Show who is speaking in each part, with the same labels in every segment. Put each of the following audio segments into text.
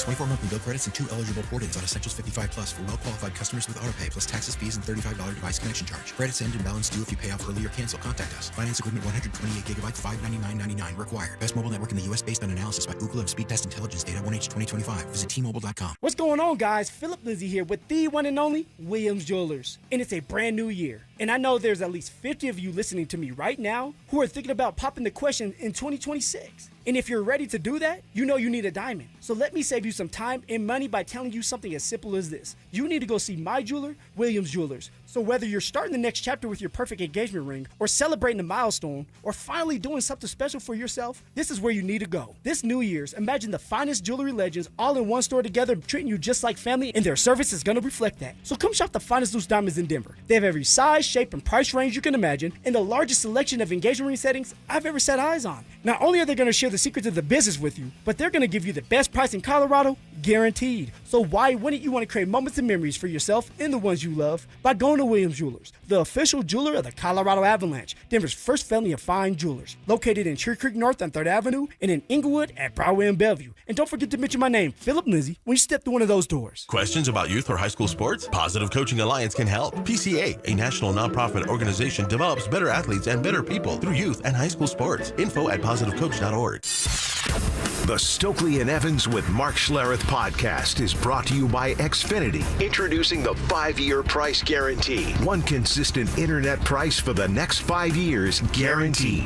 Speaker 1: rewards. 24 monthly bill credits and 2 eligible port-ins on Essentials 55 Plus for well-qualified customers with autopay, plus taxes, fees, and $35 device connection charge. Credits end and balance due if you pay off early or cancel. Contact us. Finance agreement 128 gigabytes, $599.99 required. Best mobile network in the U.S. based on analysis by Ookla of Speed Test Intelligence data 1H 2025. Visit T-Mobile.com.
Speaker 2: What's going on, guys? Philip Lindsay here with the one and only Williams Jewelers. And it's a brand new year. And I know there's at least 50 of you listening to me right now who are thinking about popping the question in 2026. And if you're ready to do that, you know you need a diamond. So let me save you some time and money by telling you something as simple as this. You need to go see my jeweler, Williams Jewelers. So whether you're starting the next chapter with your perfect engagement ring, or celebrating a milestone, or finally doing something special for yourself, this is where you need to go. This New Year's, imagine the finest jewelry legends all in one store together, treating you just like family, and their service is going to reflect that. So come shop the finest loose diamonds in Denver. They have every size, shape, and price range you can imagine, and the largest selection of engagement ring settings I've ever set eyes on. Not only are they going to share the secrets of the business with you, but they're going to give you the best price in Colorado, guaranteed. So why wouldn't you want to create moments and memories for yourself and the ones you love by going to Williams Jewelers, the official jeweler of the Colorado Avalanche, Denver's first family of fine jewelers, located in Cherry Creek North on 3rd Avenue and in Inglewood at Broadway and Bellevue. And don't forget to mention my name, Philip Lindsay, when you step through one of those doors.
Speaker 3: Questions about youth or high school sports? Positive Coaching Alliance can help. PCA, a national nonprofit organization, develops better athletes and better people through youth and high school sports. Info at positivecoach.org.
Speaker 4: The Stokely and Evans with Mark Schlereth podcast is brought to you by Xfinity, introducing the 5-year price guarantee. One consistent internet price for the next 5 years, guaranteed.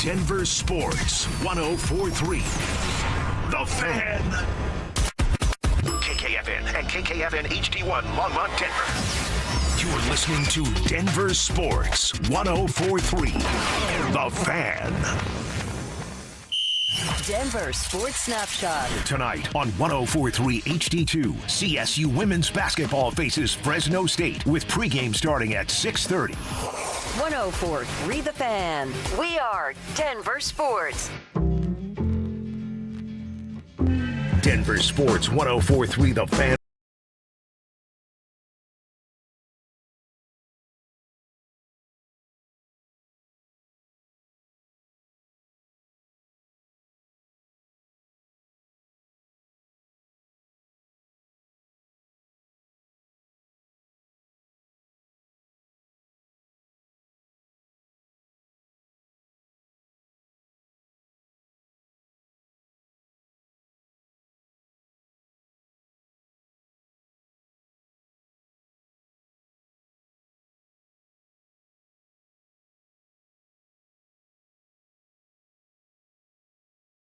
Speaker 4: Denver Sports 104.3. The Fan. KKFN and KKFN HD1 Longmont, Denver. You're listening to Denver Sports 104.3. The Fan.
Speaker 5: Denver Sports Snapshot.
Speaker 4: Tonight on 104.3 HD2, CSU women's basketball faces Fresno State with pregame starting at 6:30.
Speaker 5: 104.3 The Fan. We are Denver Sports.
Speaker 4: Denver Sports 104.3 The Fan.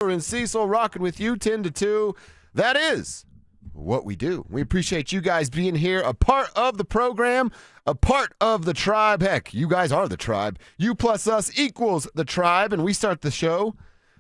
Speaker 6: And Cecil rocking with you 10 to 2. That is what we do. We appreciate you guys being here, a part of the program, a part of the tribe. Heck, you guys are the tribe. You plus us equals the tribe, and we start the show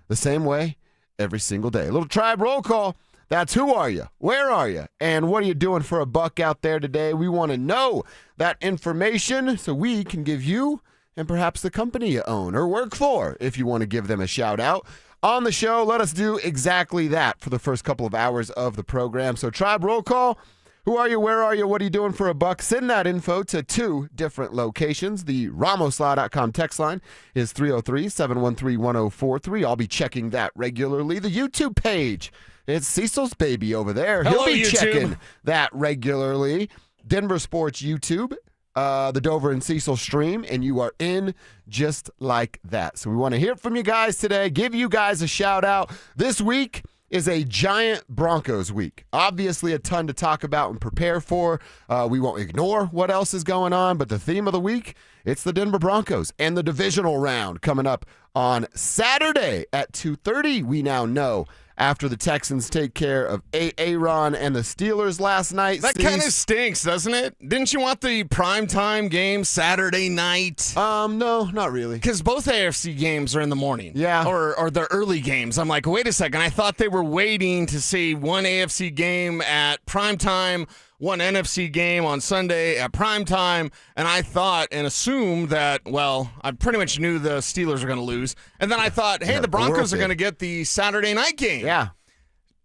Speaker 6: the same way every single day. A little tribe roll call. That's who are you? Where are you? And what are you doing for a buck out there today? We want to know that information so we can give you and perhaps the company you own or work for, if you want to give them a shout out on the show. Let us do exactly that for the first couple of hours of the program. So tribe roll call. Who are you? Where are you? What are you doing for a buck? Send that info to 2 different locations. The RamosLaw.com text line is 303-713-1043. I'll be checking that regularly. The YouTube page, it's Cecil's baby over there.
Speaker 7: Hello,
Speaker 6: He'll be
Speaker 7: YouTube.
Speaker 6: checking that regularly. Denver Sports YouTube, the Dover and Cecil stream, and you are in just like that. So we want to hear from you guys today, give you guys a shout out. This week is a giant Broncos week. Obviously a ton to talk about and prepare for. We won't ignore what else is going on, but the theme of the week, it's the Denver Broncos and the divisional round coming up on Saturday at 2:30. We now know after the Texans take care of Aaron and the Steelers last night.
Speaker 7: That kind of stinks, doesn't it? Didn't you want the primetime game Saturday night?
Speaker 6: No, not really.
Speaker 7: Because both AFC games are in the morning.
Speaker 6: Yeah.
Speaker 7: Or the early games. I'm like, wait a second. I thought they were waiting to see one AFC game at primetime, one NFC game on Sunday at primetime, and I thought and assumed that, well, I pretty much knew the Steelers were going to lose. And then I thought, hey, the Broncos are going to get the Saturday night game.
Speaker 6: Yeah.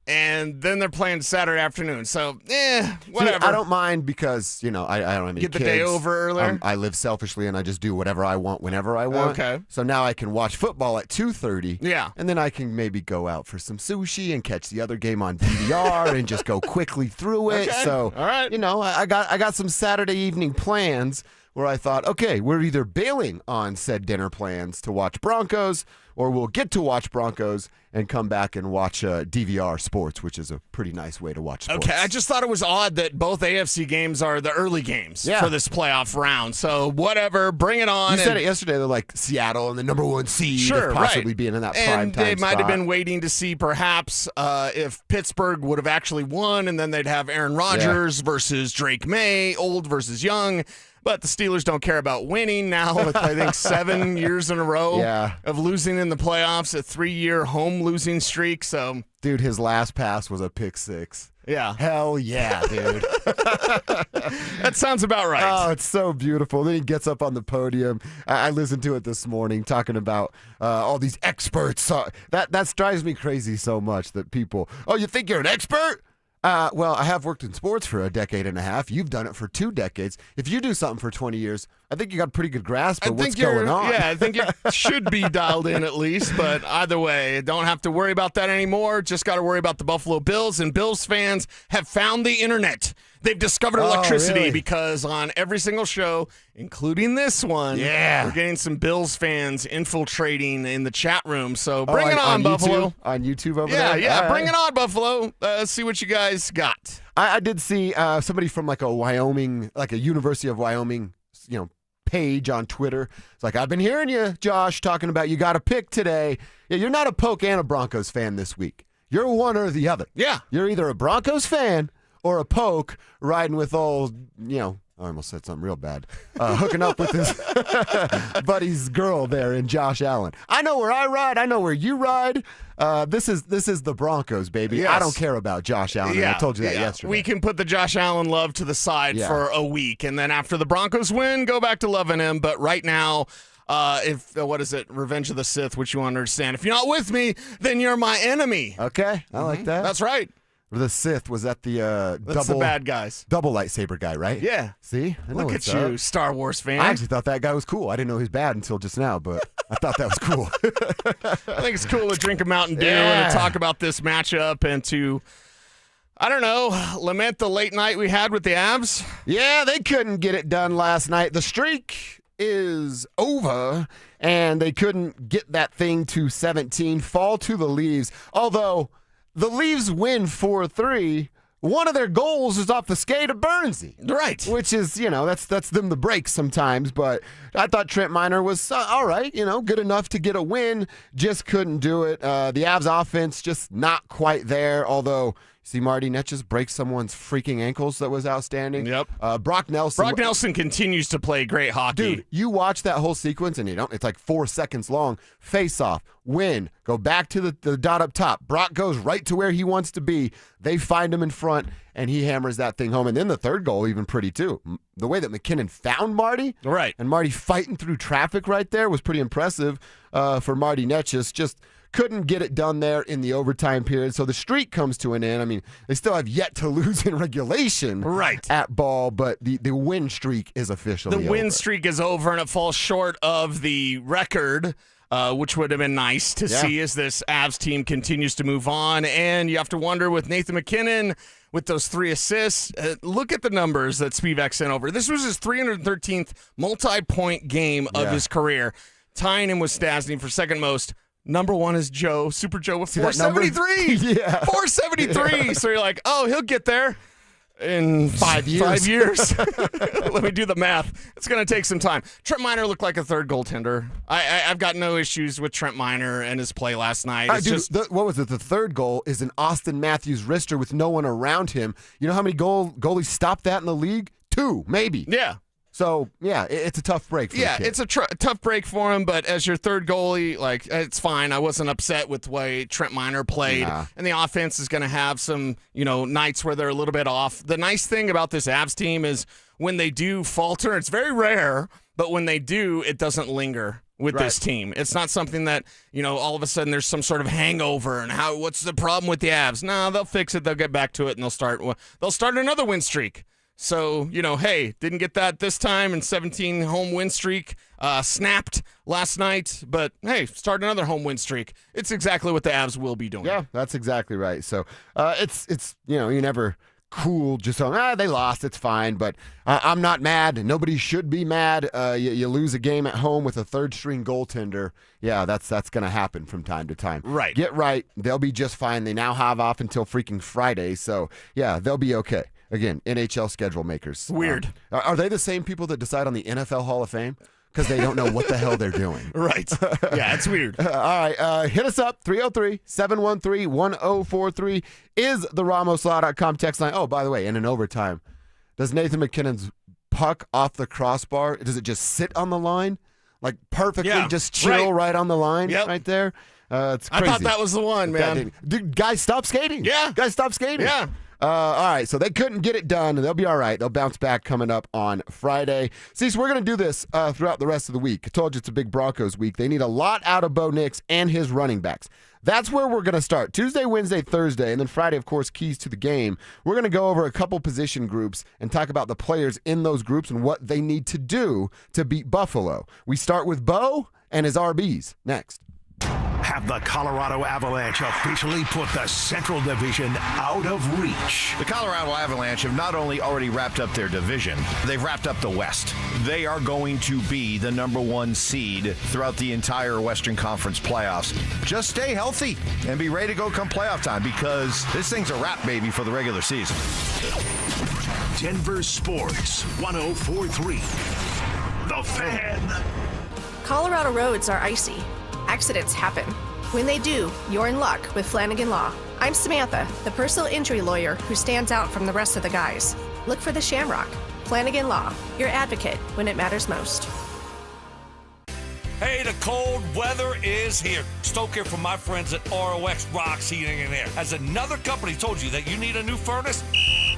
Speaker 7: and then they're playing Saturday afternoon. So, whatever.
Speaker 6: See, I don't mind because, I don't have any
Speaker 7: Get the
Speaker 6: kids.
Speaker 7: day over earlier?
Speaker 6: I live selfishly, and I just do whatever I want whenever I want.
Speaker 7: Okay.
Speaker 6: So now I can watch football at 2:30.
Speaker 7: Yeah.
Speaker 6: And then I can maybe go out for some sushi and catch the other game on DVR and just go quickly through it.
Speaker 7: Okay.
Speaker 6: So,
Speaker 7: all right.
Speaker 6: I got some Saturday evening plans where I thought, okay, we're either bailing on said dinner plans to watch Broncos, or we'll get to watch Broncos and come back and watch DVR Sports, which is a pretty nice way to watch sports.
Speaker 7: Okay, I just thought it was odd that both AFC games are the early games for this playoff round. So whatever, bring it on.
Speaker 6: You said it yesterday. They're like Seattle and the number 1 seed of possibly being in that prime time
Speaker 7: And they might have
Speaker 6: spot.
Speaker 7: been waiting to see perhaps if Pittsburgh would have actually won, and then they'd have Aaron Rodgers versus Drake May, old versus young. But the Steelers don't care about winning now with, I think, 7 years in a row of losing in the playoffs, a 3-year home losing streak. So,
Speaker 6: dude, his last pass was a pick 6.
Speaker 7: Yeah.
Speaker 6: Hell yeah, dude.
Speaker 7: That sounds about right.
Speaker 6: Oh, it's so beautiful. Then he gets up on the podium. I listened to it this morning talking about all these experts. That drives me crazy so much that people, you think you're an expert? Well, I have worked in sports for a decade and a half. You've done it for 2 decades. If you do something for 20 years, I think you got a pretty good grasp of what's going on.
Speaker 7: Yeah, I think it should be dialed in at least. But either way, don't have to worry about that anymore. Just got to worry about the Buffalo Bills. And Bills fans have found the internet. They've discovered electricity
Speaker 6: really?
Speaker 7: Because on every single show, including this one, we're getting some Bills fans infiltrating in the chat room. So bring it on, Buffalo.
Speaker 6: YouTube? On YouTube over there?
Speaker 7: Yeah, bring it on, Buffalo. See what you guys got.
Speaker 6: I did see somebody from like a Wyoming, like a University of Wyoming, page on Twitter. It's like, I've been hearing you, Josh, talking about you got a pick today. Yeah, you're not a Poke and a Broncos fan this week. You're one or the other.
Speaker 7: Yeah.
Speaker 6: You're either a Broncos fan or a Poke riding with old, I almost said something real bad, hooking up with his buddy's girl there in Josh Allen. I know where I ride. I know where you ride. This is the Broncos, baby.
Speaker 7: Yes.
Speaker 6: I don't care about Josh Allen. I told you that yesterday.
Speaker 7: We can put the Josh Allen love to the side for a week, and then after the Broncos win, go back to loving him. But right now, what is it? Revenge of the Sith, which you understand. If you're not with me, then you're my enemy.
Speaker 6: Okay, I like that.
Speaker 7: That's right.
Speaker 6: The Sith, was that the
Speaker 7: That's the bad guys.
Speaker 6: double lightsaber guy, right?
Speaker 7: Yeah.
Speaker 6: See? I know
Speaker 7: Look
Speaker 6: what's
Speaker 7: at you,
Speaker 6: up.
Speaker 7: Star Wars fan.
Speaker 6: I actually thought that guy was cool. I didn't know he was bad until just now, but I thought that was cool.
Speaker 7: I think it's cool to drink a Mountain Dew and to talk about this matchup and to, I don't know, lament the late night we had with the Avs.
Speaker 6: Yeah, they couldn't get it done last night. The streak is over, and they couldn't get that thing to 17, fall to the Leaves. Although the Leaves win 4-3. One of their goals is off the skate of Bernsey.
Speaker 7: Right.
Speaker 6: Which is, that's them the breaks sometimes. But I thought Trent Miner was all right, good enough to get a win. Just couldn't do it. The Avs offense just not quite there. Although, see Marty Netjes break someone's freaking ankles. That was outstanding.
Speaker 7: Yep.
Speaker 6: Brock Nelson.
Speaker 7: Brock Nelson continues to play great hockey.
Speaker 6: Dude, you watch that whole sequence and it's like 4 seconds long. Face off, win, go back to the dot up top. Brock goes right to where he wants to be. They find him in front, and he hammers that thing home. And then the third goal, even pretty too. The way that McKinnon found Marty,
Speaker 7: right,
Speaker 6: and Marty fighting through traffic right there was pretty impressive for Marty Netjes. Just couldn't get it done there in the overtime period. So the streak comes to an end. I mean, they still have yet to lose in regulation at ball, but the win streak is officially
Speaker 7: The win
Speaker 6: over.
Speaker 7: streak is over, and it falls short of the record, which would have been nice to see as this Avs team continues to move on. And you have to wonder with Nathan McKinnon, with those 3 assists, look at the numbers that Spivak sent over. This was his 313th multi-point game of his career, tying him with Stasny for second most. Number 1 is Joe, Super Joe with 473. 473. So you're like, he'll get there in 5 years. 5 years. Let me do the math. It's going to take some time. Trent Miner looked like a third goaltender. I've got no issues with Trent Miner and his play last night.
Speaker 6: What was it? The third goal is an Austin Matthews wrister with no one around him. You know how many goalies stopped that in the league? 2, maybe.
Speaker 7: Yeah.
Speaker 6: So, it's a tough break for the kid.
Speaker 7: It's a tough break for him, but as your third goalie, it's fine. I wasn't upset with the way Trent Miner played, and the offense is going to have some, nights where they're a little bit off. The nice thing about this Avs team is when they do falter, it's very rare, but when they do, it doesn't linger. with this team. It's not something that, all of a sudden there's some sort of hangover and what's the problem with the Avs? No, they'll fix it. They'll get back to it and they'll start another win streak. So, hey, didn't get that this time, and 17 home win streak snapped last night. But, hey, start another home win streak. It's exactly what the Avs will be doing.
Speaker 6: Yeah, that's exactly right. So it's you never cool just saying, they lost, it's fine. But I'm not mad. Nobody should be mad. You lose a game at home with a third-string goaltender. Yeah, that's going to happen from time to time.
Speaker 7: Right.
Speaker 6: Get right. They'll be just fine. They now have off until freaking Friday. So, yeah, they'll be okay. Again, NHL schedule makers.
Speaker 7: Weird.
Speaker 6: Are they the same people that decide on the NFL Hall of Fame? Because they don't know what the hell they're doing.
Speaker 7: Right. Yeah, it's weird.
Speaker 6: All right. Hit us up. 303-713-1043 is the RamosLaw.com text line. Oh, by the way, in an overtime, does Nathan McKinnon's puck off the crossbar, does it just sit on the line? Like perfectly just chill right on the line right there? It's crazy.
Speaker 7: I thought that was the one, man.
Speaker 6: Dude, guys, stop skating.
Speaker 7: Yeah.
Speaker 6: Guys, stop skating.
Speaker 7: Yeah.
Speaker 6: All right, so they couldn't get it done. They'll be all right. They'll bounce back coming up on Friday. See, so we're going to do this throughout the rest of the week. I told you it's a big Broncos week. They need a lot out of Bo Nix and his running backs. That's where we're going to start. Tuesday, Wednesday, Thursday, and then Friday, of course, keys to the game. We're going to go over a couple position groups and talk about the players in those groups and what they need to do to beat Buffalo. We start with Bo and his RBs next.
Speaker 4: Have the Colorado Avalanche officially put the Central Division out of reach?
Speaker 8: The Colorado Avalanche have not only already wrapped up their division, they've wrapped up the West. They are going to be the number one seed throughout the entire Western Conference playoffs. Just stay healthy and be ready to go come playoff time, because this thing's a wrap, baby, for the regular season.
Speaker 4: Denver Sports 104.3. The Fan.
Speaker 9: Colorado roads are icy. Accidents happen. When they do, you're in luck with Flanagan Law. I'm Samantha, the personal injury lawyer who stands out from the rest of the guys. Look for the Shamrock. Flanagan Law, your advocate when it matters most.
Speaker 10: Hey, the cold weather is here. Stoke here from my friends at ROX Rocks Heating and Air. Has another company told you that you need a new furnace?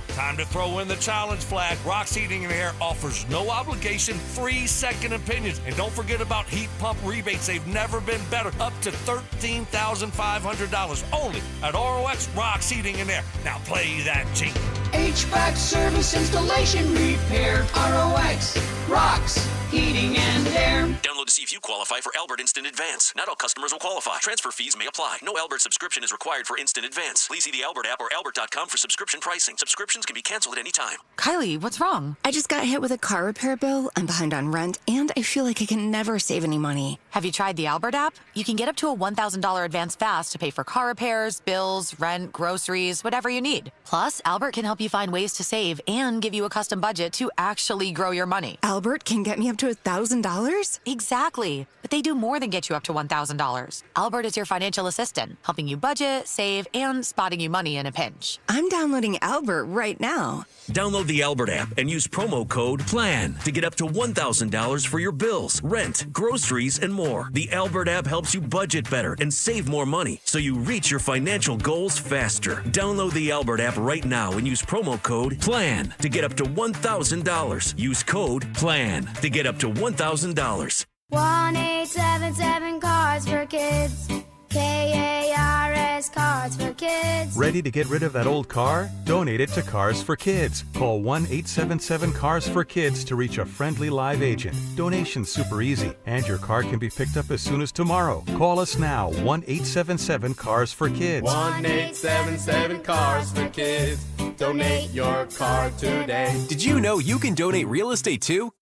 Speaker 10: Time to throw in the challenge flag. Rocks Heating and Air offers no obligation, free second opinions. And don't forget about heat pump rebates. They've never been better. Up to $13,500 only at ROX Rocks Heating and Air. Now play that jingle.
Speaker 11: HVAC service, installation, repair. ROX Rocks Heating and Air.
Speaker 12: Download to see if you qualify for Albert Instant Advance. Not all customers will qualify. Transfer fees may apply. No Albert subscription is required for Instant Advance. Please see the Albert app or albert.com for subscription pricing. Subscriptions can be canceled at any time.
Speaker 13: Kylie, what's wrong? I just got hit with a car repair bill. I'm behind on rent, and I feel like I can never save any money.
Speaker 14: Have you tried the Albert app? You can get up to a $1,000 advance fast to pay for car repairs, bills, rent, groceries, whatever you need. Plus, Albert can help you find ways to save and give you a custom budget to actually grow your money.
Speaker 13: Albert can get me up to $1,000?
Speaker 14: Exactly. But they do more than get you up to $1,000. Albert is your financial assistant, helping you budget, save, and spotting you money in a pinch.
Speaker 13: I'm downloading Albert right now.
Speaker 12: Download the Albert app and use promo code PLAN to get up to $1,000 for your bills, rent, groceries, and more. The Albert app helps you budget better and save more money so you reach your financial goals faster. Download the Albert app right now and use promo code PLAN to get up to $1,000. Use code PLAN to get up to $1,000.
Speaker 15: 1-877 Cards for Kids. KARS Cards for Kids.
Speaker 16: Ready to get rid of that old car? Donate it to Cars for Kids. Call 1-877-CARS-FOR-KIDS to reach a friendly live agent. Donation's super easy, and your car can be picked up as soon as tomorrow. Call us now, 1-877-CARS-FOR-KIDS.
Speaker 17: 1-877-CARS-FOR-KIDS. Donate your car today.
Speaker 18: Did you know you can donate real estate too?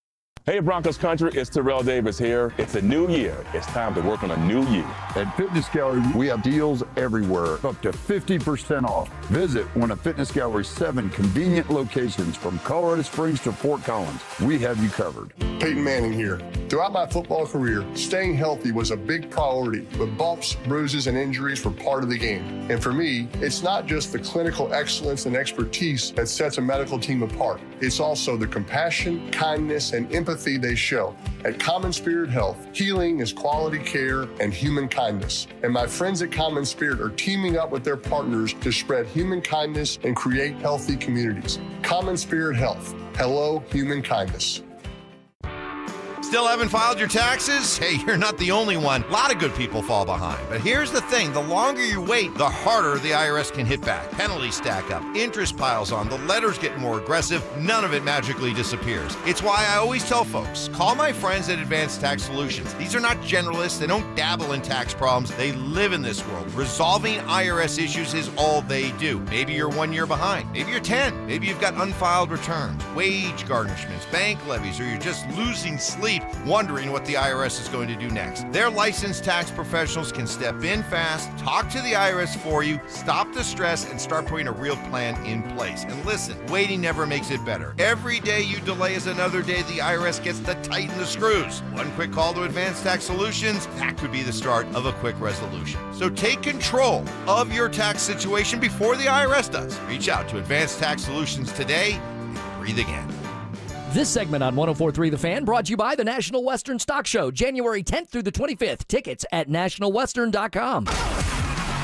Speaker 19: Hey Broncos country, it's Terrell Davis here. It's a new year. It's time to work on a new year.
Speaker 20: At Fitness Gallery, we have deals everywhere, up to 50% off. Visit one of Fitness Gallery's 7 convenient locations from Colorado Springs to Fort Collins. We have you covered.
Speaker 21: Payton Manning here. Throughout my football career, staying healthy was a big priority, but bumps, bruises, and injuries were part of the game. And for me, it's not just the clinical excellence and expertise that sets a medical team apart. It's also the compassion, kindness, and empathy they show. At Common Spirit Health, healing is quality care and human kindness. And my friends at Common Spirit are teaming up with their partners to spread human kindness and create healthy communities. Common Spirit Health. Hello, human kindness.
Speaker 8: Still haven't filed your taxes? Hey, you're not the only one. A lot of good people fall behind. But here's the thing. The longer you wait, the harder the IRS can hit back. Penalties stack up. Interest piles on. The letters get more aggressive. None of it magically disappears. It's why I always tell folks, call my friends at Advanced Tax Solutions. These are not generalists. They don't dabble in tax problems. They live in this world. Resolving IRS issues is all they do. Maybe you're 1 year behind. Maybe you're 10. Maybe you've got unfiled returns, wage garnishments, bank levies, or you're just losing sleep wondering what the IRS is going to do next. Their licensed tax professionals can step in fast, talk to the IRS for you, stop the stress, and start putting a real plan in place. And listen, waiting never makes it better. Every day you delay is another day the IRS gets to tighten the screws. One quick call to Advanced Tax Solutions, that could be the start of a quick resolution. So take control of your tax situation before the IRS does. Reach out to Advanced Tax Solutions today and breathe again.
Speaker 1: This segment on 104.3 The Fan brought to you by the National Western Stock Show, January 10th through the 25th. Tickets at nationalwestern.com.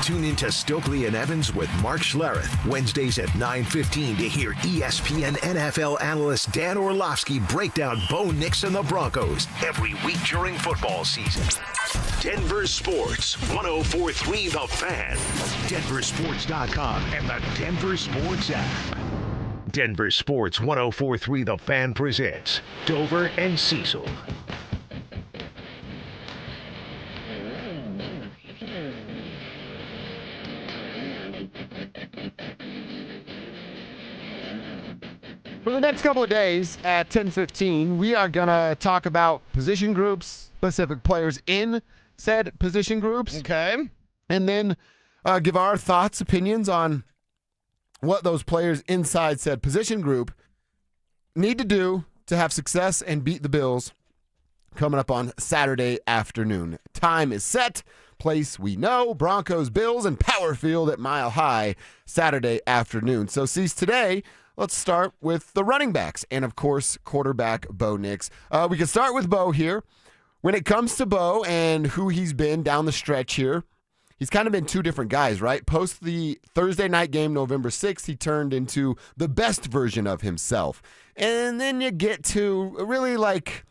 Speaker 4: Tune in to Stokely and Evans with Mark Schlereth, Wednesdays at 9:15 to hear ESPN NFL analyst Dan Orlovsky break down Bo Nix and the Broncos every week during football season. Denver Sports, 104.3 The Fan, DenverSports.com, and the Denver Sports app. Denver Sports 104.3 The Fan presents Dover and Cecil.
Speaker 6: For the next couple of days at 10:15, we are going to talk about position groups, specific players in said position groups.
Speaker 7: Okay.
Speaker 6: And then give our thoughts, opinions on what those players inside said position group need to do to have success and beat the Bills coming up on Saturday afternoon. Time is set. Place we know. Broncos, Bills, and Power Field at Mile High Saturday afternoon. So, today, let's start with the running backs and, of course, quarterback Bo Nix. We can start with Bo here. When it comes to Bo and who he's been down the stretch here, he's kind of been two different guys, right? Post the Thursday night game, November 6th, he turned into the best version of himself. And then you get to really like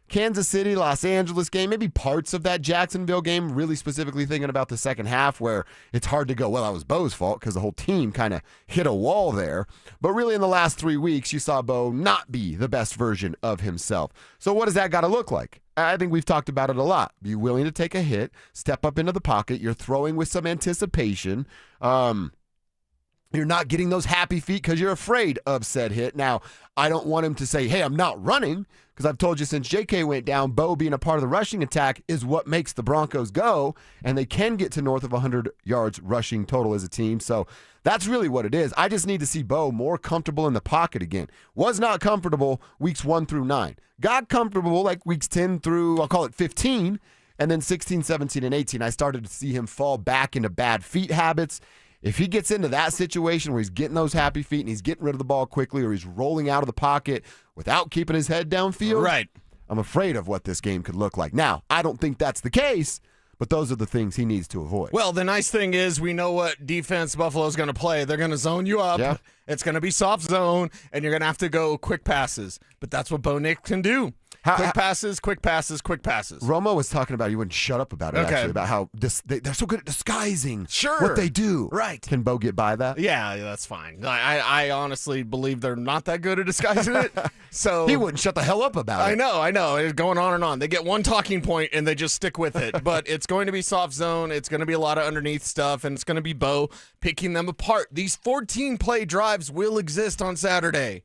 Speaker 6: Kansas City, Los Angeles game, maybe parts of that Jacksonville game, really specifically thinking about the second half where it's hard to go, well, that was Bo's fault because the whole team kind of hit a wall there. But really in the last 3 weeks, you saw Bo not be the best version of himself. So what does that got to look like? I think we've talked about it a lot. Be willing to take a hit, step up into the pocket. You're throwing with some anticipation. You're not getting those happy feet because you're afraid of said hit. Now, I don't want him to say, hey, I'm not running, because I've told you since J.K. went down, Bo being a part of the rushing attack is what makes the Broncos go, and they can get to north of 100 yards rushing total as a team. So that's really what it is. I just need to see Bo more comfortable in the pocket again. Was not comfortable weeks 1 through 9. Got comfortable like weeks 10 through, I'll call it 15, and then 16, 17, and 18. I started to see him fall back into bad feet habits. If he gets into that situation where he's getting those happy feet and he's getting rid of the ball quickly, or he's rolling out of the pocket without keeping his head downfield,
Speaker 7: right,
Speaker 6: I'm afraid of what this game could look like. Now, I don't think that's the case, but those are the things he needs to avoid.
Speaker 7: Well, the nice thing is we know what defense Buffalo's going to play. They're going to zone you up.
Speaker 6: Yeah.
Speaker 7: It's going to be soft zone, and you're going to have to go quick passes. But that's what Bo Nix can do. Quick passes, quick passes, quick passes.
Speaker 6: Romo was talking about, you wouldn't shut up about it, actually, about how they're so good at disguising what they do.
Speaker 7: Right.
Speaker 6: Can Bo get by that?
Speaker 7: Yeah, that's fine. I honestly believe they're not that good at disguising it. So
Speaker 6: he wouldn't shut the hell up about it.
Speaker 7: I know. It's going on and on. They get one talking point, and they just stick with it. But it's going to be soft zone. It's going to be a lot of underneath stuff, and it's going to be Bo picking them apart. These 14-play drives will exist on Saturday.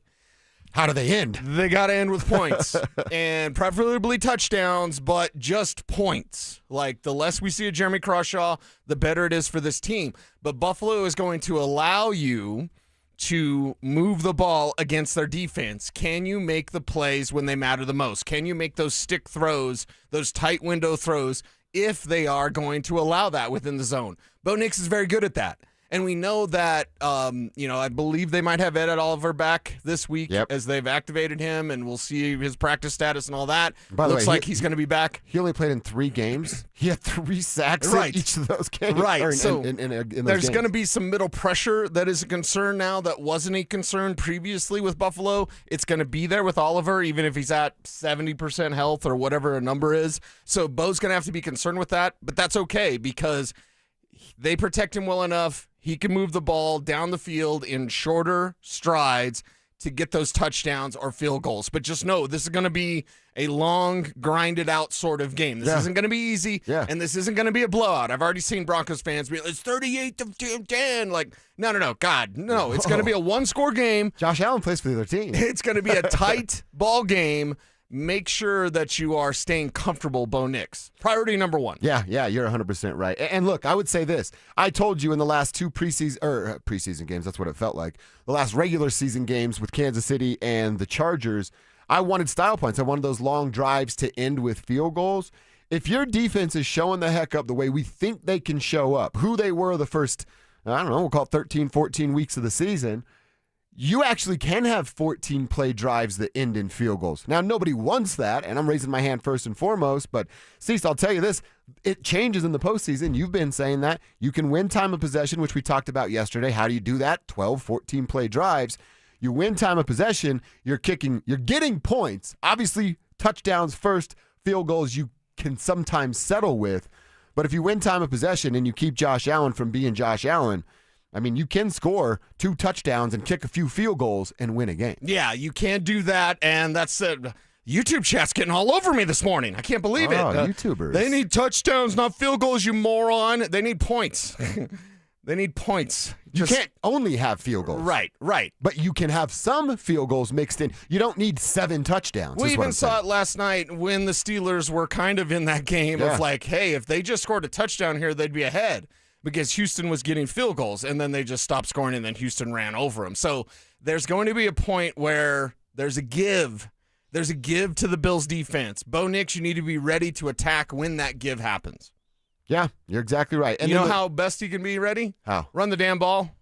Speaker 6: How do they end?
Speaker 7: They got to end with points, and preferably touchdowns, but just points. Like, the less we see of Jeremy Crawshaw, the better it is for this team. But Buffalo is going to allow you to move the ball against their defense. Can you make the plays when they matter the most? Can you make those stick throws, those tight window throws, if they are going to allow that within the zone? Bo Nix is very good at that. And we know that, I believe they might have Ed Oliver back this week as they've activated him, and we'll see his practice status and all that.
Speaker 6: By the
Speaker 7: Looks
Speaker 6: way,
Speaker 7: like he's going to be back.
Speaker 6: He only played in 3 games. He had 3 sacks in each of those games.
Speaker 7: Right.
Speaker 6: So
Speaker 7: there's going to be some middle pressure that is a concern now that wasn't a concern previously with Buffalo. It's going to be there with Oliver, even if he's at 70% health or whatever a number is. So Bo's going to have to be concerned with that, but that's okay because they protect him well enough. He can move the ball down the field in shorter strides to get those touchdowns or field goals. But just know this is going to be a long, grinded out sort of game. This isn't going to be easy, and this isn't going to be a blowout. I've already seen Broncos fans be, it's 38-10. Like, no, God, no. It's going to be a one-score game.
Speaker 6: Josh Allen plays for the other team.
Speaker 7: It's going to be a tight ball game. Make sure that you are staying comfortable, Bo Nix. Priority number 1.
Speaker 6: Yeah, you're 100% right. And look, I would say this. I told you in the last 2 preseason games, that's what it felt like, the last regular season games with Kansas City and the Chargers, I wanted style points. I wanted those long drives to end with field goals. If your defense is showing the heck up the way we think they can show up, who they were the first, we'll call it 13, 14 weeks of the season, you actually can have 14-play drives that end in field goals. Now, nobody wants that, and I'm raising my hand first and foremost, but Cecil, I'll tell you this, it changes in the postseason. You've been saying that. You can win time of possession, which we talked about yesterday. How do you do that? 12, 14-play drives. You win time of possession, you're getting points. Obviously, touchdowns first, field goals you can sometimes settle with, but if you win time of possession and you keep Josh Allen from being Josh Allen, I mean, you can score 2 touchdowns and kick a few field goals and win a game.
Speaker 7: Yeah, you can do that, and that's it. YouTube chat's getting all over me this morning. I can't believe it.
Speaker 6: YouTubers.
Speaker 7: They need touchdowns, not field goals, you moron. They need points. They need points.
Speaker 6: You can't only have field goals.
Speaker 7: Right.
Speaker 6: But you can have some field goals mixed in. You don't need 7 touchdowns.
Speaker 7: We even saw it last night when the Steelers were kind of in that game of like, hey, if they just scored a touchdown here, they'd be ahead. Because Houston was getting field goals, and then they just stopped scoring, and then Houston ran over them. So there's going to be a point where there's a give. There's a give to the Bills' defense. Bo Nix, you need to be ready to attack when that give happens.
Speaker 6: Yeah, you're exactly right. And
Speaker 7: you know how best he can be ready?
Speaker 6: How?
Speaker 7: Run the damn ball.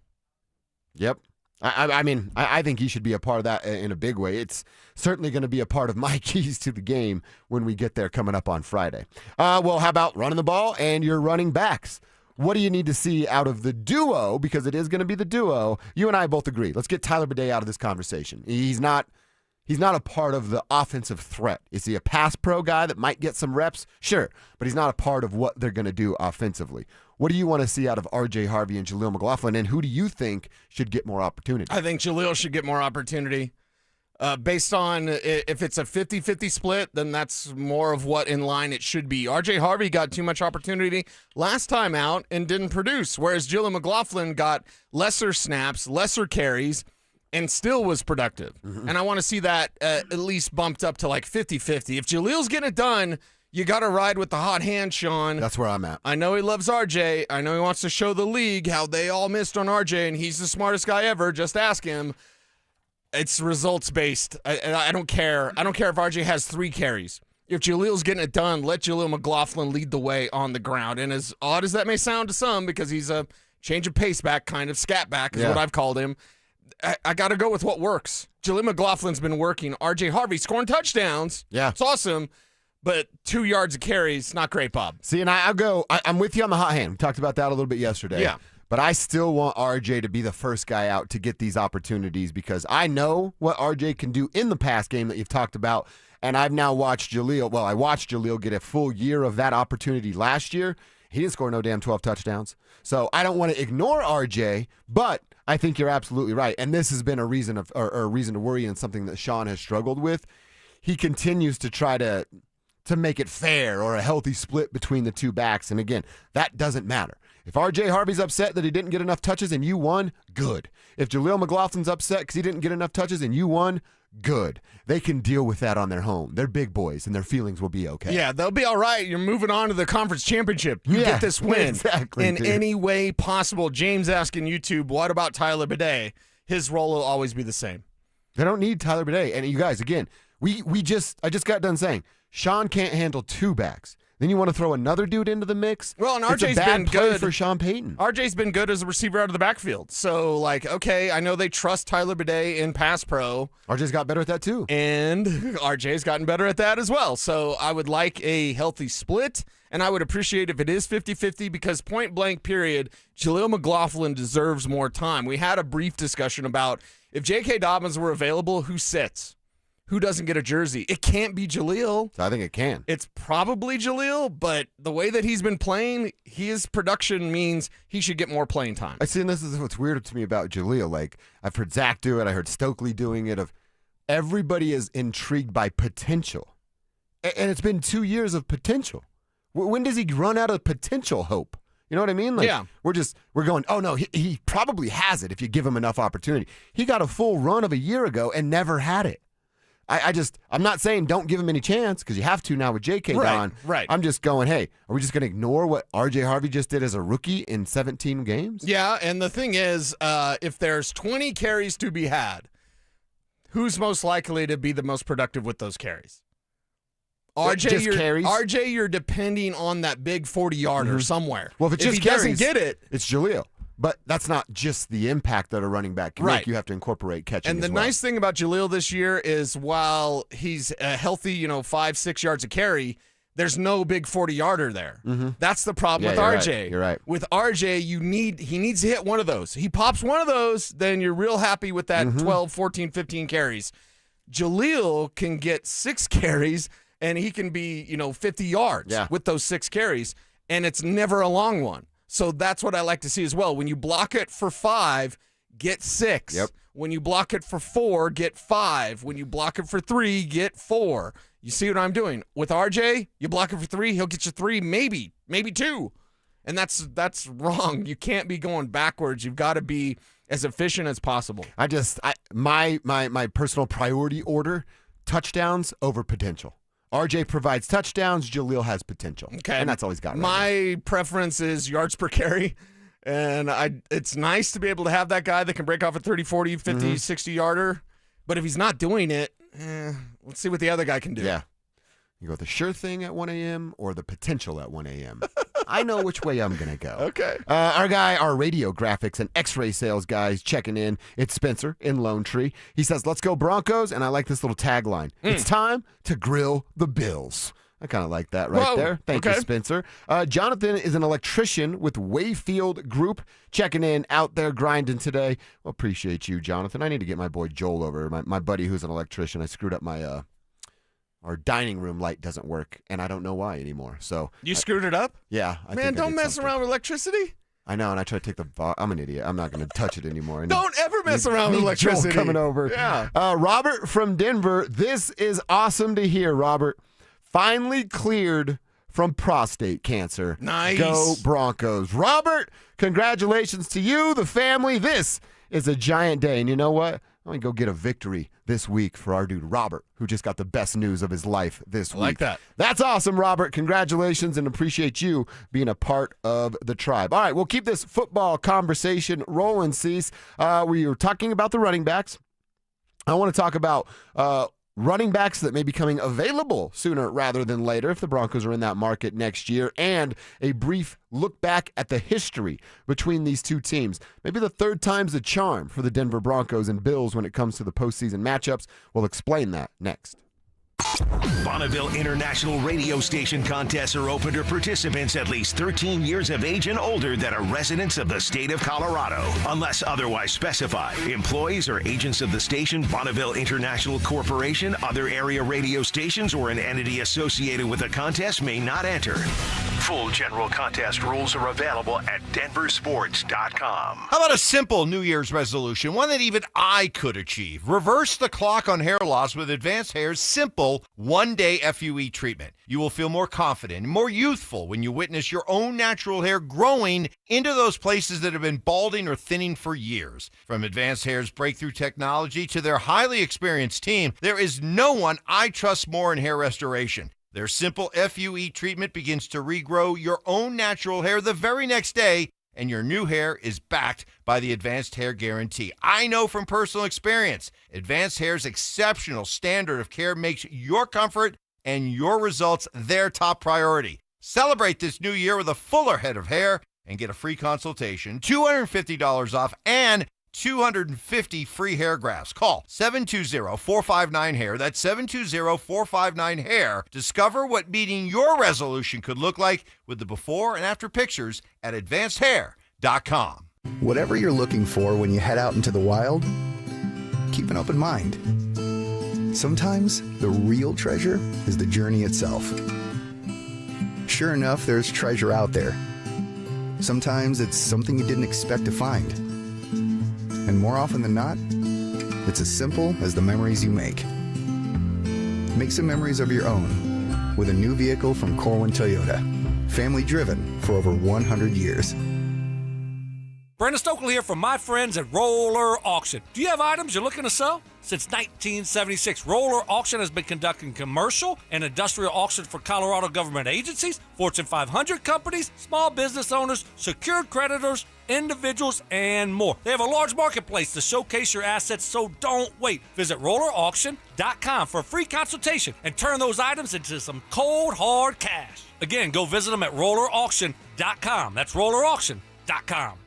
Speaker 6: Yep. I mean, I think he should be a part of that in a big way. It's certainly going to be a part of my keys to the game when we get there coming up on Friday. Well, how about running the ball and your running backs? What do you need to see out of the duo? Because it is going to be the duo. You and I both agree. Let's get Tyler Bidet out of this conversation. He's not a part of the offensive threat. Is he a pass pro guy that might get some reps? Sure, but he's not a part of what they're going to do offensively. What do you want to see out of R.J. Harvey and Jaleel McLaughlin, and who do you think should get more opportunity?
Speaker 7: I think Jaleel should get more opportunity. Based on if it's a 50-50 split, then that's more of what in line it should be. R.J. Harvey got too much opportunity last time out and didn't produce, whereas Jaleel McLaughlin got lesser snaps, lesser carries, and still was productive. Mm-hmm. And I want to see that at least bumped up to like 50-50. If Jaleel's getting it done, you got to ride with the hot hand, Sean.
Speaker 6: That's where I'm at.
Speaker 7: I know he loves RJ. I know he wants to show the league how they all missed on RJ, and he's the smartest guy ever. Just ask him. It's results-based. I don't care. I don't care if RJ has 3 carries. If Jaleel's getting it done, let Jaleel McLaughlin lead the way on the ground. And as odd as that may sound to some, because he's a change of pace back, kind of scat back is what I've called him, I got to go with what works. Jaleel McLaughlin's been working. R.J. Harvey scoring touchdowns.
Speaker 6: Yeah.
Speaker 7: It's awesome. But 2 yards of carries, not great, Bob.
Speaker 6: See, and I'm with you on the hot hand. We talked about that a little bit yesterday.
Speaker 7: Yeah.
Speaker 6: But I still want RJ to be the first guy out to get these opportunities because I know what RJ can do in the pass game that you've talked about. And I've now watched Jaleel. Well, I watched Jaleel get a full year of that opportunity last year. He didn't score no damn 12 touchdowns. So I don't want to ignore RJ, but I think you're absolutely right. And this has been a reason or reason to worry and something that Sean has struggled with. He continues to try to make it fair or a healthy split between the two backs. And again, that doesn't matter. If R.J. Harvey's upset that he didn't get enough touches and you won, good. If Jaleel McLaughlin's upset because he didn't get enough touches and you won, good. They can deal with that on their home. They're big boys and their feelings will be okay.
Speaker 7: Yeah, they'll be all right. You're moving on to the conference championship. You get this win
Speaker 6: exactly,
Speaker 7: in any way possible. James asking YouTube, what about Tyler Bidet? His role will always be the same.
Speaker 6: They don't need Tyler Bidet. And you guys, again, I just got done saying, Sean can't handle 2 backs. Then you want to throw another dude into the mix?
Speaker 7: Well, and
Speaker 6: it's
Speaker 7: RJ's
Speaker 6: a bad
Speaker 7: been
Speaker 6: play
Speaker 7: good
Speaker 6: for Sean Payton.
Speaker 7: RJ's been good as a receiver out of the backfield. So, okay, I know they trust Tyler Bidet in pass pro.
Speaker 6: RJ's got better at that too.
Speaker 7: And RJ's gotten better at that as well. So I would like a healthy split, and I would appreciate if it is 50-50 because point blank period, Jaleel McLaughlin deserves more time. We had a brief discussion about if J.K. Dobbins were available, who sits? Who doesn't get a jersey? It can't be Jaleel.
Speaker 6: I think it can.
Speaker 7: It's probably Jaleel, but the way that he's been playing, his production means he should get more playing time.
Speaker 6: I see, and this is what's weird to me about Jaleel. Like, I've heard Zach do it. I heard Stokely doing it. Everybody is intrigued by potential. And it's been 2 years of potential. When does he run out of potential hope? You know what I mean?
Speaker 7: Yeah.
Speaker 6: We're going, oh, no, he probably has it if you give him enough opportunity. He got a full run of a year ago and never had it. I'm not saying don't give him any chance because you have to now with J.K. gone.
Speaker 7: Right.
Speaker 6: I'm just going, hey, are we just going to ignore what R.J. Harvey just did as a rookie in 17 games?
Speaker 7: Yeah, and the thing is, if there's 20 carries to be had, who's most likely to be the most productive with those carries?
Speaker 6: Carries?
Speaker 7: RJ, you're depending on that big 40-yarder somewhere.
Speaker 6: Well, if
Speaker 7: he doesn't get it,
Speaker 6: it's Jaleel. But that's not just the impact that a running back can make. You have to incorporate catching
Speaker 7: And the nice thing about Jaleel this year is while he's a healthy, 5-6 yards a carry, there's no big 40-yarder there.
Speaker 6: Mm-hmm.
Speaker 7: That's the problem with RJ.
Speaker 6: You're right.
Speaker 7: With RJ, he needs to hit one of those. He pops one of those, then you're real happy with that 12, 14, 15 carries. Jaleel can get 6 carries, and he can be, 50 yards with those 6 carries, and it's never a long one. So that's what I like to see as well. When you block it for 5, get 6.
Speaker 6: Yep.
Speaker 7: When you block it for 4, get 5. When you block it for 3, get 4. You see what I'm doing? With RJ, you block it for 3, he'll get you 3, maybe 2. And that's wrong. You can't be going backwards. You've got to be as efficient as possible.
Speaker 6: My personal priority order, touchdowns over potential. RJ provides touchdowns. Jaleel has potential.
Speaker 7: Okay.
Speaker 6: And that's all he's got.
Speaker 7: My preference is yards per carry. And it's nice to be able to have that guy that can break off a 30, 40, 50, 60-yarder. But if he's not doing it, let's see what the other guy can do.
Speaker 6: Yeah. You go with the sure thing at 1 a.m. or the potential at 1 a.m. I know which way I'm going to go.
Speaker 7: Okay.
Speaker 6: Our radio graphics and x-ray sales guys checking in. It's Spencer in Lone Tree. He says, let's go Broncos. And I like this little tagline. It's time to grill the Bills. I kind of like that right there. Thank you, Spencer. Jonathan is an electrician with Wayfield Group checking in out there grinding today. Well, appreciate you, Jonathan. I need to get my boy Joel over, my buddy who's an electrician. I screwed up my our dining room light doesn't work, and I don't know why anymore. So
Speaker 7: you screwed it up?
Speaker 6: Yeah.
Speaker 7: Man, don't mess around with electricity.
Speaker 6: I know, and I try to take I'm an idiot. I'm not going to touch it anymore.
Speaker 7: Don't ever mess around with electricity.
Speaker 6: Joel coming over.
Speaker 7: Yeah.
Speaker 6: Robert from Denver, this is awesome to hear, Robert. Finally cleared from prostate cancer.
Speaker 7: Nice.
Speaker 6: Go Broncos. Robert, congratulations to you, the family. This is a giant day, and you know what? I'm going to go get a victory this week for our dude, Robert, who just got the best news of his life this week.
Speaker 7: I like that.
Speaker 6: That's awesome, Robert. Congratulations, and appreciate you being a part of the tribe. All right, we'll keep this football conversation rolling, Cease. We were talking about the running backs. I want to talk about running backs that may be coming available sooner rather than later if the Broncos are in that market next year, and a brief look back at the history between these two teams. Maybe the third time's the charm for the Denver Broncos and Bills when it comes to the postseason matchups. We'll explain that next.
Speaker 4: Bonneville International Radio Station contests are open to participants at least 13 years of age and older that are residents of the state of Colorado. Unless otherwise specified, employees or agents of the station, Bonneville International Corporation, other area radio stations, or an entity associated with the contest may not enter. Full general contest rules are available at DenverSports.com.
Speaker 8: How about a simple New Year's resolution, one that even I could achieve? Reverse the clock on hair loss with Advanced Hair's simple one-day FUE treatment. You will feel more confident and more youthful when you witness your own natural hair growing into those places that have been balding or thinning for years. From Advanced Hair's breakthrough technology to their highly experienced team, there is no one I trust more in hair restoration. Their simple FUE treatment begins to regrow your own natural hair the very next day, and your new hair is backed by the Advanced Hair Guarantee. I know from personal experience, Advanced Hair's exceptional standard of care makes your comfort
Speaker 2: and your results their top priority. Celebrate this new year with a fuller head of hair and get a free consultation, $250 off, and 250 free hair grafts. Call 720-459-HAIR. That's 720-459-HAIR. Discover what meeting your resolution could look like with the before and after pictures at advancedhair.com.
Speaker 22: Whatever you're looking for when you head out into the wild, keep an open mind. Sometimes the real treasure is the journey itself. Sure enough, there's treasure out there. Sometimes it's something you didn't expect to find. And more often than not, it's as simple as the memories you make. Make some memories of your own with a new vehicle from Corwin Toyota. Family driven for over 100 years.
Speaker 10: Brandon Stokely here from my friends at Roller Auction. Do you have items you're looking to sell? Since 1976, Roller Auction has been conducting commercial and industrial auctions for Colorado government agencies, Fortune 500 companies, small business owners, secured creditors, individuals, and more. They have a large marketplace to showcase your assets, so don't wait. Visit rollerauction.com for a free consultation and turn those items into some cold, hard cash. Again, go visit them at rollerauction.com. That's rollerauction.com.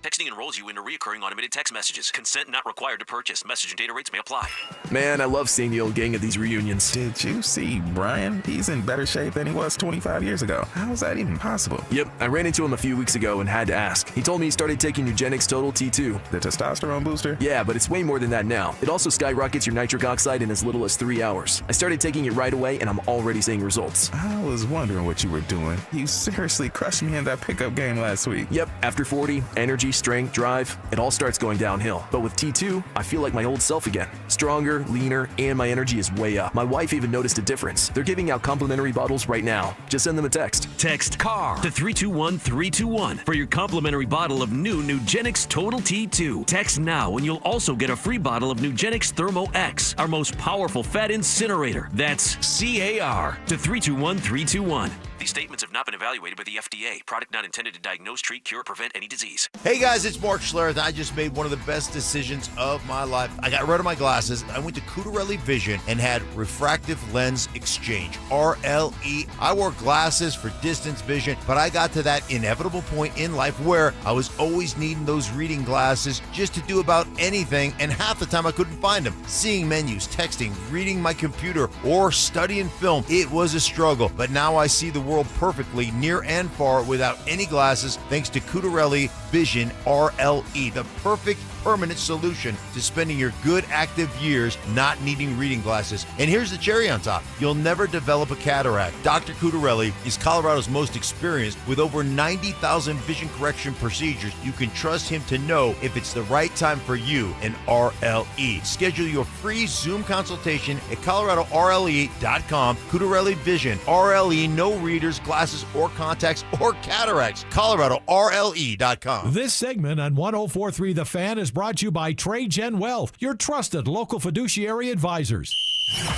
Speaker 12: Texting enrolls you into recurring automated text messages. Consent not required to purchase. Message and data rates may apply.
Speaker 23: Man, I love seeing the old gang at these reunions.
Speaker 24: Did you see Brian? He's in better shape than he was 25 years ago. How is that even possible?
Speaker 23: Yep, I ran into him a few weeks ago and had to ask. He told me he started taking Nugenix Total T2.
Speaker 24: The testosterone booster?
Speaker 23: Yeah, but it's way more than that now. It also skyrockets your nitric oxide in as little as 3 hours. I started taking it right away and I'm already seeing results.
Speaker 24: I was wondering what you were doing. You seriously crushed me in that pickup game last week.
Speaker 23: Yep, after 40, energy, strength, drive, it all starts going downhill. But with T2, I feel like my old self again. Stronger, leaner, and my energy is way up. My wife even noticed a difference. They're giving out complimentary bottles right now. Just send them a text.
Speaker 12: Text CAR to 321-321 for your complimentary bottle of new Nugenix Total T2. Text now and you'll also get a free bottle of Nugenix Thermo X, our most powerful fat incinerator. That's CAR to 321-321. These statements have not been evaluated by the FDA. Product not intended to diagnose, treat, cure, or prevent any disease.
Speaker 2: Hey guys, it's Mark Schlereth. I just made one of the best decisions of my life. I got rid of my glasses. I went to Cutarelli Vision and had refractive lens exchange, RLE. I wore glasses for distance vision, but I got to that inevitable point in life where I was always needing those reading glasses just to do about anything, and half the time I couldn't find them. Seeing menus, texting, reading my computer, or studying film, it was a struggle. But now I see the world perfectly near and far without any glasses thanks to Cutarelli Vision RLE, the perfect permanent solution to spending your good active years not needing reading glasses. And here's the cherry on top. You'll never develop a cataract. Dr. Cutarelli is Colorado's most experienced with over 90,000 vision correction procedures. You can trust him to know if it's the right time for you and RLE. Schedule your free Zoom consultation at coloradorle.com. Cutarelli Vision RLE, no readers, glasses, or contacts, or cataracts. coloradorle.com.
Speaker 25: This segment on 104.3 The Fan is brought to you by TradeGen Wealth, your trusted local fiduciary advisors.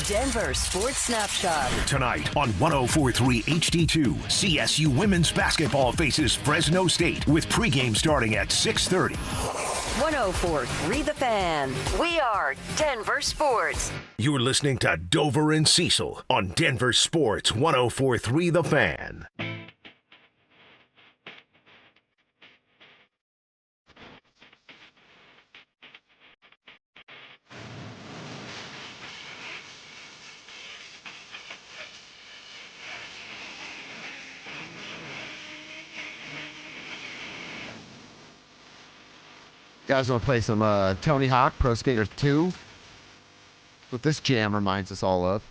Speaker 5: Denver Sports Snapshot.
Speaker 4: Tonight on 104.3 HD2, CSU women's basketball faces Fresno State with pregame starting at 6:30.
Speaker 5: 104.3 The Fan. We are Denver Sports.
Speaker 4: You're listening to Dover and Cecil on Denver Sports 104.3 The Fan.
Speaker 6: You guys want to play some Tony Hawk Pro Skater 2? What this jam reminds us all of.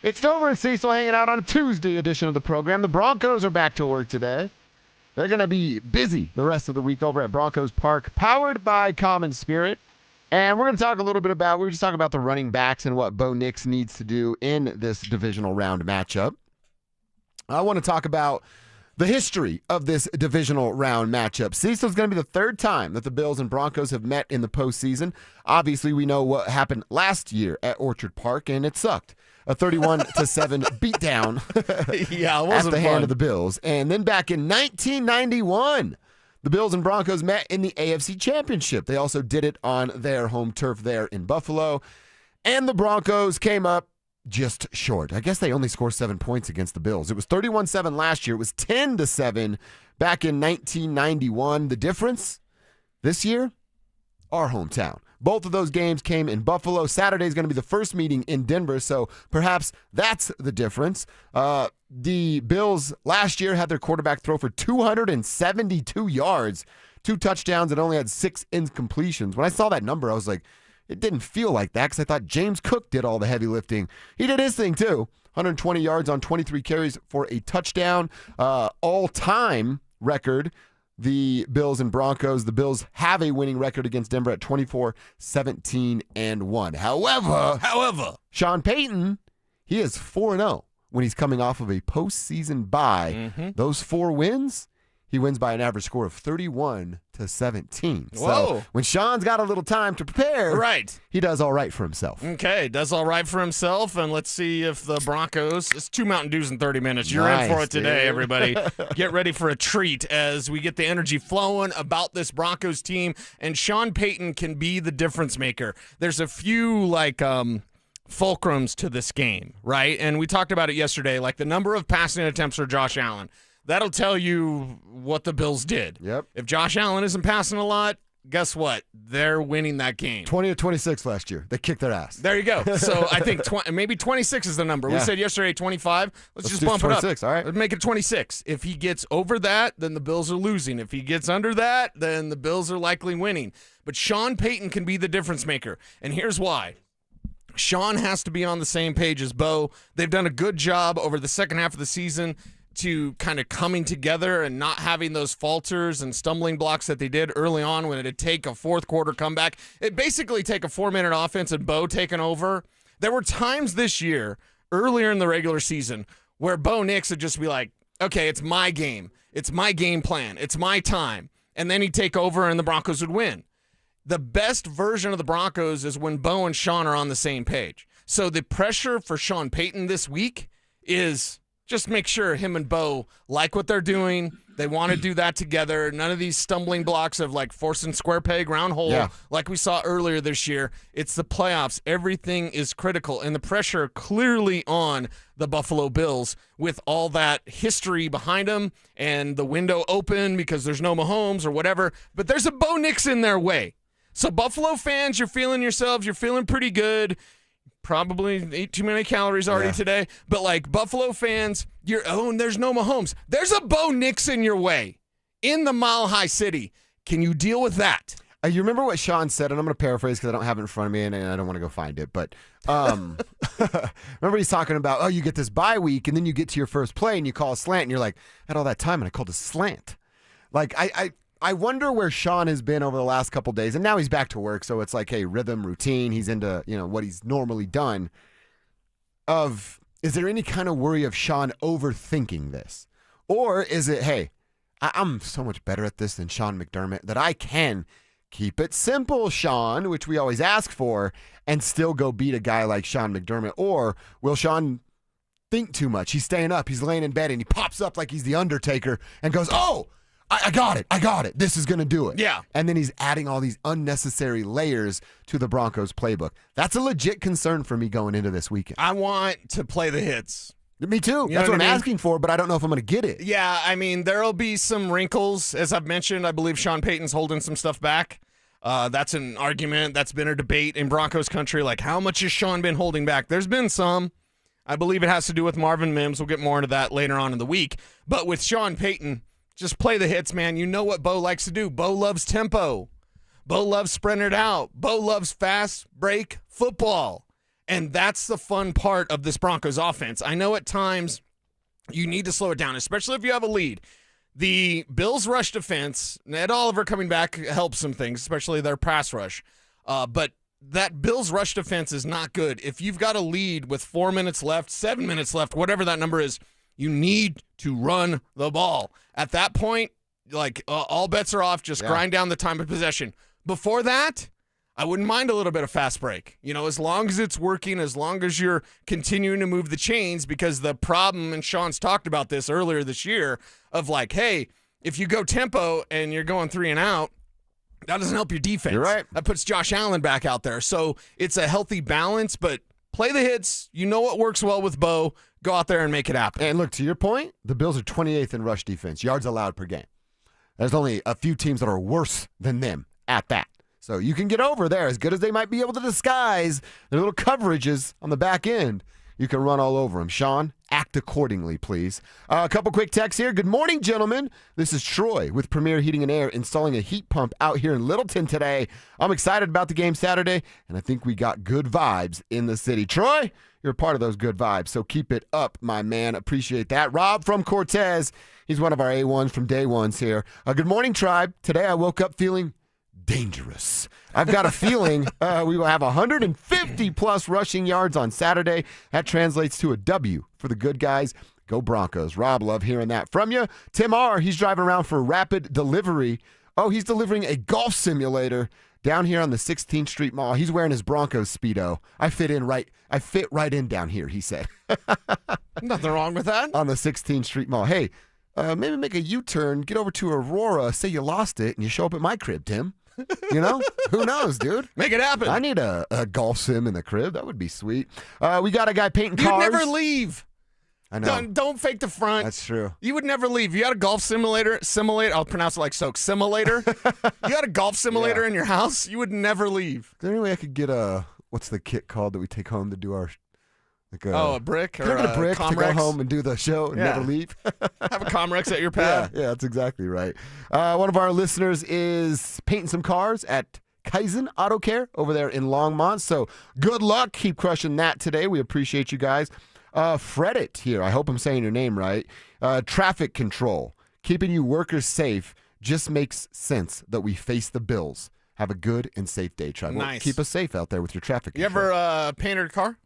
Speaker 6: It's Dover and Cecil hanging out on a Tuesday edition of the program. The Broncos are back to work today. They're going to be busy the rest of the week over at Broncos Park, powered by Common Spirit. And we're going to talk a little bit about, we were just talking about the running backs and what Bo Nix needs to do in this divisional round matchup. I want to talk about the history of this divisional round matchup. Cecil's going to be the third time that the Bills and Broncos have met in the postseason. Obviously, we know what happened last year at Orchard Park, and it sucked. A 31-7 beatdown
Speaker 7: yeah, it wasn't
Speaker 6: at the hand
Speaker 7: fun.
Speaker 6: of the Bills. And then back in 1991, the Bills and Broncos met in the AFC Championship. They also did it on their home turf there in Buffalo. And the Broncos came up just short. I guess they only scored 7 points against the Bills. It was 31-7 last year. It was 10-7 back in 1991. The difference this year, our hometown. Both of those games came in Buffalo. Saturday is going to be the first meeting in Denver, so perhaps that's the difference. The Bills last year had their quarterback throw for 272 yards, 2 touchdowns, and only had 6 incompletions. When I saw that number, I was like, it didn't feel like that because I thought James Cook did all the heavy lifting. He did his thing too. 120 yards on 23 carries for a touchdown. All-time record, the Bills and Broncos. The Bills have a winning record against Denver at 24-17-1. However, Sean Payton, he is 4-0 when he's coming off of a postseason bye. Those 4 wins, he wins by an average score of 31-17.
Speaker 7: Whoa.
Speaker 6: So when Sean's got a little time to prepare,
Speaker 7: right,
Speaker 6: he does all right for himself.
Speaker 7: Okay, does all right for himself, and let's see if the Broncos, it's 2 Mountain Dews in 30 minutes. You're in for it today,
Speaker 6: dude.
Speaker 7: everybody. Get ready for a treat as we get the energy flowing about this Broncos team, and Sean Payton can be the difference maker. There's a few, fulcrums to this game, right? And we talked about it yesterday, like the number of passing attempts for Josh Allen. That'll tell you what the Bills did.
Speaker 6: Yep.
Speaker 7: If Josh Allen isn't passing a lot, guess what? They're winning that game.
Speaker 6: 20-26 last year. They kicked their ass.
Speaker 7: There you go. So I think maybe 26 is the number.
Speaker 6: Yeah.
Speaker 7: We said yesterday 25. Let's just
Speaker 6: do
Speaker 7: bump
Speaker 6: 26,
Speaker 7: it up.
Speaker 6: all right.
Speaker 7: Let's make it 26. If he gets over that, then the Bills are losing. If he gets under that, then the Bills are likely winning. But Sean Payton can be the difference maker. And here's why. Sean has to be on the same page as Bo. They've done a good job over the second half of the season to kind of coming together and not having those falters and stumbling blocks that they did early on when it'd take a fourth quarter comeback. It basically take a 4-minute offense and Bo taking over. There were times this year, earlier in the regular season, where Bo Nix would just be like, okay, it's my game. It's my game plan. It's my time. And then he'd take over and the Broncos would win. The best version of the Broncos is when Bo and Sean are on the same page. So the pressure for Sean Payton this week is just make sure him and Bo like what they're doing. They want to do that together. None of these stumbling blocks of forcing square peg, round hole like we saw earlier this year. It's the playoffs. Everything is critical. And the pressure clearly on the Buffalo Bills with all that history behind them and the window open because there's no Mahomes or whatever. But there's a Bo Nix in their way. So Buffalo fans, you're feeling yourselves. You're feeling pretty good. Probably ate too many calories already today. But Buffalo fans, there's no Mahomes. There's a Bo Nix in your way in the Mile High City. Can you deal with that?
Speaker 6: You remember what Sean said, and I'm going to paraphrase because I don't have it in front of me and I don't want to go find it. But remember he's talking about, you get this bye week and then you get to your first play and you call a slant and you're like, I had all that time and I called a slant. I wonder where Sean has been over the last couple days, and now he's back to work, so it's rhythm, routine. He's into, what he's normally done. Is there any kind of worry of Sean overthinking this? Or is it, hey, I'm so much better at this than Sean McDermott that I can keep it simple, Sean, which we always ask for, and still go beat a guy like Sean McDermott? Or will Sean think too much? He's staying up, he's laying in bed, and he pops up like he's the Undertaker and goes, I got it. This is going to do it.
Speaker 7: Yeah.
Speaker 6: And then he's adding all these unnecessary layers to the Broncos playbook. That's a legit concern for me going into this weekend.
Speaker 7: I want to play the hits.
Speaker 6: Me too. That's what I'm asking for, but I don't know if I'm going to get it.
Speaker 7: Yeah, there'll be some wrinkles. As I've mentioned, I believe Sean Payton's holding some stuff back. That's an argument. That's been a debate in Broncos country. How much has Sean been holding back? There's been some. I believe it has to do with Marvin Mims. We'll get more into that later on in the week. But with Sean Payton, just play the hits, man. You know what Bo likes to do. Bo loves tempo. Bo loves spreading it out. Bo loves fast break football. And that's the fun part of this Broncos offense. I know at times you need to slow it down, especially if you have a lead. The Bills' rush defense, Ed Oliver coming back helps some things, especially their pass rush. But that Bills' rush defense is not good. If you've got a lead with 4 minutes left, 7 minutes left, whatever that number is, you need to run the ball. At that point, all bets are off. Just grind down the time of possession. Before that, I wouldn't mind a little bit of fast break. As long as it's working, as long as you're continuing to move the chains, because the problem, and Sean's talked about this earlier this year, of hey, if you go tempo and you're going 3 and out, that doesn't help your defense.
Speaker 6: You're right.
Speaker 7: That puts Josh Allen back out there. So it's a healthy balance, but Play the hits. You know what works well with Bo. Go out there and make it happen.
Speaker 6: And look, to your point, the Bills are 28th in rush defense, yards allowed per game. There's only a few teams that are worse than them at that. So you can get over there. As good as they might be able to disguise their little coverages on the back end, you can run all over them. Sean, act accordingly, please. A couple quick texts here. Good morning, gentlemen. This is Troy with Premier Heating and Air installing a heat pump out here in Littleton today. I'm excited about the game Saturday, and I think we got good vibes in the city. Troy, you're a part of those good vibes, so keep it up, my man. Appreciate that. Rob from Cortez. He's one of our A1s from day ones here. Good morning, Tribe. Today I woke up feeling dangerous. I've got a feeling we will have 150-plus rushing yards on Saturday. That translates to a W for the good guys. Go Broncos. Rob, love hearing that from you. Tim R., he's driving around for rapid delivery. Oh, he's delivering a golf simulator down here on the 16th Street Mall. He's wearing his Broncos Speedo. I fit right in down here, he said.
Speaker 7: Nothing wrong with that.
Speaker 6: On the 16th Street Mall. Hey, maybe make a U-turn, get over to Aurora, say you lost it, and you show up at my crib, Tim. You know? Who knows, dude?
Speaker 7: Make it happen.
Speaker 6: I need a golf sim in the crib. That would be sweet. We got a guy painting cars.
Speaker 7: You'd never leave.
Speaker 6: I know.
Speaker 7: Don't fake the front.
Speaker 6: That's true.
Speaker 7: You would never leave. You got a golf simulator. I'll pronounce it like Stokes. Simulator. You got a golf simulator in your house. You would never leave.
Speaker 6: Is there any way I could get what's the kit called that we take home to do our...
Speaker 7: a brick or
Speaker 6: a brick
Speaker 7: Comrex?
Speaker 6: To go home and do the show and never leave.
Speaker 7: Have a Comrex at your pad.
Speaker 6: Yeah, that's exactly right. One of our listeners is painting some cars at Kaizen Auto Care over there in Longmont. So good luck. Keep crushing that today. We appreciate you guys. Fredit here. I hope I'm saying your name right. Traffic control. Keeping you workers safe just makes sense that we face the bills. Have a good and safe day, Trevor.
Speaker 7: Nice.
Speaker 6: Keep us safe out there with your traffic control.
Speaker 7: You ever painted a car?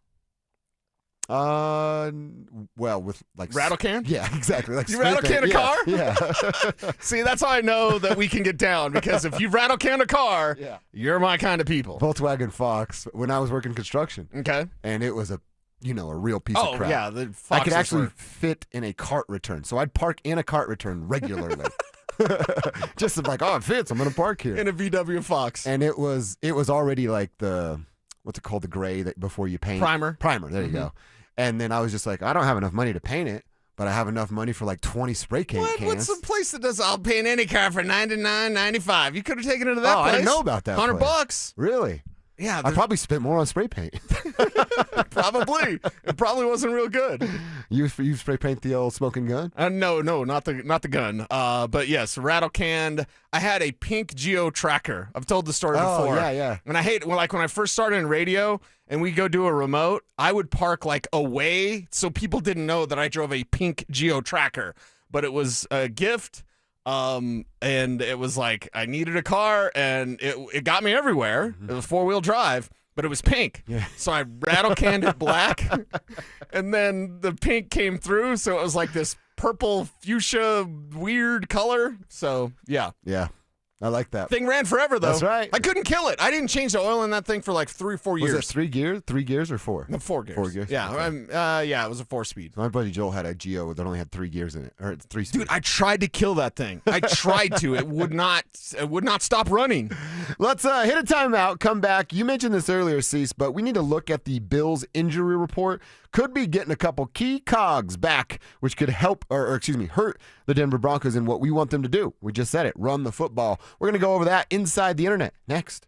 Speaker 6: Well, with like
Speaker 7: rattle can?
Speaker 6: Yeah, exactly. Like
Speaker 7: you rattle can a car?
Speaker 6: Yeah.
Speaker 7: See, that's how I know that we can get down, because if you rattle can a car, you're my kind of people.
Speaker 6: Volkswagen Fox when I was working construction.
Speaker 7: Okay.
Speaker 6: And it was a real piece of crap.
Speaker 7: Yeah, the Foxes
Speaker 6: I could actually fit in a cart return. So I'd park in a cart return regularly. Just like, it fits. I'm going to park here.
Speaker 7: In a VW Fox.
Speaker 6: And it was already like what's it called? The gray that before you paint.
Speaker 7: Primer.
Speaker 6: There you go. And then I was just like, I don't have enough money to paint it, but I have enough money for like 20 spray cans.
Speaker 7: What's the place that does? I'll paint any car for $99.95. You could have taken it to that place.
Speaker 6: I didn't know about that.
Speaker 7: $100.
Speaker 6: Really?
Speaker 7: Yeah,
Speaker 6: I probably spent more on spray paint.
Speaker 7: Probably. It probably wasn't real good.
Speaker 6: You spray paint the old smoking gun?
Speaker 7: No, not the gun. But yes, rattle canned. I had a pink Geo tracker. I've told the story before.
Speaker 6: Yeah.
Speaker 7: And I hate when I first started in radio and we go do a remote, I would park like away so people didn't know that I drove a pink Geo tracker. But it was a gift. And it was like I needed a car, and it got me everywhere. It was 4-wheel drive, but it was pink.
Speaker 6: Yeah.
Speaker 7: So I rattle canned it black, and then the pink came through, so it was like this purple fuchsia weird color. So yeah.
Speaker 6: I like that.
Speaker 7: Thing ran forever, though.
Speaker 6: That's right.
Speaker 7: I couldn't kill it. I didn't change the oil in that thing for like 3 or 4 years.
Speaker 6: Was it 3 gears? 3 gears or 4?
Speaker 7: No, 4 gears.
Speaker 6: 4 gears?
Speaker 7: Yeah.
Speaker 6: Okay.
Speaker 7: It was a 4-speed.
Speaker 6: My buddy Joel had a Geo that only had 3 gears in it, or 3 speeds.
Speaker 7: Dude, I tried to kill that thing. I tried to. It would not stop running.
Speaker 6: Let's hit a timeout, come back. You mentioned this earlier, Cease, but we need to look at the Bills injury report. Could be getting a couple key cogs back, which could help, hurt the Denver Broncos in what we want them to do. We just said it, run the football. We're going to go over that inside the internet next.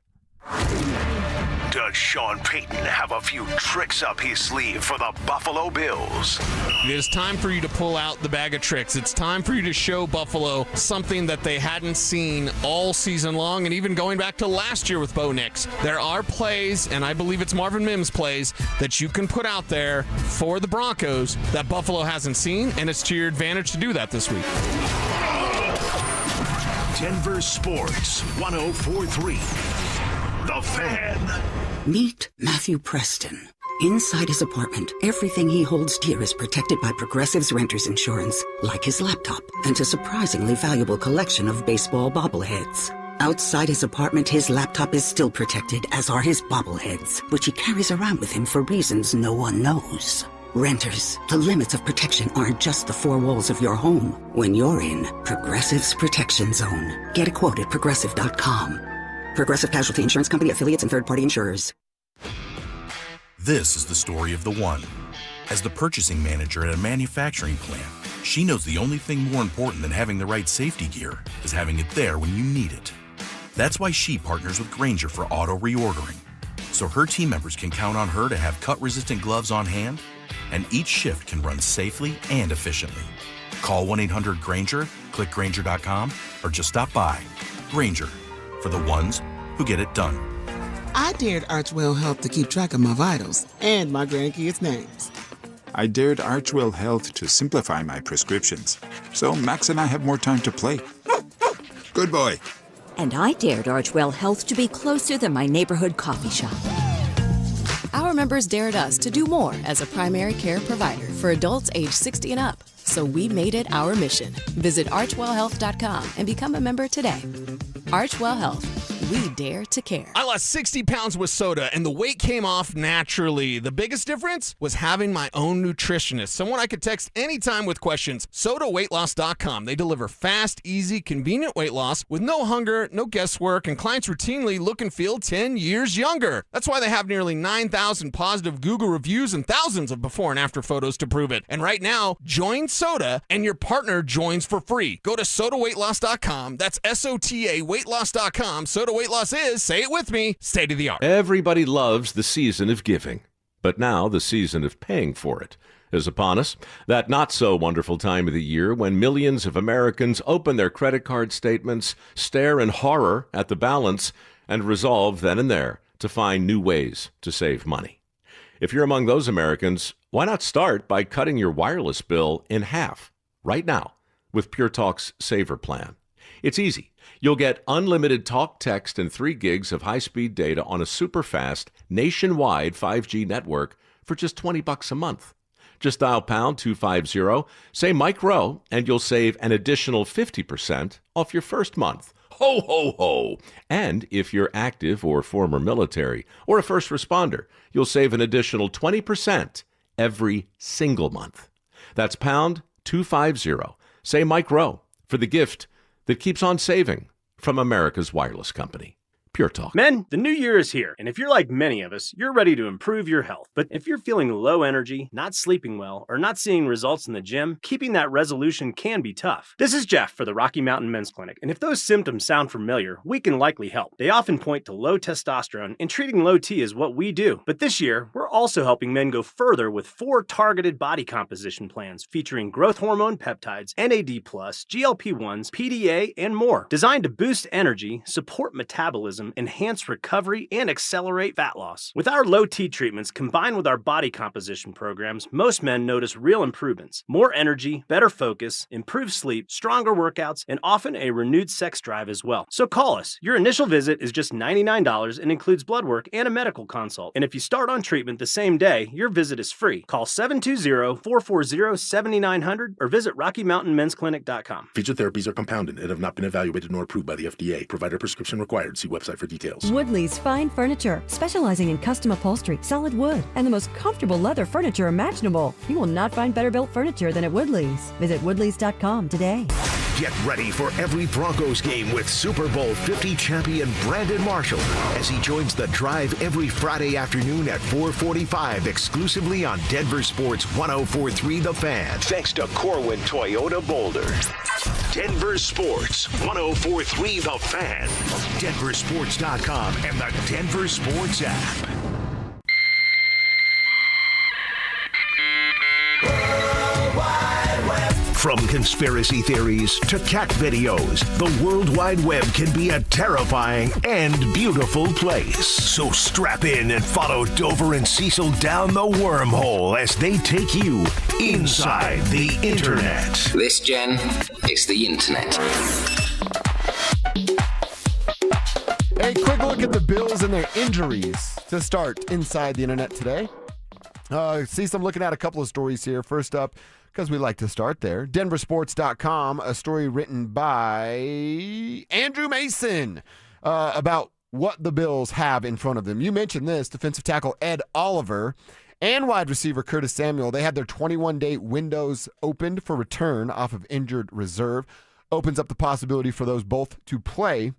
Speaker 4: Does Sean Payton have a few tricks up his sleeve for the Buffalo Bills?
Speaker 7: It is time for you to pull out the bag of tricks. It's time for you to show Buffalo something that they hadn't seen all season long, and even going back to last year with Bo Nix. There are plays, and I believe it's Marvin Mims plays, that you can put out there for the Broncos that Buffalo hasn't seen, and it's to your advantage to do that this week.
Speaker 4: Denver Sports 104.3. The Fan.
Speaker 3: Meet Matthew Preston. Inside his apartment, everything he holds dear is protected by Progressive's renter's insurance, like his laptop and a surprisingly valuable collection of baseball bobbleheads. Outside his apartment, his laptop is still protected, as are his bobbleheads, which he carries around with him for reasons no one knows. Renters, the limits of protection aren't just the 4 walls of your home. When you're in Progressive's Protection Zone, get a quote at Progressive.com. Progressive Casualty Insurance Company, affiliates, and third-party insurers.
Speaker 9: This is the story of the one. As the purchasing manager at a manufacturing plant, she knows the only thing more important than having the right safety gear is having it there when you need it. That's why she partners with Grainger for auto reordering, so her team members can count on her to have cut-resistant gloves on hand, and each shift can run safely and efficiently. Call 1-800-GRAINGER, click Grainger.com, or just stop by. Grainger, for the ones who get it done.
Speaker 11: I dared Archwell Health to keep track of my vitals and my grandkids' names.
Speaker 13: I dared Archwell Health to simplify my prescriptions, so Max and I have more time to play. Good boy.
Speaker 14: And I dared Archwell Health to be closer than my neighborhood coffee shop.
Speaker 15: Our members dared us to do more as a primary care provider for adults age 60 and up. So we made it our mission. Visit archwellhealth.com and become a member today. Archwell Health. We dare to care.
Speaker 7: I lost 60 pounds with soda, and the weight came off naturally. The biggest difference was having my own nutritionist, someone I could text anytime with questions. SodaWeightLoss.com. They deliver fast, easy, convenient weight loss with no hunger, no guesswork, and clients routinely look and feel 10 years younger. That's why they have nearly 9,000 positive Google reviews and thousands of before and after photos to prove it. And right now, join Soda, and your partner joins for free. Go to SodaWeightLoss.com. That's SOTA weightloss.com. Soda Weight Loss is, say it with me, state of the art.
Speaker 26: Everybody loves the season of giving, but now the season of paying for it is upon us. That not so wonderful time of the year when millions of Americans open their credit card statements, stare in horror at the balance, and resolve then and there to find new ways to save money. If you're among those Americans, why not start by cutting your wireless bill in half right now with Pure Talk's Saver Plan? It's easy. You'll get unlimited talk, text, and 3 gigs of high-speed data on a super-fast, nationwide 5G network for just $20 a month. Just dial pound 250, say Mike Rowe, and you'll save an additional 50% off your first month. Ho, ho, ho! And if you're active or former military or a first responder, you'll save an additional 20% every single month. That's pound 250. Say Mike Rowe for the gift that keeps on saving from America's wireless company. Pure Talk.
Speaker 27: Men, the new year is here, and if you're like many of us, you're ready to improve your health. But if you're feeling low energy, not sleeping well, or not seeing results in the gym, keeping that resolution can be tough. This is Jeff for the Rocky Mountain Men's Clinic, and if those symptoms sound familiar, we can likely help. They often point to low testosterone, and treating low T is what we do. But this year, we're also helping men go further with 4 targeted body composition plans featuring growth hormone peptides, NAD+, GLP-1s, PDA, and more, designed to boost energy, support metabolism, enhance recovery, and accelerate fat loss. With our low T treatments combined with our body composition programs, most men notice real improvements. More energy, better focus, improved sleep, stronger workouts, and often a renewed sex drive as well. So call us. Your initial visit is just $99 and includes blood work and a medical consult. And if you start on treatment the same day, your visit is free. Call 720-440-7900 or visit RockyMountainMen'sClinic.com.
Speaker 28: Featured therapies are compounded and have not been evaluated nor approved by the FDA. Provider prescription required. See website for details.
Speaker 29: Woodley's Fine Furniture, specializing in custom upholstery, solid wood, and the most comfortable leather furniture imaginable. You will not find better built furniture than at Woodley's. Visit Woodleys.com today.
Speaker 4: Get ready for every Broncos game with Super Bowl 50 champion Brandon Marshall as he joins the drive every Friday afternoon at 4:45 exclusively on Denver Sports 104.3 The Fan. Thanks to Corwin Toyota Boulder. Denver Sports 104.3 The Fan. DenverSports.com and the Denver Sports app. From conspiracy theories to cat videos, the World Wide Web can be a terrifying and beautiful place. So strap in and follow Dover and Cecil down the wormhole as they take you inside the Internet.
Speaker 30: This, Jen, is the Internet.
Speaker 6: A quick look at the Bills and their injuries to start inside the Internet today. Cecil, I'm looking at a couple of stories here. First up, because we like to start there, DenverSports.com, a story written by Andrew Mason about what the Bills have in front of them. You mentioned this, defensive tackle Ed Oliver and wide receiver Curtis Samuel. They had their 21-day windows opened for return off of injured reserve. Opens up the possibility for those both to play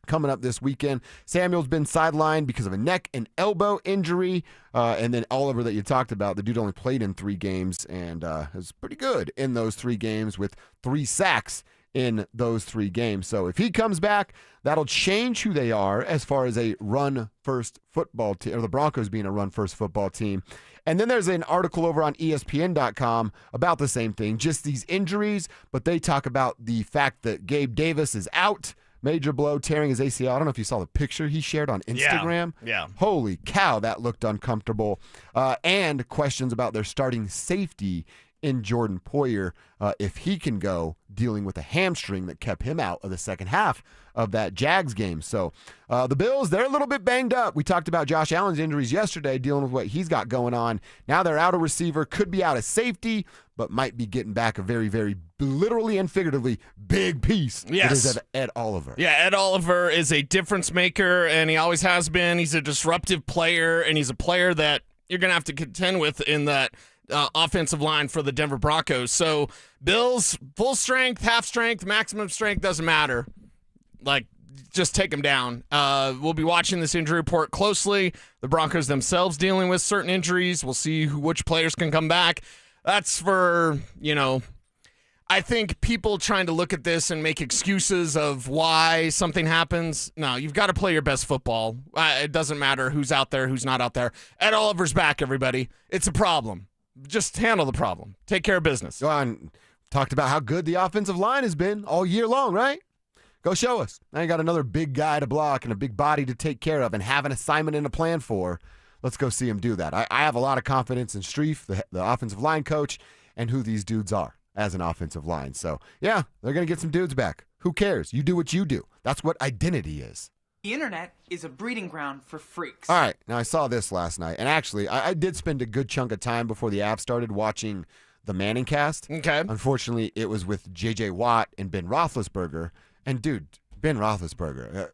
Speaker 6: coming up this weekend. Samuel's been sidelined because of a neck and elbow injury. And then Oliver that you talked about, the dude only played in 3 games and was pretty good in those 3 games with 3 sacks in those 3 games. So if he comes back, that'll change who they are as far as a run-first football team, or the Broncos being a run-first football team. And then there's an article over on ESPN.com about the same thing, just these injuries, but they talk about the fact that Gabe Davis is out. Major blow, tearing his ACL. I don't know if you saw the picture he shared on Instagram.
Speaker 7: Yeah.
Speaker 6: Holy cow, that looked uncomfortable. And questions about their starting safety in Jordan Poyer, if he can go, dealing with a hamstring that kept him out of the second half of that Jags game. So the Bills, they're a little bit banged up. We talked about Josh Allen's injuries yesterday, dealing with what he's got going on. Now they're out of receiver, could be out of safety, but might be getting back a very, very literally and figuratively big piece.
Speaker 7: Yes.
Speaker 6: It is Ed Oliver.
Speaker 7: Yeah, Ed Oliver is a difference maker, and he always has been. He's a disruptive player, and he's a player that you're going to have to contend with in that offensive line for the Denver Broncos. So Bills, full strength, half strength, maximum strength, doesn't matter. Like, just take them down. We'll be watching this injury report closely. The Broncos themselves dealing with certain injuries. We'll see which players can come back. That's for, I think people trying to look at this and make excuses of why something happens. No, you've got to play your best football. It doesn't matter who's out there, who's not out there. Ed Oliver's back, everybody. It's a problem. Just handle the problem. Take care of business.
Speaker 6: Go on. Talked about how good the offensive line has been all year long, right? Go show us. Now you got another big guy to block and a big body to take care of and have an assignment and a plan for. Let's go see him do that. I have a lot of confidence in Streif, the offensive line coach, and who these dudes are as an offensive line. So, yeah, they're going to get some dudes back. Who cares? You do what you do. That's what identity is.
Speaker 1: The internet is a breeding ground for freaks.
Speaker 6: All right. Now, I saw this last night. And actually, I did spend a good chunk of time before the app started watching the Manning cast.
Speaker 7: Okay.
Speaker 6: Unfortunately, it was with J.J. Watt and Ben Roethlisberger. And, dude, Ben Roethlisberger,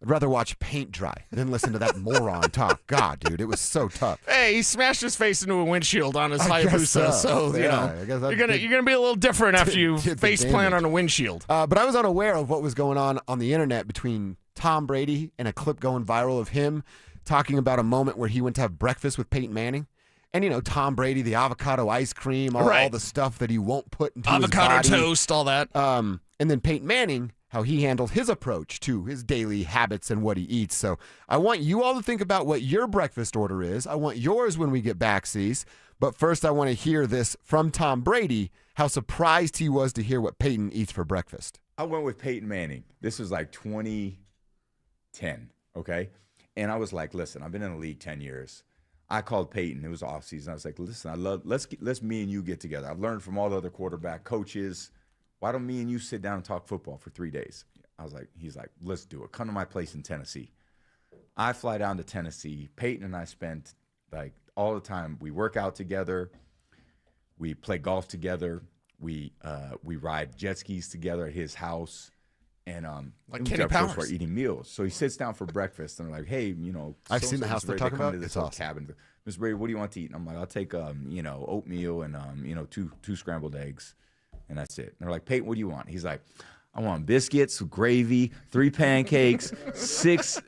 Speaker 6: I'd rather watch paint dry than listen to that moron talk. God, dude, it was so tough.
Speaker 7: Hey, he smashed his face into a windshield on his Hayabusa, so you're gonna be a little different after you face plant on a windshield.
Speaker 6: But I was unaware of what was going on the internet between Tom Brady and a clip going viral of him talking about a moment where he went to have breakfast with Peyton Manning. And, Tom Brady, the avocado ice cream, all the stuff that he won't put into his body.
Speaker 7: Avocado toast, all that.
Speaker 6: And then Peyton Manning, how he handled his approach to his daily habits and what he eats. So I want you all to think about what your breakfast order is. I want yours when we get back, Cease. But first, I want to hear this from Tom Brady, how surprised he was to hear what Peyton eats for breakfast.
Speaker 8: I went with Peyton Manning. This was like 2010, okay? And I was like, listen, I've been in the league 10 years. I called Peyton. It was off season. I was like, listen, let's me and you get together. I've learned from all the other quarterback coaches. Why don't me and you sit down and talk football for 3 days? He's like, let's do it. Come to my place in Tennessee. I fly down to Tennessee. Peyton and I spent like all the time. We work out together. We play golf together. We ride jet skis together at his house. And
Speaker 7: like Kenny Powers,
Speaker 8: we're eating meals. So he sits down for breakfast and I'm like, hey,
Speaker 6: I've seen the house they're talking about.
Speaker 8: It's awesome. Cabin. Mr. Brady, what do you want to eat? And I'm like, I'll take oatmeal and two scrambled eggs. And that's it. And they're like, Peyton, what do you want? He's like, I want biscuits, gravy, 3 pancakes, six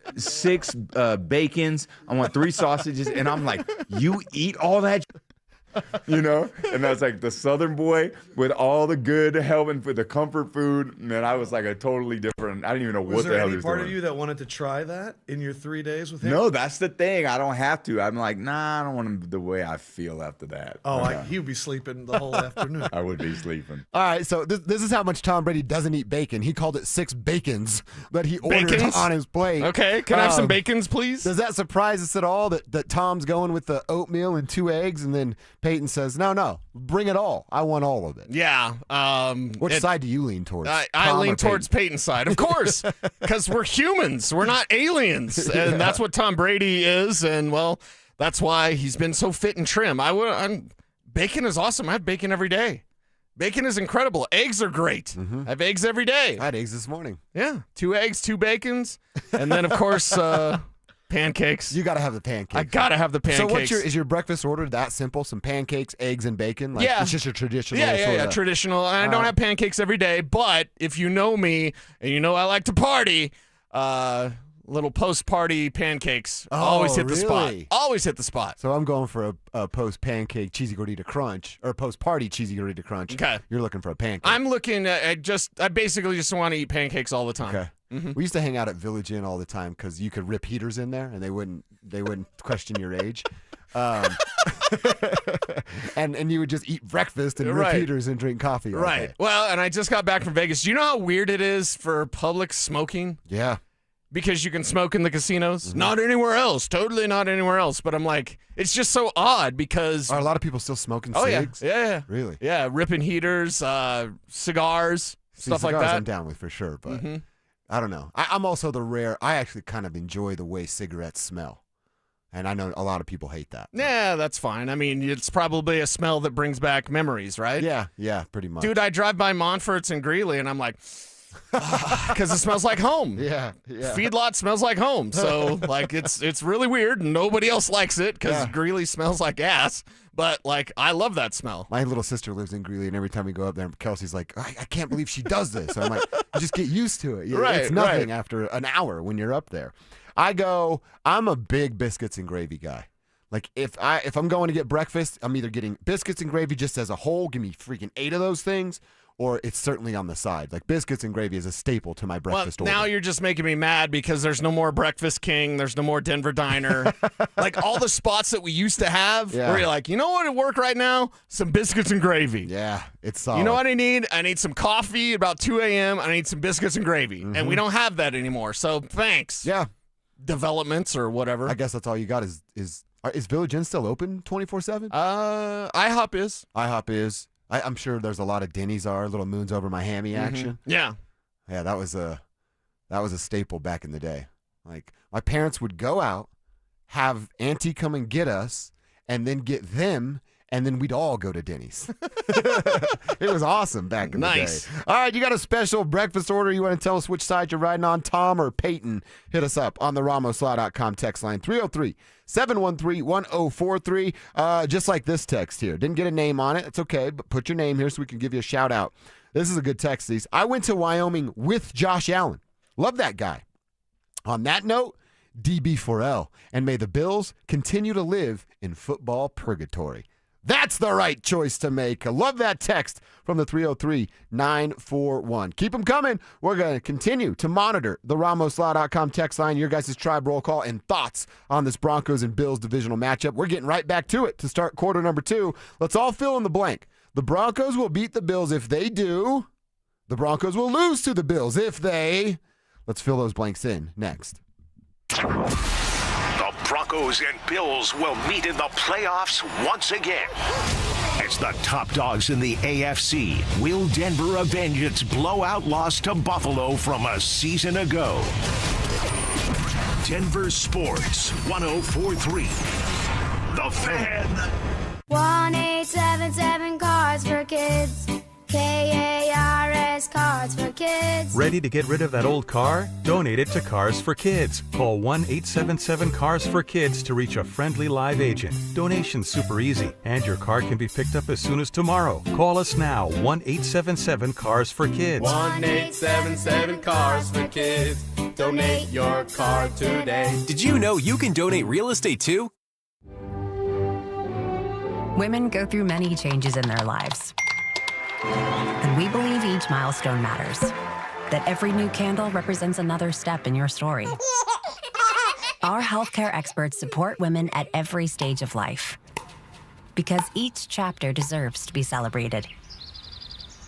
Speaker 8: bacons. I want 3 sausages. And I'm like, you eat all that? And that's like the Southern boy with all the good helping for the comfort food. Man, I was like a totally different. I didn't even know what the hell he was doing.
Speaker 10: Was there any part of you that wanted to try that in your 3 days with him?
Speaker 8: No, that's the thing. I don't have to. I'm like, nah, I don't want him the way I feel after that.
Speaker 10: Oh, he would be sleeping the whole afternoon.
Speaker 8: I would be sleeping.
Speaker 6: All right, so this is how much Tom Brady doesn't eat bacon. He called it 6 bacons that he ordered on his plate.
Speaker 7: Okay, can I have some bacons, please?
Speaker 6: Does that surprise us at all that Tom's going with the oatmeal and 2 eggs, and then Peyton says, no, bring it all. I want all of it.
Speaker 7: Yeah.
Speaker 6: Which side do you lean towards?
Speaker 7: I lean towards Peyton's side, of course, because we're humans. We're not aliens, and that's what Tom Brady is, and, well, that's why he's been so fit and trim. Bacon is awesome. I have bacon every day. Bacon is incredible. Eggs are great. I have eggs every day.
Speaker 6: I had eggs this morning.
Speaker 7: Yeah, 2 eggs, 2 bacons, and then, of course, pancakes.
Speaker 6: You got to have the pancakes.
Speaker 7: I got to have the pancakes.
Speaker 6: So is your breakfast order that simple? Some pancakes, eggs, and bacon?
Speaker 7: Yeah.
Speaker 6: It's just your traditional
Speaker 7: Yeah, traditional. And I don't have pancakes every day, but if you know me and you know I like to party, little post-party pancakes. Always hit the spot.
Speaker 6: really?
Speaker 7: Always hit the spot.
Speaker 6: So I'm going for a post-pancake cheesy gordita crunch, or post-party cheesy gordita crunch.
Speaker 7: Okay.
Speaker 6: You're looking for a pancake.
Speaker 7: I'm looking at I basically just want to eat pancakes all the time.
Speaker 6: Okay.
Speaker 7: Mm-hmm.
Speaker 6: We used to hang out at Village Inn all the time because you could rip heaters in there and they wouldn't question your age. And you would just eat breakfast and rip heaters and drink coffee all
Speaker 7: Right.
Speaker 6: day.
Speaker 7: Well, and I just got back from Vegas. Do you know how weird it is for public smoking?
Speaker 6: Yeah.
Speaker 7: Because you can smoke in the casinos?
Speaker 6: Mm-hmm.
Speaker 7: Not anywhere else. Totally not anywhere else. But I'm like, it's just so odd because...
Speaker 6: Are a lot of people still smoking
Speaker 7: Oh,
Speaker 6: cigs?
Speaker 7: yeah.
Speaker 6: Really?
Speaker 7: Yeah, ripping heaters, cigars, stuff like
Speaker 6: cigars
Speaker 7: that.
Speaker 6: I'm down with for sure, but
Speaker 7: Mhm.
Speaker 6: I don't know. I'm also I actually kind of enjoy the way cigarettes smell. And I know a lot of people hate that.
Speaker 7: Yeah, that's fine. I mean, it's probably a smell that brings back memories, right?
Speaker 6: Yeah, pretty much.
Speaker 7: Dude, I drive by Montfort's and Greeley, and I'm like, because it smells like home.
Speaker 6: Yeah.
Speaker 7: Feedlot smells like home. So, like, it's really weird. And nobody else likes it because Greeley smells like ass. But, like, I love that smell.
Speaker 6: My little sister lives in Greeley, and every time we go up there, Kelsey's like, I can't believe she does this. And I'm like, you just get used to it. It's nothing after an hour when you're up there. I'm a big biscuits and gravy guy. Like, if I'm going to get breakfast, I'm either getting biscuits and gravy just as a whole, give me freaking 8 of those things, or it's certainly on the side. Like, biscuits and gravy is a staple to my breakfast order.
Speaker 7: Now you're just making me mad because there's no more Breakfast King. There's no more Denver Diner. Like, all the spots that we used to have where you're like, you know what would work right now? Some biscuits and gravy.
Speaker 6: Yeah, it's solid.
Speaker 7: You know what I need? I need some coffee about 2 a.m. I need some biscuits and gravy.
Speaker 6: Mm-hmm.
Speaker 7: And we don't have that anymore. So thanks.
Speaker 6: Yeah.
Speaker 7: Developments or whatever.
Speaker 6: I guess that's all you got is Village Inn still open 24/7?
Speaker 7: IHOP is.
Speaker 6: IHOP is. I'm sure there's a lot of Denny's little moons over my hammy action.
Speaker 7: Yeah.
Speaker 6: Yeah, that was a staple back in the day. Like, my parents would go out, have Auntie come and get us, and then get them, and then we'd all go to Denny's. It was awesome back in the day. All right, you got a special breakfast order. You want to tell us which side you're riding on, Tom or Payton? Hit us up on the RamosLaw.com text line, 303-713-1043. Just like this text here. Didn't get a name on it. It's okay, but put your name here so we can give you a shout out. This is a good text. I went to Wyoming with Josh Allen. Love that guy. On that note, DB4L, and may the Bills continue to live in football purgatory. That's the right choice to make. I love that text from the 303-941. Keep them coming. We're going to continue to monitor the RamosLaw.com text line, your guys' tribe roll call, and thoughts on this Broncos and Bills divisional matchup. We're getting right back to it to start quarter number 2. Let's all fill in the blank. The Broncos will beat the Bills if they do. The Broncos will lose to the Bills if they... Let's fill those blanks in next.
Speaker 4: The Broncos and Bills will meet in the playoffs once again. As the top dogs in the AFC, will Denver avenge its blowout loss to Buffalo from a season ago? Denver Sports 104.3. The Fan.
Speaker 12: 1-877 Cards for Kids. KARS Cards for Kids.
Speaker 16: Ready to get rid of that old car? Donate it to Cars for Kids. Call 1-877-CARS-FOR-KIDS to reach a friendly live agent. Donation's super easy, and your car can be picked up as soon as tomorrow. Call us now, 1-877-CARS-FOR-KIDS.
Speaker 17: 1-877-CARS-FOR-KIDS. Donate your car today.
Speaker 18: Did you know you can donate real estate too?
Speaker 19: Women go through many changes in their lives. And we believe each milestone matters. That every new candle represents another step in your story. Our healthcare experts support women at every stage of life. Because each chapter deserves to be celebrated.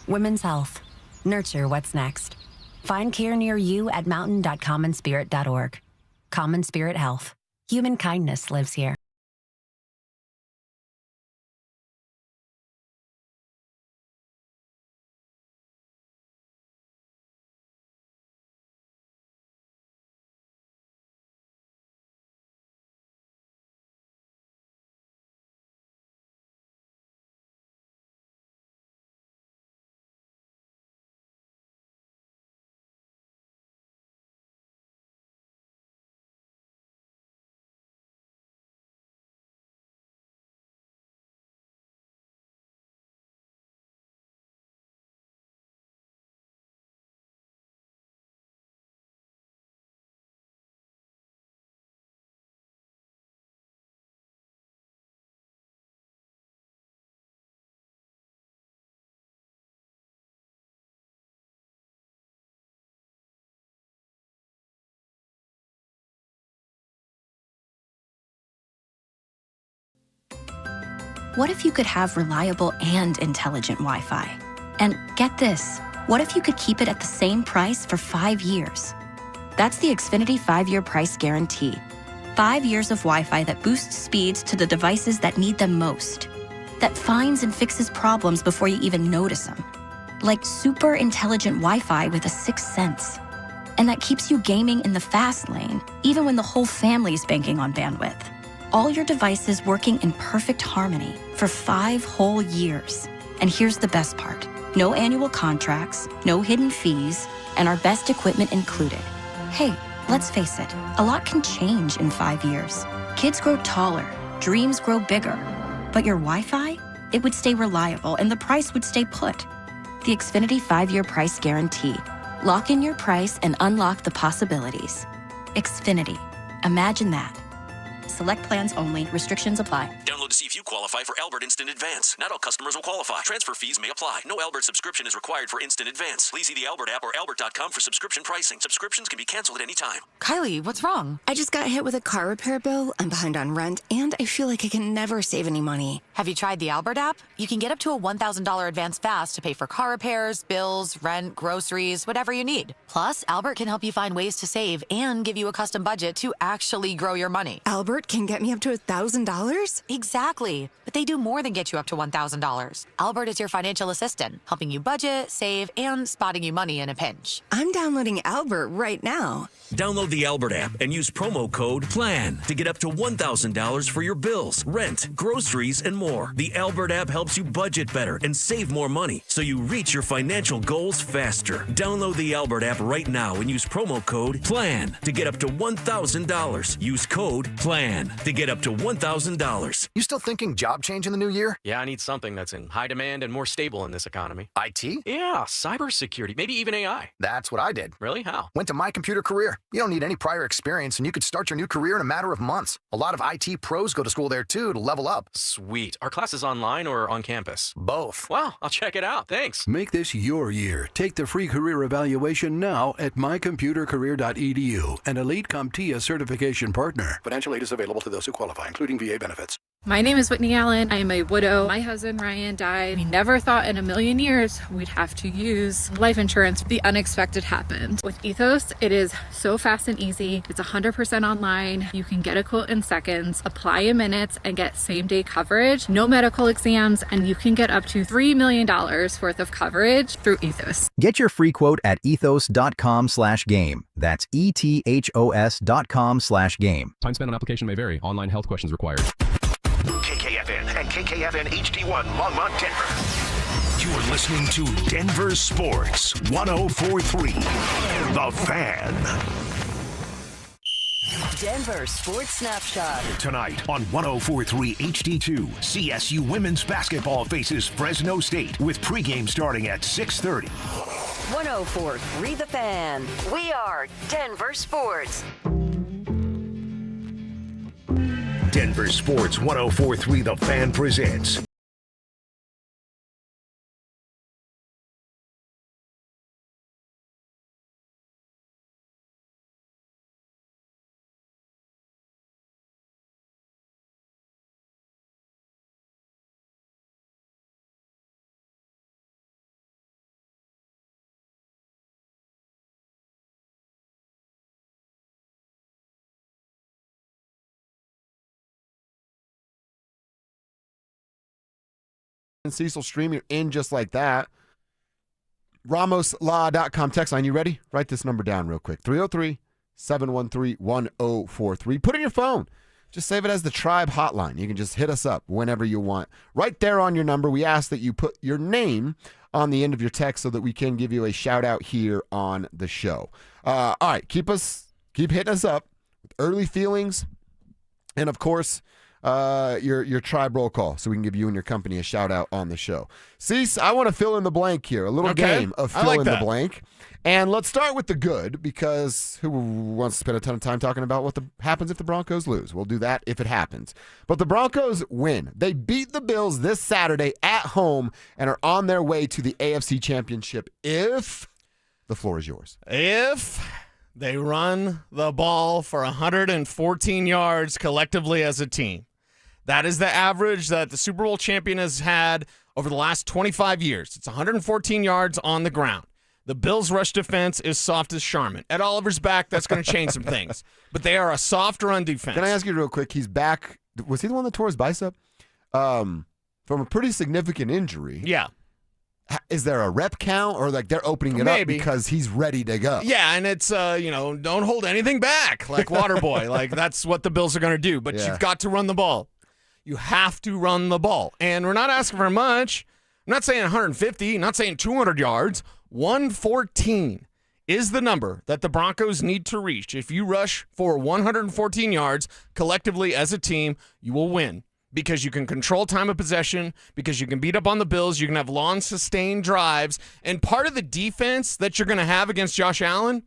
Speaker 19: Women's health. Nurture what's next. Find care near you at mountain.commonspirit.org. Common Spirit Health. Human kindness lives here. what if you could have reliable and intelligent Wi-Fi? And get this, what if you could keep it at the same price for 5 years? That's the Xfinity 5-year price guarantee. 5 years of Wi-Fi that boosts speeds to the devices that need them most. That finds and fixes problems before you even notice them. Like super intelligent Wi-Fi with a sixth sense. And that keeps you gaming in the fast lane, even when the whole family's banking on bandwidth. All your devices working in perfect harmony for 5 whole years. And here's the best part. No annual contracts, no hidden fees, and our best equipment included. Hey, let's face it, a lot can change in 5 years. Kids grow taller, dreams grow bigger. But your Wi-Fi? It would stay reliable and the price would stay put. The Xfinity 5-year price guarantee. Lock in your price and unlock the possibilities. Xfinity. Imagine that. Select plans only. Restrictions apply.
Speaker 2: Download to see if you qualify for Albert Instant Advance. Not all customers will qualify. Transfer fees may apply. No Albert subscription is required for Instant Advance. Please see the Albert app or albert.com for subscription pricing. Subscriptions can be canceled at any time.
Speaker 3: Kylie, what's wrong? I just got hit with a car repair bill. I'm behind on rent, and I feel like I can never save any money.
Speaker 5: Have you tried the Albert app? You can get up to a $1,000 advance fast to pay for car repairs, bills, rent, groceries, whatever you need. Plus, Albert can help you find ways to save and give you a custom budget to actually grow your money.
Speaker 3: Albert can get me up to $1,000?
Speaker 5: Exactly. But they do more than get you up to $1,000. Albert is your financial assistant, helping you budget, save, and spotting you money in a pinch.
Speaker 3: I'm downloading Albert right now.
Speaker 2: Download the Albert app and use promo code PLAN to get up to $1,000 for your bills, rent, groceries, and more. The Albert app helps you budget better and save more money so you reach your financial goals faster. Download the Albert app right now and use promo code PLAN to get up to $1,000. Use code PLAN to get up to $1,000.
Speaker 9: You still thinking job change in the new year?
Speaker 18: Yeah, I need something that's in high demand and more stable in this economy.
Speaker 9: IT?
Speaker 18: Yeah, cybersecurity, maybe even AI.
Speaker 9: That's what I did.
Speaker 18: Really? How?
Speaker 9: Went to My Computer Career. You don't need any prior experience, and you could start your new career in a matter of months. A lot of IT pros go to school there, too, to level up.
Speaker 18: Sweet. Are classes online or on campus?
Speaker 9: Both.
Speaker 18: Wow, I'll check it out. Thanks.
Speaker 20: Make this your year. Take the free career evaluation now at mycomputercareer.edu, an Elite CompTIA certification partner.
Speaker 28: Financial aid is available to those who qualify, including VA benefits.
Speaker 21: My name is Whitney Allen. I am a widow. My husband Ryan died. We never thought in a million years we'd have to use life insurance. The unexpected happened. With Ethos, it is so fast and easy. It's 100% online. You can get a quote in seconds, apply in minutes, and get same-day coverage. No medical exams, and you can get up to $3 million worth of coverage through Ethos.
Speaker 22: Get your free quote at ethos.com/game. That's ETHOS.com/game.
Speaker 23: Time spent on application may vary. Online health questions required.
Speaker 4: KKFN and KKFN HD1 Longmont, Denver. You're listening to Denver Sports 104.3. The Fan.
Speaker 24: Denver Sports Snapshot.
Speaker 4: Tonight on 104.3 HD2, CSU women's basketball faces Fresno State with pregame starting at 6:30.
Speaker 24: 104.3 The Fan. We are Denver Sports.
Speaker 4: Denver Sports 104.3 The Fan presents
Speaker 6: Cecil streaming in just like that. RamosLaw.com text line. You ready? Write this number down real quick. 303-713-1043. Put it in your phone. Just save it as the Tribe hotline. You can just hit us up whenever you want. Right there on your number, we ask that you put your name on the end of your text so that we can give you a shout out here on the show. All right, keep hitting us up with early feelings, and of course, your Tribe roll call so we can give you and your company a shout out on the show. Cease, I want to fill in the blank here. A little game of fill in the blank. And let's start with the good, because who wants to spend a ton of time talking about what happens if the Broncos lose? We'll do that if it happens. But the Broncos win. They beat the Bills this Saturday at home and are on their way to the AFC Championship if the floor is yours.
Speaker 7: If they run the ball for 114 yards collectively as a team. That is the average that the Super Bowl champion has had over the last 25 years. It's 114 yards on the ground. The Bills' rush defense is soft as Charmin. Ed Oliver's back. That's going to change some things. But they are a soft run defense.
Speaker 6: Can I ask you real quick? He's back. Was he the one that tore his bicep? From a pretty significant injury.
Speaker 7: Yeah.
Speaker 6: Is there a rep count, or like they're opening it up because he's ready to go?
Speaker 7: Yeah, and it's, don't hold anything back like Waterboy. Like, that's what the Bills are going to do. But you've got to run the ball. You have to run the ball. And we're not asking for much. I'm not saying 150, not saying 200 yards. 114 is the number that the Broncos need to reach. If you rush for 114 yards collectively as a team, you will win because you can control time of possession, because you can beat up on the Bills, you can have long, sustained drives. And part of the defense that you're going to have against Josh Allen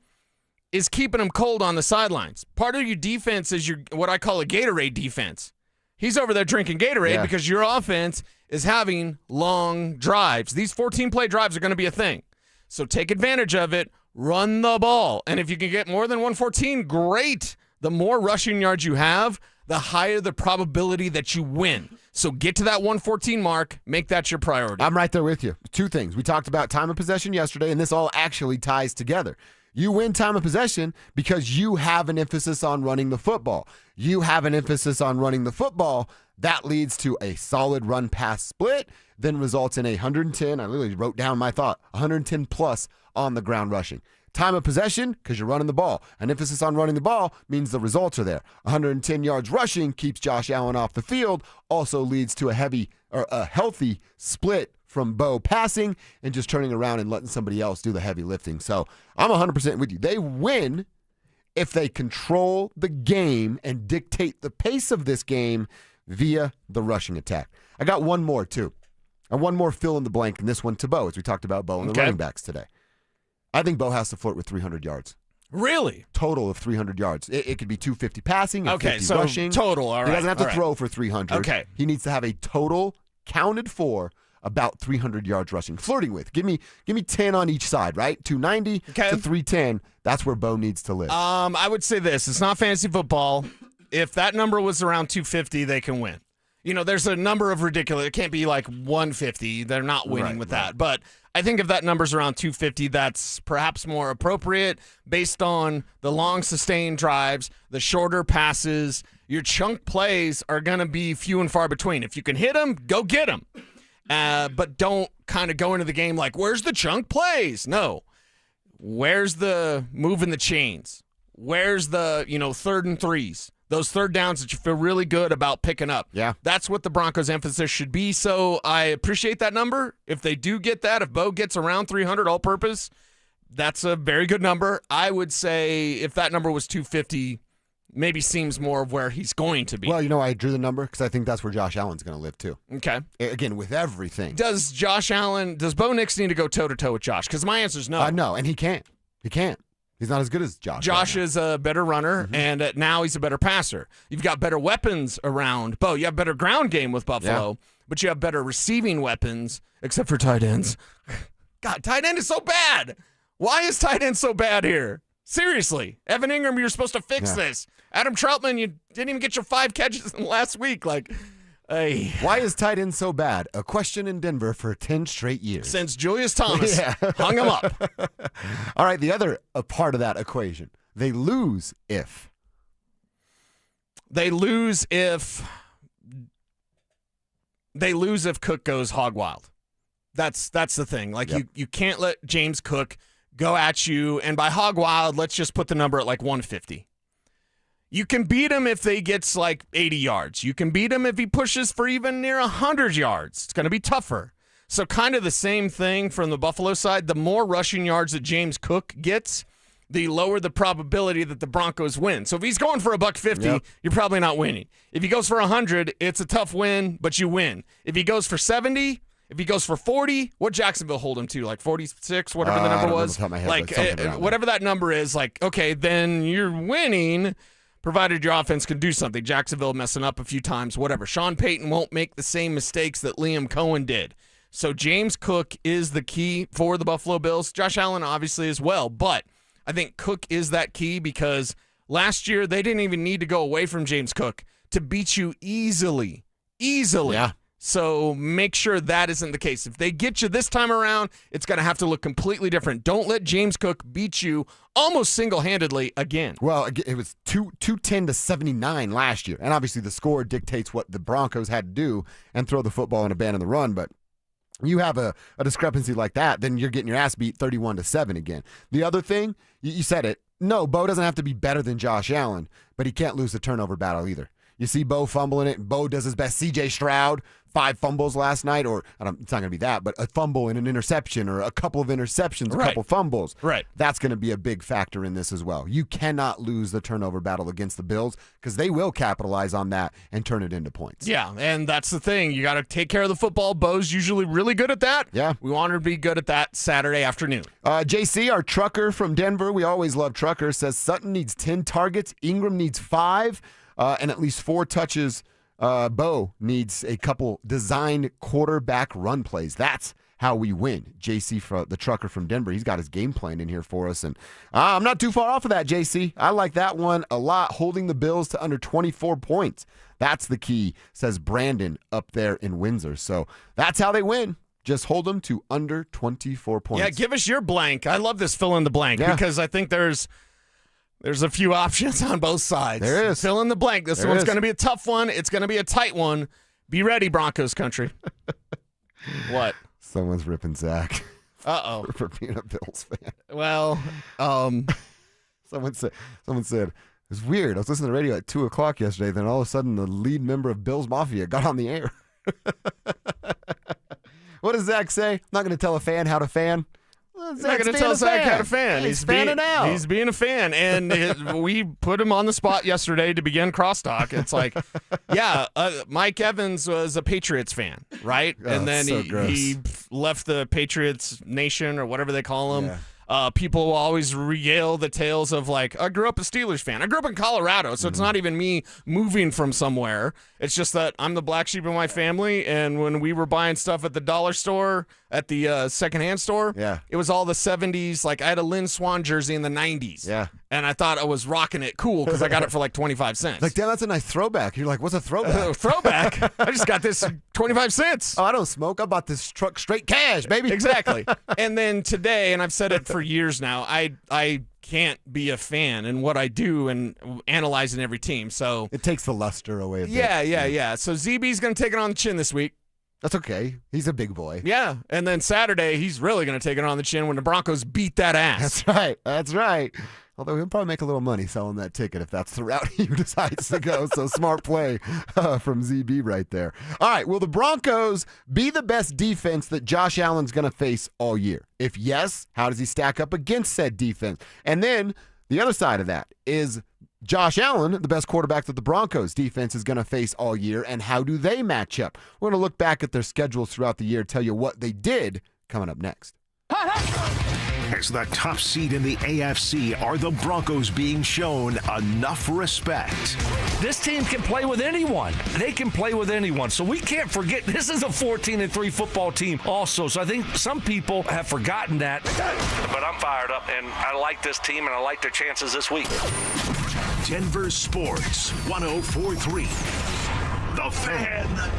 Speaker 7: is keeping him cold on the sidelines. Part of your defense is what I call a Gatorade defense. He's over there drinking Gatorade because your offense is having long drives. These 14-play drives are going to be a thing. So take advantage of it, run the ball. And if you can get more than 114, great. The more rushing yards you have, the higher the probability that you win. So get to that 114 mark, make that your priority.
Speaker 6: I'm right there with you. Two things. We talked about time of possession yesterday, and this all actually ties together. You win time of possession because you have an emphasis on running the football. You have an emphasis on running the football. That leads to a solid run-pass split, then results in 110. I literally wrote down my thought, 110 plus on the ground rushing. Time of possession, because you're running the ball. An emphasis on running the ball means the results are there. 110 yards rushing keeps Josh Allen off the field, also leads to a healthy split from Bo passing and just turning around and letting somebody else do the heavy lifting. So I'm 100% with you. They win if they control the game and dictate the pace of this game via the rushing attack. I got one more, too. And one more fill in the blank, and this one to Bo, as we talked about Bo and the running backs today. I think Bo has to flirt with 300 yards.
Speaker 7: Really?
Speaker 6: Total of 300 yards. It could be 250 passing and 50
Speaker 7: so
Speaker 6: rushing.
Speaker 7: Total, all right.
Speaker 6: He doesn't have to throw for 300.
Speaker 7: Okay.
Speaker 6: He needs to have a total counted for about 300 yards rushing. Flirting with. Give me 10 on each side, right? 290 to 310. That's where Bo needs to live.
Speaker 7: I would say this. It's not fantasy football. If that number was around 250, they can win. There's a number of ridiculous. It can't be like 150. They're not winning with that. But I think if that number's around 250, that's perhaps more appropriate based on the long sustained drives, the shorter passes. Your chunk plays are going to be few and far between. If you can hit them, go get them. But don't kind of go into the game like, where's the chunk plays? No. Where's the moving the chains? Where's the, 3rd and 3s? Those third downs that you feel really good about picking up.
Speaker 6: Yeah.
Speaker 7: That's what the Broncos' emphasis should be. So I appreciate that number. If they do get that, if Bo gets around 300 all-purpose, that's a very good number. I would say if that number was 250, maybe seems more of where he's going to be.
Speaker 6: Well, I drew the number because I think that's where Josh Allen's going to live too.
Speaker 7: Okay.
Speaker 6: Again, with everything.
Speaker 7: Does Bo Nix need to go toe-to-toe with Josh? Because my answer is no.
Speaker 6: No, and he can't. He can't. He's not as good as Josh.
Speaker 7: Josh is a better runner, and now he's a better passer. You've got better weapons around Bo. You have better ground game with Buffalo, but you have better receiving weapons, except for tight ends. God, tight end is so bad. Why is tight end so bad here? Seriously. Evan Ingram, you're supposed to fix this. Adam Troutman, you didn't even get your 5 catches in the last week. Hey.
Speaker 6: Why is tight end so bad? A question in Denver for 10 straight years.
Speaker 7: Since Julius Thomas hung him up.
Speaker 6: All right, the other part of that equation. They lose if.
Speaker 7: Cook goes hog wild. That's the thing. You can't let James Cook go at you. And by hog wild, let's just put the number at 150. You can beat him if they gets 80 yards. You can beat him if he pushes for even near 100 yards. It's going to be tougher. So kind of the same thing from the Buffalo side. The more rushing yards that James Cook gets, the lower the probability that the Broncos win. So if he's going for $150, you're probably not winning. If he goes for 100, it's a tough win, but you win. If he goes for 70, if he goes for 40, what Jacksonville hold him to? 46, whatever the number was? Whatever that number is, okay, then you're winning, provided your offense can do something. Jacksonville messing up a few times, whatever. Sean Payton won't make the same mistakes that Liam Cohen did. So James Cook is the key for the Buffalo Bills. Josh Allen obviously as well, but I think Cook is that key because last year they didn't even need to go away from James Cook to beat you easily easily.
Speaker 6: Yeah.
Speaker 7: So make sure that isn't the case. If they get you this time around, it's going to have to look completely different. Don't let James Cook beat you almost single-handedly again.
Speaker 6: Well, it was 210 to 79 last year. And obviously the score dictates what the Broncos had to do and throw the football and abandon the run. But you have a discrepancy like that, then you're getting your ass beat 31 to 7 again. The other thing, you said it. No, Bo doesn't have to be better than Josh Allen, but he can't lose the turnover battle either. You see Bo fumbling it. Bo does his best. C.J. Stroud, 5 fumbles last night, or it's not going to be that, but a fumble and an interception, or a couple of interceptions, a couple fumbles.
Speaker 7: Right.
Speaker 6: That's going to be a big factor in this as well. You cannot lose the turnover battle against the Bills because they will capitalize on that and turn it into points.
Speaker 7: Yeah, and that's the thing. You got to take care of the football. Bo's usually really good at that.
Speaker 6: Yeah.
Speaker 7: We want her to be good at that Saturday afternoon.
Speaker 6: JC, our trucker from Denver, we always love truckers, says Sutton needs 10 targets, Ingram needs 5, and at least 4 touches. Bo needs a couple designed quarterback run plays. That's how we win. JC, the trucker from Denver, he's got his game plan in here for us. And I'm not too far off of that, JC. I like that one a lot, holding the Bills to under 24 points. That's the key, says Brandon up there in Windsor. So that's how they win. Just hold them to under 24 points.
Speaker 7: Yeah, give us your blank. I love this fill in the blank because I think there's a few options on both sides.
Speaker 6: There is.
Speaker 7: Fill in the blank. This one's going to be a tough one. It's going to be a tight one. Be ready, Broncos country. What?
Speaker 6: Someone's ripping Zach.
Speaker 7: Uh-oh.
Speaker 6: For being a Bills fan.
Speaker 7: Well,
Speaker 6: someone said, it's weird. I was listening to the radio at 2 o'clock yesterday, then all of a sudden the lead member of Bills Mafia got on the air. What does Zach say? I'm not going to tell a fan how to fan.
Speaker 7: He's not going to tell Zach how to fan.
Speaker 6: He's fanning out.
Speaker 7: He's being a fan. And we put him on the spot yesterday to begin crosstalk. It's like, Mike Evans was a Patriots fan, right? And then he left the Patriots Nation or whatever they call him.
Speaker 6: Yeah.
Speaker 7: People will always regale the tales of, like, I grew up a Steelers fan. I grew up in Colorado, so it's not even me moving from somewhere. It's just that I'm the black sheep of my family, and when we were buying stuff at the dollar store, at the secondhand store, it was all the 70s. Like, I had a Lynn Swan jersey in the 90s.
Speaker 6: Yeah.
Speaker 7: And I thought I was rocking it cool because I got it for like 25 cents.
Speaker 6: Like, damn, that's a nice throwback. You're like, what's a throwback?
Speaker 7: Throwback? I just got this 25 cents.
Speaker 6: Oh, I don't smoke. I bought this truck straight cash, baby.
Speaker 7: Exactly. And then today, and I've said it for years now, I can't be a fan in what I do and analyzing every team. So
Speaker 6: it takes the luster away a bit.
Speaker 7: Yeah. So ZB's going to take it on the chin this week.
Speaker 6: That's okay. He's a big boy.
Speaker 7: Yeah. And then Saturday, he's really going to take it on the chin when the Broncos beat that ass.
Speaker 6: That's right. Although he'll probably make a little money selling that ticket if that's the route he decides to go. So smart play from ZB right there. All right, will the Broncos be the best defense that Josh Allen's going to face all year? If yes, how does he stack up against said defense? And then the other side of that is Josh Allen, the best quarterback that the Broncos defense is going to face all year, and how do they match up? We're going to look back at their schedules throughout the year, tell you what they did coming up next.
Speaker 4: As the top seed in the AFC, are the Broncos being shown enough respect?
Speaker 1: This team can play with anyone. They can play with anyone. So we can't forget this is a 14-3 football team also. So I think some people have forgotten that. But I'm fired up, and I like this team, and I like their chances this week.
Speaker 4: Denver Sports 104.3. The Fan.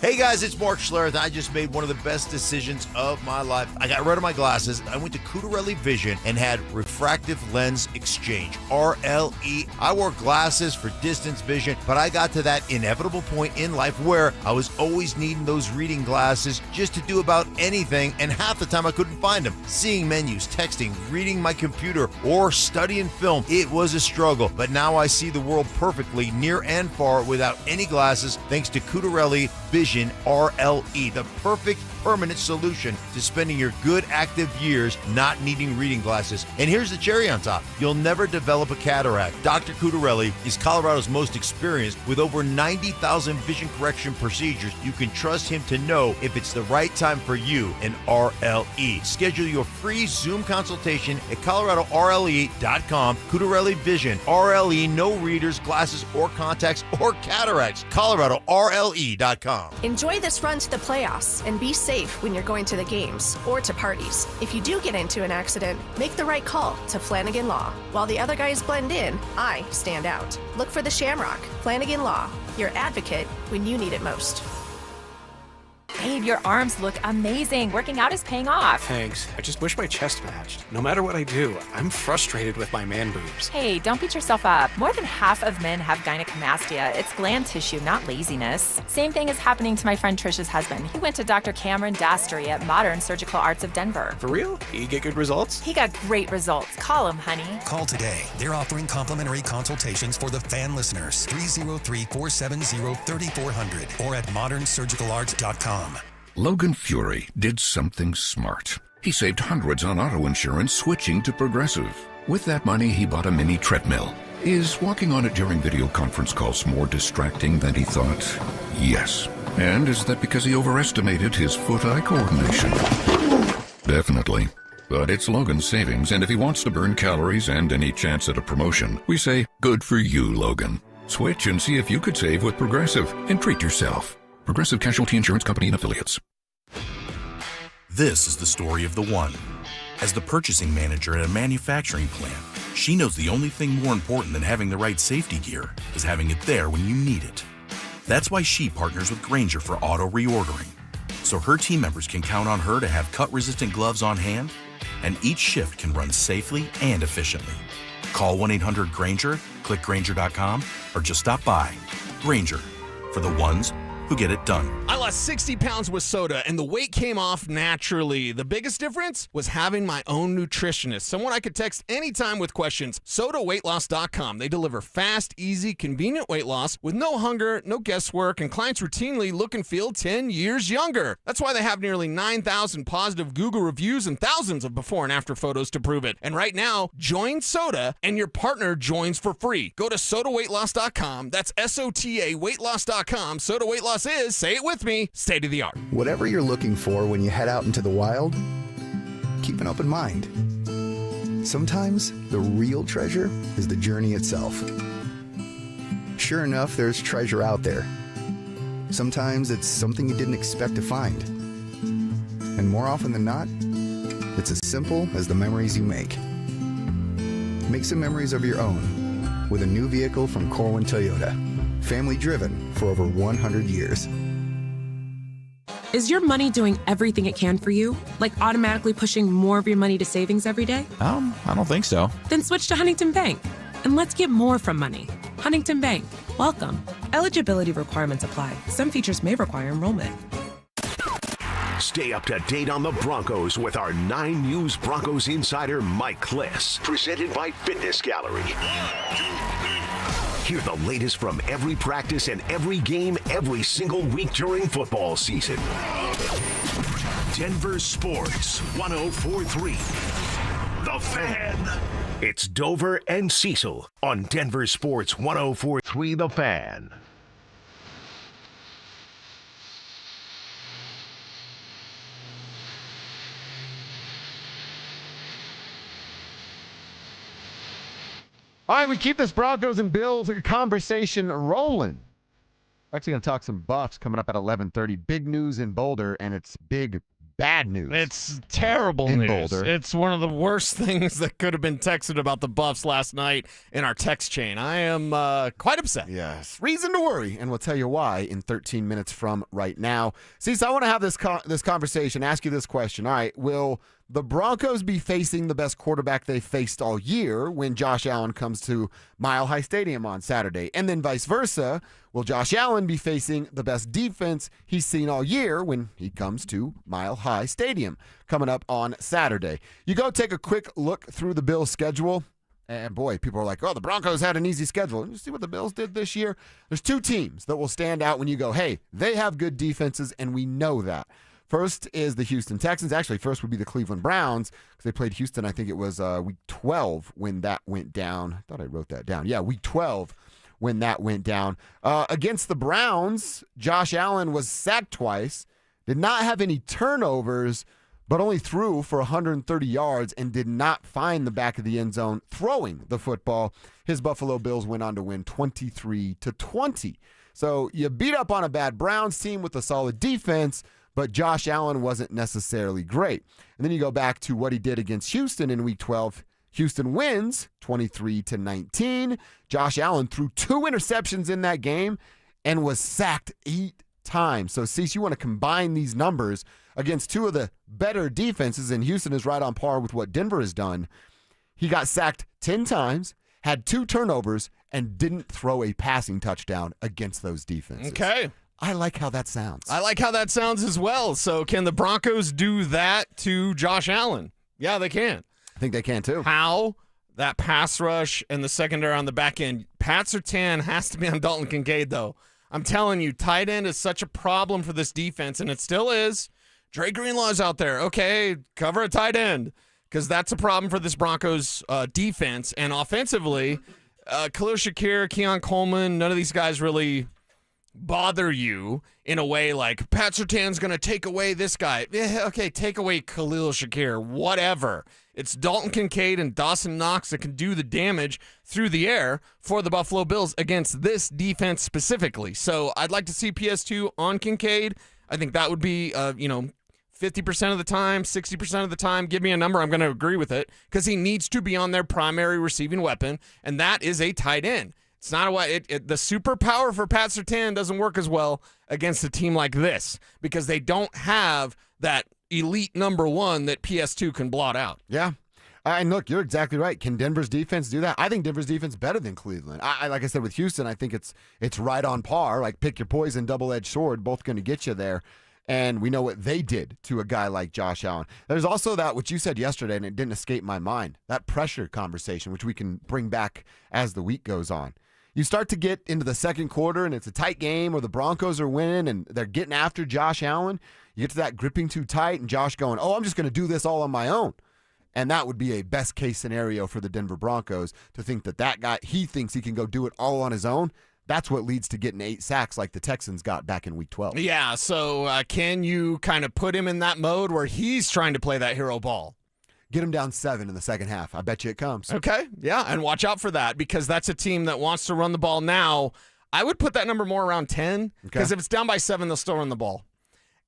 Speaker 11: Hey guys, it's Mark Schlereth. I just made one of the best decisions of my life. I got rid of my glasses. I went to Cutarelli Vision and had refractive lens exchange, RLE. I wore glasses for distance vision, but I got to that inevitable point in life where I was always needing those reading glasses just to do about anything, and half the time I couldn't find them. Seeing menus, texting, reading my computer, or studying film, it was a struggle. But now I see the world perfectly, near and far, without any glasses, thanks to Cutarelli Vision RLE, the perfect permanent solution to spending your good active years not needing reading glasses. And here's the cherry on top. You'll never develop a cataract. Dr. Cutarelli is Colorado's most experienced with over 90,000 vision correction procedures. You can trust him to know if it's the right time for you and RLE. Schedule your free Zoom consultation at ColoradoRLE.com. Cutarelli Vision, RLE, no readers, glasses, or contacts, or cataracts. ColoradoRLE.com.
Speaker 13: Enjoy this run to the playoffs and be safe
Speaker 8: safe when you're going to the games or to parties. If you do get into an accident, make the right call to Flanagan Law. While the other guys blend in, I stand out. Look for the Shamrock. Flanagan Law, your advocate when you need it most.
Speaker 10: Babe, your arms look amazing. Working out is paying off.
Speaker 13: Thanks. I just wish my chest matched. No matter what I do, I'm frustrated with my man boobs.
Speaker 10: Hey, don't beat yourself up. More than half of men have gynecomastia. It's gland tissue, not laziness. Same thing is happening to my friend Trisha's husband. He went to Dr. Cameron Dastery at Modern Surgical Arts of Denver.
Speaker 13: For real? You get good results?
Speaker 10: He got great results. Call him, honey.
Speaker 14: Call today. They're offering complimentary consultations for the fan listeners. 303-470-3400 or at modernsurgicalarts.com.
Speaker 15: Logan Fury did something smart. He saved hundreds on auto insurance switching to Progressive. With that money, he bought a mini treadmill. Is walking on it during video conference calls more distracting than he thought? Yes. And is that because he overestimated his foot-eye coordination? Definitely. But it's Logan's savings, and if he wants to burn calories and any chance at a promotion, we say, good for you, Logan. Switch and see if you could save with Progressive and treat yourself. Progressive Casualty Insurance Company and Affiliates.
Speaker 25: This is the story of the one. As the purchasing manager at a manufacturing plant, she knows the only thing more important than having the right safety gear is having it there when you need it. That's why she partners with Grainger for auto reordering, so her team members can count on her to have cut-resistant gloves on hand, and each shift can run safely and efficiently. Call 1-800-GRAINGER, click Grainger.com, or just stop by. Grainger, for the ones who get it done.
Speaker 7: I lost 60 pounds with soda, and the weight came off naturally. The biggest difference was having my own nutritionist, someone I could text anytime with questions. SodaWeightLoss.com. They deliver fast, easy, convenient weight loss with no hunger, no guesswork, and clients routinely look and feel 10 years younger. That's why they have nearly 9,000 positive Google reviews and thousands of before and after photos to prove it. And right now, join Soda, and your partner joins for free. Go to SodaWeightLoss.com. That's SOTA weightloss.com. Soda Weight Loss is, say it with me, state of the art.
Speaker 26: Whatever you're looking for when you head out into the wild, keep an open mind. Sometimes the real treasure is the journey itself. Sure enough, there's treasure out there. Sometimes it's something you didn't expect to find. And more often than not, it's as simple as the memories you make. Make some memories of your own with a new vehicle from Corwin Toyota. Family driven for over 100 years.
Speaker 27: Is your money doing everything it can for you? Like automatically pushing more of your money to savings every day?
Speaker 29: I don't think so.
Speaker 27: Then switch to Huntington Bank. And let's get more from money. Huntington Bank. Welcome. Eligibility requirements apply. Some features may require enrollment.
Speaker 4: Stay up to date on the Broncos with our 9 News Broncos insider Mike Kliss. Presented by Fitness Gallery. Hear the latest from every practice and every game every single week during football season. Denver Sports 104.3. The Fan. It's Dover and Cecil on Denver Sports 104.3 The Fan.
Speaker 6: All right, we keep this Broncos and Bills conversation rolling. We're actually going to talk some Buffs coming up at 11:30. Big news in Boulder, and it's big, bad news.
Speaker 7: It's terrible
Speaker 6: in
Speaker 7: news.
Speaker 6: Boulder.
Speaker 7: It's one of the worst things that could have been texted about the Buffs last night in our text chain. I am quite upset.
Speaker 6: Yes, reason to worry, and we'll tell you why in 13 minutes from right now. See, so I want to have this conversation, ask you this question. All right, will the Broncos be facing the best quarterback they faced all year when Josh Allen comes to Mile High Stadium on Saturday? And then vice versa, will Josh Allen be facing the best defense he's seen all year when he comes to Mile High Stadium coming up on Saturday? You go take a quick look through the Bills' schedule, and boy, people are like, oh, the Broncos had an easy schedule. You see what the Bills did this year? There's 2 teams that will stand out when you go, hey, they have good defenses, and we know that. First is the Houston Texans. Actually, first would be the Cleveland Browns because they played Houston, I think it was week 12 when that went down. I thought I wrote that down. Yeah, week 12 when that went down. Against the Browns, Josh Allen was sacked twice, did not have any turnovers, but only threw for 130 yards and did not find the back of the end zone throwing the football. His Buffalo Bills went on to win 23-20. So you beat up on a bad Browns team with a solid defense, but Josh Allen wasn't necessarily great. And then you go back to what he did against Houston in Week 12. Houston wins 23-19. Josh Allen threw 2 interceptions in that game and was sacked 8 times. So, Cecil, you want to combine these numbers against 2 of the better defenses, and Houston is right on par with what Denver has done. He got sacked 10 times, had 2 turnovers, and didn't throw a passing touchdown against those defenses.
Speaker 7: Okay.
Speaker 6: I like how that sounds.
Speaker 7: I like how that sounds as well. So can the Broncos do that to Josh Allen? Yeah, they can.
Speaker 6: I think they can too.
Speaker 7: How? That pass rush and the secondary on the back end. Pat Surtain has to be on Dalton Kincaid, though. I'm telling you, tight end is such a problem for this defense, and it still is. Dre Greenlaw's out there. Okay, cover a tight end, because that's a problem for this Broncos defense. And offensively, Khalil Shakir, Keon Coleman, none of these guys really bother you in a way like Pat Surtain's going to take away this guy. Okay, take away Khalil Shakir, whatever. It's Dalton Kincaid and Dawson Knox that can do the damage through the air for the Buffalo Bills against this defense specifically. So I'd like to see PS2 on Kincaid. I think that would be, 50% of the time, 60% of the time. Give me a number, I'm going to agree with it, because he needs to be on their primary receiving weapon, and that is a tight end. It's not the superpower for Pat Surtain doesn't work as well against a team like this because they don't have that elite number 1 that PS2 can blot out.
Speaker 6: Yeah. And look, you're exactly right. Can Denver's defense do that? I think Denver's defense is better than Cleveland. Like I said with Houston, I think it's right on par. Like pick your poison, double-edged sword, both going to get you there. And we know what they did to a guy like Josh Allen. There's also that, what you said yesterday, and it didn't escape my mind, that pressure conversation, which we can bring back as the week goes on. You start to get into the second quarter, and it's a tight game, or the Broncos are winning, and they're getting after Josh Allen. You get to that gripping too tight, and Josh going, I'm just going to do this all on my own. And that would be a best-case scenario for the Denver Broncos to think that guy, he thinks he can go do it all on his own. That's what leads to getting 8 sacks like the Texans got back in Week 12.
Speaker 7: Yeah, so can you kind of put him in that mode where he's trying to play that hero ball?
Speaker 6: Get him down 7 in the second half. I bet you it comes.
Speaker 7: Okay, yeah, and watch out for that because that's a team that wants to run the ball now. I would put that number more around 10 because if it's down by 7, they'll still run the ball.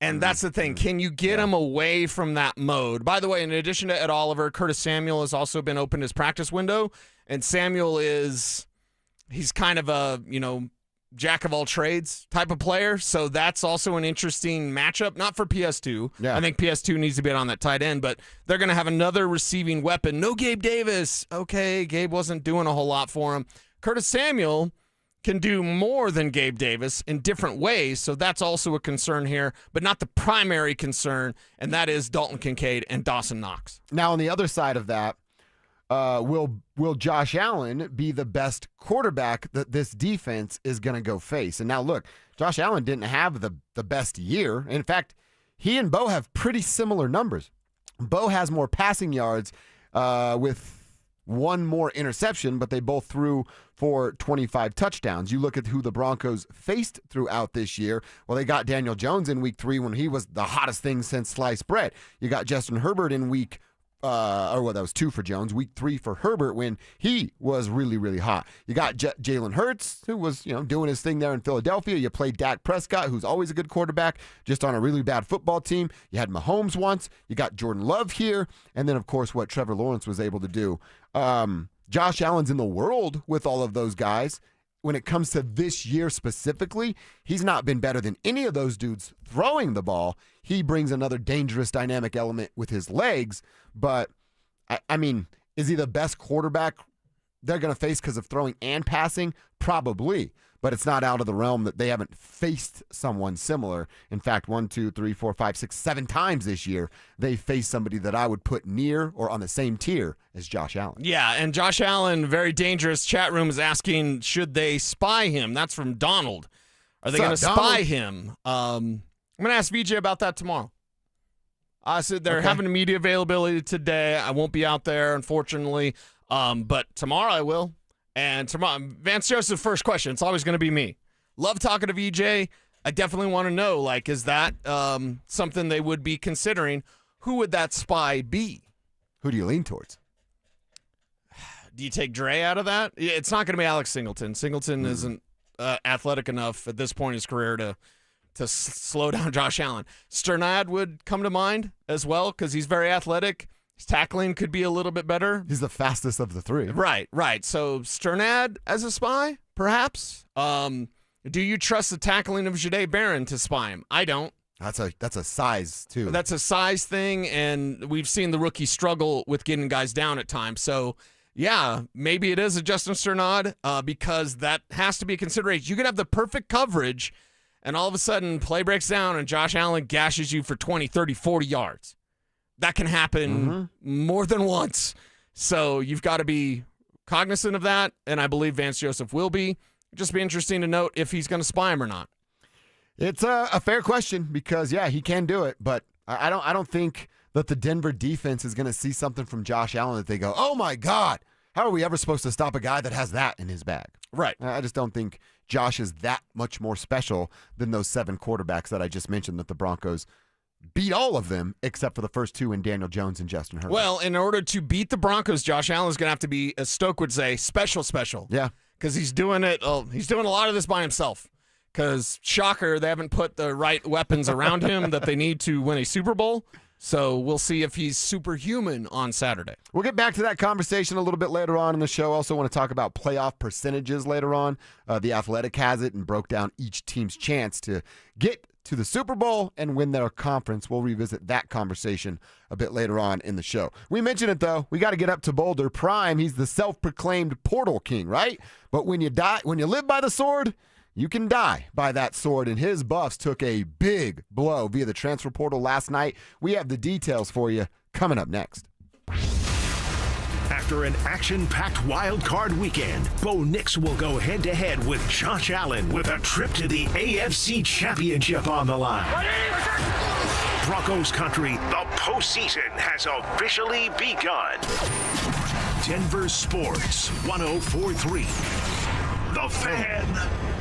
Speaker 7: And that's the thing. Can you get him away from that mode? By the way, in addition to Ed Oliver, Curtis Samuel has also been opened his practice window, and Samuel he's kind of a, jack of all trades type of player. So that's also an interesting matchup, not for PS2.
Speaker 6: Yeah.
Speaker 7: I think PS2 needs to be on that tight end, but they're going to have another receiving weapon. No Gabe Davis. Okay, Gabe wasn't doing a whole lot for him. Curtis Samuel can do more than Gabe Davis in different ways, so that's also a concern here, but not the primary concern, and that is Dalton Kincaid and Dawson Knox.
Speaker 6: Now, on the other side of that, will Josh Allen be the best quarterback that this defense is going to go face? And now, look, Josh Allen didn't have the best year. In fact, he and Bo have pretty similar numbers. Bo has more passing yards with 1 more interception, but they both threw for 25 touchdowns. You look at who the Broncos faced throughout this year. Well, they got Daniel Jones in Week 3 when he was the hottest thing since sliced bread. You got Justin Herbert in Week that was 2 for Jones. Week 3 for Herbert when he was really, really hot. You got Jalen Hurts, who was, doing his thing there in Philadelphia. You played Dak Prescott, who's always a good quarterback, just on a really bad football team. You had Mahomes once. You got Jordan Love here. And then, of course, what Trevor Lawrence was able to do. Josh Allen's in the world with all of those guys. When it comes to this year specifically, he's not been better than any of those dudes throwing the ball. He brings another dangerous dynamic element with his legs. But, I mean, is he the best quarterback they're going to face because of throwing and passing? Probably. But it's not out of the realm that they haven't faced someone similar. In fact, 1, 2, 3, 4, 5, 6, 7 times this year, they faced somebody that I would put near or on the same tier as Josh Allen.
Speaker 7: Yeah, and Josh Allen, very dangerous. Chat room is asking, should they spy him? That's from Donald. Are they going to spy him? I'm going to ask VJ about that tomorrow. I said they're having media availability today. I won't be out there, unfortunately. But tomorrow I will. And tomorrow, Vance Joseph, first question. It's always going to be me. Love talking to VJ. I definitely want to know, is that something they would be considering? Who would that spy be?
Speaker 6: Who do you lean towards?
Speaker 7: Do you take Dre out of that? It's not going to be Alex Singleton. Singleton isn't athletic enough at this point in his career to to slow down Josh Allen. Sternad would come to mind as well because he's very athletic. His tackling could be a little bit better.
Speaker 6: He's the fastest of the three.
Speaker 7: Right. So Sternad as a spy, perhaps. Do you trust the tackling of Jahdae Barron to spy him? I don't.
Speaker 6: That's a size, too.
Speaker 7: That's a size thing, and we've seen the rookie struggle with getting guys down at times. So, yeah, maybe it is a Justin Sternad because that has to be a consideration. You could have the perfect coverage, and all of a sudden play breaks down and Josh Allen gashes you for 20, 30, 40 yards. That can happen more than once. So you've got to be cognizant of that, and I believe Vance Joseph will be. It'd just be interesting to note if he's going to spy him or not.
Speaker 6: It's a fair question because, yeah, he can do it, but I don't think that the Denver defense is going to see something from Josh Allen that they go, oh, my God, how are we ever supposed to stop a guy that has that in his bag?
Speaker 7: Right.
Speaker 6: I just don't think Josh is that much more special than those 7 quarterbacks that I just mentioned that the Broncos beat all of them except for the first 2 in Daniel Jones and Justin Herbert.
Speaker 7: Well, in order to beat the Broncos, Josh Allen is going to have to be, as Stoke would say, special.
Speaker 6: Yeah.
Speaker 7: Because he's doing it. He's doing a lot of this by himself. Because, shocker, they haven't put the right weapons around him that they need to win a Super Bowl. So we'll see if he's superhuman on Saturday.
Speaker 6: We'll get back to that conversation a little bit later on in the show. Also want to talk about playoff percentages later on. The Athletic has it and broke down each team's chance to get to the Super Bowl and win their conference. We'll revisit that conversation a bit later on in the show. We mentioned it, though. We got to get up to Boulder. Prime, he's the self-proclaimed portal king, right? But when you live by the sword, you can die by that sword, and his Buffs took a big blow via the transfer portal last night. We have the details for you coming up next.
Speaker 4: After an action-packed wild card weekend, Bo Nix will go head-to-head with Josh Allen with a trip to the AFC Championship on the line. Broncos country, the postseason has officially begun. Denver Sports 104.3. The Fan.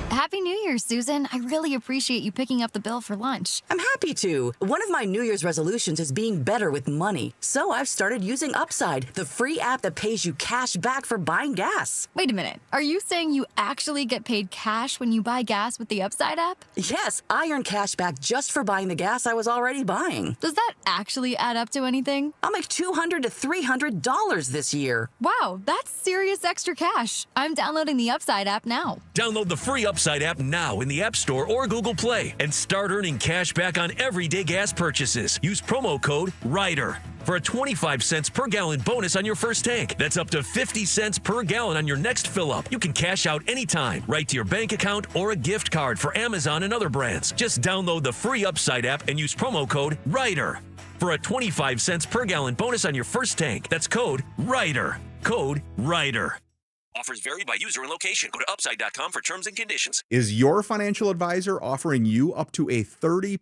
Speaker 2: Happy New Year, Susan. I really appreciate you picking up the bill for lunch.
Speaker 3: I'm happy to. One of my New Year's resolutions is being better with money. So I've started using Upside, the free app that pays you cash back for buying gas.
Speaker 2: Wait a minute. Are you saying you actually get paid cash when you buy gas with the Upside app?
Speaker 3: Yes, I earn cash back just for buying the gas I was already buying.
Speaker 2: Does that actually add up to anything?
Speaker 3: I'll make $200 to $300 this year.
Speaker 2: Wow, that's serious extra cash. I'm downloading the Upside app now.
Speaker 5: Download the free Upside app now in the App Store or Google Play and start earning cash back on everyday gas purchases. Use promo code RIDER for a 25 cents per gallon bonus on your first tank. That's up to 50 cents per gallon on your next fill up. You can cash out anytime, right to your bank account or a gift card for Amazon and other brands. Just download the free Upside app and use promo code RIDER for a 25 cents per gallon bonus on your first tank. That's code RIDER. Code RIDER. Offers vary by user and location. Go to upside.com for terms and conditions.
Speaker 9: Is your financial advisor offering you up to a 30%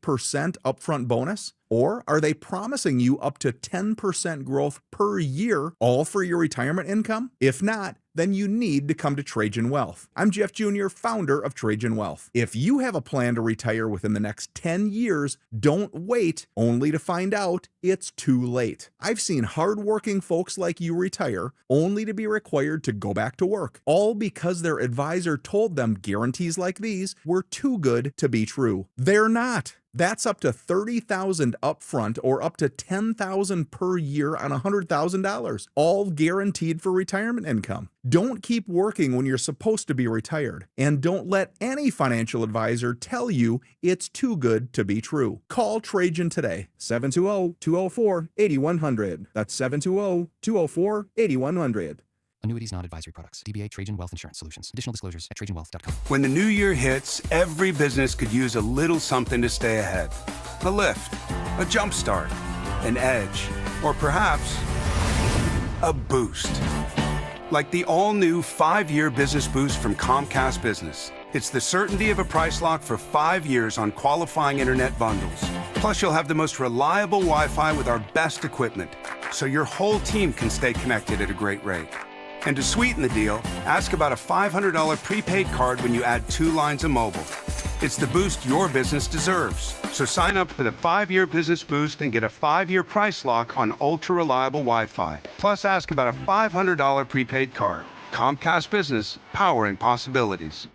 Speaker 9: upfront bonus? Or are they promising you up to 10% growth per year, all for your retirement income? If not, then you need to come to Trajan Wealth. I'm Jeff Jr., founder of Trajan Wealth. If you have a plan to retire within the next 10 years, don't wait only to find out it's too late. I've seen hardworking folks like you retire only to be required to go back to work, all because their advisor told them guarantees like these were too good to be true. They're not. That's up to $30,000 upfront or up to $10,000 per year on $100,000, all guaranteed for retirement income. Don't keep working when you're supposed to be retired, and don't let any financial advisor tell you it's too good to be true. Call Trajan today, 720-204-8100. That's 720-204-8100.
Speaker 22: Annuities, not advisory products. DBA Trajan Wealth Insurance Solutions. Additional disclosures at trajanwealth.com.
Speaker 12: When the new year hits, every business could use a little something to stay ahead. A lift, a jump start, an edge, or perhaps a boost. Like the all-new 5-year business boost from Comcast Business. It's the certainty of a price lock for 5 years on qualifying internet bundles. Plus, you'll have the most reliable Wi-Fi with our best equipment, so your whole team can stay connected at a great rate. And to sweeten the deal, ask about a $500 prepaid card when you add 2 lines of mobile. It's the boost your business deserves. So sign up for the 5-year business boost and get a 5-year price lock on ultra-reliable Wi-Fi. Plus, ask about a $500 prepaid card. Comcast Business, powering possibilities.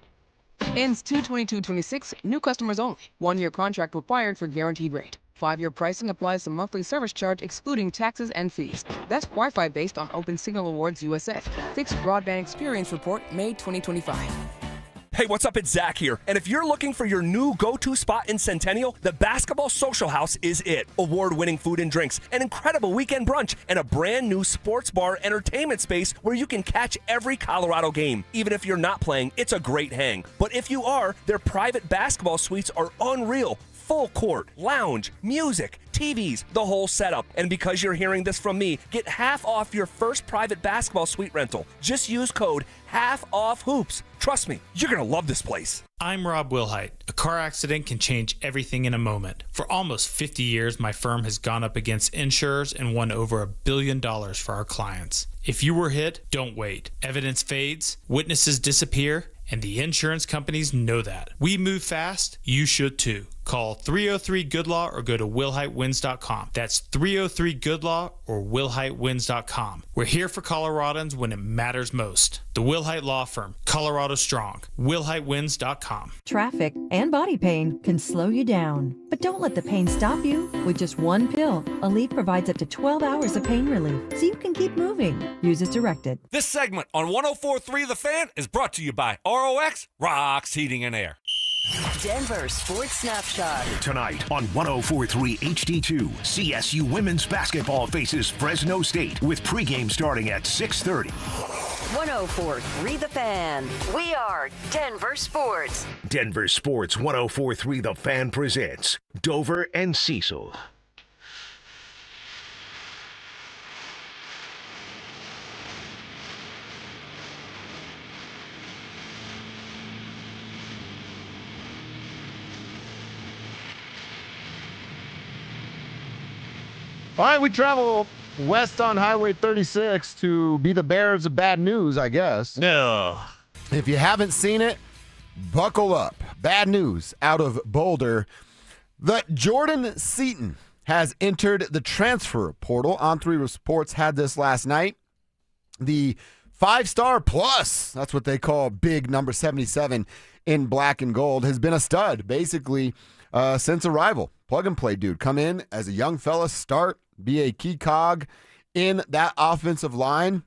Speaker 16: Ends 2/22/26. New customers only. 1-year contract required for guaranteed rate. 5-year pricing applies to monthly service charge excluding taxes and fees. That's Wi-Fi based on Open Signal Awards USA. Fixed Broadband Experience Report, May 2025.
Speaker 17: Hey, what's up? It's Zach here. And if you're looking for your new go-to spot in Centennial, the Basketball Social House is it. Award-winning food and drinks, an incredible weekend brunch, and a brand new sports bar entertainment space where you can catch every Colorado game. Even if you're not playing, it's a great hang. But if you are, their private basketball suites are unreal. Full court, lounge, music, TVs, the whole setup. And because you're hearing this from me, get half off your first private basketball suite rental. Just use code HALFOFFHOOPS. Trust me, you're going to love this place.
Speaker 18: I'm Rob Wilhite. A car accident can change everything in a moment. For almost 50 years, my firm has gone up against insurers and won over $1 billion for our clients. If you were hit, don't wait. Evidence fades, witnesses disappear, and the insurance companies know that. We move fast, you should too. Call 303-GOOD-LAW or go to willhitewins.com. That's 303-GOOD-LAW or willhitewins.com. We're here for Coloradans when it matters most. The Wilhite Law Firm, Colorado Strong. willhitewins.com.
Speaker 19: Traffic and body pain can slow you down, but don't let the pain stop you. With just one pill, Aleve provides up to 12 hours of pain relief, so you can keep moving. Use as directed.
Speaker 1: This segment on 104.3 The Fan is brought to you by ROX Rocks Heating and Air.
Speaker 24: Denver Sports Snapshot.
Speaker 4: Tonight on 104.3 HD2, CSU women's basketball faces Fresno State with pregame starting at 6:30.
Speaker 24: 104.3 The Fan. We are Denver Sports.
Speaker 4: Denver Sports 104.3 The Fan presents Dover and Cecil.
Speaker 6: All right, we travel west on Highway 36 to be the bearers of bad news, I guess.
Speaker 7: No.
Speaker 6: If you haven't seen it, buckle up. Bad news out of Boulder. That Jordan Seaton has entered the transfer portal. On3 Sports had this last night. The 5-star plus, that's what they call big number 77 in black and gold, has been a stud basically since arrival. Plug and play dude. Come in as a young fella, start, be a key cog in that offensive line.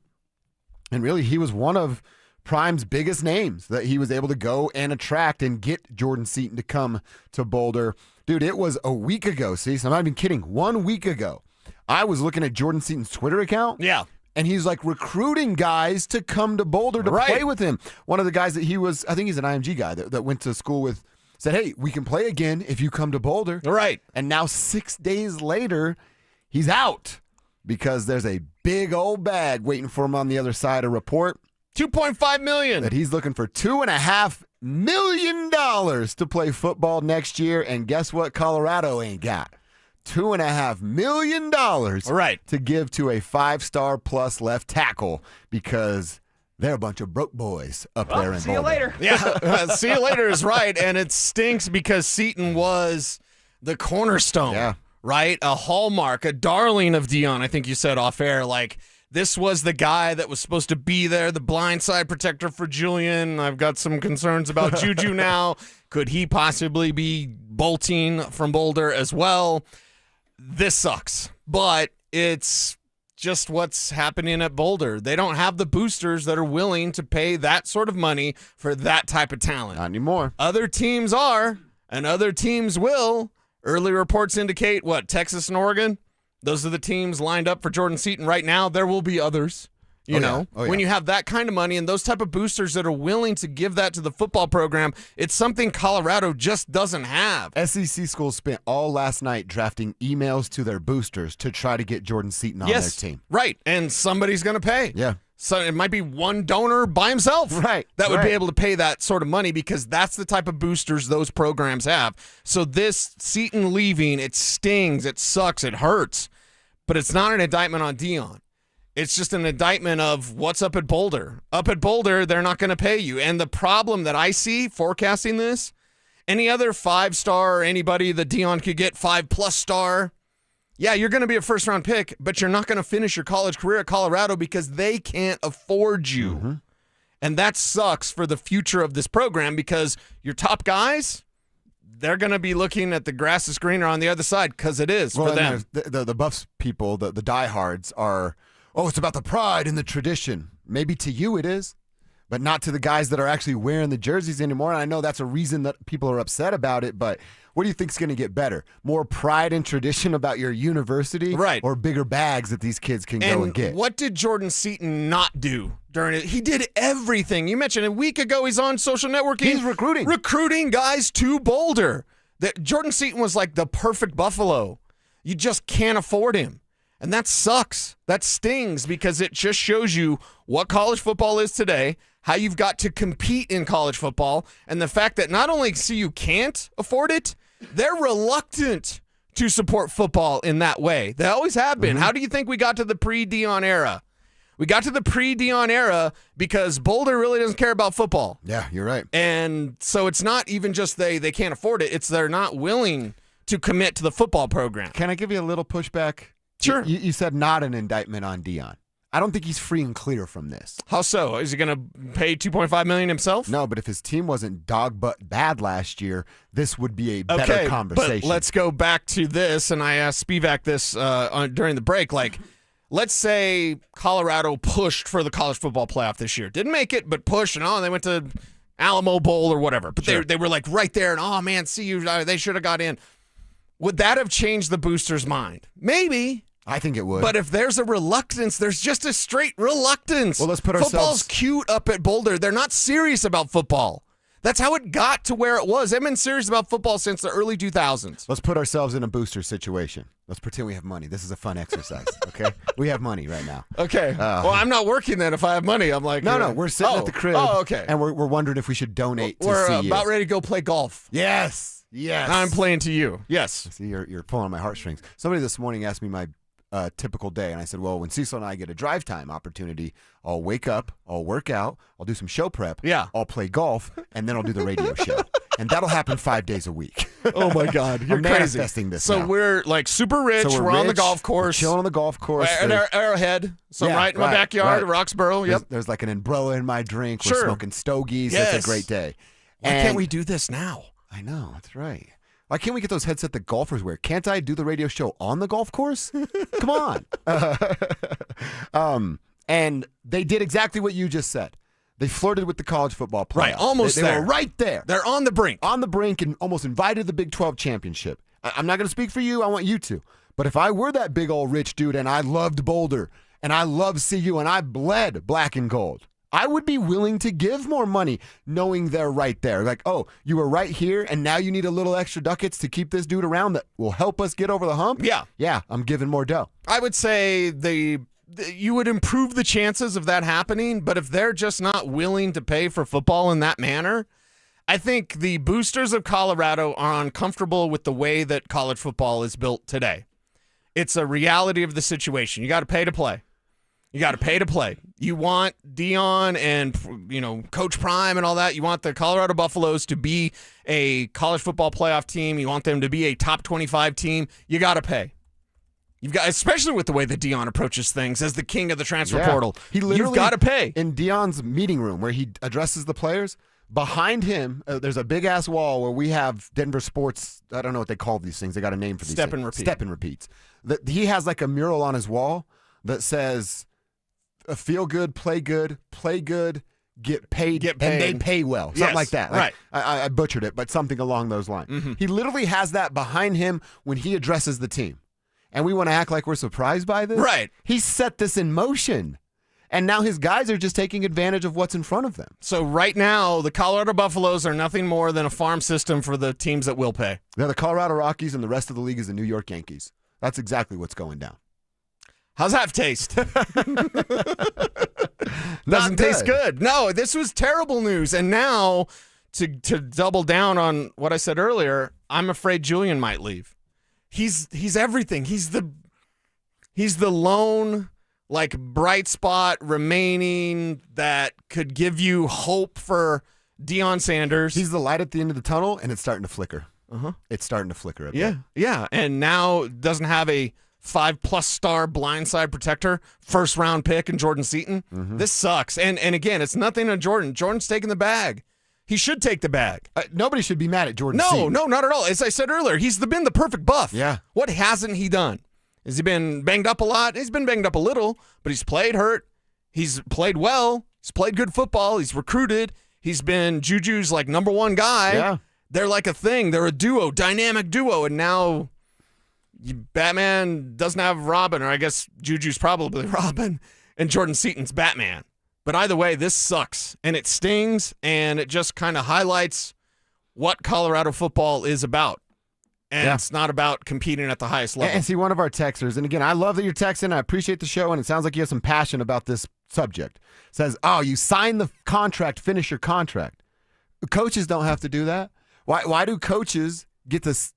Speaker 6: And really, he was one of Prime's biggest names that he was able to go and attract and get Jordan Seaton to come to Boulder. Dude, it was a week ago, see? So I'm not even kidding. 1 week ago, I was looking at Jordan Seaton's Twitter account.
Speaker 7: Yeah.
Speaker 6: And he's like recruiting guys to come to Boulder to play with him. One of the guys that he was, I think he's an IMG guy that went to school with, said, hey, we can play again if you come to Boulder.
Speaker 7: Right.
Speaker 6: And now 6 days later, he's out because there's a big old bag waiting for him on the other side. A report.
Speaker 7: $2.5 million.
Speaker 6: That he's looking for $2.5 million to play football next year. And guess what Colorado ain't got? $2.5 million to give to a 5-star plus left tackle because they're a bunch of broke boys up there in Boulder.
Speaker 7: See you later. Yeah, see you later is right. And it stinks because Seaton was the cornerstone, right? A hallmark, a darling of Dion, I think you said off air. Like, this was the guy that was supposed to be there, the blindside protector for Julian. I've got some concerns about Juju now. Could he possibly be bolting from Boulder as well? This sucks, but it's just what's happening at Boulder. They don't have the boosters that are willing to pay that sort of money for that type of talent.
Speaker 6: Not anymore.
Speaker 7: Other teams are, and other teams will. Early reports indicate, Texas and Oregon? Those are the teams lined up for Jordan Seaton right now. There will be others. You know, when you have that kind of money and those type of boosters that are willing to give that to the football program, it's something Colorado just doesn't have.
Speaker 6: SEC schools spent all last night drafting emails to their boosters to try to get Jordan Seaton on their team.
Speaker 7: Right, and somebody's going to pay.
Speaker 6: Yeah.
Speaker 7: So it might be one donor by himself that would be able to pay that sort of money because that's the type of boosters those programs have. So this Seaton leaving, it stings, it sucks, it hurts, but it's not an indictment on Dion. It's just an indictment of what's up at Boulder. Up at Boulder, they're not going to pay you. And the problem that I see forecasting this, any other 5-star or anybody that Dion could get 5+ star, yeah, you're going to be a first-round pick, but you're not going to finish your college career at Colorado because they can't afford you. And that sucks for the future of this program because your top guys, they're going to be looking at the grass is greener on the other side because it is for them.
Speaker 6: The Buffs people, the diehards are, it's about the pride and the tradition. Maybe to you it is, but not to the guys that are actually wearing the jerseys anymore. And I know that's a reason that people are upset about it, but what do you think is going to get better? More pride and tradition about your university?
Speaker 7: Right.
Speaker 6: Or bigger bags that these kids can go and get?
Speaker 7: What did Jordan Seaton not do during it? He did everything. You mentioned a week ago he's on social networking.
Speaker 6: He's recruiting.
Speaker 7: Recruiting guys to Boulder. That Jordan Seaton was like the perfect Buffalo. You just can't afford him. And that sucks. That stings because it just shows you what college football is today, how you've got to compete in college football, and the fact that not only CU can't afford it, they're reluctant to support football in that way. They always have been. How do you think we got to the pre-Deion era? We got to the pre-Deion era because Boulder really doesn't care about football.
Speaker 6: Yeah, you're right.
Speaker 7: And so it's not even just they can't afford it. It's they're not willing to commit to the football program.
Speaker 6: Can I give you a little pushback?
Speaker 7: Sure.
Speaker 6: You said not an indictment on Deion. I don't think he's free and clear from this.
Speaker 7: How so? Is he going to pay $2.5 million himself?
Speaker 6: No, but if his team wasn't dog butt bad last year, this would be a better conversation.
Speaker 7: But let's go back to this, and I asked Spivak this during the break. Like, let's say Colorado pushed for the college football playoff this year. Didn't make it, but pushed, and they went to Alamo Bowl or whatever. But they were like right there, and man, they should have got in. Would that have changed the boosters' mind? Maybe.
Speaker 6: I think it would.
Speaker 7: But if there's a reluctance, there's just a straight reluctance.
Speaker 6: Well, let's put ourselves...
Speaker 7: Football's cute up at Boulder. They're not serious about football. That's how it got to where it was. They've been serious about football since the early 2000s.
Speaker 6: Let's put ourselves in a booster situation. Let's pretend we have money. This is a fun exercise, okay? We have money right now.
Speaker 7: Okay. Well, I'm not working then if I have money. I'm like...
Speaker 6: No, we're sitting at the crib.
Speaker 7: Oh, okay.
Speaker 6: And we're wondering if we should donate to CU.
Speaker 7: We're about ready to go play golf.
Speaker 6: Yes.
Speaker 7: I'm playing to you. Yes.
Speaker 6: See, you're pulling on my heartstrings. Somebody this morning asked me my typical day, and I said, well, when Cecil and I get a drive time opportunity, I'll wake up, I'll work out, I'll do some show prep, I'll play golf, and then I'll do the radio show. And that'll happen 5 days a week.
Speaker 7: Oh, my God. You're
Speaker 6: I'm
Speaker 7: crazy.
Speaker 6: manifesting this
Speaker 7: So
Speaker 6: now.
Speaker 7: we're like super rich.
Speaker 6: So
Speaker 7: we're on the golf course.
Speaker 6: We're chilling on the golf course.
Speaker 7: At Arrowhead. So right in my backyard, Roxborough. Yep.
Speaker 6: There's like an umbrella in my drink.
Speaker 7: Sure.
Speaker 6: We're smoking stogies.
Speaker 7: Yes.
Speaker 6: It's a great day.
Speaker 7: Why can't we do this now?
Speaker 6: I know. That's right. Why can't we get those headsets that golfers wear? Can't I do the radio show on the golf course? Come on. And they did exactly what you just said. They flirted with the college football playoff.
Speaker 7: Right, almost
Speaker 6: they
Speaker 7: there.
Speaker 6: were right there.
Speaker 7: They're on the brink.
Speaker 6: On the brink and almost invited the Big 12 championship. I'm not going to speak for you. I want you to. But if I were that big old rich dude and I loved Boulder and I loved CU and I bled black and gold, I would be willing to give more money knowing they're right there. Like, oh, you were right here, and now you need a little extra ducats to keep this dude around that will help us get over the hump? Yeah, I'm giving more dough.
Speaker 7: I would say you would improve the chances of that happening, but if they're just not willing to pay for football in that manner, I think the boosters of Colorado are uncomfortable with the way that college football is built today. It's a reality of the situation. You got to pay to play. You want Deion and Coach Prime and all that. You want the Colorado Buffaloes to be a college football playoff team. You want them to be a top 25 team. You got to pay. You've got, especially with the way that Deion approaches things as the king of the transfer portal. You've got to pay.
Speaker 6: In Deion's meeting room where he addresses the players, behind him, there's a big ass wall where we have Denversports. I don't know what they call these things. They got a name for these
Speaker 7: Step
Speaker 6: things.
Speaker 7: and repeat.
Speaker 6: Step and repeats. He has like a mural on his wall that says, feel good, play good, get paid, and they pay well. Something like that.
Speaker 7: Right.
Speaker 6: I butchered it, but something along those lines.
Speaker 7: Mm-hmm.
Speaker 6: He literally has that behind him when he addresses the team. And we want to act like we're surprised by this?
Speaker 7: Right.
Speaker 6: He set this in motion. And now his guys are just taking advantage of what's in front of them.
Speaker 7: So right now, the Colorado Buffaloes are nothing more than a farm system for the teams that will pay.
Speaker 6: They're the Colorado Rockies, and the rest of the league is the New York Yankees. That's exactly what's going down.
Speaker 7: How's that taste? Doesn't taste good. No, this was terrible news. And now, to double down on what I said earlier, I'm afraid Julian might leave. He's everything. He's the lone bright spot remaining that could give you hope for Deion Sanders.
Speaker 6: He's the light at the end of the tunnel, and it's starting to flicker. It's starting to flicker a bit.
Speaker 7: Yeah. And now doesn't have a 5+ star blindside protector, first-round pick in Jordan Seaton. This sucks. And again, it's nothing on Jordan. Jordan's taking the bag. He should take the bag.
Speaker 6: Nobody should be mad at Jordan
Speaker 7: No,
Speaker 6: Seaton.
Speaker 7: no, not at all. As I said earlier, he's been the perfect buff.
Speaker 6: Yeah.
Speaker 7: What hasn't he done? Has he been banged up a lot? He's been banged up a little, but he's played hurt. He's played well. He's played good football. He's recruited. He's been Juju's like number one guy.
Speaker 6: Yeah.
Speaker 7: They're like a thing. They're a duo, dynamic duo. And now Batman doesn't have Robin, or I guess Juju's probably Robin, and Jordan Seaton's Batman. But either way, this sucks, and it stings, and it just kind of highlights what Colorado football is about. And it's not about competing at the highest level.
Speaker 6: And see, one of our texters, and again, I love that you're texting. I appreciate the show, and it sounds like you have some passion about this subject. Says, oh, you signed the contract, finish your contract. Coaches don't have to do that. Why do coaches get this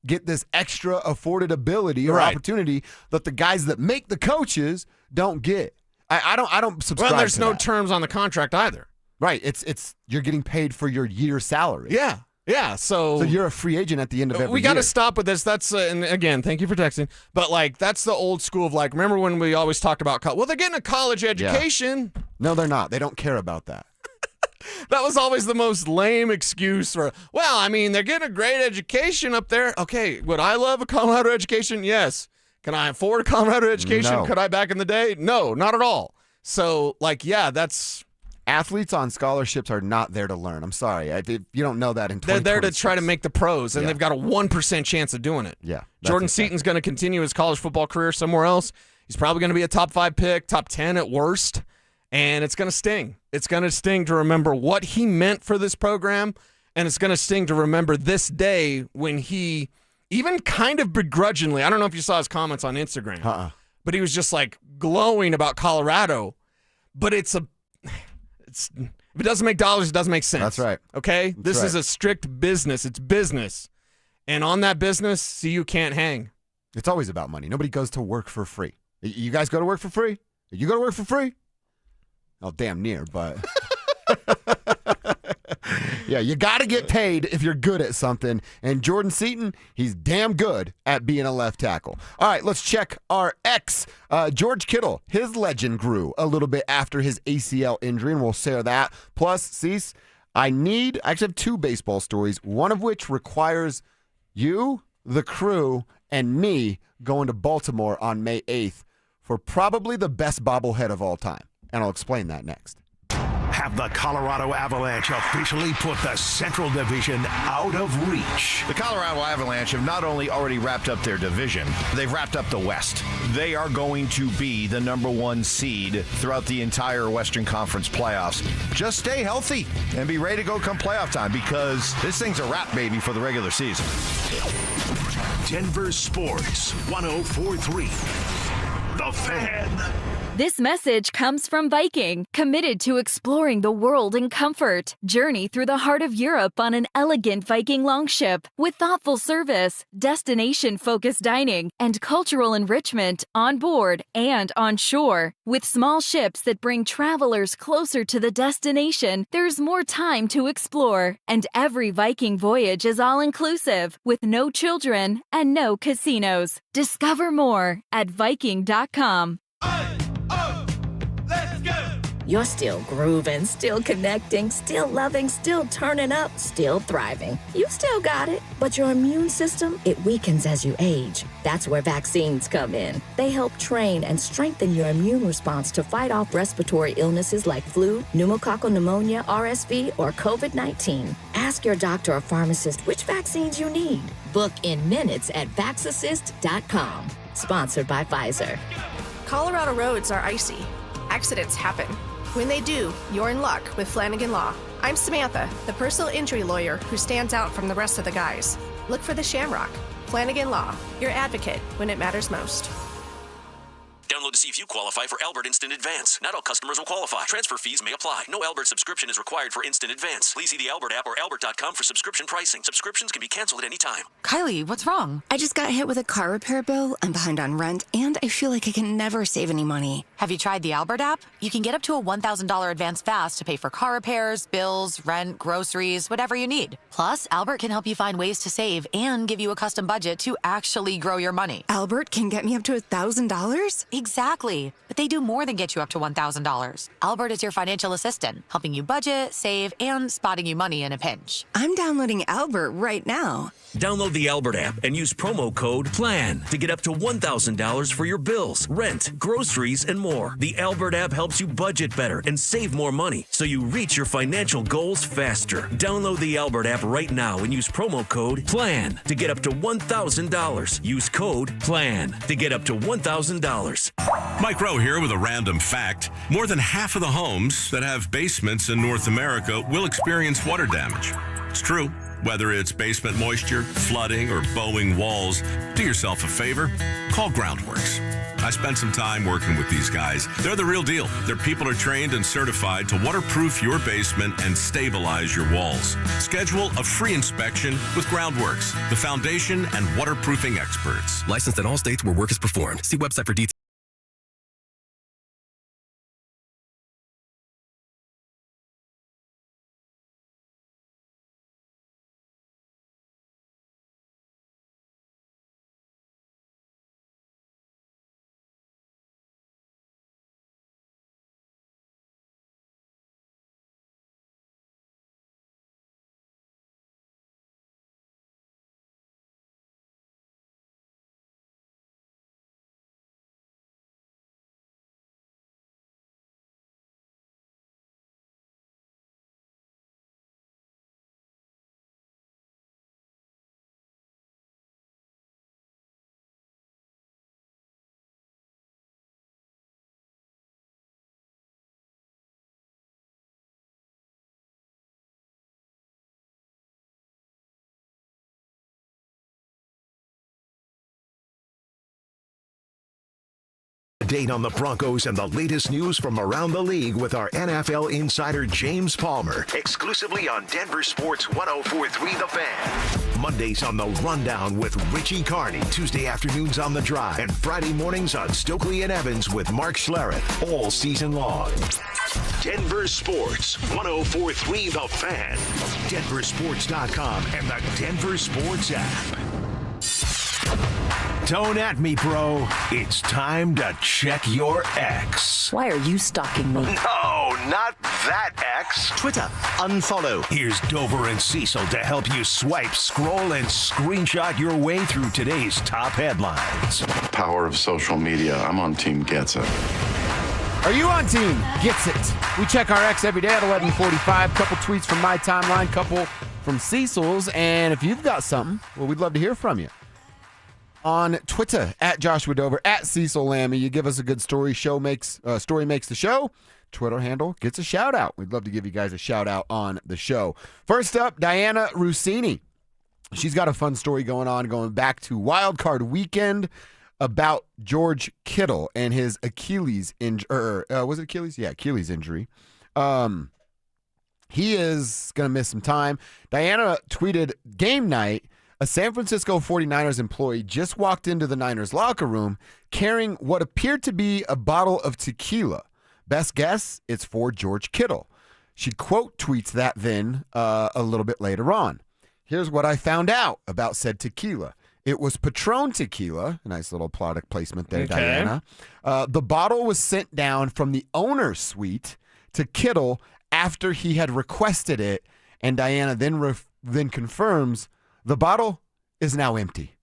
Speaker 6: extra afforded ability or opportunity that the guys that make the coaches don't get? I don't subscribe.
Speaker 7: Well, there's
Speaker 6: to
Speaker 7: no
Speaker 6: that.
Speaker 7: terms on the contract either.
Speaker 6: Right. It's you're getting paid for your year's salary.
Speaker 7: Yeah. Yeah. So
Speaker 6: you're a free agent at the end of every year.
Speaker 7: We got to stop with this. That's and again, thank you for texting. But like, that's the old school of like, remember when we always talked about well, they're getting a college education.
Speaker 6: Yeah. No, they're not. They don't care about that.
Speaker 7: That was always the most lame excuse for, well, I mean, they're getting a great education up there. Okay, would I love a Colorado education? Yes. Can I afford a Colorado education?
Speaker 6: No.
Speaker 7: Could I back in the day? No, not at all. So, like, yeah, that's...
Speaker 6: Athletes on scholarships are not there to learn. I'm sorry. If you don't know that in 2026.
Speaker 7: They're there to try to make the pros, and they've got a 1% chance of doing it.
Speaker 6: Yeah.
Speaker 7: Jordan Seaton's going to continue his college football career somewhere else. He's probably going to be a top 5 pick, top 10 at worst, and it's going to sting. It's going to sting to remember what he meant for this program, and it's going to sting to remember this day when he, even kind of begrudgingly, I don't know if you saw his comments on Instagram, but he was just like glowing about Colorado, but if it doesn't make dollars, it doesn't make sense.
Speaker 6: That's right.
Speaker 7: Okay? This is a strict business. It's business. And on that business, CU can't hang.
Speaker 6: It's always about money. Nobody goes to work for free. You guys go to work for free? You go to work for free? Oh, damn near, but... Yeah, you got to get paid if you're good at something. And Jordan Seaton, he's damn good at being a left tackle. All right, let's check our ex. George Kittle, his legend grew a little bit after his ACL injury, and we'll share that. Plus, Cease, I actually have 2 baseball stories, one of which requires you, the crew, and me going to Baltimore on May 8th for probably the best bobblehead of all time. And I'll explain that next.
Speaker 4: Have the Colorado Avalanche officially put the Central Division out of reach?
Speaker 8: The Colorado Avalanche have not only already wrapped up their division, they've wrapped up the West. They are going to be the number 1 seed throughout the entire Western Conference playoffs. Just stay healthy and be ready to go come playoff time, because this thing's a wrap, baby, for the regular season.
Speaker 4: Denver Sports 104.3. The Fan.
Speaker 2: This message comes from Viking, committed to exploring the world in comfort. Journey through the heart of Europe on an elegant Viking longship with thoughtful service, destination-focused dining, and cultural enrichment on board and on shore. With small ships that bring travelers closer to the destination, there's more time to explore. And every Viking voyage is all-inclusive, with no children and no casinos. Discover more at Viking.com.
Speaker 10: You're still grooving, still connecting, still loving, still turning up, still thriving. You still got it, but your immune system, it weakens as you age. That's where vaccines come in. They help train and strengthen your immune response to fight off respiratory illnesses like flu, pneumococcal pneumonia, RSV, or COVID-19. Ask your doctor or pharmacist which vaccines you need. Book in minutes at vaxassist.com. Sponsored by Pfizer.
Speaker 11: Colorado roads are icy. Accidents happen. When they do, you're in luck with Flanagan Law. I'm Samantha, the personal injury lawyer who stands out from the rest of the guys. Look for the Shamrock. Flanagan Law, your advocate when it matters most.
Speaker 5: Download to see if you qualify for Albert Instant Advance. Not all customers will qualify. Transfer fees may apply. No Albert subscription is required for Instant Advance. Please see the Albert app or albert.com for subscription pricing. Subscriptions can be canceled at any time.
Speaker 13: Kylie, what's wrong? I just got hit with a car repair bill. I'm behind on rent, and I feel like I can never save any money. Have you tried the Albert app? You can get up to a $1,000 advance fast to pay for car repairs, bills, rent, groceries, whatever you need. Plus, Albert can help you find ways to save and give you a custom budget to actually grow your money.
Speaker 14: Albert can get me up to $1,000?
Speaker 13: Exactly. But they do more than get you up to $1,000. Albert is your financial assistant, helping you budget, save, and spotting you money in a pinch.
Speaker 14: I'm downloading Albert right now.
Speaker 5: Download the Albert app and use promo code PLAN to get up to $1,000 for your bills, rent, groceries, and more. The Albert app helps you budget better and save more money so you reach your financial goals faster. Download the Albert app right now and use promo code PLAN to get up to $1,000. Use code PLAN to get up to $1,000.
Speaker 15: Mike Rowe here with a random fact. More than half of the homes that have basements in North America will experience water damage. It's true. Whether it's basement moisture, flooding, or bowing walls, do yourself a favor. Call Groundworks. I spent some time working with these guys. They're the real deal. Their people are trained and certified to waterproof your basement and stabilize your walls. Schedule a free inspection with Groundworks, the foundation and waterproofing experts.
Speaker 22: Licensed in all states where work is performed. See website for details.
Speaker 4: Date on the Broncos and the latest news from around the league with our NFL insider James Palmer, exclusively on Denver Sports 104.3 The Fan. Mondays on The Rundown with Richie Carney, Tuesday afternoons on The Drive, and Friday mornings on Stokely and Evans with Mark Schlereth, all season long. Denver Sports 104.3 The Fan, DenverSports.com, and the Denver Sports app. Don't at me, bro. It's time to check your ex.
Speaker 24: Why are you stalking me?
Speaker 4: No, not that ex.
Speaker 8: Twitter, unfollow.
Speaker 4: Here's Dover and Cecil to help you swipe, scroll, and screenshot your way through today's top headlines.
Speaker 20: Power of social media. I'm on Team Gets It.
Speaker 6: Are you on Team Gets It? We check our ex every day at 11:45. Couple tweets from my timeline, couple from Cecil's. And if you've got something, well, we'd love to hear from you. On Twitter, at Joshua Dover, at Cecil Lammy. You give us a good story. Story makes the show. Twitter handle gets a shout out. We'd love to give you guys a shout out on the show. First up, Diana Rossini. She's got a fun story going back to Wild Card Weekend about George Kittle and his Achilles injury. Was it Achilles? Yeah, Achilles injury. He is going to miss some time. Diana tweeted, game night, a San Francisco 49ers employee just walked into the Niners locker room carrying what appeared to be a bottle of tequila. Best guess, it's for George Kittle. She quote tweets that then a little bit later on. Here's what I found out about said tequila. It was Patron tequila. Nice little product placement there, okay. Diana. The bottle was sent down from the owner's suite to Kittle after he had requested it, and Diana then confirms the bottle is now empty.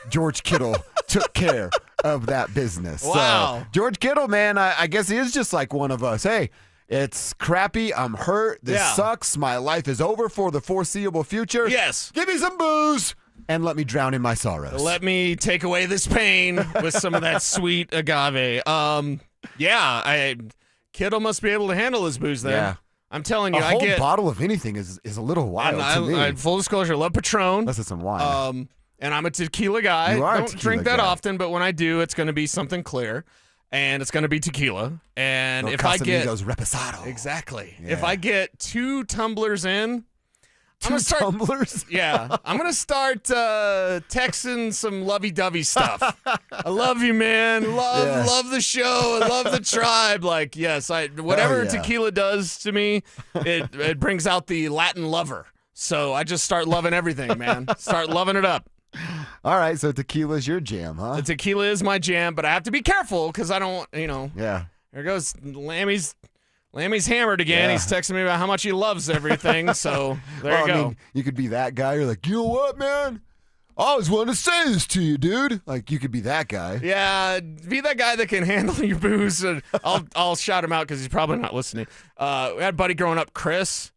Speaker 6: George Kittle took care of that business.
Speaker 7: Wow.
Speaker 6: So, George Kittle, man, I guess he is just like one of us. Hey, it's crappy. I'm hurt. This sucks. My life is over for the foreseeable future.
Speaker 7: Yes.
Speaker 6: Give me some booze and let me drown in my sorrows.
Speaker 7: Let me take away this pain with some of that sweet agave. Kittle must be able to handle his booze then. Yeah. I'm telling you,
Speaker 6: a whole bottle of anything is a little wild to me.
Speaker 7: Full disclosure, I love Patron.
Speaker 6: Unless it's some wine.
Speaker 7: And I'm a tequila guy.
Speaker 6: You are
Speaker 7: I don't
Speaker 6: a tequila
Speaker 7: drink that
Speaker 6: guy.
Speaker 7: often, but when I do, it's going to be something clear, and it's going to be tequila. And if I get
Speaker 6: Casamigos Reposado.
Speaker 7: Exactly.
Speaker 6: Yeah.
Speaker 7: If I get 2 tumblers in,
Speaker 6: tumblers.
Speaker 7: Yeah, I'm gonna start texting some lovey-dovey stuff. I love you, man. Love the show. I love the tribe. Like, yes, whatever tequila does to me, it brings out the Latin lover. So I just start loving everything, man. Start loving it up.
Speaker 6: All right, so tequila's your jam, huh?
Speaker 7: The tequila is my jam, but I have to be careful because I don't,
Speaker 6: Yeah.
Speaker 7: There goes Lammy's hammered again.
Speaker 6: Yeah.
Speaker 7: He's texting me about how much he loves everything. So there you go.
Speaker 6: I mean, you could be that guy. You're like, you know what, man? I always wanted to say this to you, dude. Like, you could be that guy.
Speaker 7: Yeah, be that guy that can handle your booze. And I'll shout him out because he's probably not listening. We had a buddy growing up, Chris.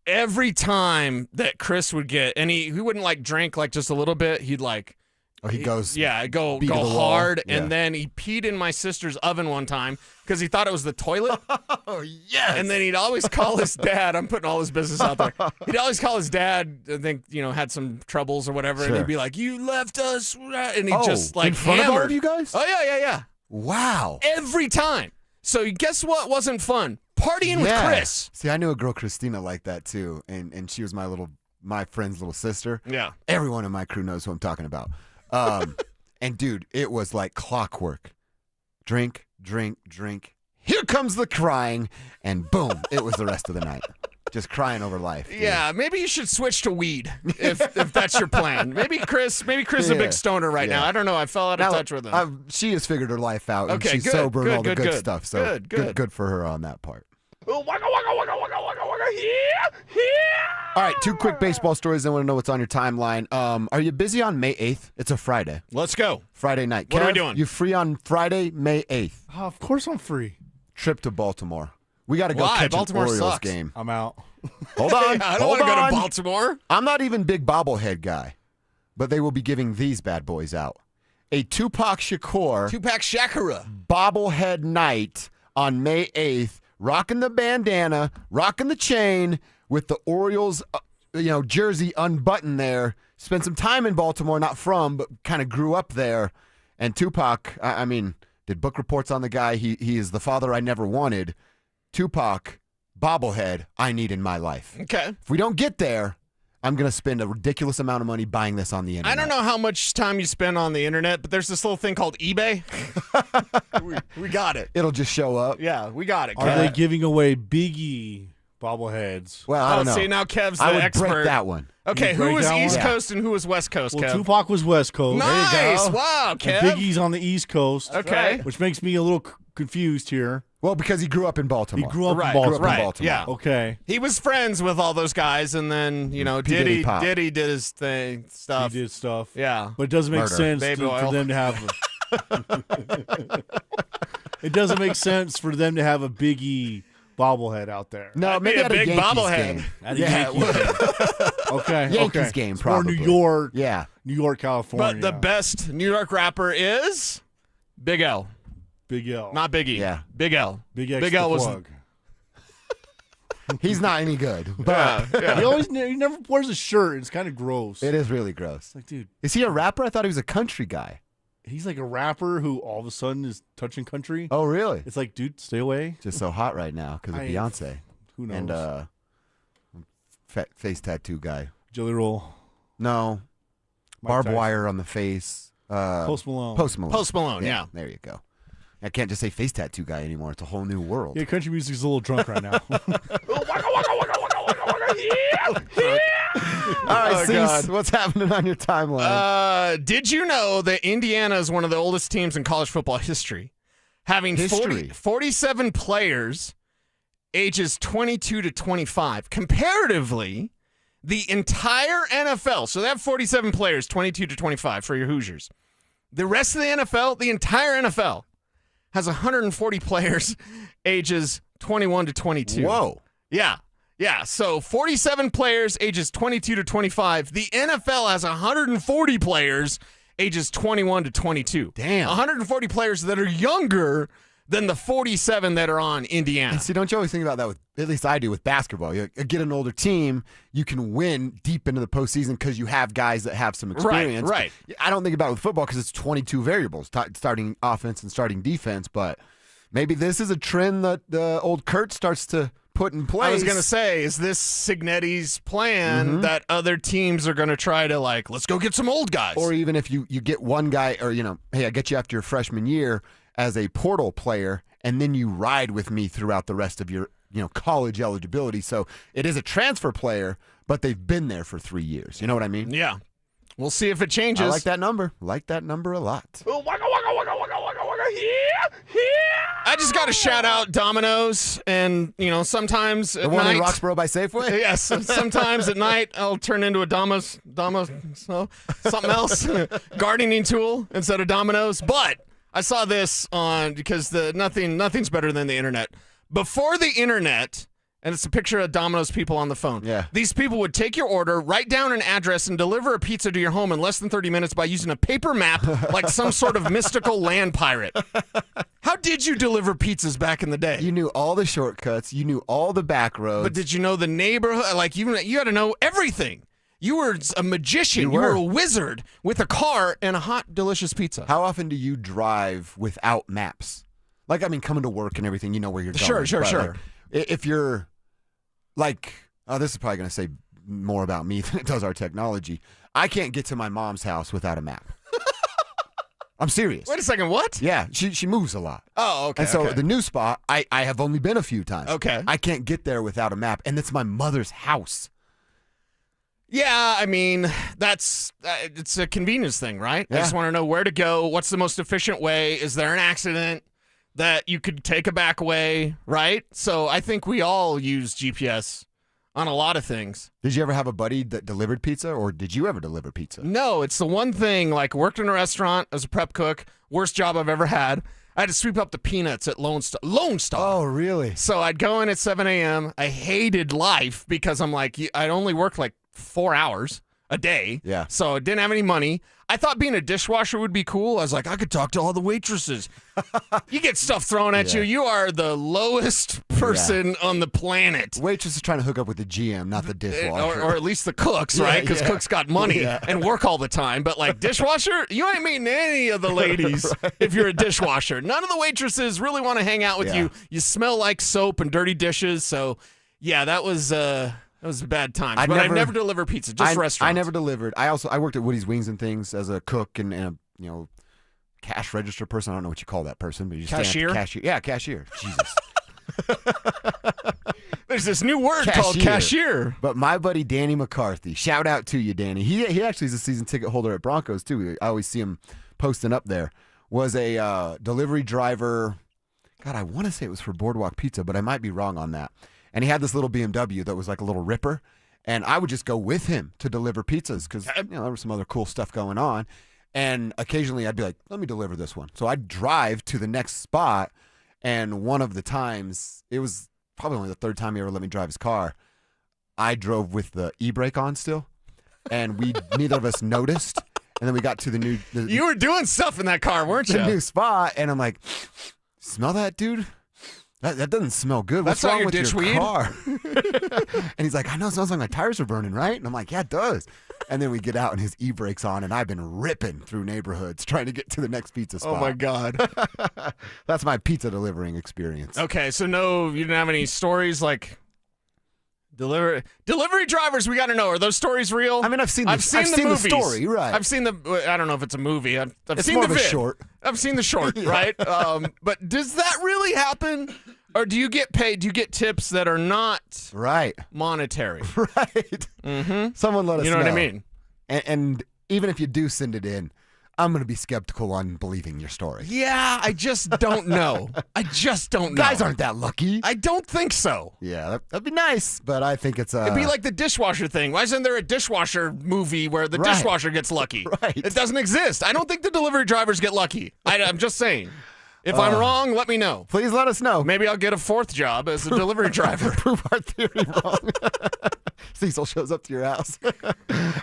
Speaker 7: Every time that Chris would get, and he wouldn't like drink like just a little bit. He'd like, go hard, and then he peed in my sister's oven one time because he thought it was the toilet.
Speaker 6: Oh yes!
Speaker 7: And then he'd always call his dad. I'm putting all his business out there. He'd always call his dad. I think had some troubles or whatever, and he'd be like, "You left us," and he just like
Speaker 6: in front
Speaker 7: hammered.
Speaker 6: of all of you guys.
Speaker 7: Oh yeah.
Speaker 6: Wow!
Speaker 7: Every time. So guess what wasn't fun? Partying with Chris.
Speaker 6: See, I knew a girl, Christina, like that too, and she was my friend's little sister.
Speaker 7: Yeah.
Speaker 6: Everyone in my crew knows who I'm talking about. And dude, it was like clockwork. Drink. Here comes the crying, and boom, it was the rest of the night. Just crying over life. Dude.
Speaker 7: Yeah, maybe you should switch to weed if that's your plan. Maybe Chris is a big stoner right now. I don't know. I fell out of touch with him.
Speaker 6: She has figured her life out.
Speaker 7: Okay,
Speaker 6: and she's
Speaker 7: good,
Speaker 6: sober and all the
Speaker 7: good
Speaker 6: stuff. So good for her on that part. All right, 2 quick baseball stories. I want to know what's on your timeline. Are you busy on May 8th? It's a Friday.
Speaker 7: Let's go.
Speaker 6: Friday night.
Speaker 7: What are we
Speaker 6: Kev,
Speaker 7: doing?
Speaker 6: You free on Friday, May 8th?
Speaker 3: Of course I'm free.
Speaker 6: Trip to Baltimore. We got to go
Speaker 7: Why?
Speaker 6: catch
Speaker 7: Baltimore
Speaker 6: an Orioles
Speaker 7: sucks.
Speaker 6: game.
Speaker 3: I'm out.
Speaker 6: Hold on.
Speaker 7: I don't want to go to Baltimore.
Speaker 6: I'm not even big bobblehead guy, but they will be giving these bad boys out. A Tupac Shakur bobblehead night on May 8th, rocking the bandana, rocking the chain with the Orioles jersey unbuttoned there. Spent some time in Baltimore, not from, but kind of grew up there. And Tupac, I mean, did book reports on the guy. He is the father I never wanted. Tupac, bobblehead, I need in my life.
Speaker 7: Okay.
Speaker 6: If we don't get there, I'm going to spend a ridiculous amount of money buying this on the internet.
Speaker 7: I don't know how much time you spend on the internet, but there's this little thing called eBay. we got it.
Speaker 6: It'll just show up.
Speaker 7: Yeah, we got it.
Speaker 3: Are they giving away Biggie bobbleheads?
Speaker 6: Well, I don't know.
Speaker 7: See, now Kev's the
Speaker 6: I would
Speaker 7: expert.
Speaker 6: break that one.
Speaker 7: Okay,
Speaker 3: You
Speaker 7: who
Speaker 3: break
Speaker 7: was
Speaker 3: that
Speaker 7: East
Speaker 3: one?
Speaker 7: Coast and who was West Coast,
Speaker 3: Well,
Speaker 7: Kev?
Speaker 3: Tupac was West Coast.
Speaker 7: Nice.
Speaker 3: There you go.
Speaker 7: Wow,
Speaker 3: And
Speaker 7: Kev.
Speaker 3: Biggie's on the East Coast.
Speaker 7: Okay.
Speaker 3: Which makes me a little confused here.
Speaker 6: Well, because he grew up in Baltimore.
Speaker 3: He grew up
Speaker 7: Right,
Speaker 3: in Baltimore.
Speaker 6: Grew up in
Speaker 7: right,
Speaker 6: Baltimore.
Speaker 7: yeah.
Speaker 3: Okay.
Speaker 7: He was friends with all those guys, and then,
Speaker 6: Diddy Pop.
Speaker 7: Diddy did his stuff.
Speaker 3: He did stuff.
Speaker 7: Yeah.
Speaker 3: But it doesn't make
Speaker 6: Murder.
Speaker 3: sense
Speaker 7: Baby
Speaker 3: for
Speaker 7: oil.
Speaker 3: them to have. It doesn't make sense for them to have a Biggie bobblehead out there.
Speaker 6: No,
Speaker 7: That'd be
Speaker 6: maybe
Speaker 7: a
Speaker 6: at
Speaker 7: big
Speaker 6: Yankees
Speaker 7: bobblehead.
Speaker 6: game.
Speaker 3: At a Yankees game. Okay.
Speaker 6: Yankees
Speaker 3: okay.
Speaker 6: game,
Speaker 3: Or
Speaker 6: probably.
Speaker 3: New York.
Speaker 6: Yeah.
Speaker 3: New York, California.
Speaker 7: But the best New York rapper is Big L.
Speaker 3: Big L.
Speaker 7: Not Biggie.
Speaker 6: Yeah.
Speaker 7: Big L.
Speaker 3: Big X
Speaker 7: Big
Speaker 3: the
Speaker 7: L was
Speaker 3: plug.
Speaker 6: He's not any good. But
Speaker 3: He never wears a shirt. It's kind of gross.
Speaker 6: it is really gross.
Speaker 3: Like, dude,
Speaker 6: Is he a rapper? I thought he was a country guy.
Speaker 3: he's like a rapper who all of a sudden is touching country.
Speaker 6: Oh, really?
Speaker 3: It's like, dude, stay away.
Speaker 6: Just so hot right now because of
Speaker 3: I-
Speaker 6: Beyonce.
Speaker 3: Who knows?
Speaker 6: And face tattoo guy.
Speaker 3: Jelly roll.
Speaker 6: No.
Speaker 3: Mike
Speaker 6: Barbed
Speaker 3: Tyson.
Speaker 6: wire on the face.
Speaker 3: Post Malone.
Speaker 6: Post Malone.
Speaker 7: Post Malone, yeah.
Speaker 6: There you go. I can't just say face tattoo guy anymore. It's a whole new world.
Speaker 3: Yeah, country music's a little drunk right now.
Speaker 6: All right, Cease,
Speaker 7: God.
Speaker 6: what's happening on your timeline?
Speaker 7: Did you know that Indiana is one of the oldest teams in college football history, having 47 players ages 22 to 25. Comparatively, the entire NFL, so they have 47 players, 22 to 25 for your Hoosiers. The rest of the NFL, the entire NFL, has 140 players ages 21 to 22.
Speaker 6: Whoa.
Speaker 7: Yeah. Yeah, so 47 players ages 22 to 25. The NFL has 140 players ages 21 to 22.
Speaker 6: Damn.
Speaker 7: 140 players that are younger than the 47 that are on Indiana.
Speaker 6: And see, don't you always think about that with, at least I do with basketball. You get an older team, you can win deep into the postseason because you have guys that have some experience.
Speaker 7: Right.
Speaker 6: But I don't think about it with football because it's 22 variables, starting offense and starting defense. But maybe this is a trend that old Kurt starts to put in place.
Speaker 7: I was going to say, is this Cignetti's plan that other teams are going to try to, like, let's go get some old guys?
Speaker 6: Or even if you get one guy, or, hey, I get you after your freshman year as a portal player, and then you ride with me throughout the rest of your college eligibility. So it is a transfer player, but they've been there for 3 years. You know what I mean?
Speaker 7: Yeah. We'll see if it changes.
Speaker 6: I like that number. Like that number a lot.
Speaker 7: Oh, waka, waka, waka, waka, waka, waka. Yeah. I just got to shout out Domino's, and sometimes at
Speaker 6: the one
Speaker 7: night,
Speaker 6: in Roxborough by Safeway.
Speaker 7: Yes, sometimes at night I'll turn into a something else, gardening tool instead of Domino's. But I saw this on because nothing's better than the internet. Before the internet. And it's a picture of Domino's people on the phone.
Speaker 6: Yeah.
Speaker 7: These people would take your order, write down an address, and deliver a pizza to your home in less than 30 minutes by using a paper map like some sort of mystical land pirate. How did you deliver pizzas back in the day?
Speaker 6: You knew all the shortcuts. You knew all the back roads.
Speaker 7: But did you know the neighborhood? Like, you had to know everything. You were a magician. You were a wizard with a car and a hot, delicious pizza.
Speaker 6: How often do you drive without maps? Like, coming to work and everything, you know where you're going.
Speaker 7: Sure.
Speaker 6: Like, if you're like, this is probably going to say more about me than it does our technology. I can't get to my mom's house without a map. I'm serious.
Speaker 7: Wait a second, what?
Speaker 6: Yeah, she moves a lot.
Speaker 7: Oh, okay.
Speaker 6: And so the new spot, I have only been a few times.
Speaker 7: Okay.
Speaker 6: I can't get there without a map, and it's my mother's house.
Speaker 7: Yeah, it's a convenience thing, right?
Speaker 6: Yeah.
Speaker 7: I just want to know where to go. What's the most efficient way? Is there an accident that you could take a back way, right? So I think we all use GPS on a lot of things.
Speaker 6: Did you ever have a buddy that delivered pizza, or did you ever deliver pizza?
Speaker 7: No, it's the one thing, like, worked in a restaurant as a prep cook, worst job I've ever had. I had to sweep up the peanuts at Lone Star.
Speaker 6: Oh, really?
Speaker 7: So I'd go in at 7 a.m. I hated life because I'm like, I'd only work like 4 hours a day.
Speaker 6: Yeah.
Speaker 7: So I didn't have any money. I thought being a dishwasher would be cool. I was like, I could talk to all the waitresses. You get stuff thrown at you. You are the lowest person on the planet.
Speaker 6: Waitress is trying to hook up with the GM, not the dishwasher.
Speaker 7: Or at least the cooks, right? Because cooks got money and work all the time. But like dishwasher, you ain't meeting any of the ladies if you're a dishwasher. None of the waitresses really want to hang out with you. You smell like soap and dirty dishes. So, yeah, that was a bad time. But I never delivered pizza, just restaurants.
Speaker 6: I never delivered. I worked at Woody's Wings and Things as a cook and a cash register person. I don't know what you call that person, but you
Speaker 7: cashier.
Speaker 6: Cashier. Yeah, cashier. Jesus.
Speaker 7: There's this new word called cashier.
Speaker 6: But my buddy Danny McCarthy, shout out to you, Danny. He actually is a season ticket holder at Broncos too. I always see him posting up there. Was a delivery driver. God, I want to say it was for Boardwalk Pizza, but I might be wrong on that. And he had this little BMW that was like a little Ripper, and I would just go with him to deliver pizzas because there was some other cool stuff going on. And occasionally I'd be like, let me deliver this one. So I'd drive to the next spot, and one of the times, it was probably only the third time he ever let me drive his car, I drove with the e-brake on still, and neither of us noticed. And then we got to the new...
Speaker 7: You were doing stuff in that car, weren't you?
Speaker 6: The new spot, and I'm like, smell that, dude? That doesn't smell good. What's
Speaker 7: That's
Speaker 6: wrong with
Speaker 7: dishweed?
Speaker 6: your car? And he's like, I know, it smells like my tires are burning, right? And I'm like, yeah, it does. And then we get out and his e-brake's on, and I've been ripping through neighborhoods trying to get to the next pizza spot.
Speaker 7: Oh, my God.
Speaker 6: That's my pizza delivering experience.
Speaker 7: Okay, so no, you didn't have any stories like delivery drivers. We got to know, are those stories real?
Speaker 6: I mean, I've seen the
Speaker 7: movies.
Speaker 6: story, right?
Speaker 7: I've seen I don't know if it's a movie. I've
Speaker 6: It's
Speaker 7: seen
Speaker 6: more
Speaker 7: the
Speaker 6: of a
Speaker 7: vid.
Speaker 6: short.
Speaker 7: I've seen the short, right? But does that really happen? Or do you get paid? Do you get tips that are not monetary?
Speaker 6: Right.
Speaker 7: Mm-hmm.
Speaker 6: Someone let us know.
Speaker 7: You know what I mean?
Speaker 6: And even if you do send it in, I'm going to be skeptical on believing your story.
Speaker 7: Yeah, I just don't know.
Speaker 6: Guys aren't that lucky.
Speaker 7: I don't think so.
Speaker 6: Yeah, that'd be nice, but I think it's
Speaker 7: It'd be like the dishwasher thing. Why isn't there a dishwasher movie where the dishwasher gets lucky?
Speaker 6: Right.
Speaker 7: It doesn't exist. I don't think the delivery drivers get lucky. I'm just saying. If I'm wrong, let me know.
Speaker 6: Please let us know.
Speaker 7: Maybe I'll get a fourth job as a delivery driver.
Speaker 6: Prove our theory wrong. Cecil shows up to your house.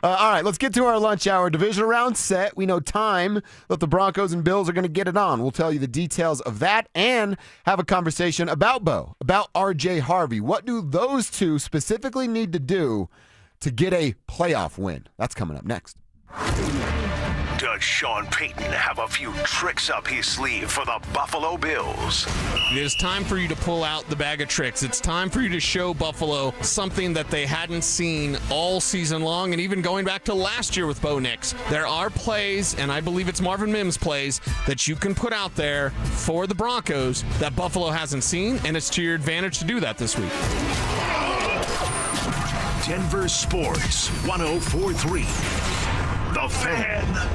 Speaker 6: All right, let's get to our lunch hour. Divisional round set. We know time that the Broncos and Bills are going to get it on. We'll tell you the details of that and have a conversation about Bo, about R.J. Harvey. What do those two specifically need to do to get a playoff win? That's coming up next.
Speaker 4: Does Sean Payton have a few tricks up his sleeve for the Buffalo Bills?
Speaker 7: It is time for you to pull out the bag of tricks. It's time for you to show Buffalo something that they hadn't seen all season long, and even going back to last year with Bo Nix. There are plays, and I believe it's Marvin Mims plays, that you can put out there for the Broncos that Buffalo hasn't seen, and it's to your advantage to do that this week.
Speaker 4: Denver Sports 104.3. The Fan.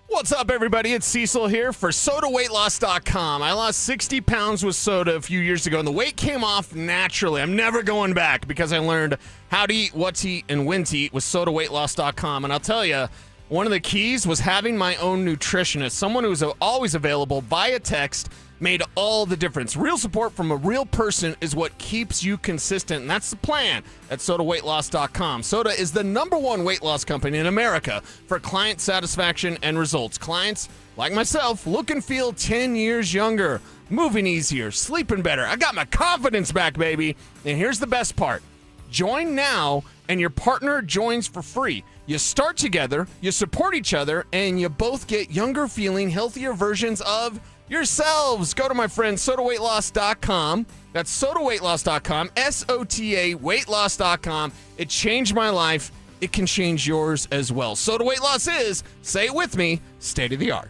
Speaker 7: What's up, everybody? It's Cecil here for SodaWeightLoss.com. I lost 60 pounds with soda a few years ago, and the weight came off naturally. I'm never going back because I learned how to eat, what to eat, and when to eat with SodaWeightLoss.com. And I'll tell you, one of the keys was having my own nutritionist, someone who was always available via text, made all the difference. Real support from a real person is what keeps you consistent, and that's the plan at SodaWeightLoss.com. Soda is the #1 weight loss company in America for client satisfaction and results. Clients like myself look and feel 10 years younger, moving easier, sleeping better. I got my confidence back, baby. And here's the best part. Join now, and your partner joins for free. You start together, you support each other, and you both get younger feeling, healthier versions of yourselves. Go to my friend SodaWeightLoss.com. That's SodaWeightLoss.com, SOTA weightloss.com. It changed my life. It can change yours as well. Soda Weight Loss is, say it with me, state of the art.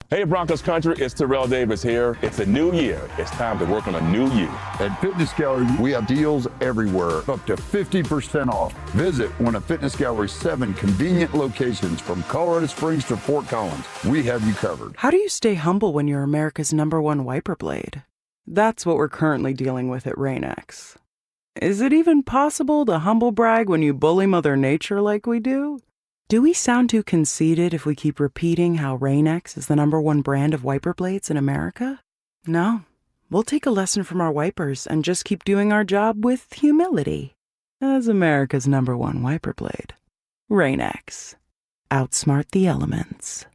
Speaker 9: Hey Broncos country, it's Terrell Davis here. It's a new year. It's time to work on a new you.
Speaker 12: At Fitness Gallery, we have deals everywhere, up to 50% off. Visit one of Fitness Gallery's 7 convenient locations from Colorado Springs to Fort Collins. We have you covered.
Speaker 21: How do you stay humble when you're America's #1 wiper blade? That's what we're currently dealing with at Rain-X. Is it even possible to humble brag when you bully Mother Nature like we do? Do we sound too conceited if we keep repeating how Rain-X is the #1 brand of wiper blades in America? No. We'll take a lesson from our wipers and just keep doing our job with humility. As America's #1 wiper blade. Rain-X. Outsmart the elements.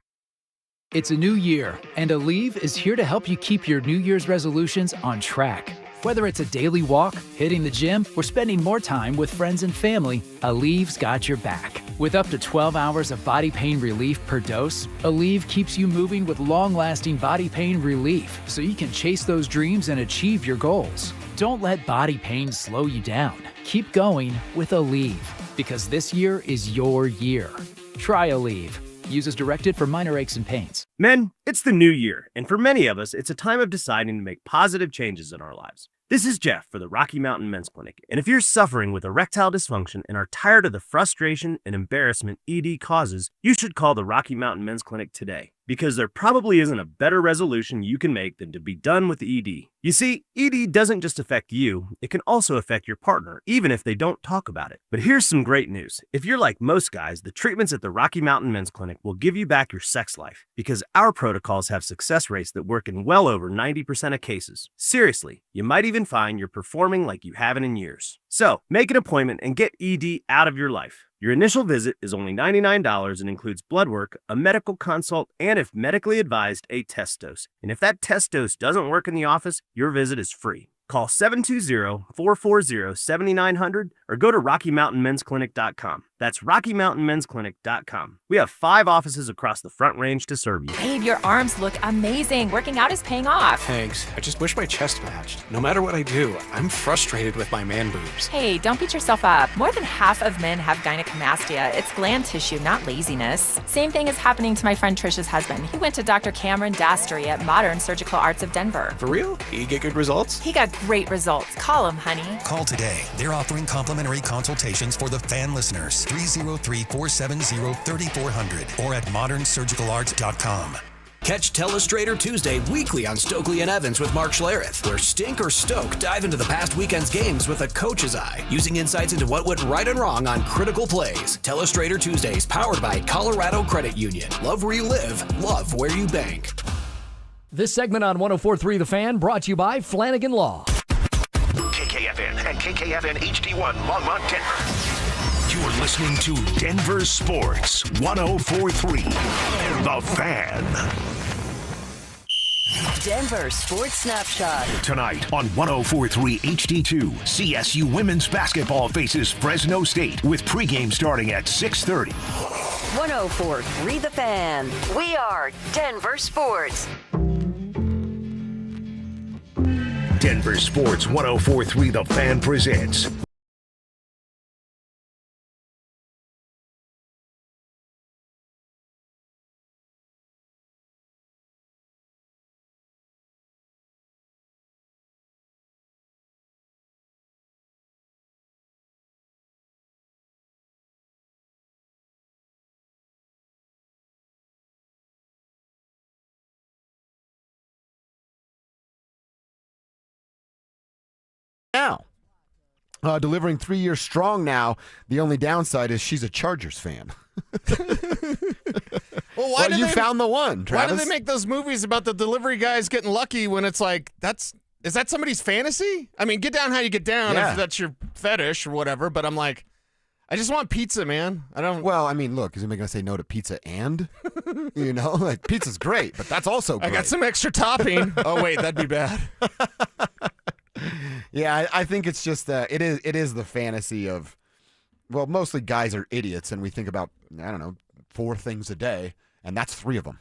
Speaker 23: It's a new year, and Aleve is here to help you keep your New Year's resolutions on track. Whether it's a daily walk, hitting the gym, or spending more time with friends and family, Aleve's got your back. With up to 12 hours of body pain relief per dose, Aleve keeps you moving with long-lasting body pain relief so you can chase those dreams and achieve your goals. Don't let body pain slow you down. Keep going with Aleve, because this year is your year. Try Aleve. Use as directed for minor aches and pains.
Speaker 25: Men, it's the new year, and for many of us, it's a time of deciding to make positive changes in our lives. This is Jeff for the Rocky Mountain Men's Clinic, and if you're suffering with erectile dysfunction and are tired of the frustration and embarrassment ED causes, you should call the Rocky Mountain Men's Clinic today, because there probably isn't a better resolution you can make than to be done with ED. You see, ED doesn't just affect you, it can also affect your partner, even if they don't talk about it. But here's some great news. If you're like most guys, the treatments at the Rocky Mountain Men's Clinic will give you back your sex life, because our protocols have success rates that work in well over 90% of cases. Seriously, you might even find you're performing like you haven't in years. So, make an appointment and get ED out of your life. Your initial visit is only $99 and includes blood work, a medical consult, and if medically advised, a test dose. And if that test dose doesn't work in the office, your visit is free. Call 720-440-7900 or go to RockyMountainMen'sClinic.com. That's RockyMountainMen'sClinic.com. We have 5 offices across the Front Range to serve you.
Speaker 26: Babe, your arms look amazing. Working out is paying off.
Speaker 27: Thanks. I just wish my chest matched. No matter what I do, I'm frustrated with my man boobs.
Speaker 26: Hey, don't beat yourself up. More than half of men have gynecomastia. It's gland tissue, not laziness. Same thing is happening to my friend Trisha's husband. He went to Dr. Cameron Dastory at Modern Surgical Arts of Denver.
Speaker 27: For real? He get good results?
Speaker 26: He got great results. Call him, honey.
Speaker 28: Call today. They're offering complimentary consultations for the fan listeners. 303-470-3400 or at modernsurgicalarts.com.
Speaker 29: Catch Telestrator Tuesday weekly on Stokely and Evans with Mark Schlereth, where Stink or Stoke dive into the past weekend's games with a coach's eye, using insights into what went right and wrong on critical plays. Telestrator Tuesdays, powered by Colorado Credit Union. Love where you live, love where you bank. This segment on 104.3 The Fan brought to you by Flanagan Law.
Speaker 4: KKFN and KKFN HD1 Longmont, Denver. You're listening to Denver Sports 104.3 The Fan.
Speaker 24: Denver Sports Snapshot.
Speaker 4: Tonight on 104.3 HD2, CSU women's basketball faces Fresno State with pregame starting at 6:30.
Speaker 24: 104.3 The Fan. We are Denver Sports.
Speaker 4: Denver Sports 104.3 The Fan presents
Speaker 6: now. Delivering 3 years strong now. The only downside is she's a Chargers fan.
Speaker 7: Well,
Speaker 6: you found the one, Travis.
Speaker 7: Why do they make those movies about the delivery guys getting lucky when it's like, is that somebody's fantasy? I mean, get down how you get down if that's your fetish or whatever, but I'm like, I just want pizza, man. I don't.
Speaker 6: Well, I mean, look, is anybody going to say no to pizza and? Like pizza's great, but that's also great.
Speaker 7: I got some extra topping. Oh, wait, that'd be bad.
Speaker 6: Yeah, I think it's just it is the fantasy of, well, mostly guys are idiots, and we think about, I don't know, 4 things a day, and that's 3 of them,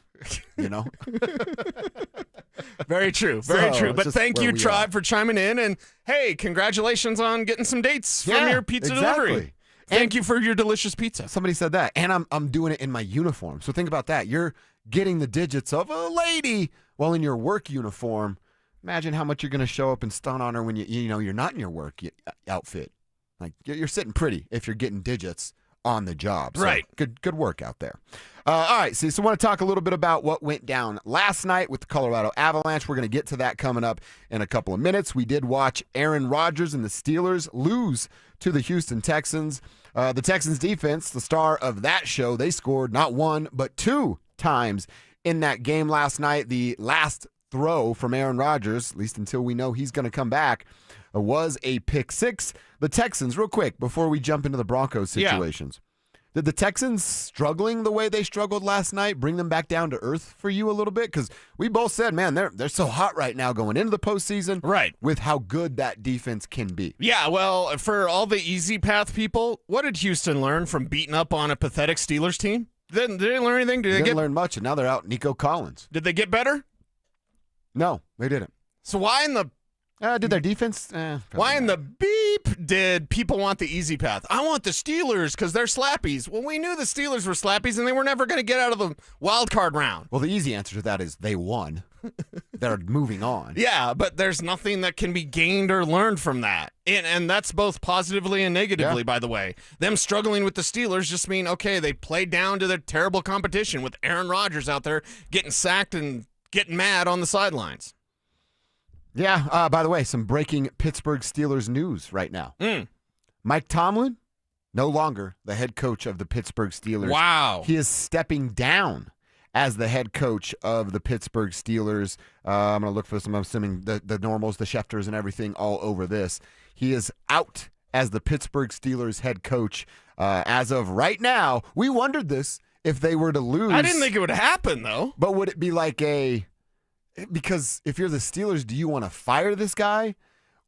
Speaker 7: Very true. Very
Speaker 6: So,
Speaker 7: true.
Speaker 6: it's
Speaker 7: But
Speaker 6: just
Speaker 7: thank
Speaker 6: where
Speaker 7: you,
Speaker 6: we
Speaker 7: Tribe, for chiming in. And, hey, congratulations on getting some dates from your pizza delivery. Thank you for your delicious pizza.
Speaker 6: Somebody said that, and I'm doing it in my uniform. So think about that. You're getting the digits of a lady while in your work uniform. Imagine how much you're going to show up and stun on her when you're not in your work outfit. Like you're sitting pretty if you're getting digits on the job. So
Speaker 7: right.
Speaker 6: Good work out there. All right. So I want to talk a little bit about what went down last night with the Colorado Avalanche. We're going to get to that coming up in a couple of minutes. We did watch Aaron Rodgers and the Steelers lose to the Houston Texans. The Texans defense, the star of that show, they scored not 1 but 2 times in that game last night. The last throw from Aaron Rodgers, at least until we know he's going to come back, was a pick 6. The Texans, real quick, before we jump into the Broncos situations, did the Texans struggling the way they struggled last night bring them back down to earth for you a little bit? Because we both said, man, they're so hot right now going into the postseason,
Speaker 7: right?
Speaker 6: With how good that defense can be.
Speaker 7: Yeah, well, for all the easy path people, what did Houston learn from beating up on a pathetic Steelers team? Did they learn anything?
Speaker 6: They didn't learn much, and now they're out Nico Collins.
Speaker 7: Did they get better?
Speaker 6: No, they didn't.
Speaker 7: So why in the
Speaker 6: did their defense?
Speaker 7: Why in the beep did people want the easy path? I want the Steelers because they're slappies. Well, we knew the Steelers were slappies, and they were never going to get out of the wild card round.
Speaker 6: Well, the easy answer to that is they won. They're moving on.
Speaker 7: Yeah, but there's nothing that can be gained or learned from that. And that's both positively and negatively, by the way. Them struggling with the Steelers just mean, okay, they played down to their terrible competition with Aaron Rodgers out there getting sacked and getting mad on the sidelines.
Speaker 6: Yeah, by the way, some breaking Pittsburgh Steelers news right now. Mike Tomlin, no longer the head coach of the Pittsburgh Steelers.
Speaker 7: Wow.
Speaker 6: He is stepping down as the head coach of the Pittsburgh Steelers. I'm going to look for some, I'm assuming the normals, the Schefters, and everything all over this. He is out as the Pittsburgh Steelers head coach as of right now. We wondered this if they were to lose.
Speaker 7: I didn't think it would happen, though.
Speaker 6: But would it be like because if you're the Steelers, do you want to fire this guy?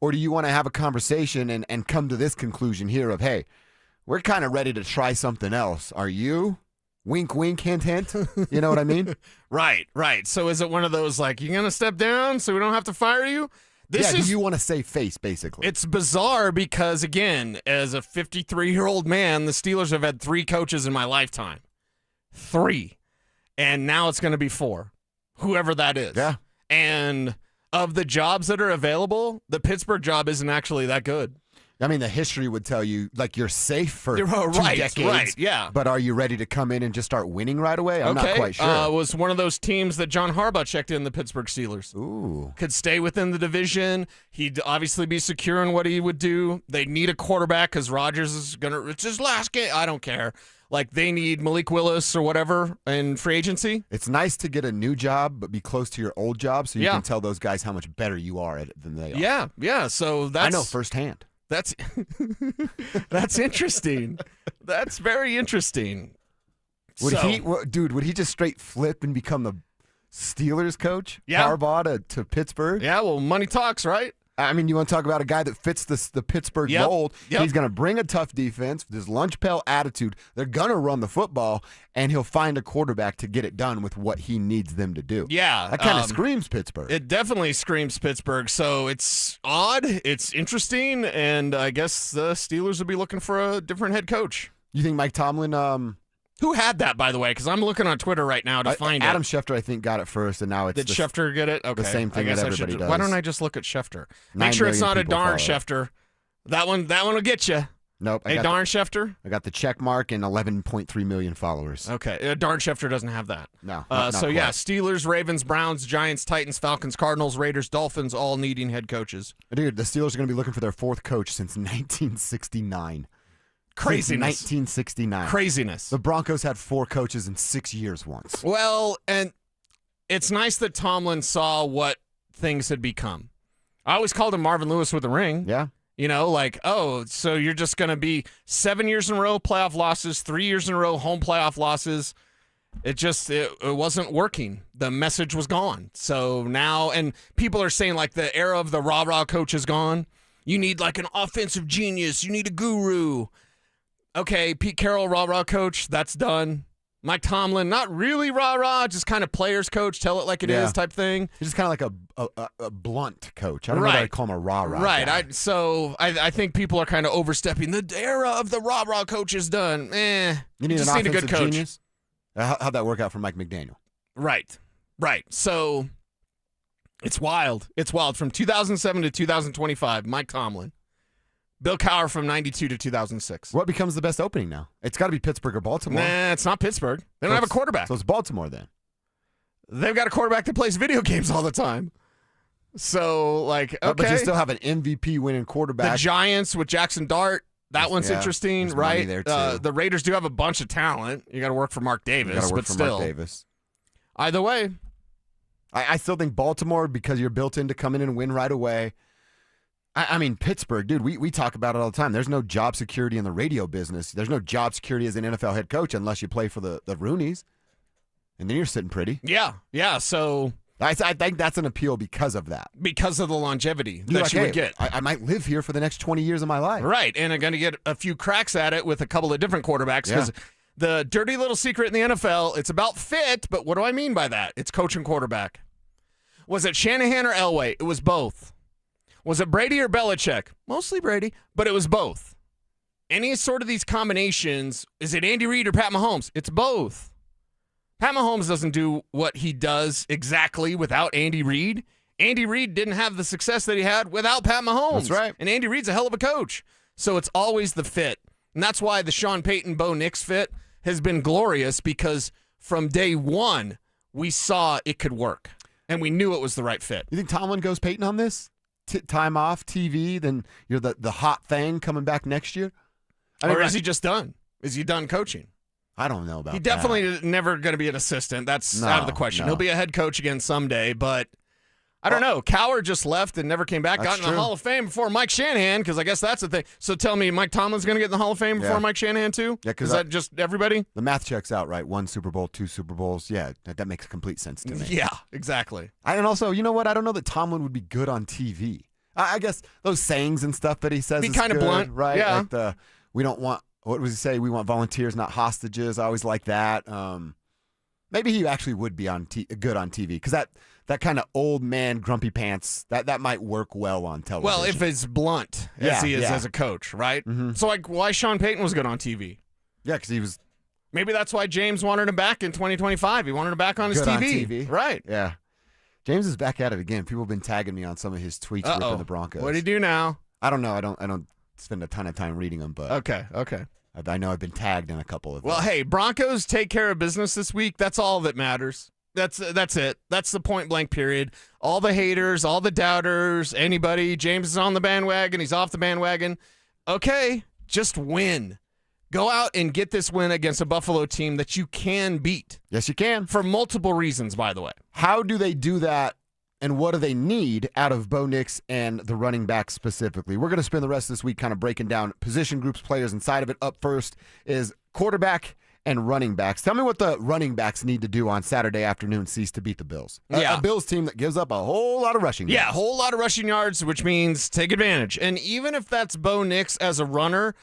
Speaker 6: Or do you want to have a conversation and come to this conclusion here of, hey, we're kind of ready to try something else. Are you? Wink, wink, hint, hint. You know what I mean?
Speaker 7: Right. So is it one of those like, you're going to step down so we don't have to fire you?
Speaker 6: Do you want to save face, basically?
Speaker 7: It's bizarre because, again, as a 53-year-old man, the Steelers have had 3 coaches in my lifetime. 3. And now it's going to be 4. Whoever that is.
Speaker 6: Yeah.
Speaker 7: And of the jobs that are available, the Pittsburgh job isn't actually that good.
Speaker 6: I mean, the history would tell you, like, you're safe for 2 decades.
Speaker 7: Right, yeah.
Speaker 6: But are you ready to come in and just start winning right away? I'm not quite sure.
Speaker 7: It was one of those teams that John Harbaugh checked in, the Pittsburgh Steelers.
Speaker 6: Ooh.
Speaker 7: Could stay within the division. He'd obviously be secure in what he would do. They need a quarterback because Rodgers is going to – it's his last game. I don't care. Like, they need Malik Willis or whatever in free agency.
Speaker 6: It's nice to get a new job but be close to your old job so you can tell those guys how much better you are at it than they are.
Speaker 7: Yeah. So that's –
Speaker 6: I know firsthand.
Speaker 7: That's interesting. That's very interesting.
Speaker 6: Would he just straight flip and become the Steelers coach?
Speaker 7: Yeah.
Speaker 6: Harbaugh to Pittsburgh?
Speaker 7: Yeah, well, money talks, right?
Speaker 6: I mean, you want to talk about a guy that fits the Pittsburgh mold.
Speaker 7: Yep.
Speaker 6: He's going to bring a tough defense with his lunch pail attitude. They're going to run the football, and he'll find a quarterback to get it done with what he needs them to do.
Speaker 7: Yeah.
Speaker 6: That kind of screams Pittsburgh.
Speaker 7: It definitely screams Pittsburgh. So it's odd. It's interesting. And I guess the Steelers will be looking for a different head coach.
Speaker 6: You think Mike Tomlin...
Speaker 7: Who had that, by the way? Because I'm looking on Twitter right now to find
Speaker 6: Adam
Speaker 7: it.
Speaker 6: Schefter, I think, got it first, and now it's
Speaker 7: Did Schefter get it? Okay.
Speaker 6: the same thing that everybody does.
Speaker 7: Why don't I just look at Schefter?
Speaker 6: 9
Speaker 7: Make sure it's
Speaker 6: million
Speaker 7: not a
Speaker 6: people
Speaker 7: darn
Speaker 6: follow it.
Speaker 7: Schefter. That one will get you.
Speaker 6: Nope.
Speaker 7: A darn Schefter?
Speaker 6: I got the check mark and 11.3 million followers.
Speaker 7: Okay. A darn Schefter doesn't have that.
Speaker 6: No.
Speaker 7: Yeah, Steelers, Ravens, Browns, Giants, Titans, Falcons, Cardinals, Raiders, Dolphins, all needing head coaches.
Speaker 6: Dude, the Steelers are going to be looking for their fourth coach since 1969.
Speaker 7: Craziness.
Speaker 6: Since 1969.
Speaker 7: Craziness.
Speaker 6: The Broncos had 4 coaches in 6 years once.
Speaker 7: Well, and it's nice that Tomlin saw what things had become. I always called him Marvin Lewis with a ring.
Speaker 6: Yeah.
Speaker 7: You know, like, oh, so you're just going to be 7 years in a row playoff losses, 3 years in a row home playoff losses. It wasn't working. The message was gone. So now, and people are saying like the era of the rah-rah coach is gone. You need like an offensive genius. You need a guru. Okay, Pete Carroll, rah-rah coach, that's done. Mike Tomlin, not really rah-rah, just kind of players coach, tell it like it is type thing.
Speaker 6: He's just kind of like a blunt coach. I don't know that I'd call him a rah-rah
Speaker 7: Right.
Speaker 6: guy.
Speaker 7: I think people are kind of overstepping. The era of the rah-rah coach is done.
Speaker 6: You need
Speaker 7: just
Speaker 6: an
Speaker 7: need a
Speaker 6: offensive
Speaker 7: good coach.
Speaker 6: genius? How'd that work out for Mike McDaniel?
Speaker 7: Right. So it's wild. It's wild. From 2007 to 2025, Mike Tomlin. Bill Cowher from 92 to 2006.
Speaker 6: What becomes the best opening now? It's got to be Pittsburgh or Baltimore.
Speaker 7: Nah, it's not Pittsburgh. They don't have a quarterback.
Speaker 6: So it's Baltimore then.
Speaker 7: They've got a quarterback that plays video games all the time. So, like, okay.
Speaker 6: But you still have an MVP winning quarterback.
Speaker 7: The Giants with Jackson Dart. That one's interesting,
Speaker 6: there's money
Speaker 7: right?
Speaker 6: there, too.
Speaker 7: The Raiders do have a bunch of talent. You got to work for Mark Davis, but still.
Speaker 6: Mark Davis.
Speaker 7: Either way.
Speaker 6: I still think Baltimore, because you're built in to come in and win right away. I mean, Pittsburgh, dude, we talk about it all the time. There's no job security in the radio business. There's no job security as an NFL head coach unless you play for the Rooneys. And then you're sitting pretty.
Speaker 7: Yeah. So
Speaker 6: I think that's an appeal because of that.
Speaker 7: Because of the longevity
Speaker 6: You're
Speaker 7: that you would get.
Speaker 6: I might live here for the next 20 years of my life.
Speaker 7: Right, and I'm going to get a few cracks at it with a couple of different quarterbacks because the dirty little secret in the NFL, it's about fit, but what do I mean by that? It's coach and quarterback. Was it Shanahan or Elway? It was both. Was it Brady or Belichick? Mostly Brady, but it was both. Any sort of these combinations, is it Andy Reid or Pat Mahomes? It's both. Pat Mahomes doesn't do what he does exactly without Andy Reid. Andy Reid didn't have the success that he had without Pat Mahomes.
Speaker 6: That's right.
Speaker 7: And Andy Reid's a hell of a coach. So it's always the fit. And that's why the Sean Payton, Bo Nix fit has been glorious because from day one, we saw it could work. And we knew it was the right fit.
Speaker 6: You think Tomlin goes Payton on this? Time off, TV, then you're the hot thing coming back next year?
Speaker 7: Or is he just done? Is he done coaching?
Speaker 6: I don't know about that.
Speaker 7: He definitely is never going to be an assistant. That's out of the question.
Speaker 6: No.
Speaker 7: He'll be a head coach again someday, but I don't know. Cowher just left and never came back. Got in the Hall of Fame before Mike Shanahan, because I guess that's the thing. So tell me, Mike Tomlin's going to get in the Hall of Fame before Mike Shanahan too?
Speaker 6: Yeah,
Speaker 7: is that just everybody?
Speaker 6: The math checks out, right? 1 Super Bowl, 2 Super Bowls. Yeah, that makes complete sense to me.
Speaker 7: Yeah, exactly.
Speaker 6: And also, you know what? I don't know that Tomlin would be good on TV. I guess those sayings and stuff that he says
Speaker 7: Be
Speaker 6: is
Speaker 7: kind of
Speaker 6: good,
Speaker 7: blunt,
Speaker 6: right?
Speaker 7: yeah.
Speaker 6: Like we don't want, what was he say? We want volunteers, not hostages. I always like that. Maybe he actually would be good on TV because that kind of old man grumpy pants that might work well on television.
Speaker 7: Well, if it's blunt as he is as a coach, right?
Speaker 6: Mm-hmm.
Speaker 7: So like, why Sean Payton was good on TV?
Speaker 6: Yeah, because he was.
Speaker 7: Maybe that's why James wanted him back in 2025. He wanted him back on his
Speaker 6: good
Speaker 7: TV.
Speaker 6: on TV,
Speaker 7: right?
Speaker 6: Yeah. James is back at it again. People have been tagging me on some of his tweets ripping the Broncos.
Speaker 7: What did he do now?
Speaker 6: I don't know. I don't spend a ton of time reading them, but
Speaker 7: okay.
Speaker 6: I know I've been tagged in a couple of them.
Speaker 7: Well, hey, Broncos take care of business this week. That's all that matters. That's it. That's the point blank period. All the haters, all the doubters, anybody. James is on the bandwagon. He's off the bandwagon. Okay, just win. Go out and get this win against a Buffalo team that you can beat.
Speaker 6: Yes, you can.
Speaker 7: For multiple reasons, by the way.
Speaker 6: How do they do that, and what do they need out of Bo Nix and the running back specifically? We're going to spend the rest of this week kind of breaking down position groups, players inside of it. Up first is quarterback and running backs. Tell me what the running backs need to do on Saturday afternoon, Cease, to beat the Bills. A Bills team that gives up a whole lot of rushing yards.
Speaker 7: Yeah, a whole lot of rushing yards, which means take advantage. And even if that's Bo Nix as a runner,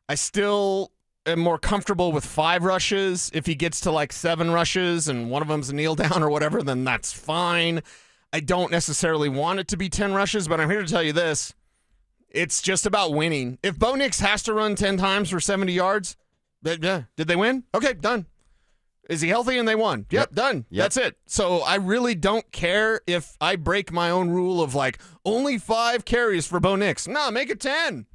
Speaker 7: I still am more comfortable with 5 rushes. If he gets to like 7 rushes and one of them's a kneel down or whatever, then that's fine. I don't necessarily want it to be 10 rushes, but I'm here to tell you this. It's just about winning. If Bo Nix has to run 10 times for 70 yards, did they win? Okay, done. Is he healthy and they won? Yep, done. Yep. That's it. So I really don't care if I break my own rule of like only 5 carries for Bo Nix. No, make it 10.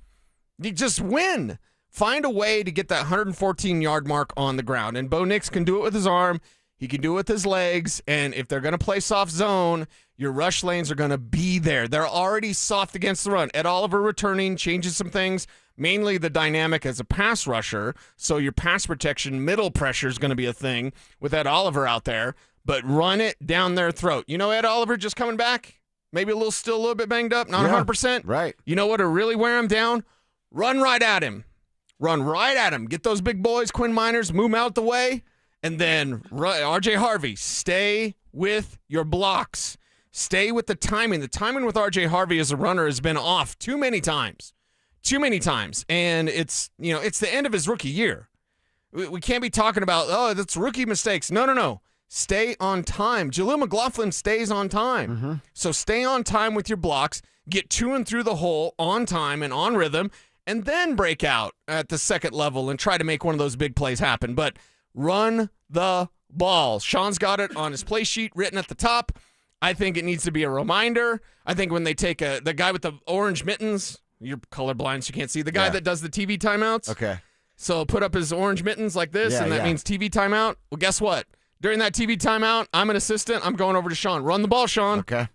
Speaker 7: You just win. Find a way to get that 114-yard mark on the ground. And Bo Nix can do it with his arm. He can do it with his legs. And if they're going to play soft zone, your rush lanes are going to be there. They're already soft against the run. Ed Oliver returning changes some things, mainly the dynamic as a pass rusher. So your pass protection, middle pressure is going to be a thing with Ed Oliver out there. But run it down their throat. You know Ed Oliver just coming back? Maybe still a little bit banged up, not 100%.
Speaker 6: Right.
Speaker 7: You know what'll really wear him down? Run right at him. Run right at him. Get those big boys, Quinn Miners, move them out the way. And then R.J. Harvey, stay with your blocks. Stay with the timing. The timing with R.J. Harvey as a runner has been off too many times. Too many times. And it's the end of his rookie year. We can't be talking about, that's rookie mistakes. No. Stay on time. Jaleel McLaughlin stays on time.
Speaker 6: Mm-hmm.
Speaker 7: So stay on time with your blocks. Get to and through the hole on time and on rhythm. And then break out at the second level and try to make one of those big plays happen. But run the ball. Sean's got it on his play sheet written at the top. I think it needs to be a reminder. I think when they take the guy with the orange mittens, you're colorblind, so you can't see, the guy that does the TV timeouts.
Speaker 6: Okay.
Speaker 7: So put up his orange mittens like this, and that means TV timeout. Well, guess what? During that TV timeout, I'm an assistant. I'm going over to Sean. Run the ball, Sean.
Speaker 6: Okay.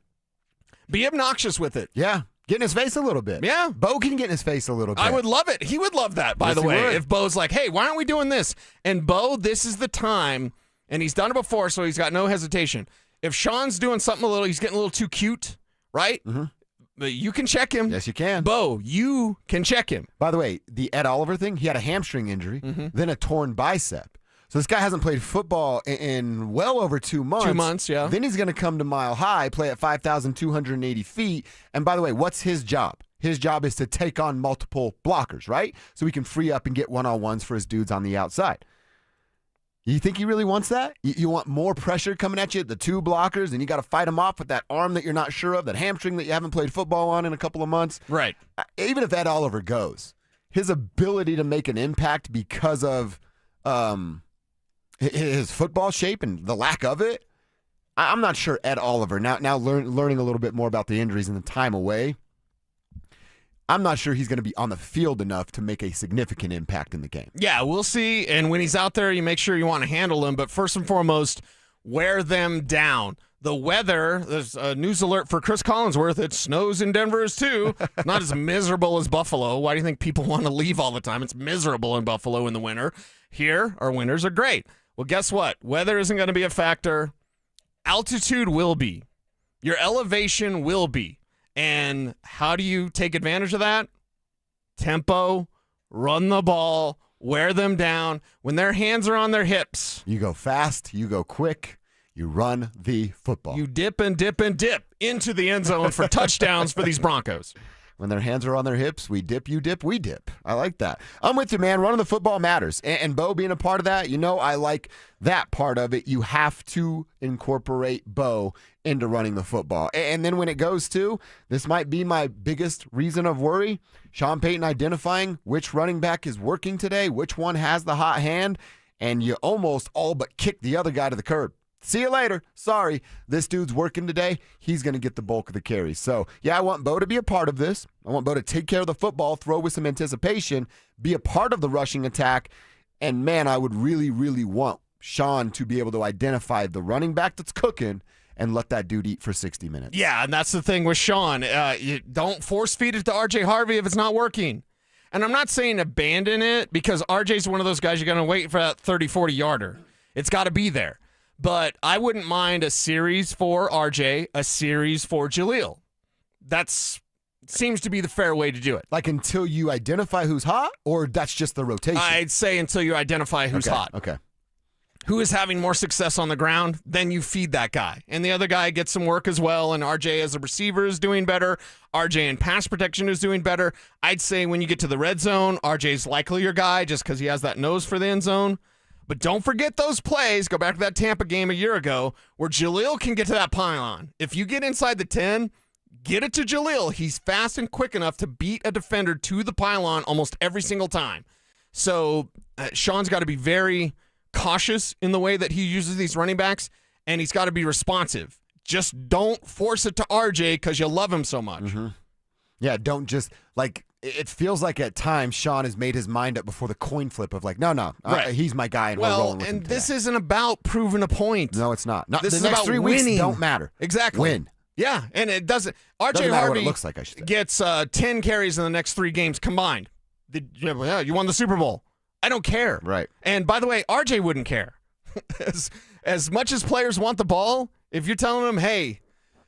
Speaker 7: Be obnoxious with it.
Speaker 6: Yeah. Get in his face a little bit.
Speaker 7: Yeah.
Speaker 6: Bo can get in his face a little bit.
Speaker 7: I would love it. He would love that, by the way. If Bo's like, hey, why aren't we doing this? And Bo, this is the time, and he's done it before, so he's got no hesitation. If Sean's doing something he's getting a little too cute, right?
Speaker 6: Mm-hmm.
Speaker 7: You can check him.
Speaker 6: Yes, you can.
Speaker 7: Bo, you can check him.
Speaker 6: By the way, the Ed Oliver thing, he had a hamstring injury, then a torn bicep. So this guy hasn't played football in well over 2 months.
Speaker 7: 2 months, yeah.
Speaker 6: Then he's going to come to Mile High, play at 5,280 feet. And by the way, what's his job? His job is to take on multiple blockers, right? So he can free up and get one-on-ones for his dudes on the outside. You think he really wants that? You want more pressure coming at you, the 2 blockers, and you got to fight them off with that arm that you're not sure of, that hamstring that you haven't played football on in a couple of months?
Speaker 7: Right.
Speaker 6: Even if Ed Oliver goes, his ability to make an impact because of his football shape and the lack of it, I'm not sure Ed Oliver, now learning a little bit more about the injuries and the time away, I'm not sure he's going to be on the field enough to make a significant impact in the game.
Speaker 7: Yeah, we'll see. And when he's out there, you make sure you want to handle him. But first and foremost, wear them down. The weather, there's a news alert for Chris Collinsworth. It snows in Denver too. It's not as miserable as Buffalo. Why do you think people want to leave all the time? It's miserable in Buffalo in the winter. Here, our winters are great. Well, guess what? Weather isn't going to be a factor. Altitude will be. Your elevation will be. And how do you take advantage of that? Tempo, run the ball, wear them down. When their hands are on their hips,
Speaker 6: you go fast, you go quick, you run the football.
Speaker 7: You dip and dip and dip into the end zone for touchdowns for these Broncos.
Speaker 6: When their hands are on their hips, we dip, you dip, we dip. I like that. I'm with you, man. Running the football matters. And Bo being a part of that, I like that part of it. You have to incorporate Bo into running the football. And then when it goes to, this might be my biggest reason of worry, Sean Payton identifying which running back is working today, which one has the hot hand, and you almost all but kick the other guy to the curb. See you later. Sorry, this dude's working today. He's going to get the bulk of the carries. So, yeah, I want Bo to be a part of this. I want Bo to take care of the football, throw with some anticipation, be a part of the rushing attack. And, man, I would really, really want Sean to be able to identify the running back that's cooking and let that dude eat for 60 minutes.
Speaker 7: Yeah, and that's the thing with Sean. You don't force feed it to R.J. Harvey if it's not working. And I'm not saying abandon it because R.J.'s one of those guys you're going to wait for that 30, 40-yarder. It's got to be there. But I wouldn't mind a series for RJ, a series for Jaleel. That's seems to be the fair way to do it.
Speaker 6: Like until you identify who's hot, or that's just the rotation?
Speaker 7: I'd say until you identify who's hot.
Speaker 6: Okay.
Speaker 7: Who is having more success on the ground, then you feed that guy. And the other guy gets some work as well, and RJ as a receiver is doing better. RJ in pass protection is doing better. I'd say when you get to the red zone, RJ's likely your guy just because he has that nose for the end zone. But don't forget those plays. Go back to that Tampa game a year ago where Jaleel can get to that pylon. If you get inside the 10, get it to Jaleel. He's fast and quick enough to beat a defender to the pylon almost every single time. So Sean's got to be very cautious in the way that he uses these running backs, and he's got to be responsive. Just don't force it to RJ because you love him so much.
Speaker 6: Mm-hmm. Yeah, don't just, like, it feels like at times Sean has made his mind up before the coin flip of like, no, he's my guy, and we're rolling with him today.
Speaker 7: This isn't about proving a point.
Speaker 6: No, it's not.
Speaker 7: This
Speaker 6: the
Speaker 7: is
Speaker 6: next
Speaker 7: about
Speaker 6: 3
Speaker 7: winning.
Speaker 6: weeks don't matter.
Speaker 7: Exactly.
Speaker 6: Win.
Speaker 7: Yeah, and it doesn't. RJ
Speaker 6: Doesn't matter
Speaker 7: Harvey
Speaker 6: what it looks like, I should say.
Speaker 7: gets 10 carries in the next 3 games combined. You won the Super Bowl. I don't care.
Speaker 6: Right.
Speaker 7: And by the way, RJ wouldn't care. as much as players want the ball, if you're telling them, hey,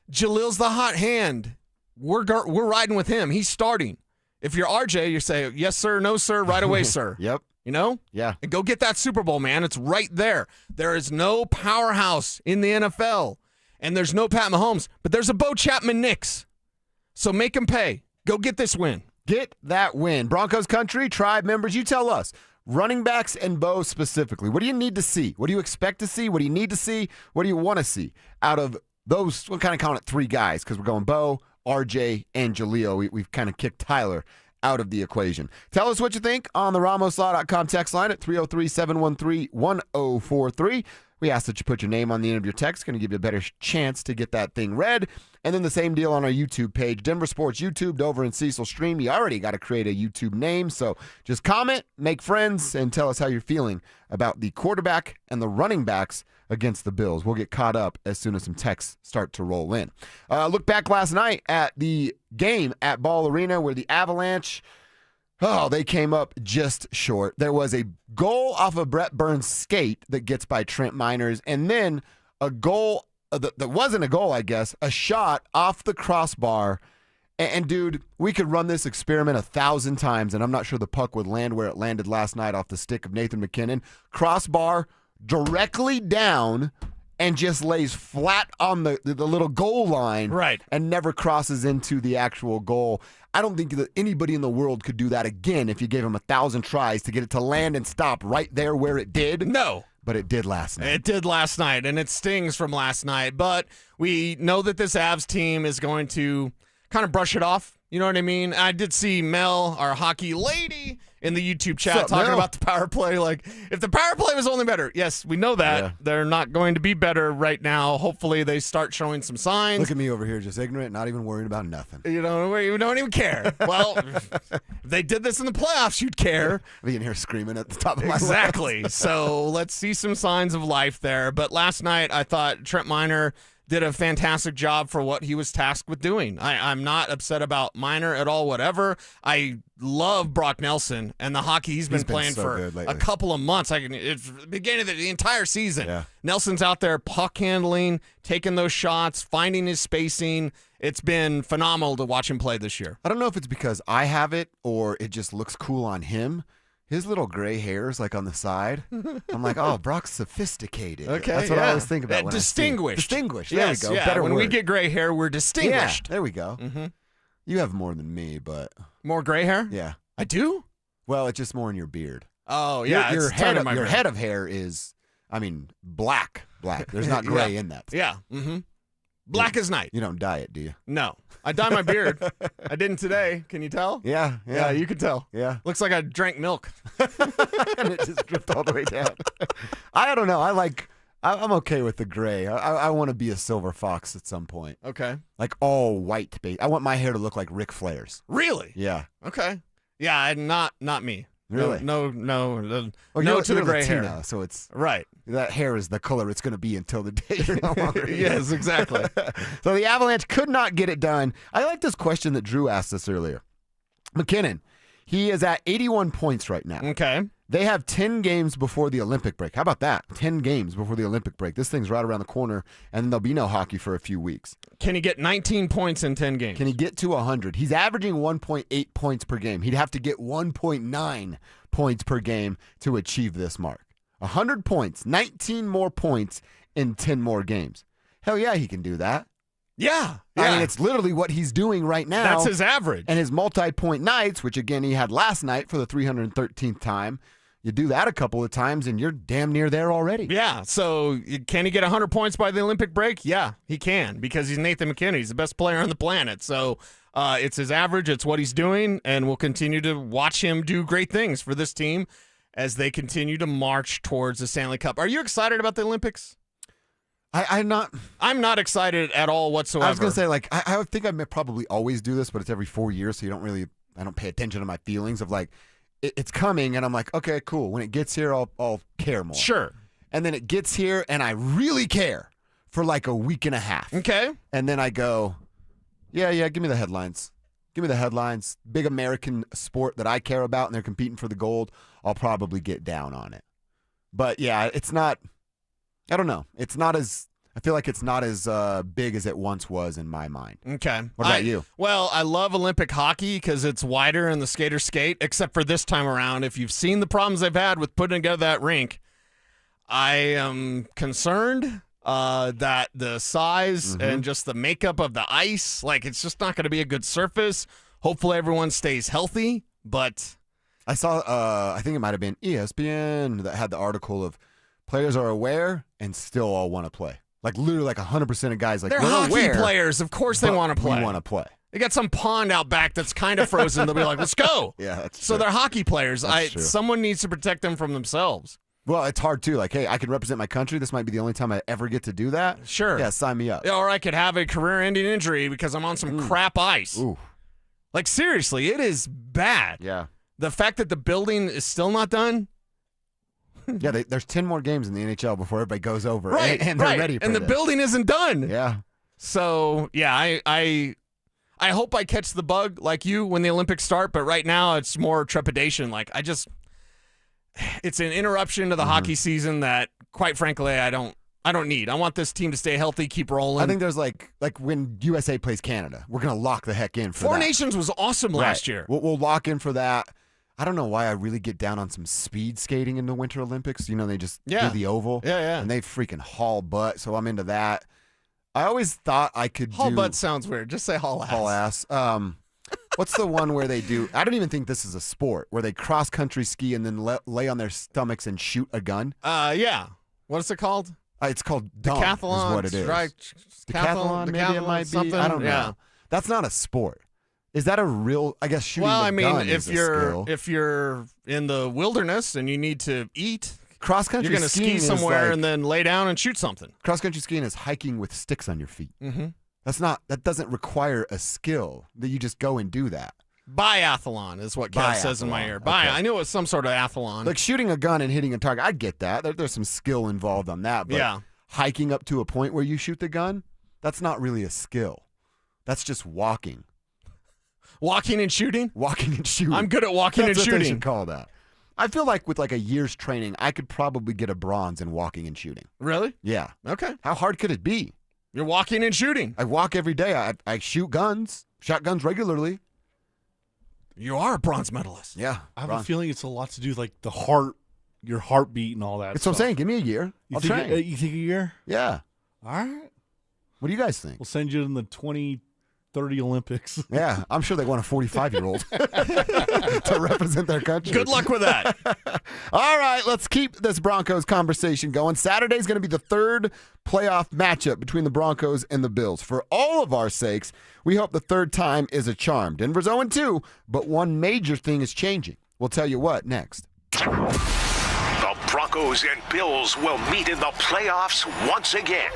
Speaker 7: Jaleel's the hot hand, we're riding with him. He's starting. If you're RJ, you say, yes, sir, no, sir, right away, sir.
Speaker 6: Yep.
Speaker 7: You know?
Speaker 6: Yeah.
Speaker 7: And go get that Super Bowl, man. It's right there. There is no powerhouse in the NFL, and there's no Pat Mahomes, but there's a Bo Chapman Knicks. So make him pay. Go get this win.
Speaker 6: Get that win. Broncos country, tribe members, you tell us. Running backs and Bo specifically. What do you need to see? What do you expect to see? What do you need to see? What do you want to see out of those? We'll kind of count it 3 guys because we're going Bo, RJ, and Jaleel. We've kind of kicked Tyler out of the equation. Tell us what you think on the RamosLaw.com text line at 303-713-1043. We ask that you put your name on the end of your text. Going to give you a better chance to get that thing read. And then the same deal on our YouTube page, Denver Sports YouTube, Dover and Cecil stream. You already got to create a YouTube name. So just comment, make friends, and tell us how you're feeling about the quarterback and the running backs against the Bills. We'll get caught up as soon as some texts start to roll in. Look back last night at the game at Ball Arena where the Avalanche, they came up just short. There was a goal off of Brett Burns' skate that gets by Trent Miners, and then a goal that wasn't a goal, I guess, a shot off the crossbar. And dude, we could run this experiment 1,000 times, and I'm not sure the puck would land where it landed last night off the stick of Nathan McKinnon. Crossbar directly down and just lays flat on the little goal line,
Speaker 7: right,
Speaker 6: and never crosses into the actual goal. I don't think that anybody in the world could do that again if you gave him 1,000 tries to get it to land and stop right there where it did.
Speaker 7: No.
Speaker 6: But it did last night.
Speaker 7: It did last night, and it stings from last night. But we know that this Avs team is going to kind of brush it off. You know what I mean? I did see Mel, our hockey lady, in the YouTube chat talking about the power play. Like, if the power play was only better. Yes, we know that. Yeah. They're not going to be better right now. Hopefully they start showing some signs.
Speaker 6: Look at me over here, just ignorant, not even worrying about nothing.
Speaker 7: You don't even care. Well, if they did this in the playoffs, you'd care.
Speaker 6: Being here screaming at the top of my lungs.
Speaker 7: Exactly. So let's see some signs of life there. But last night, I thought Trent Miner did a fantastic job for what he was tasked with doing. I'm not upset about Miner at all, whatever. I love Brock Nelson and the hockey he's been playing
Speaker 6: so
Speaker 7: for a couple of months. It's the beginning of the entire season.
Speaker 6: Yeah.
Speaker 7: Nelson's out there puck handling, taking those shots, finding his spacing. It's been phenomenal to watch him play this year.
Speaker 6: I don't know if it's because I have it or it just looks cool on him. His little gray hairs like on the side. I'm like, oh, Brock's sophisticated.
Speaker 7: Okay,
Speaker 6: that's what I always think about. When
Speaker 7: distinguished.
Speaker 6: Distinguished.
Speaker 7: Yes,
Speaker 6: there we go.
Speaker 7: Yeah.
Speaker 6: Better
Speaker 7: when
Speaker 6: word.
Speaker 7: we get gray hair, we're distinguished.
Speaker 6: Yeah, there we go.
Speaker 7: Mm-hmm.
Speaker 6: You have more than me, but
Speaker 7: more gray hair.
Speaker 6: Yeah,
Speaker 7: I do.
Speaker 6: Well, it's just more in your beard.
Speaker 7: Oh yeah,
Speaker 6: your head of hair is, black. There's not gray in that.
Speaker 7: Yeah. Mm-hmm. Black as night.
Speaker 6: You don't dye it, do you?
Speaker 7: No. I dye my beard. I didn't today. Can you tell?
Speaker 6: Yeah.
Speaker 7: You can tell.
Speaker 6: Yeah.
Speaker 7: Looks like I drank milk.
Speaker 6: And it just dripped all the way down. I don't know. I'm okay with the gray. I want to be a silver fox at some point.
Speaker 7: Okay.
Speaker 6: Like all white. I want my hair to look like Ric Flair's.
Speaker 7: Really?
Speaker 6: Yeah.
Speaker 7: Okay. Yeah, not me.
Speaker 6: Really?
Speaker 7: No
Speaker 6: you're
Speaker 7: to the gray
Speaker 6: Latino,
Speaker 7: hair.
Speaker 6: So it's
Speaker 7: right.
Speaker 6: That hair is the color it's going to be until the day you're no longer.
Speaker 7: Yes, exactly.
Speaker 6: So the Avalanche could not get it done. I like this question that Drew asked us earlier. McKinnon, he is at 81 points right now.
Speaker 7: Okay.
Speaker 6: They have 10 games before the Olympic break. How about that? 10 games before the Olympic break. This thing's right around the corner, and then there'll be no hockey for a few weeks.
Speaker 7: Can he get 19 points in 10 games?
Speaker 6: Can he get to 100? He's averaging 1.8 points per game. He'd have to get 1.9 points per game to achieve this mark. 100 points, 19 more points in 10 more games. Hell yeah, he can do that.
Speaker 7: Yeah.
Speaker 6: I mean, it's literally what he's doing right now.
Speaker 7: That's his average.
Speaker 6: And his multi-point nights, which again he had last night for the 313th time, you do that a couple of times and you're damn near there already.
Speaker 7: Yeah. So can he get 100 points by the Olympic break? Yeah, he can because he's Nathan McKinnon. He's the best player on the planet. So it's his average. It's what he's doing. And we'll continue to watch him do great things for this team as they continue to march towards the Stanley Cup. Are you excited about the Olympics?
Speaker 6: I'm not
Speaker 7: excited at all whatsoever.
Speaker 6: I was going to say, like, I think I may probably always do this, but it's every 4 years, so I don't pay attention to my feelings of, like, it's coming, and I'm like, okay, cool. When it gets here, I'll care more.
Speaker 7: Sure.
Speaker 6: And then it gets here, and I really care for, like, a week and a half.
Speaker 7: Okay.
Speaker 6: And then I go, yeah, give me the headlines. Give me the headlines. Big American sport that I care about, and they're competing for the gold. I'll probably get down on it. But, yeah, it's not – I don't know. It's not as – I feel like it's not as big as it once was in my mind.
Speaker 7: Okay.
Speaker 6: What about you?
Speaker 7: Well, I love Olympic hockey because it's wider and the skaters skate, except for this time around. If you've seen the problems they've had with putting together that rink, I am concerned that the size and just the makeup of the ice, like it's just not going to be a good surface. Hopefully everyone stays healthy, but...
Speaker 6: I saw, I think it might have been ESPN that had the article of players are aware and still all want to play. Like literally like 100% of guys like
Speaker 7: they're
Speaker 6: we're
Speaker 7: hockey
Speaker 6: aware,
Speaker 7: players. Of course they want to play.
Speaker 6: We want to play.
Speaker 7: They got some pond out back that's kind of frozen. They'll be like, let's go.
Speaker 6: Yeah, that's
Speaker 7: so
Speaker 6: true.
Speaker 7: they're hockey players.
Speaker 6: That's true.
Speaker 7: Someone needs to protect them from themselves.
Speaker 6: Well, it's hard too. Like, hey, I can represent my country. This might be the only time I ever get to do that.
Speaker 7: Sure.
Speaker 6: Yeah, sign me up.
Speaker 7: Or I could have a career-ending injury because I'm on some crap ice.
Speaker 6: Ooh.
Speaker 7: Like, seriously, it is bad.
Speaker 6: Yeah.
Speaker 7: The fact that the building is still not done.
Speaker 6: Yeah, there's 10 more games in the NHL before everybody goes over.
Speaker 7: Right,
Speaker 6: and they're ready for
Speaker 7: and the
Speaker 6: this.
Speaker 7: building isn't done.
Speaker 6: Yeah.
Speaker 7: So, yeah, I hope I catch the bug like you when the Olympics start, but right now it's more trepidation. Like, it's an interruption to the hockey season that, quite frankly, I don't need. I want this team to stay healthy, keep rolling.
Speaker 6: I think there's like when USA plays Canada, we're going to lock the heck in for
Speaker 7: Four
Speaker 6: that.
Speaker 7: Nations was awesome last year.
Speaker 6: We'll lock in for that. I don't know why I really get down on some speed skating in the Winter Olympics. You know, they just do the oval.
Speaker 7: Yeah.
Speaker 6: And they freaking haul butt, so I'm into that. I always thought I could
Speaker 7: haul
Speaker 6: do...
Speaker 7: butt sounds weird. Just say haul ass.
Speaker 6: Haul ass. What's the one where they do... I don't even think this is a sport, where they cross-country ski and then lay on their stomachs and shoot a gun.
Speaker 7: Yeah. What is it called?
Speaker 6: It's called dumb,
Speaker 7: decathlon,
Speaker 6: is what it is.
Speaker 7: Right?
Speaker 6: Decathlon, maybe it might be.
Speaker 7: Something?
Speaker 6: I don't know.
Speaker 7: Yeah.
Speaker 6: That's not a sport. Is that a real? I guess shooting.
Speaker 7: Well,
Speaker 6: the
Speaker 7: I mean,
Speaker 6: gun
Speaker 7: if
Speaker 6: is a skill.
Speaker 7: if you're in the wilderness and you need to eat,
Speaker 6: cross country,
Speaker 7: you're going to ski somewhere and then lay down and shoot something.
Speaker 6: Cross country skiing is hiking with sticks on your feet.
Speaker 7: Mm-hmm.
Speaker 6: That doesn't require a skill. That you just go and do that.
Speaker 7: Biathlon is what Kev says in my ear.
Speaker 6: Okay.
Speaker 7: I knew it was some sort of athlon.
Speaker 6: Like shooting a gun and hitting a target. I get that. There's some skill involved on that. But hiking up to a point where you shoot the gun, that's not really a skill. That's just walking.
Speaker 7: Walking and shooting?
Speaker 6: Walking and shooting.
Speaker 7: I'm good at walking and
Speaker 6: That's
Speaker 7: shooting.
Speaker 6: What they should call that. I feel like with like a year's training, I could probably get a bronze in walking and shooting.
Speaker 7: Really?
Speaker 6: Yeah.
Speaker 7: Okay.
Speaker 6: How hard could it be?
Speaker 7: You're walking and shooting.
Speaker 6: I walk every day. I shoot guns, shotguns regularly.
Speaker 7: You are a bronze medalist.
Speaker 6: Yeah.
Speaker 3: I have a feeling it's a lot to do with like the heart, your heartbeat and all that.
Speaker 6: That's what I'm saying. Give me a year.
Speaker 3: You
Speaker 6: I'll
Speaker 3: think
Speaker 6: train.
Speaker 3: you think a year?
Speaker 6: Yeah.
Speaker 3: All right.
Speaker 6: What do you guys think?
Speaker 3: We'll send you in the 2030 Olympics.
Speaker 6: Yeah, I'm sure they want a 45-year-old to represent their country.
Speaker 7: Good luck with that.
Speaker 6: All right, let's keep this Broncos conversation going. Saturday's going to be the third playoff matchup between the Broncos and the Bills. For all of our sakes, we hope the third time is a charm. Denver's 0-2, but one major thing is changing. We'll tell you what next.
Speaker 4: The Broncos and Bills will meet in the playoffs once again.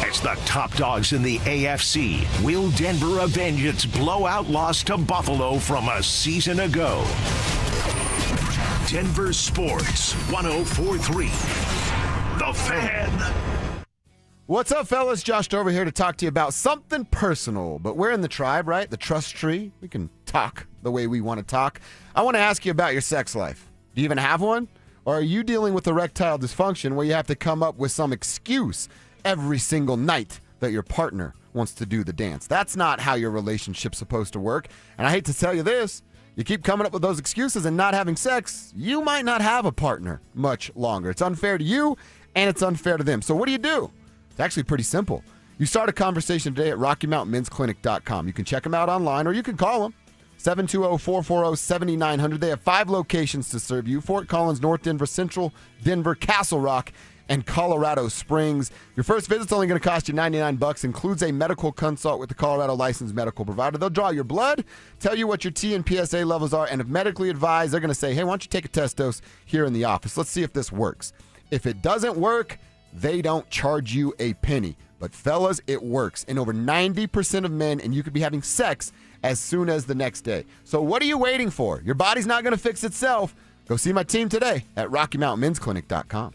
Speaker 4: As the top dogs in the AFC, will Denver avenge its blowout loss to Buffalo from a season ago? Denver Sports 104.3. The Fan.
Speaker 6: What's up, fellas? Josh over here to talk to you about something personal, but we're in the tribe, right? The trust tree. We can talk the way we want to talk. I want to ask you about your sex life. Do you even have one? Or are you dealing with erectile dysfunction where you have to come up with some excuse every single night that your partner wants to do the dance? That's not how your relationship's supposed to work. And I hate to tell you this, you keep coming up with those excuses and not having sex, you might not have a partner much longer. It's unfair to you and it's unfair to them. So what do? It's actually pretty simple. You start a conversation today at RockyMountainMen'sClinic.com. You can check them out online or you can call them. 720-440-7900. They have 5 locations to serve you. Fort Collins, North Denver, Central Denver, Castle Rock, and Colorado Springs. Your first visit's only going to cost you $99. Includes a medical consult with the Colorado licensed medical provider. They'll draw your blood, tell you what your T and PSA levels are, and if medically advised, they're going to say, hey, why don't you take a test dose here in the office? Let's see if this works. If it doesn't work, they don't charge you a penny. But fellas, it works. In over 90% of men, and you could be having sex as soon as the next day. So what are you waiting for? Your body's not going to fix itself. Go see my team today at RockyMountainMen'sClinic.com.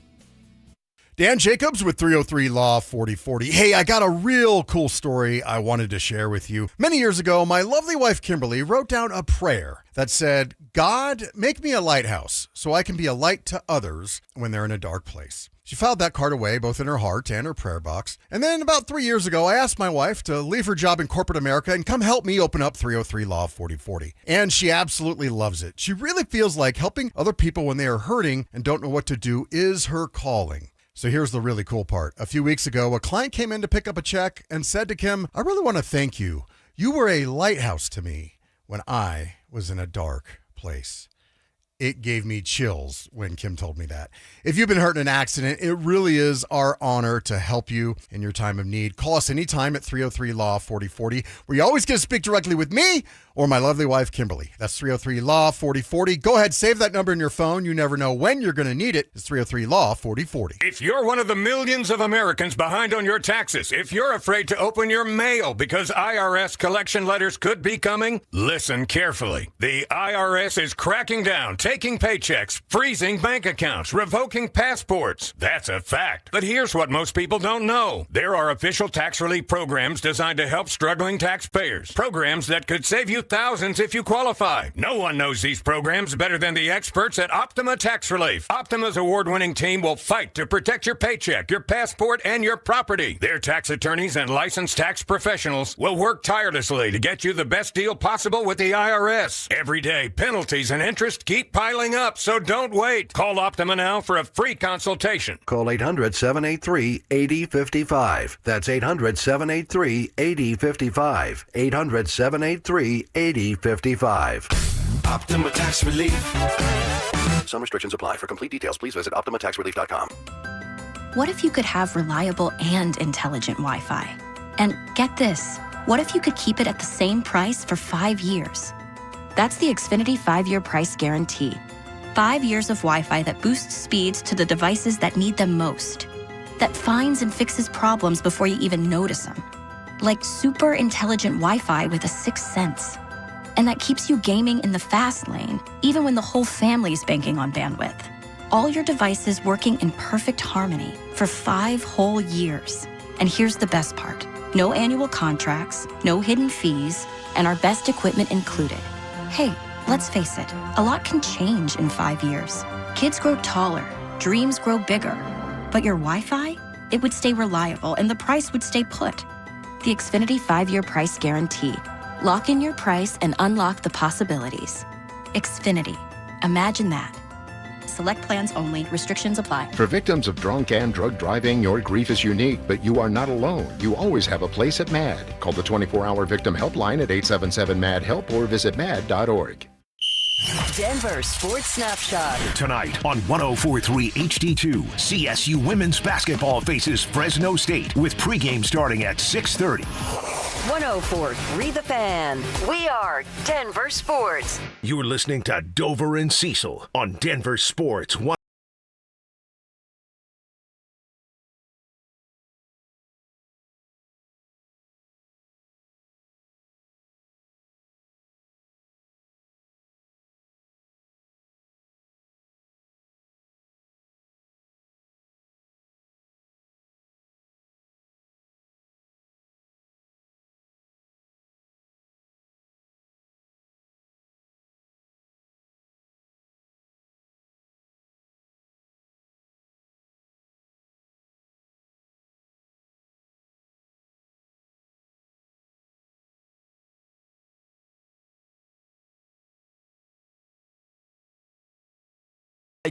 Speaker 1: Dan Jacobs with 303 Law 4040. Hey, I got a real cool story I wanted to share with you. Many years ago, my lovely wife Kimberly wrote down a prayer that said, God, make me a lighthouse so I can be a light to others when they're in a dark place. She filed that card away both in her heart and her prayer box. And then about 3 years ago, I asked my wife to leave her job in corporate America and come help me open up 303 Law 4040. And she absolutely loves it. She really feels like helping other people when they are hurting and don't know what to do is her calling. So here's the really cool part. A few weeks ago, a client came in to pick up a check and said to Kim, I really want to thank you. You were a lighthouse to me when I was in a dark place. It gave me chills when Kim told me that. If you've been hurt in an accident, it really is our honor to help you in your time of need. Call us anytime at 303 Law 4040, where you always get to speak directly with me or my lovely wife, Kimberly. That's 303 Law 4040. Go ahead, save that number in your phone. You never know when you're going to need it. It's 303 Law 4040.
Speaker 2: If you're one of the millions of Americans behind on your taxes, if you're afraid to open your mail because IRS collection letters could be coming, listen carefully. The IRS is cracking down, taking paychecks, freezing bank accounts, revoking passports. That's a fact. But here's what most people don't know. There are official tax relief programs designed to help struggling taxpayers. Programs that could save you thousands if you qualify. No one knows these programs better than the experts at Optima Tax Relief. Optima's award-winning team will fight to protect your paycheck, your passport, and your property. Their tax attorneys and licensed tax professionals will work tirelessly to get you the best deal possible with the IRS. Every day, penalties and interest keep piling up, so don't wait. Call Optima now for a free consultation.
Speaker 4: Call 800-783-8055. That's 800-783-8055. 800-783-8055.
Speaker 29: Optima Tax Relief. Some restrictions apply. For complete details, please visit OptimaTaxRelief.com.
Speaker 10: What if you could have reliable and intelligent Wi-Fi? And get this, what if you could keep it at the same price for 5 years? That's the Xfinity 5-year price guarantee. 5 years of Wi-Fi that boosts speeds to the devices that need them most. That finds and fixes problems before you even notice them. Like super intelligent Wi-Fi with a sixth sense. And that keeps you gaming in the fast lane, even when the whole family is banking on bandwidth. All your devices working in perfect harmony for 5 whole years. And here's the best part. No annual contracts, no hidden fees, and our best equipment included. Hey, let's face it, a lot can change in 5 years. Kids grow taller, dreams grow bigger. But your Wi-Fi? It would stay reliable and the price would stay put. The Xfinity 5-year price guarantee. Lock in your price and unlock the possibilities. Xfinity. Imagine that. Select plans only. Restrictions apply.
Speaker 11: For victims of drunk and drug driving, your grief is unique, but you are not alone. You always have a place at MAD. Call the 24-hour victim helpline at 877-MAD-HELP or visit mad.org.
Speaker 24: Denver Sports Snapshot.
Speaker 4: Tonight on 104.3 HD2, CSU women's basketball faces Fresno State with pregame starting at 6:30.
Speaker 24: 104.3 The Fan. We are Denver Sports.
Speaker 4: You're listening to Dover and Cecil on Denver Sports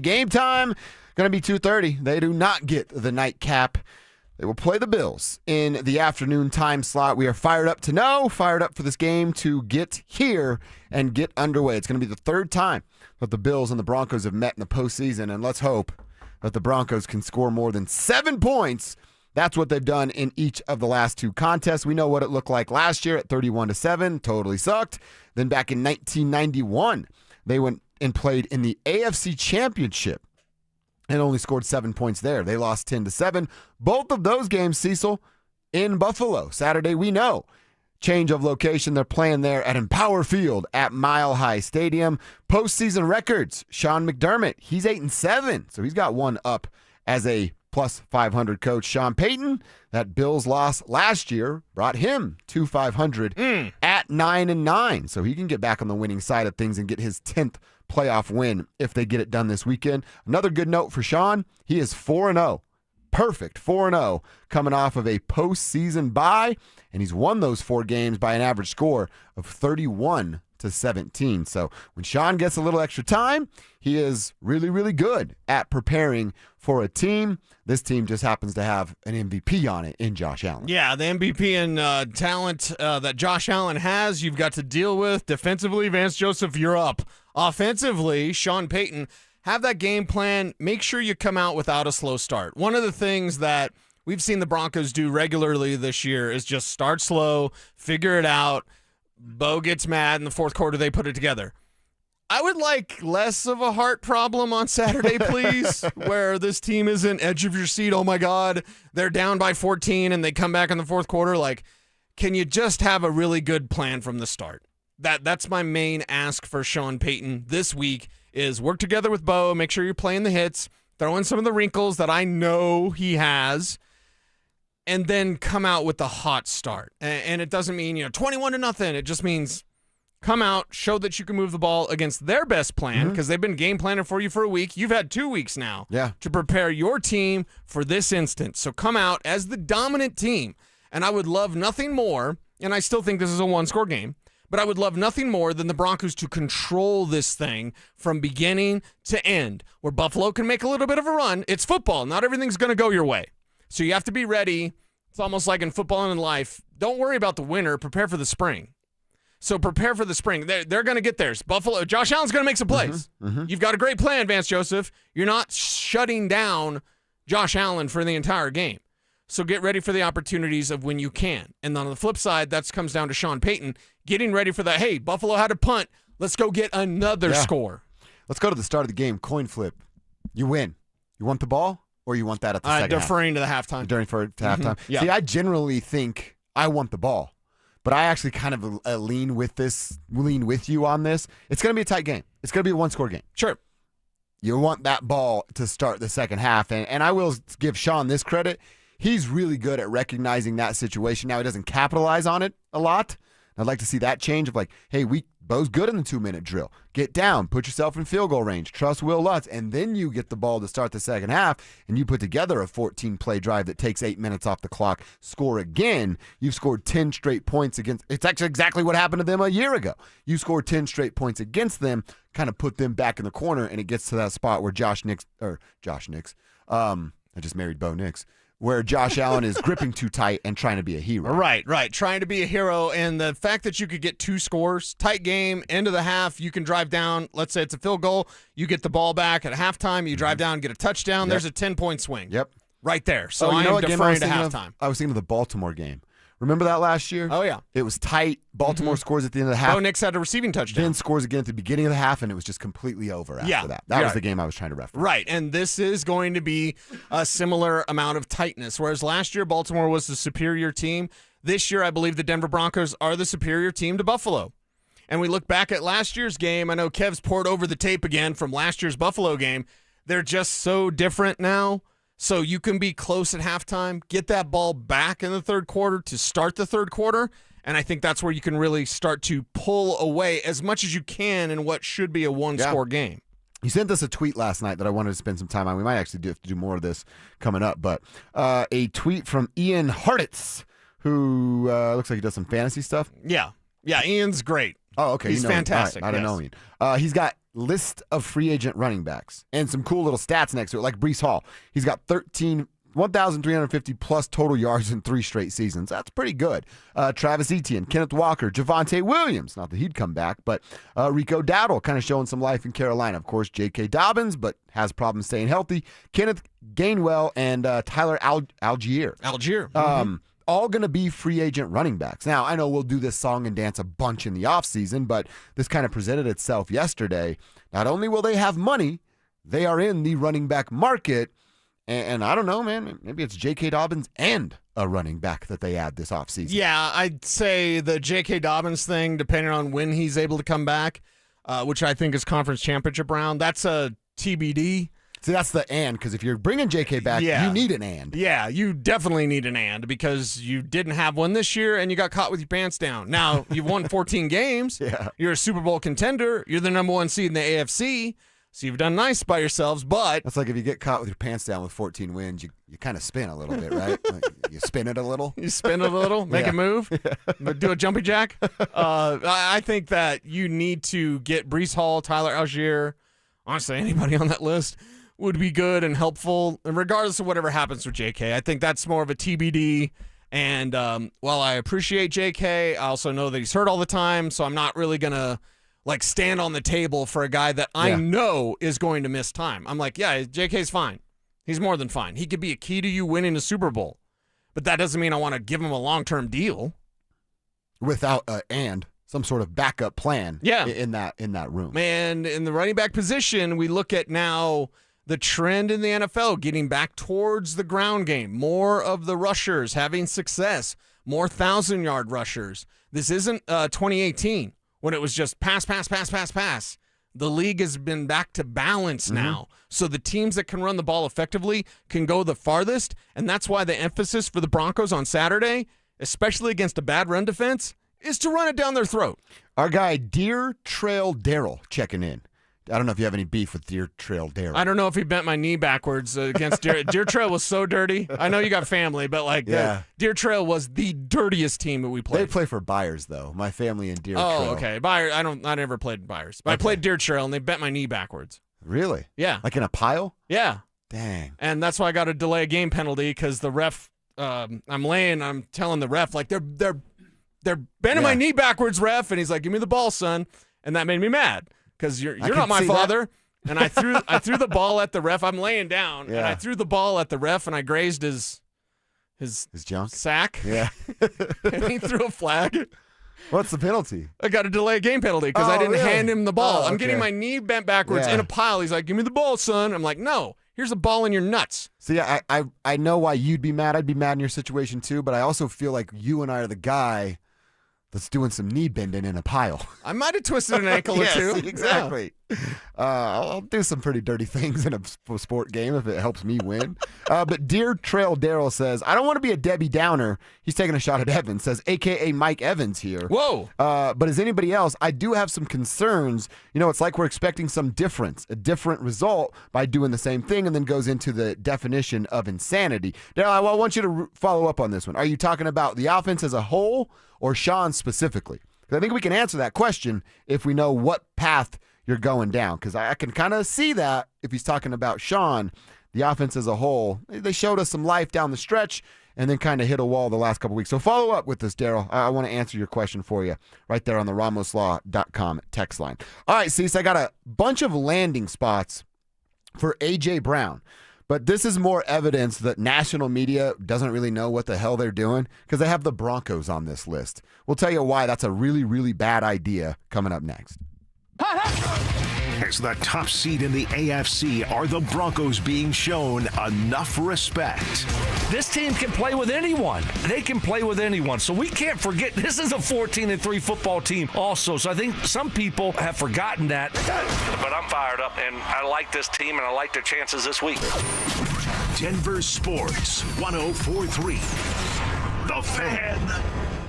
Speaker 6: Game time, going to be 2:30. They do not get the nightcap. They will play the Bills in the afternoon time slot. We are fired up for this game to get here and get underway. It's going to be the third time that the Bills and the Broncos have met in the postseason, and let's hope that the Broncos can score more than 7 points. That's what they've done in each of the last 2 contests. We know what it looked like last year at 31-7. Totally sucked. Then back in 1991, they went and played in the AFC Championship and only scored 7 points there. They lost 10-7. Both of those games, Cecil, in Buffalo. Saturday, we know. Change of location. They're playing there at Empower Field at Mile High Stadium. Postseason records. Sean McDermott, he's 8-7, so he's got one up as a plus 500 coach. Sean Payton, that Bills loss last year brought him to 500 at 9-9, so he can get back on the winning side of things and get his 10th playoff win if they get it done this weekend. Another good note for Sean, he is 4-0. Perfect 4-0 coming off of a postseason bye, and he's won those 4 games by an average score of 31-17. So when Sean gets a little extra time, he is really, really good at preparing for a team. This team just happens to have an MVP on it in Josh Allen.
Speaker 7: Yeah, the MVP and talent that Josh Allen has, you've got to deal with. Defensively, Vance Joseph, you're up. Offensively, Sean Payton, have that game plan. Make sure you come out without a slow start. One of the things that we've seen the Broncos do regularly this year is just start slow, figure it out. Bo gets mad in the fourth quarter, they put it together. I would like less of a heart problem on Saturday, please, where this team isn't edge of your seat. Oh, my God, they're down by 14 and they come back in the fourth quarter. Like, can you just have a really good plan from the start? That's my main ask for Sean Payton this week is work together with Bo, make sure you're playing the hits, throw in some of the wrinkles that I know he has, and then come out with the hot start. And it doesn't mean, 21-0. It just means come out, show that you can move the ball against their best plan because they've been game planning for you for a week. You've had 2 weeks now to prepare your team for this instance. So come out as the dominant team. And I would love nothing more, and I still think this is a one-score game, but I would love nothing more than the Broncos to control this thing from beginning to end, where Buffalo can make a little bit of a run. It's football. Not everything's going to go your way. So you have to be ready. It's almost like in football and in life. Don't worry about the winter. Prepare for the spring. So prepare for the spring. They're going to get theirs. Buffalo, Josh Allen's going to make some plays. You've got a great plan, Vance Joseph. You're not shutting down Josh Allen for the entire game. So get ready for the opportunities of when you can. And on the flip side, that comes down to Sean Payton getting ready for that. Hey, Buffalo had a punt. Let's go get another score.
Speaker 6: Let's go to the start of the game. Coin flip. You win. You want the ball or you want that at the second
Speaker 7: deferring
Speaker 6: half?
Speaker 7: to the halftime.
Speaker 6: Deferring to halftime.
Speaker 7: Yeah.
Speaker 6: See, I generally think I want the ball, but I actually kind of lean with you on this. It's going to be a tight game. It's going to be a one-score game.
Speaker 7: Sure.
Speaker 6: You want that ball to start the second half, and I will give Sean this credit. He's really good at recognizing that situation. Now, he doesn't capitalize on it a lot. I'd like to see that change of like, hey, Bo's good in the 2-minute drill. Get down, put yourself in field goal range, trust Will Lutz, and then you get the ball to start the second half, and you put together a 14-play drive that takes 8 minutes off the clock, score again. You've scored 10 straight points against. It's actually exactly what happened to them a year ago. You scored 10 straight points against them, kind of put them back in the corner, and it gets to that spot where I just married Bo Nix. Where Josh Allen is gripping too tight and trying to be a hero.
Speaker 7: Right. Trying to be a hero. And the fact that you could get 2 scores, tight game, end of the half, you can drive down. Let's say it's a field goal. You get the ball back at halftime. You drive down, get a touchdown. Yep. There's a 10-point swing.
Speaker 6: Yep.
Speaker 7: Right there. So I am deferring to halftime.
Speaker 6: I was thinking of the Baltimore game. Remember that last year?
Speaker 7: Oh, yeah.
Speaker 6: It was tight. Baltimore scores at the end of the half.
Speaker 7: Bo Nix had a receiving touchdown.
Speaker 6: Then scores again at the beginning of the half, and it was just completely over after that. That was the game I was trying to reference.
Speaker 7: Right, and this is going to be a similar amount of tightness. Whereas last year, Baltimore was the superior team. This year, I believe the Denver Broncos are the superior team to Buffalo. And we look back at last year's game. I know Kev's poured over the tape again from last year's Buffalo game. They're just so different now. So you can be close at halftime, get that ball back in the third quarter to start the third quarter, and I think that's where you can really start to pull away as much as you can in what should be a one-score game.
Speaker 6: You sent us a tweet last night that I wanted to spend some time on. We might actually have to do more of this coming up, but a tweet from Ian Hartitz, who looks like he does some fantasy stuff.
Speaker 7: Yeah, Ian's great.
Speaker 6: Oh, okay.
Speaker 7: He's fantastic.
Speaker 6: I don't know Ian. He's got list of free agent running backs and some cool little stats next to it, like Breece Hall. He's got 1,350 plus total yards in 3 straight seasons. That's pretty good. Travis Etienne, Kenneth Walker, Javonte Williams, not that he'd come back, but Rico Dowdle kind of showing some life in Carolina. Of course, J.K. Dobbins, but has problems staying healthy. Kenneth Gainwell and Tyler Algier. All going to be free agent running backs. Now, I know we'll do this song and dance a bunch in the offseason, but this kind of presented itself yesterday. Not only will they have money, they are in the running back market. And I don't know, man, maybe it's J.K. Dobbins and a running back that they add this offseason.
Speaker 7: Yeah, I'd say the J.K. Dobbins thing, depending on when he's able to come back, which I think is conference championship round, that's a TBD.
Speaker 6: See, that's the and, because if you're bringing J.K. back, you need an and.
Speaker 7: Yeah, you definitely need an and because you didn't have one this year and you got caught with your pants down. Now, you've won 14 games.
Speaker 6: Yeah.
Speaker 7: You're a Super Bowl contender. You're the number 1 seed in the AFC. So you've done nice by yourselves, but...
Speaker 6: That's like if you get caught with your pants down with 14 wins, you kind of spin a little bit, right? You spin it a little.
Speaker 7: You spin it a little, make it move, do a jumpy jack. I think that you need to get Breece Hall, Tyler Algier, honestly, anybody on that list would be good and helpful, and regardless of whatever happens with JK. I think that's more of a TBD, and while I appreciate JK, I also know that he's hurt all the time, so I'm not really going to stand on the table for a guy that I know is going to miss time. I'm like, yeah, JK's fine. He's more than fine. He could be a key to you winning a Super Bowl, but that doesn't mean I want to give him a long-term deal.
Speaker 6: Without and some sort of backup plan in that room.
Speaker 7: And in the running back position, we look at now the trend in the NFL getting back towards the ground game, more of the rushers having success, more 1,000-yard rushers. This isn't 2018 when it was just pass. The league has been back to balance now. So the teams that can run the ball effectively can go the farthest, and that's why the emphasis for the Broncos on Saturday, especially against a bad run defense, is to run it down their throat.
Speaker 6: Our guy, Deer Trail Daryl, checking in. I don't know if you have any beef with Deer Trail Daryl.
Speaker 7: I don't know if he bent my knee backwards against Deer. Deer Trail was so dirty. I know you got family, but Deer Trail was the dirtiest team that we played.
Speaker 6: They play for Byers, though. My family in Deer Trail.
Speaker 7: Oh, okay. Byers. I never played Byers. But I played Deer Trail, and they bent my knee backwards.
Speaker 6: Really?
Speaker 7: Yeah.
Speaker 6: Like in a pile?
Speaker 7: Yeah.
Speaker 6: Dang.
Speaker 7: And that's why I got a delay game penalty because the ref. I'm telling the ref they're bending my knee backwards, ref, and he's like, "Give me the ball, son," and that made me mad. Because you're not my father, and I threw the ball at the ref. I'm laying down, and I threw the ball at the ref, and I grazed his
Speaker 6: junk
Speaker 7: sack.
Speaker 6: Yeah,
Speaker 7: and he threw a flag.
Speaker 6: What's the penalty?
Speaker 7: I got a delay game penalty because I didn't hand him the ball.
Speaker 6: Oh,
Speaker 7: I'm getting my knee bent backwards in a pile. He's like, "Give me the ball, son." I'm like, "No, here's a ball in your nuts."
Speaker 6: See, I know why you'd be mad. I'd be mad in your situation too, but I also feel like you and I are the guy that's doing some knee bending in a pile.
Speaker 7: I might have twisted an ankle or two.
Speaker 6: Exactly. I'll do some pretty dirty things in a sport game if it helps me win. But Deer Trail Daryl says, I don't want to be a Debbie Downer. He's taking a shot at Evans. Says, a.k.a. Mike Evans here.
Speaker 7: Whoa.
Speaker 6: But as anybody else, I do have some concerns. It's like we're expecting some difference, a different result by doing the same thing, and then goes into the definition of insanity. Daryl, I want you to follow up on this one. Are you talking about the offense as a whole or Sean specifically? Because I think we can answer that question if we know what path you're going down, because I can kind of see that if he's talking about Sean, the offense as a whole. They showed us some life down the stretch and then kind of hit a wall the last couple weeks. So follow up with this, Daryl. I want to answer your question for you right there on the RamosLaw.com text line. All right, Cecil, I got a bunch of landing spots for A.J. Brown, but this is more evidence that national media doesn't really know what the hell they're doing because they have the Broncos on this list. We'll tell you why that's a really, really bad idea coming up next.
Speaker 4: As the top seed in the AFC, are the Broncos being shown enough respect?
Speaker 5: This team can play with anyone. They can play with anyone. So we can't forget this is a 14-3 football team also. So I think some people have forgotten that.
Speaker 13: But I'm fired up, and I like this team, and I like their chances this week.
Speaker 4: Denver Sports 104.3. The Fan.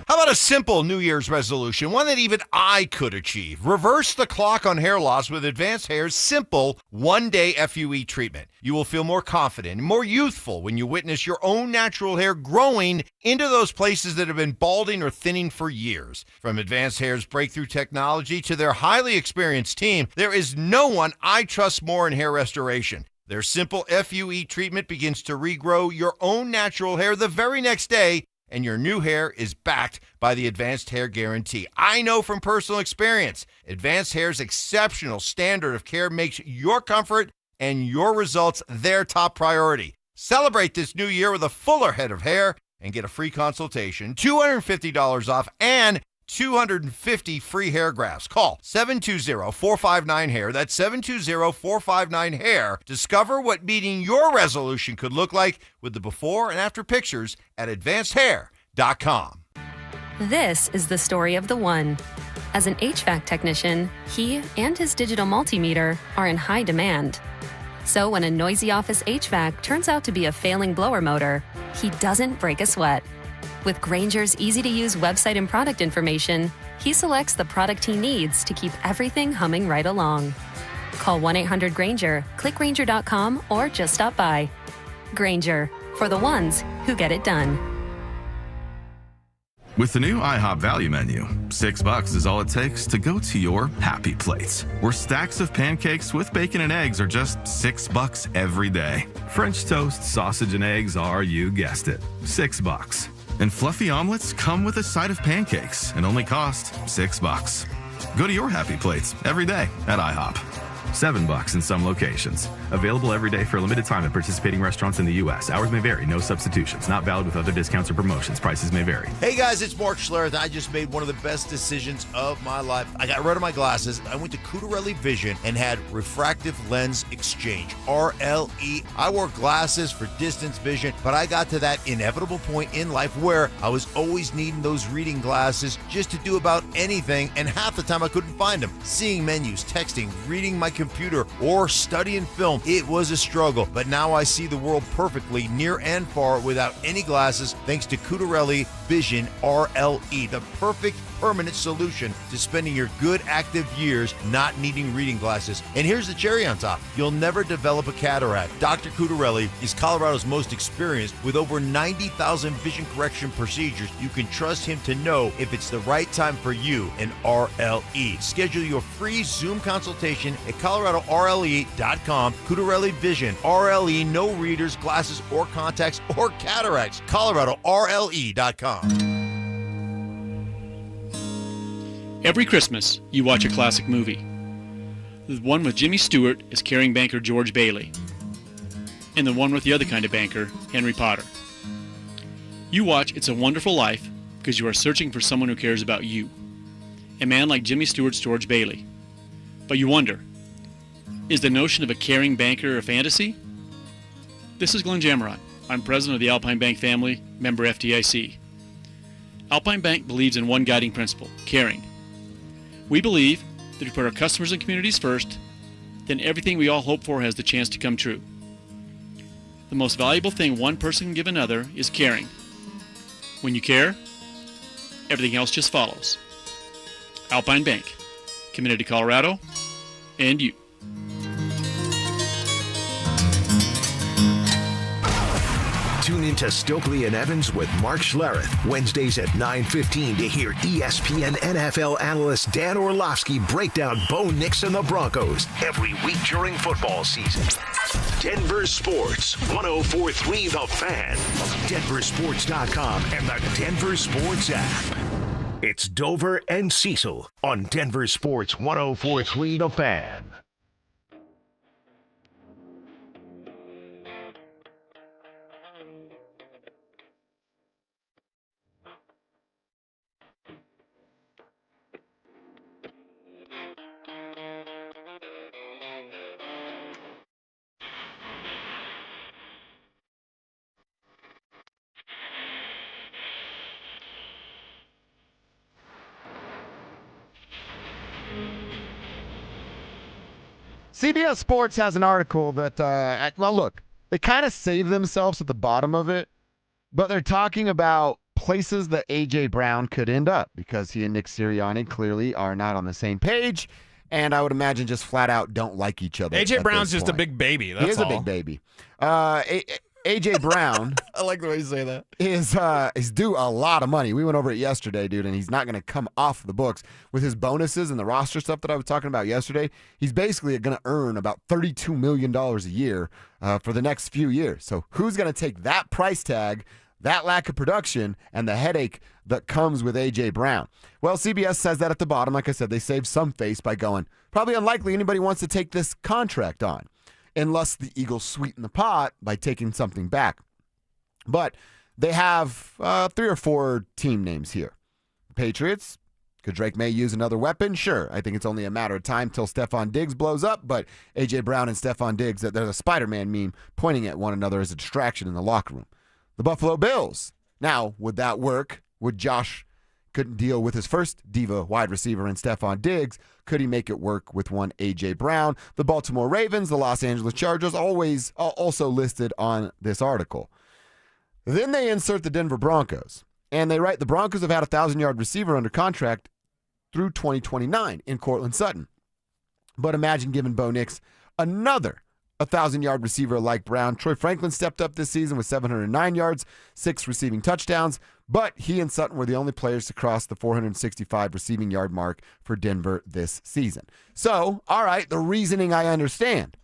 Speaker 8: How about a simple New Year's resolution, one that even I could achieve? Reverse the clock on hair loss with Advanced Hair's simple one-day FUE treatment. You will feel more confident and more youthful when you witness your own natural hair growing into those places that have been balding or thinning for years. From Advanced Hair's breakthrough technology to their highly experienced team, there is no one I trust more in hair restoration. Their simple FUE treatment begins to regrow your own natural hair the very next day, and your new hair is backed by the Advanced Hair Guarantee. I know from personal experience, Advanced Hair's exceptional standard of care makes your comfort and your results their top priority. Celebrate this new year with a fuller head of hair and get a free consultation, $250 off, and 250 free hair grafts. Call 720-459-HAIR. That's 720-459-HAIR. Discover what meeting your resolution could look like with the before and after pictures at advancedhair.com.
Speaker 14: This is the story of the one. As an HVAC technician, he and his digital multimeter are in high demand. So when a noisy office HVAC turns out to be a failing blower motor, he doesn't break a sweat. With Grainger's easy-to-use website and product information, he selects the product he needs to keep everything humming right along. Call 1-800-GRAINGER, click Grainger.com, or just stop by. Grainger, for the ones who get it done.
Speaker 15: With the new IHOP value menu, $6 is all it takes to go to your happy place, where stacks of pancakes with bacon and eggs are just $6 every day. French toast, sausage, and eggs are, you guessed it, $6. And fluffy omelets come with a side of pancakes and only cost $6. Go to your happy plates every day at IHOP. $7 in some locations. Available every day for a limited time at participating restaurants in the U.S. Hours may vary. No substitutions. Not valid with other discounts or promotions. Prices may vary.
Speaker 16: Hey guys, it's Mark Schlereth. I just made one of the best decisions of my life. I got rid of my glasses. I went to Cutarelli Vision and had refractive lens exchange, RLE. I wore glasses for distance vision, but I got to that inevitable point in life where I was always needing those reading glasses just to do about anything, and half the time I couldn't find them. Seeing menus, texting, reading my computer, or studying film, it was a struggle, but now I see the world perfectly near and far without any glasses thanks to Cutarelli Vision RLE, the perfect permanent solution to spending your good active years not needing reading glasses. And here's the cherry on top. You'll never develop a cataract. Dr. Cutarelli is Colorado's most experienced with over 90,000 vision correction procedures. You can trust him to know if it's the right time for you and RLE. Schedule your free Zoom consultation at coloradorle.com. Cutarelli Vision, RLE, no readers, glasses, or contacts, or cataracts. coloradorle.com.
Speaker 17: Every Christmas, you watch a classic movie. The one with Jimmy Stewart as caring banker George Bailey, and the one with the other kind of banker, Henry Potter. You watch It's a Wonderful Life because you are searching for someone who cares about you, a man like Jimmy Stewart's George Bailey. But you wonder, is the notion of a caring banker a fantasy? This is Glenn Jammerot. I'm president of the Alpine Bank family, member FDIC. Alpine Bank believes in one guiding principle, caring. We believe that if we put our customers and communities first, then everything we all hope for has the chance to come true. The most valuable thing one person can give another is caring. When you care, everything else just follows. Alpine Bank, committed to Colorado and you.
Speaker 4: Tune into Stokely and Evans with Mark Schlereth, Wednesdays at 9:15 to hear ESPN NFL analyst Dan Orlovsky break down Bo Nix and the Broncos every week during football season. Denver Sports, 104.3 The Fan, DenverSports.com, and the Denver Sports app. It's Dover and Cecil on Denver Sports, 104.3 The Fan.
Speaker 6: CBS Sports has an article that, well, look, they kind of save themselves at the bottom of it, but they're talking about places that A.J. Brown could end up because he and Nick Sirianni clearly are not on the same page, and I would imagine just flat out don't like each other.
Speaker 7: A.J. Brown's just a big baby. That's
Speaker 6: he is
Speaker 7: all.
Speaker 6: a big baby. A.J. Brown
Speaker 7: I like the way you say that.
Speaker 6: is due a lot of money. We went over it yesterday, dude, and he's not going to come off the books with his bonuses and the roster stuff that I was talking about yesterday. He's basically going to earn about $32 million a year for the next few years. So who's going to take that price tag, that lack of production, and the headache that comes with A.J. Brown? Well, CBS says that at the bottom. Like I said, they saved some face by going, probably unlikely anybody wants to take this contract on, unless the Eagles sweeten the pot by taking something back. But they have 3 or 4 team names here. Patriots, could Drake May use another weapon? Sure. I think it's only a matter of time till Stephon Diggs blows up, but A.J. Brown and Stephon Diggs, there's a Spider-Man meme pointing at one another as a distraction in the locker room. The Buffalo Bills. Now, would that work? Would Josh couldn't deal with his first diva wide receiver in Stephon Diggs? Could he make it work with one A.J. Brown? The Baltimore Ravens, the Los Angeles Chargers, always also listed on this article. Then they insert the Denver Broncos, and they write the Broncos have had a 1,000-yard receiver under contract through 2029 in Cortland Sutton. But imagine giving Bo Nix another 1,000-yard receiver like Brown. Troy Franklin stepped up this season with 709 yards, 6 receiving touchdowns, but he and Sutton were the only players to cross the 465 receiving yard mark for Denver this season. So, all right, the reasoning I understand.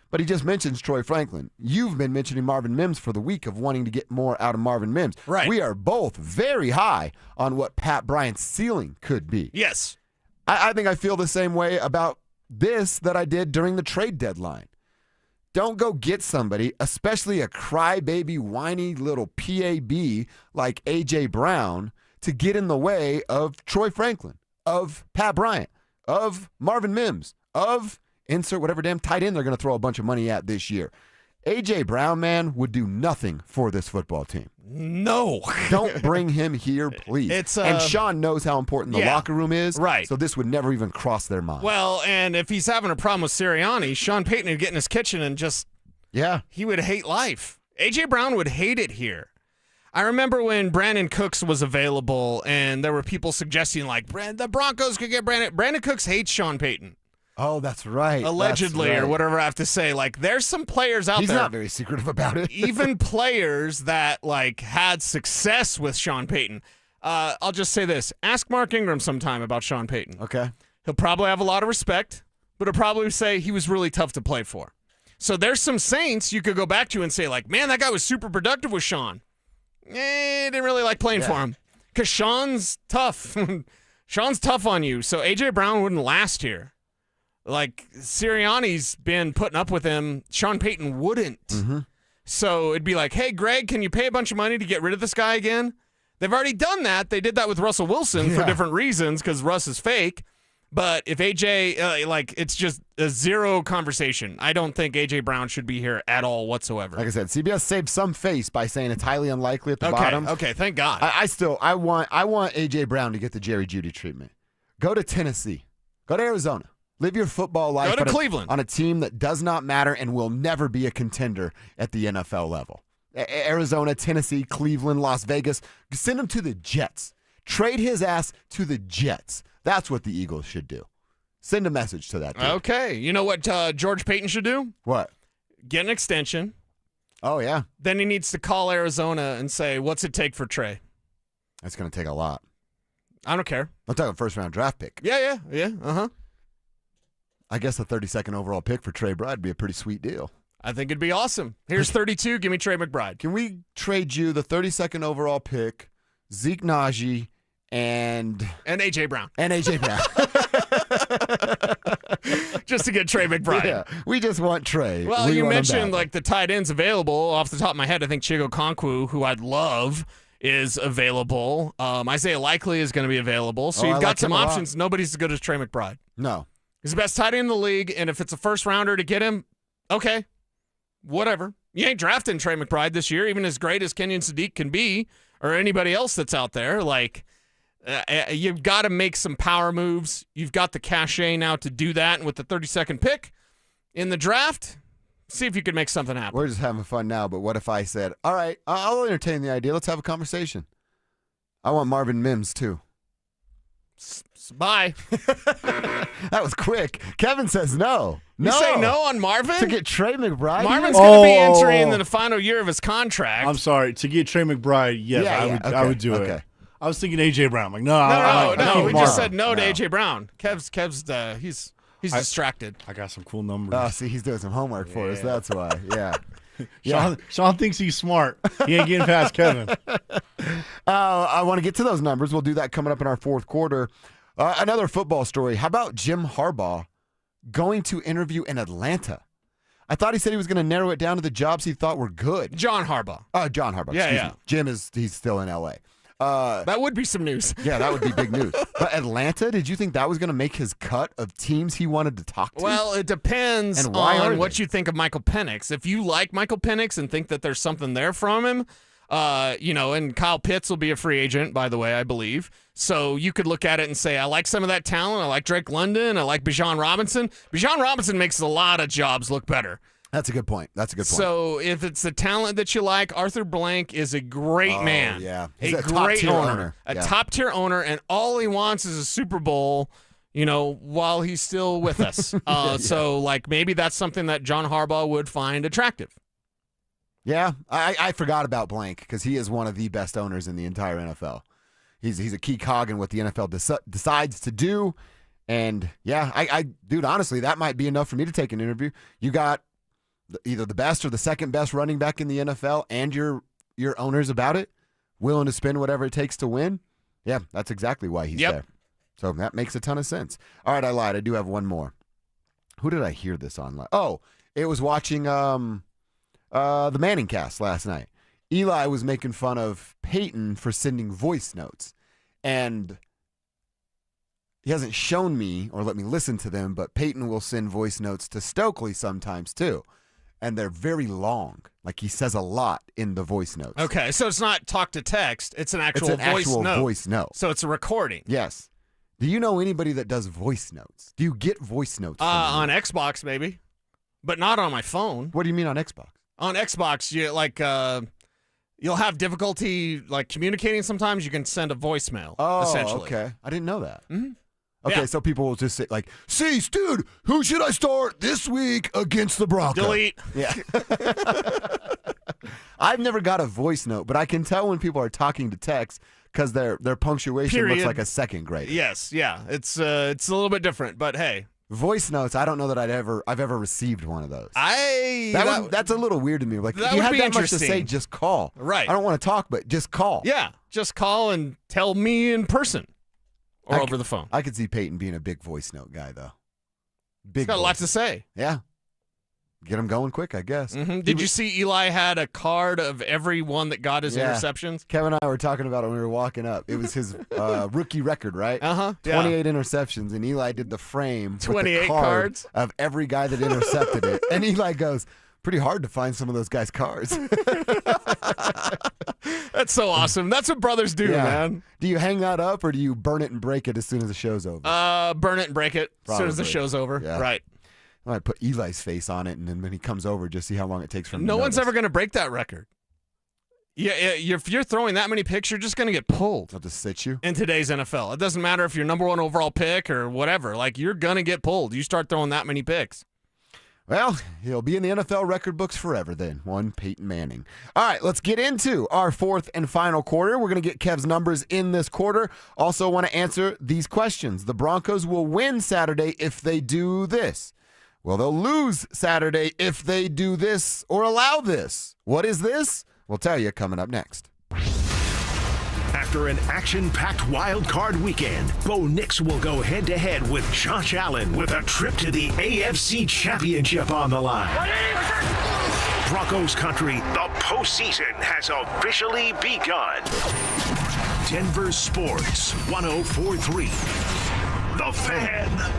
Speaker 6: But he just mentions Troy Franklin. You've been mentioning Marvin Mims for the week of wanting to get more out of Marvin Mims.
Speaker 7: Right.
Speaker 6: We are both very high on what Pat Bryant's ceiling could be.
Speaker 7: Yes.
Speaker 6: I think I feel the same way about this that I did during the trade deadline. Don't go get somebody, especially a crybaby, whiny little PAB like A.J. Brown, to get in the way of Troy Franklin, of Pat Bryant, of Marvin Mims, of insert whatever damn tight end they're going to throw a bunch of money at this year. A.J. Brown, man, would do nothing for this football team.
Speaker 7: No.
Speaker 6: Don't bring him here, please. And Sean knows how important the locker room is.
Speaker 7: Right.
Speaker 6: So this would never even cross their mind.
Speaker 7: Well, and if he's having a problem with Sirianni, Sean Payton would get in his kitchen and just, he would hate life. A.J. Brown would hate it here. I remember when Brandon Cooks was available and there were people suggesting, like, the Broncos could get Brandon. Brandon Cooks hates Sean Payton.
Speaker 6: Oh, that's right.
Speaker 7: Allegedly,
Speaker 6: That's right.
Speaker 7: or whatever I have to say. Like, there's some players out
Speaker 6: He's
Speaker 7: there.
Speaker 6: not very secretive about it.
Speaker 7: Even players that, like, had success with Sean Payton. I'll just say this. Ask Mark Ingram sometime about Sean Payton.
Speaker 6: Okay.
Speaker 7: He'll probably have a lot of respect, but he'll probably say he was really tough to play for. So there's some Saints you could go back to and say, like, man, that guy was super productive with Sean. Didn't really like playing for him. Because Sean's tough. Sean's tough on you. So A.J. Brown wouldn't last here. Like, Sirianni's been putting up with him. Sean Payton wouldn't.
Speaker 6: Mm-hmm.
Speaker 7: So it'd be like, hey, Greg, can you pay a bunch of money to get rid of this guy again? They've already done that. They did that with Russell Wilson for different reasons because Russ is fake. But if A.J., it's just a zero conversation. I don't think A.J. Brown should be here at all whatsoever.
Speaker 6: Like I said, CBS saved some face by saying it's highly unlikely at the bottom.
Speaker 7: Okay, thank God.
Speaker 6: I want A.J. Brown to get the Jerry Jeudy treatment. Go to Tennessee. Go to Arizona. Live your football life
Speaker 7: Go to Cleveland.
Speaker 6: on a team that does not matter and will never be a contender at the NFL level. Arizona, Tennessee, Cleveland, Las Vegas. Send him to the Jets. Trade his ass to the Jets. That's what the Eagles should do. Send a message to that dude.
Speaker 7: Okay. You know what George Payton should do?
Speaker 6: What?
Speaker 7: Get an extension.
Speaker 6: Oh, yeah.
Speaker 7: Then he needs to call Arizona and say, what's it take for Trey?
Speaker 6: That's going to take a lot.
Speaker 7: I don't care.
Speaker 6: I'm talking first-round draft pick.
Speaker 7: Yeah. Uh-huh.
Speaker 6: I guess a 32nd overall pick for Trey McBride would be a pretty sweet deal.
Speaker 7: I think it'd be awesome. Here's 32. Give me Trey McBride.
Speaker 6: Can we trade you the 32nd overall pick, Zeke Najee, and
Speaker 7: A.J. Brown. Just to get Trey McBride.
Speaker 6: Yeah, we just want Trey.
Speaker 7: Well, you mentioned like the tight ends available. Off the top of my head, I think Chigo Konkwo, who I'd love, is available. Isaiah Likely is going to be available. So you've got some options. Nobody's as good as Trey McBride.
Speaker 6: No.
Speaker 7: He's the best tight end in the league, and if it's a first-rounder to get him, okay, whatever. You ain't drafting Trey McBride this year, even as great as Kenyon Sadiq can be, or anybody else that's out there. Like, you've got to make some power moves. You've got the cachet now to do that, and with the 32nd pick in the draft, see if you can make something happen.
Speaker 6: We're just having fun now, but what if I said, all right, I'll entertain the idea. Let's have a conversation. I want Marvin Mims, too.
Speaker 7: Bye.
Speaker 6: That was quick. Kevin says no.
Speaker 7: You say no on Marvin?
Speaker 6: To get Trey McBride?
Speaker 7: Marvin's going to be entering in the final year of his contract.
Speaker 3: I'm sorry. To get Trey McBride, yes, I would do it. I was thinking A.J. Brown. I'm like,
Speaker 7: no. We just said no to A.J. Brown. Kev's he's distracted.
Speaker 3: I got some cool numbers.
Speaker 6: Oh, see, he's doing some homework for us. That's why. Yeah.
Speaker 3: Sean thinks he's smart. He ain't getting past Kevin.
Speaker 6: I want to get to those numbers. We'll do that coming up in our fourth quarter. Another football story. How about Jim Harbaugh going to interview in Atlanta? I thought he said he was going to narrow it down to the jobs he thought were good.
Speaker 7: John Harbaugh.
Speaker 6: John Harbaugh.
Speaker 7: Yeah,
Speaker 6: Excuse me. Jim he's still in L.A.
Speaker 7: That would be some news.
Speaker 6: Yeah, that would be big news. But Atlanta, did you think that was going to make his cut of teams he wanted to talk to?
Speaker 7: Well, it depends on what you think of Michael Penix. If you like Michael Penix and think that there's something there from him, and Kyle Pitts will be a free agent, by the way, I believe. So you could look at it and say, I like some of that talent. I like Drake London. I like Bijan Robinson. Bijan Robinson makes a lot of jobs look better.
Speaker 6: That's a good point.
Speaker 7: So if it's the talent that you like, Arthur Blank is a great man.
Speaker 6: Yeah.
Speaker 7: He's
Speaker 6: a
Speaker 7: great
Speaker 6: top-tier
Speaker 7: owner. A
Speaker 6: Yeah.
Speaker 7: top-tier owner, and all he wants is a Super Bowl, while he's still with us. So, maybe that's something that John Harbaugh would find attractive.
Speaker 6: Yeah, I forgot about Blank because he is one of the best owners in the entire NFL. He's a key cog in what the NFL decides to do. And, yeah, dude, honestly, that might be enough for me to take an interview. You got either the best or the second best running back in the NFL and your owners about it, willing to spend whatever it takes to win. Yeah, that's exactly why he's there. So that makes a ton of sense. All right, I lied. I do have one more. Who did I hear this on? Oh, it was watching the Manning cast last night. Eli was making fun of Payton for sending voice notes. And he hasn't shown me or let me listen to them, but Payton will send voice notes to Stokely sometimes too. And they're very long. Like he says a lot in the voice notes.
Speaker 7: Okay, so it's not talk to text. It's an actual voice note. So it's a recording.
Speaker 6: Yes. Do you know anybody that does voice notes? Do you get voice notes?
Speaker 7: On Xbox, maybe. But not on my phone.
Speaker 6: What do you mean on Xbox?
Speaker 7: On Xbox, you'll have difficulty communicating sometimes. You can send a voicemail, essentially.
Speaker 6: Okay. I didn't know that.
Speaker 7: Mm-hmm.
Speaker 6: Okay, so people will just say, Cease, dude, who should I start this week against the Broncos?
Speaker 7: Delete.
Speaker 6: Yeah. I've never got a voice note, but I can tell when people are talking to text because their punctuation looks like a second grade.
Speaker 7: Yes, yeah. It's a little bit different, but hey.
Speaker 6: Voice notes, I don't know that I've ever received one of those.
Speaker 7: That's
Speaker 6: a little weird to me. If you had that much to say, just call.
Speaker 7: Right.
Speaker 6: I don't want to talk, but just call.
Speaker 7: Yeah, just call and tell me in person. Or over the phone.
Speaker 6: I could see Peyton being a big voice note guy, though.
Speaker 7: He's got a lot to say.
Speaker 6: Yeah. Get him going quick, I guess.
Speaker 7: Mm-hmm. Did you see Eli had a card of every one that got his interceptions?
Speaker 6: Kevin and I were talking about it when we were walking up. It was his rookie record, right? 28 interceptions, and Eli did the frame
Speaker 7: 28
Speaker 6: with the card
Speaker 7: cards
Speaker 6: of every guy that intercepted it. And Eli goes, pretty hard to find some of those guys' cards.
Speaker 7: That's so awesome. That's what brothers do, man.
Speaker 6: Do you hang that up or do you burn it and break it as soon as the show's over?
Speaker 7: Burn it and break it as soon as the show's over.
Speaker 6: Yeah.
Speaker 7: Right.
Speaker 6: I might put Eli's face on it, and then when he comes over, just see how long it takes for him.
Speaker 7: No one's ever going to break that record. Yeah, if you're throwing that many picks, you're just going to get pulled.
Speaker 6: They'll just sit you.
Speaker 7: In today's NFL. It doesn't matter if you're number one overall pick or whatever. You're going to get pulled. You start throwing that many picks.
Speaker 6: Well, he'll be in the NFL record books forever then. One Peyton Manning. All right, let's get into our fourth and final quarter. We're going to get Kev's numbers in this quarter. Also want to answer these questions. The Broncos will win Saturday if they do this. Well, they'll lose Saturday if they do this or allow this. What is this? We'll tell you coming up next.
Speaker 4: After an action-packed wild card weekend, Bo Nix will go head-to-head with Josh Allen with a trip to the AFC Championship on the line. Broncos country, the postseason has officially begun. Denver Sports 104.3. The Fan.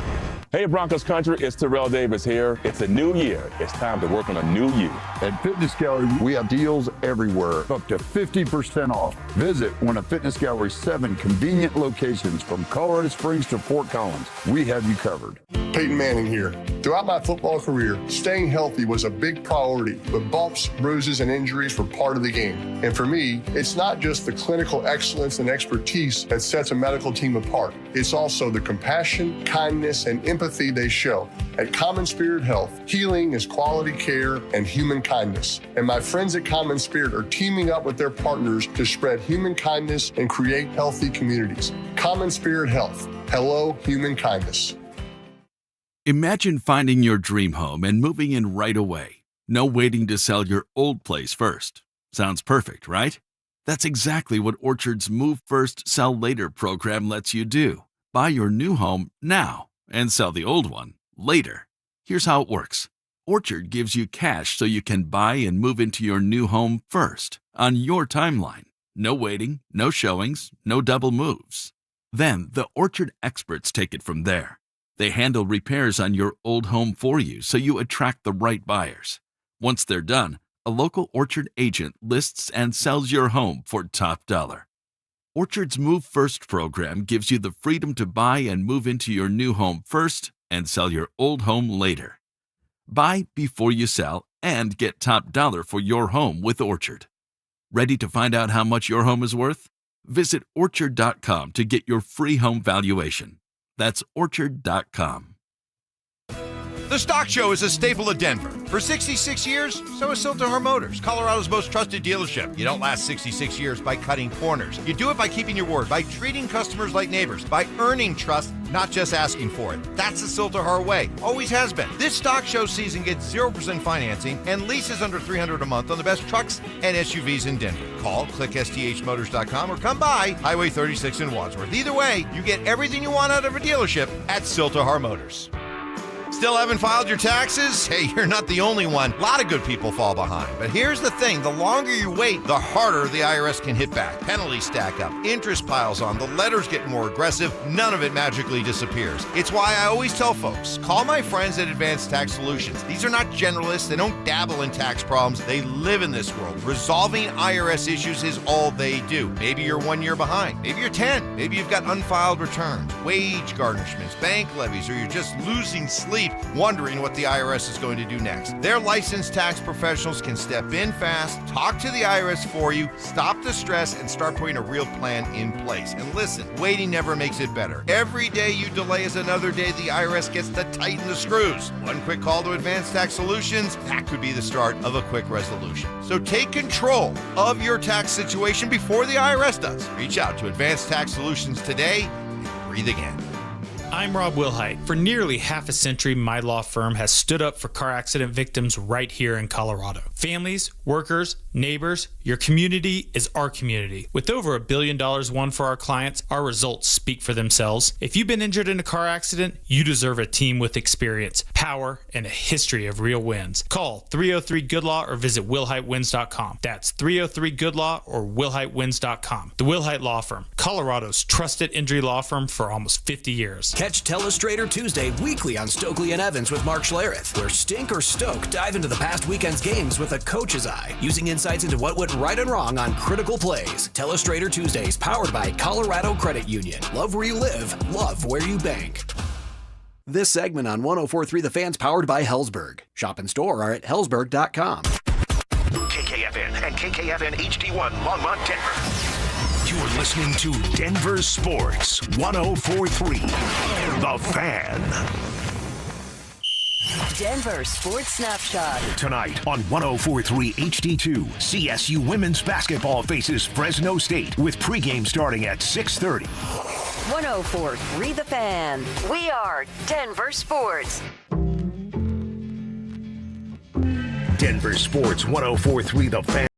Speaker 9: Hey, Broncos country, it's Terrell Davis here. It's a new year. It's time to work on a new you.
Speaker 12: At Fitness Gallery, we have deals everywhere, up to 50% off. Visit one of Fitness Gallery's 7 convenient locations from Colorado Springs to Fort Collins. We have you covered.
Speaker 18: Payton Manning here. Throughout my football career, staying healthy was a big priority, but bumps, bruises, and injuries were part of the game. And for me, it's not just the clinical excellence and expertise that sets a medical team apart. It's also the compassion, kindness, and empathy they show. At Common Spirit Health, healing is quality care and human kindness. And my friends at Common Spirit are teaming up with their partners to spread human kindness and create healthy communities. Common Spirit Health. Hello, human kindness.
Speaker 19: Imagine finding your dream home and moving in right away. No waiting to sell your old place first. Sounds perfect, right? That's exactly what Orchard's Move First, Sell Later program lets you do. Buy your new home now and sell the old one later. Here's how it works. Orchard gives you cash so you can buy and move into your new home first, on your timeline. No waiting, no showings, no double moves. Then the Orchard experts take it from there. They handle repairs on your old home for you so you attract the right buyers. Once they're done, a local Orchard agent lists and sells your home for top dollar. Orchard's Move First program gives you the freedom to buy and move into your new home first and sell your old home later. Buy before you sell and get top dollar for your home with Orchard. Ready to find out how much your home is worth? Visit Orchard.com to get your free home valuation. That's Orchard.com.
Speaker 8: The Stock Show is a staple of Denver. For 66 years, so is Silverhorn Motors, Colorado's most trusted dealership. You don't last 66 years by cutting corners. You do it by keeping your word, by treating customers like neighbors, by earning trust, not just asking for it. That's the Silverhorn way. Always has been. This Stock Show season gets 0% financing and leases under $300 a month on the best trucks and SUVs in Denver. Call, click STHmotors.com, or come by Highway 36 in Wadsworth. Either way, you get everything you want out of a dealership at Silverhorn Motors. Still haven't filed your taxes? Hey, you're not the only one. A lot of good people fall behind. But here's the thing. The longer you wait, the harder the IRS can hit back. Penalties stack up. Interest piles on. The letters get more aggressive. None of it magically disappears. It's why I always tell folks, call my friends at Advanced Tax Solutions. These are not generalists. They don't dabble in tax problems. They live in this world. Resolving IRS issues is all they do. Maybe you're 1 year behind. Maybe you're 10. Maybe you've got unfiled returns, wage garnishments, bank levies, or you're just losing sleep wondering what the IRS is going to do next. Their licensed tax professionals can step in fast, talk to the IRS for you, stop the stress, and start putting a real plan in place. And listen, waiting never makes it better. Every day you delay is another day the IRS gets to tighten the screws. One quick call to Advanced Tax Solutions, that could be the start of a quick resolution. So take control of your tax situation before the IRS does. Reach out to Advanced Tax Solutions today and breathe again.
Speaker 20: I'm Rob Wilhite. For nearly half a century, my law firm has stood up for car accident victims right here in Colorado. Families, workers, neighbors, your community is our community. With over $1 billion won for our clients, our results speak for themselves. If you've been injured in a car accident, you deserve a team with experience, power, and a history of real wins. Call 303-GOOD-LAW or visit WilhiteWins.com. That's 303-GOOD-LAW or WilhiteWins.com. The Wilhite Law Firm, Colorado's trusted injury law firm for almost 50 years.
Speaker 29: Catch Telestrator Tuesday weekly on Stokely and Evans with Mark Schlereth, where Stink or Stoke dive into the past weekend's games with a coach's eye, using insights into what went right and wrong on critical plays. Telestrator Tuesdays, powered by Colorado Credit Union. Love where you live, love where you bank. This segment on 104.3 The Fan's powered by Hellsberg. Shop and store are at hellsberg.com.
Speaker 4: KKFN and KKFN HD1 Longmont, Denver. You're listening to Denver Sports 104.3 The Fan.
Speaker 24: Denver Sports Snapshot.
Speaker 4: Tonight on 104.3 HD2, CSU women's basketball faces Fresno State with pregame starting at 6:30.
Speaker 24: 104.3 The Fan. We are Denver Sports.
Speaker 4: Denver Sports 104.3 The Fan.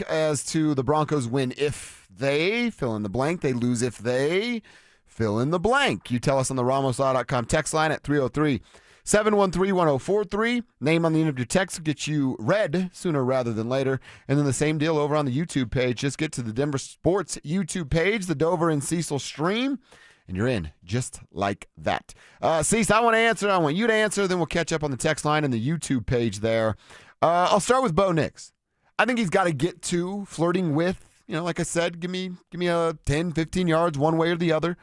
Speaker 6: As to the Broncos win if they fill in the blank, they lose if they fill in the blank. You tell us on the RamosLaw.com text line at 303 713-1043. Name on the end of your text will get you read sooner rather than later. And then the same deal over on the YouTube page. Just get to the Denver Sports YouTube page, the Dover and Cecil stream, and you're in just like that. Cecil, I want to answer. I want you to answer. Then we'll catch up on the text line and the YouTube page there. I'll start with Bo Nix. I think he's got to get to flirting with, like I said, give me a 10, 15 yards one way or the other.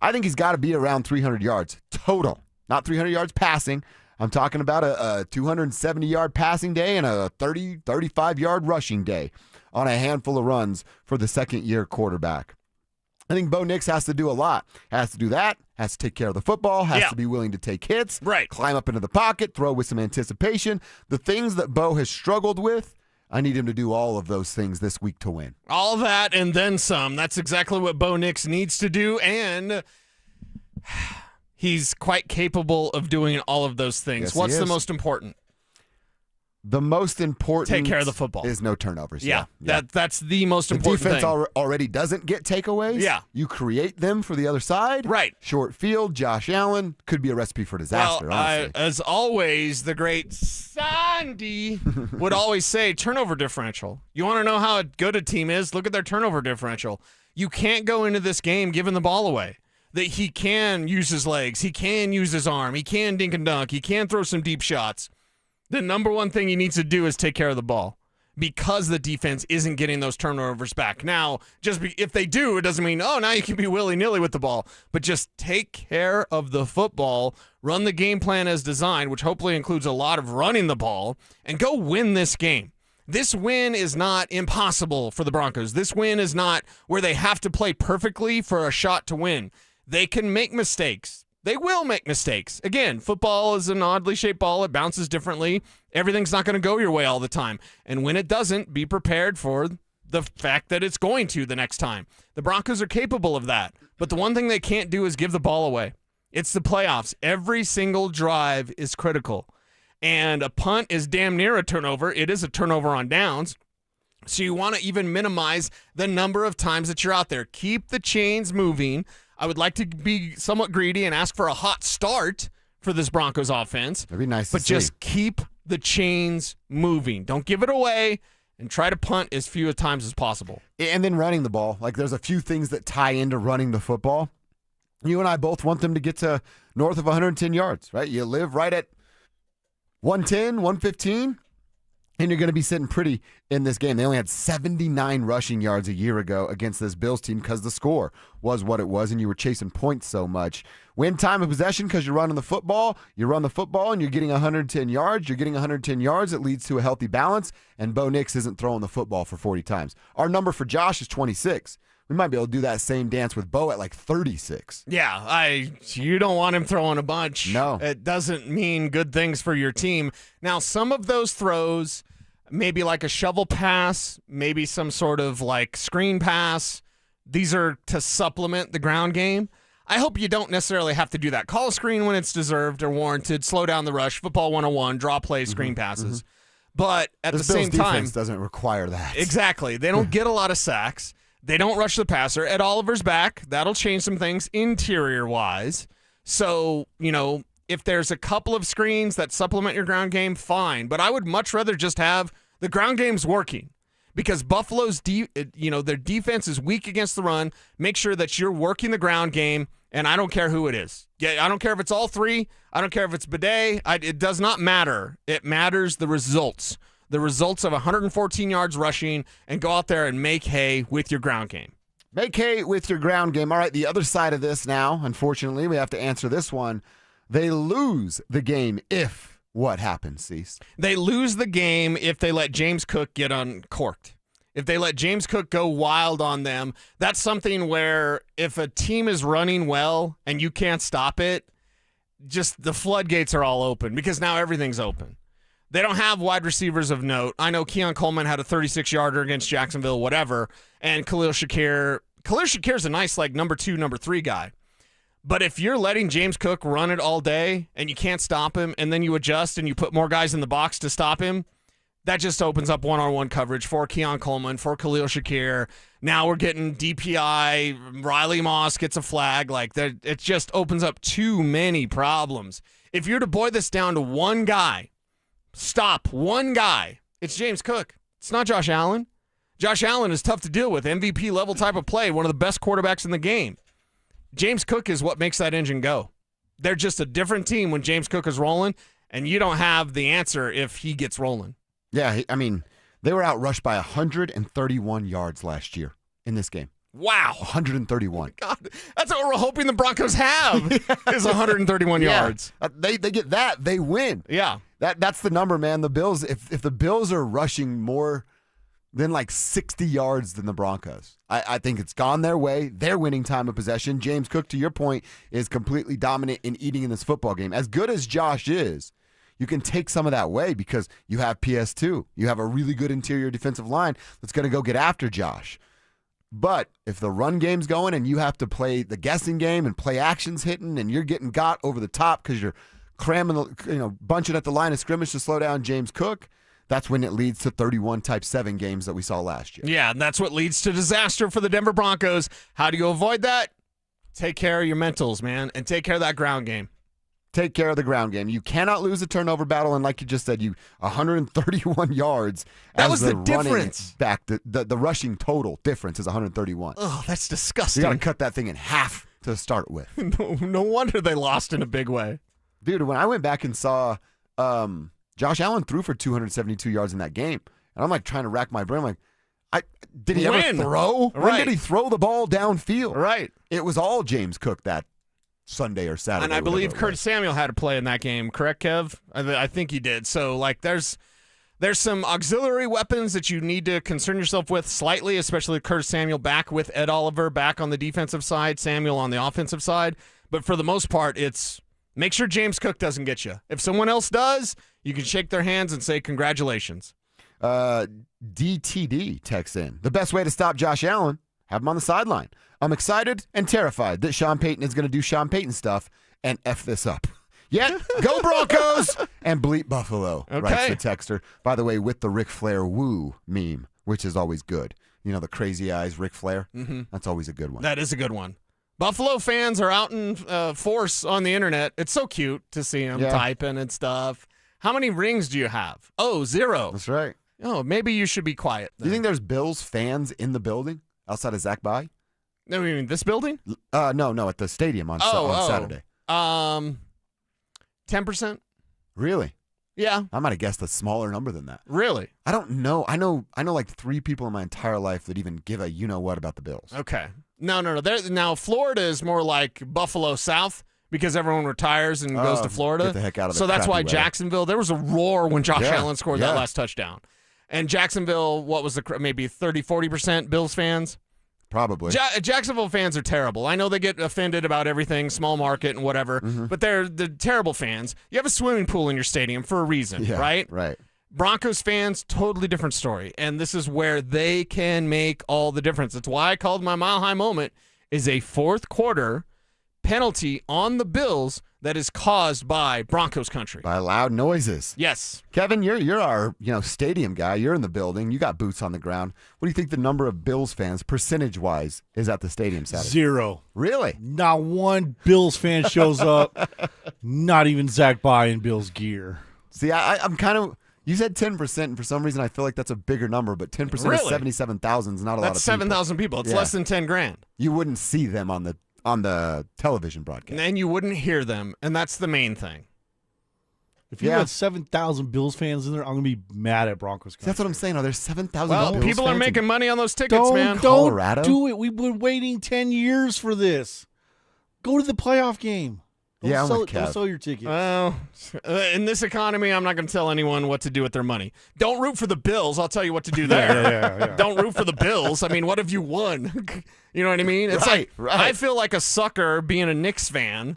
Speaker 6: I think he's got to be around 300 yards total, not 300 yards passing. I'm talking about a 270-yard passing day and a 30, 35-yard rushing day on a handful of runs for the second-year quarterback. I think Bo Nix has to do a lot. Has to do that, has to take care of the football, has to be willing to take hits, climb up into the pocket, throw with some anticipation. The things that Bo has struggled with, I need him to do all of those things this week to win.
Speaker 7: All that and then some. That's exactly what Bo Nix needs to do, and he's quite capable of doing all of those things.
Speaker 6: Yes,
Speaker 7: What's the most important?
Speaker 6: The most important
Speaker 7: take care of the football.
Speaker 6: Is no turnovers.
Speaker 7: Yeah. That's the most important
Speaker 6: thing. The defense
Speaker 7: thing.
Speaker 6: already doesn't get takeaways.
Speaker 7: Yeah.
Speaker 6: You create them for the other side.
Speaker 7: Right.
Speaker 6: Short field, Josh Allen could be a recipe for disaster, honestly.
Speaker 7: As always, the great Sandy would always say, turnover differential. You want to know how good a team is? Look at their turnover differential. You can't go into this game giving the ball away. That he can use his legs. He can use his arm. He can dink and dunk. He can throw some deep shots. The number one thing he needs to do is take care of the ball because the defense isn't getting those turnovers back. Now, if they do, it doesn't mean, now you can be willy-nilly with the ball. But just take care of the football, run the game plan as designed, which hopefully includes a lot of running the ball, and go win this game. This win is not impossible for the Broncos. This win is not where they have to play perfectly for a shot to win. They can make mistakes. They will make mistakes. Again, football is an oddly shaped ball. It bounces differently. Everything's not going to go your way all the time. And when it doesn't, be prepared for the fact that it's going to the next time. The Broncos are capable of that. But the one thing they can't do is give the ball away. It's the playoffs. Every single drive is critical. And a punt is damn near a turnover. It is a turnover on downs. So you want to even minimize the number of times that you're out there. Keep the chains moving. I would like to be somewhat greedy and ask for a hot start for this Broncos offense.
Speaker 6: That'd be nice
Speaker 7: but
Speaker 6: to see.
Speaker 7: Just keep the chains moving. Don't give it away and try to punt as few times as possible.
Speaker 6: And then running the ball. Like there's a few things that tie into running the football. You and I both want them to get to north of 110 yards, right? You live right at 110, 115. And you're going to be sitting pretty in this game. They only had 79 rushing yards a year ago against this Bills team because the score was what it was and you were chasing points so much. Win time of possession because you're running the football. You run the football and you're getting 110 yards. You're getting 110 yards. It leads to a healthy balance. And Bo Nix isn't throwing the football for 40 times. Our number for Josh is 26. We might be able to do that same dance with Bo at like 36.
Speaker 7: Yeah, you don't want him throwing a bunch.
Speaker 6: No.
Speaker 7: It doesn't mean good things for your team. Now, some of those throws, maybe like a shovel pass, maybe some sort of like screen pass, these are to supplement the ground game. I hope you don't necessarily have to do that. Call a screen when it's deserved or warranted, slow down the rush, football 101, draw plays, screen passes. But at the same time,
Speaker 6: defense doesn't require that.
Speaker 7: Exactly. They don't get a lot of sacks. They don't rush the passer. Ed Oliver's back. That'll change some things interior-wise. So, if there's a couple of screens that supplement your ground game, fine. But I would much rather just have the ground game's working because Buffalo's, their defense is weak against the run. Make sure that you're working the ground game, and I don't care who it is. Yeah, I don't care if it's all three. I don't care if it's Bidet. It does not matter. It matters the results. The results of 114 yards rushing, and go out there and make hay with your ground game.
Speaker 6: Make hay with your ground game. All right, the other side of this now, unfortunately, we have to answer this one. They lose the game if what happens, Cease?
Speaker 7: They lose the game if they let James Cook get uncorked. If they let James Cook go wild on them, that's something where if a team is running well and you can't stop it, just the floodgates are all open because now everything's open. They don't have wide receivers of note. I know Keon Coleman had a 36-yarder against Jacksonville, whatever, and Khalil Shakir's a nice, number 2, number 3 guy. But if you're letting James Cook run it all day and you can't stop him, and then you adjust and you put more guys in the box to stop him, that just opens up one-on-one coverage for Keon Coleman, for Khalil Shakir. Now we're getting DPI. Riley Moss gets a flag. Like, it just opens up too many problems. If you're to boil this down to one guy, one guy, it's James Cook. It's not Josh Allen. Josh Allen is tough to deal with. MVP level type of play, one of the best quarterbacks in the game. James Cook is what makes that engine go. They're just a different team when James Cook is rolling, and you don't have the answer if he gets rolling.
Speaker 6: Yeah, I mean, they were outrushed by 131 yards last year in this game.
Speaker 7: Wow.
Speaker 6: 131.
Speaker 7: God, that's what we're hoping the Broncos have is 131 yards.
Speaker 6: They get that, they win.
Speaker 7: Yeah.
Speaker 6: That's the number, man. The Bills, if the Bills are rushing more than like 60 yards than the Broncos, I think it's gone their way. They're winning time of possession. James Cook, to your point, is completely dominant in eating in this football game. As good as Josh is, you can take some of that away because you have PS2. You have a really good interior defensive line that's going to go get after Josh. But if the run game's going and you have to play the guessing game and play actions hitting and you're getting got over the top because you're cramming, bunching at the line of scrimmage to slow down James Cook, that's when it leads to 31 type 7 games that we saw last year.
Speaker 7: Yeah, and that's what leads to disaster for the Denver Broncos. How do you avoid that? Take care of your mentals, man, and take care of that ground game.
Speaker 6: Take care of the ground game. You cannot lose a turnover battle, and like you just said, 131 yards.
Speaker 7: That was the difference.
Speaker 6: Back, the rushing total difference is 131.
Speaker 7: Oh, that's disgusting.
Speaker 6: You got to cut that thing in half to start with.
Speaker 7: No wonder they lost in a big way.
Speaker 6: Dude, when I went back and saw Josh Allen threw for 272 yards in that game, and I'm like trying to rack my brain, I'm like, did he ever throw?
Speaker 7: Right.
Speaker 6: When did he throw the ball downfield?
Speaker 7: Right.
Speaker 6: It was all James Cook that Sunday or Saturday.
Speaker 7: And I believe Curtis Samuel had to play in that game, correct, Kev? I think he did. So, like, there's some auxiliary weapons that you need to concern yourself with slightly, especially Curtis Samuel back with Ed Oliver back on the defensive side, Samuel on the offensive side. But for the most part, it's make sure James Cook doesn't get you. If someone else does, you can shake their hands and say congratulations.
Speaker 6: DTD texts in. The best way to stop Josh Allen, have him on the sideline. I'm excited and terrified that Sean Payton is going to do Sean Payton stuff and F this up. Yet, go Broncos and bleep Buffalo, writes the texter. By the way, with the Ric Flair woo meme, which is always good. You know, the crazy eyes Ric Flair? Mm-hmm. That's always a good one.
Speaker 7: That is a good one. Buffalo fans are out in force on the internet. It's so cute to see them typing and stuff. How many rings do you have? Oh, 0.
Speaker 6: That's right.
Speaker 7: Oh, maybe you should be quiet.
Speaker 6: Do you think there's Bills fans in the building outside of Zach Bye?
Speaker 7: No, you mean this building?
Speaker 6: No, at the stadium on Saturday.
Speaker 7: 10%.
Speaker 6: Really?
Speaker 7: Yeah.
Speaker 6: I might have guessed a smaller number than that.
Speaker 7: Really?
Speaker 6: I don't know. I know like 3 people in my entire life that even give a you-know-what about the Bills.
Speaker 7: Okay. No. Now, Florida is more like Buffalo South because everyone retires and goes to Florida.
Speaker 6: Get the heck out of it.
Speaker 7: So that's why
Speaker 6: weather.
Speaker 7: Jacksonville, there was a roar when Josh Allen scored that last touchdown. And Jacksonville, what was maybe 30, 40% Bills fans?
Speaker 6: Probably.
Speaker 7: Jacksonville fans are terrible. I know they get offended about everything, small market and whatever, but they're terrible fans. You have a swimming pool in your stadium for a reason, right?
Speaker 6: Right.
Speaker 7: Broncos fans, totally different story. And this is where they can make all the difference. That's why I called my Mile High moment is a fourth quarter penalty on the Bills that is caused by Broncos country.
Speaker 6: By loud noises.
Speaker 7: Yes.
Speaker 6: Kevin, you're our stadium guy. You're in the building. You got boots on the ground. What do you think the number of Bills fans, percentage-wise, is at the stadium Saturday?
Speaker 3: 0.
Speaker 6: Really?
Speaker 3: Not one Bills fan shows up. Not even Zach Bye in Bills gear.
Speaker 6: See, I'm kind of... You said 10%, and for some reason I feel like that's a bigger number, but 10% of 77,000 is not a lot of people.
Speaker 7: That's 7,000 people. It's less than 10 grand.
Speaker 6: You wouldn't see them on the television broadcast.
Speaker 7: And you wouldn't hear them, and that's the main thing.
Speaker 3: If you had 7,000 Bills fans in there, I'm going to be mad at Broncos country.
Speaker 6: That's what I'm saying. There's 7,000
Speaker 7: Bills fans. Well, people are making money on those tickets, man.
Speaker 3: Don't do it. We've been waiting 10 years for this. Go to the playoff game. Don't sell your tickets.
Speaker 7: Well, in this economy, I'm not going to tell anyone what to do with their money. Don't root for the Bills. I'll tell you what to do there.
Speaker 3: Yeah.
Speaker 7: Don't root for the Bills. I mean, what have you won? You know what I mean? It's
Speaker 6: right.
Speaker 7: I feel like a sucker being a Knicks fan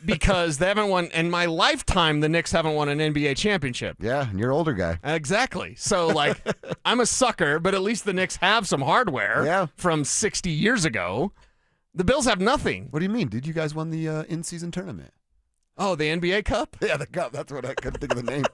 Speaker 7: because they haven't won. In my lifetime, the Knicks haven't won an NBA championship.
Speaker 6: Yeah, and you're an older guy.
Speaker 7: Exactly. So, I'm a sucker, but at least the Knicks have some hardware from 60 years ago. The Bills have nothing.
Speaker 6: What do you mean? Did you guys win the in-season tournament?
Speaker 7: Oh, the NBA Cup?
Speaker 6: Yeah, the Cup. That's what I couldn't think of the name.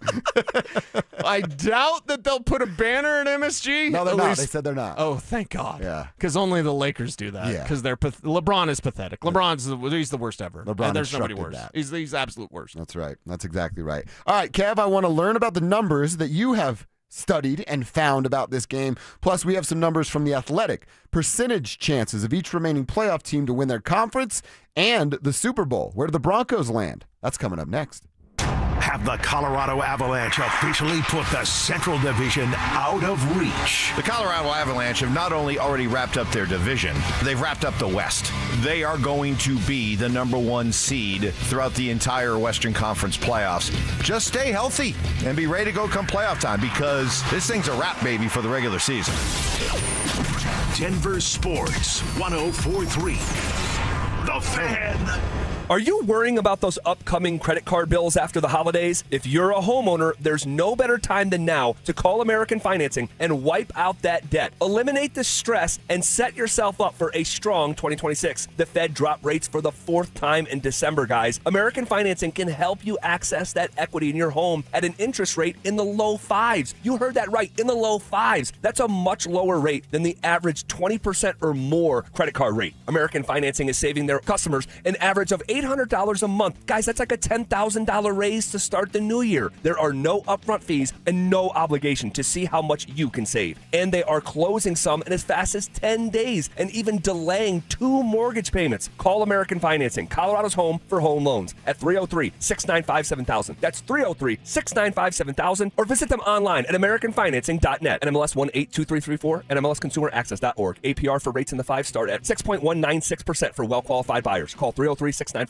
Speaker 7: I doubt that they'll put a banner in MSG.
Speaker 6: No, they're
Speaker 7: At
Speaker 6: not.
Speaker 7: least-
Speaker 6: They said they're not.
Speaker 7: Oh, thank God.
Speaker 6: Yeah.
Speaker 7: Because only the Lakers do that.
Speaker 6: Yeah.
Speaker 7: Because LeBron is pathetic. He's the worst ever.
Speaker 6: LeBron
Speaker 7: and there's nobody
Speaker 6: instructed
Speaker 7: worse.
Speaker 6: that.
Speaker 7: He's the absolute worst.
Speaker 6: That's right. That's exactly right. All right, Kev, I want to learn about the numbers that you have studied and found about this game. Plus, we have some numbers from The Athletic. Percentage chances of each remaining playoff team to win their conference and the Super Bowl. Where do the Broncos land? That's coming up next.
Speaker 4: Have the Colorado Avalanche officially put the Central Division out of reach?
Speaker 8: The Colorado Avalanche have not only already wrapped up their division, they've wrapped up the West. They are going to be the number 1 seed throughout the entire Western Conference playoffs. Just stay healthy and be ready to go come playoff time, because this thing's a wrap, baby, for the regular season.
Speaker 4: Denver Sports 104.3. The Fan.
Speaker 1: Are you worrying about those upcoming credit card bills after the holidays? If you're a homeowner, there's no better time than now to call American Financing and wipe out that debt. Eliminate the stress and set yourself up for a strong 2026. The Fed dropped rates for the 4th time in December, guys. American Financing can help you access that equity in your home at an interest rate in the low 5s. You heard that right, in the low 5s. That's a much lower rate than the average 20% or more credit card rate. American Financing is saving their customers an average of $800 a month. Guys, that's like a $10,000 raise to start the new year. There are no upfront fees and no obligation to see how much you can save. And they are closing some in as fast as 10 days and even delaying 2 mortgage payments. Call American Financing, Colorado's home for home loans, at 303-695-7000. That's 303-695-7000, or visit them online at americanfinancing.net. NMLS 182334, NMLSconsumeraccess.org. APR for rates in the 5 start at 6.196% for well-qualified buyers. Call 303-695-7000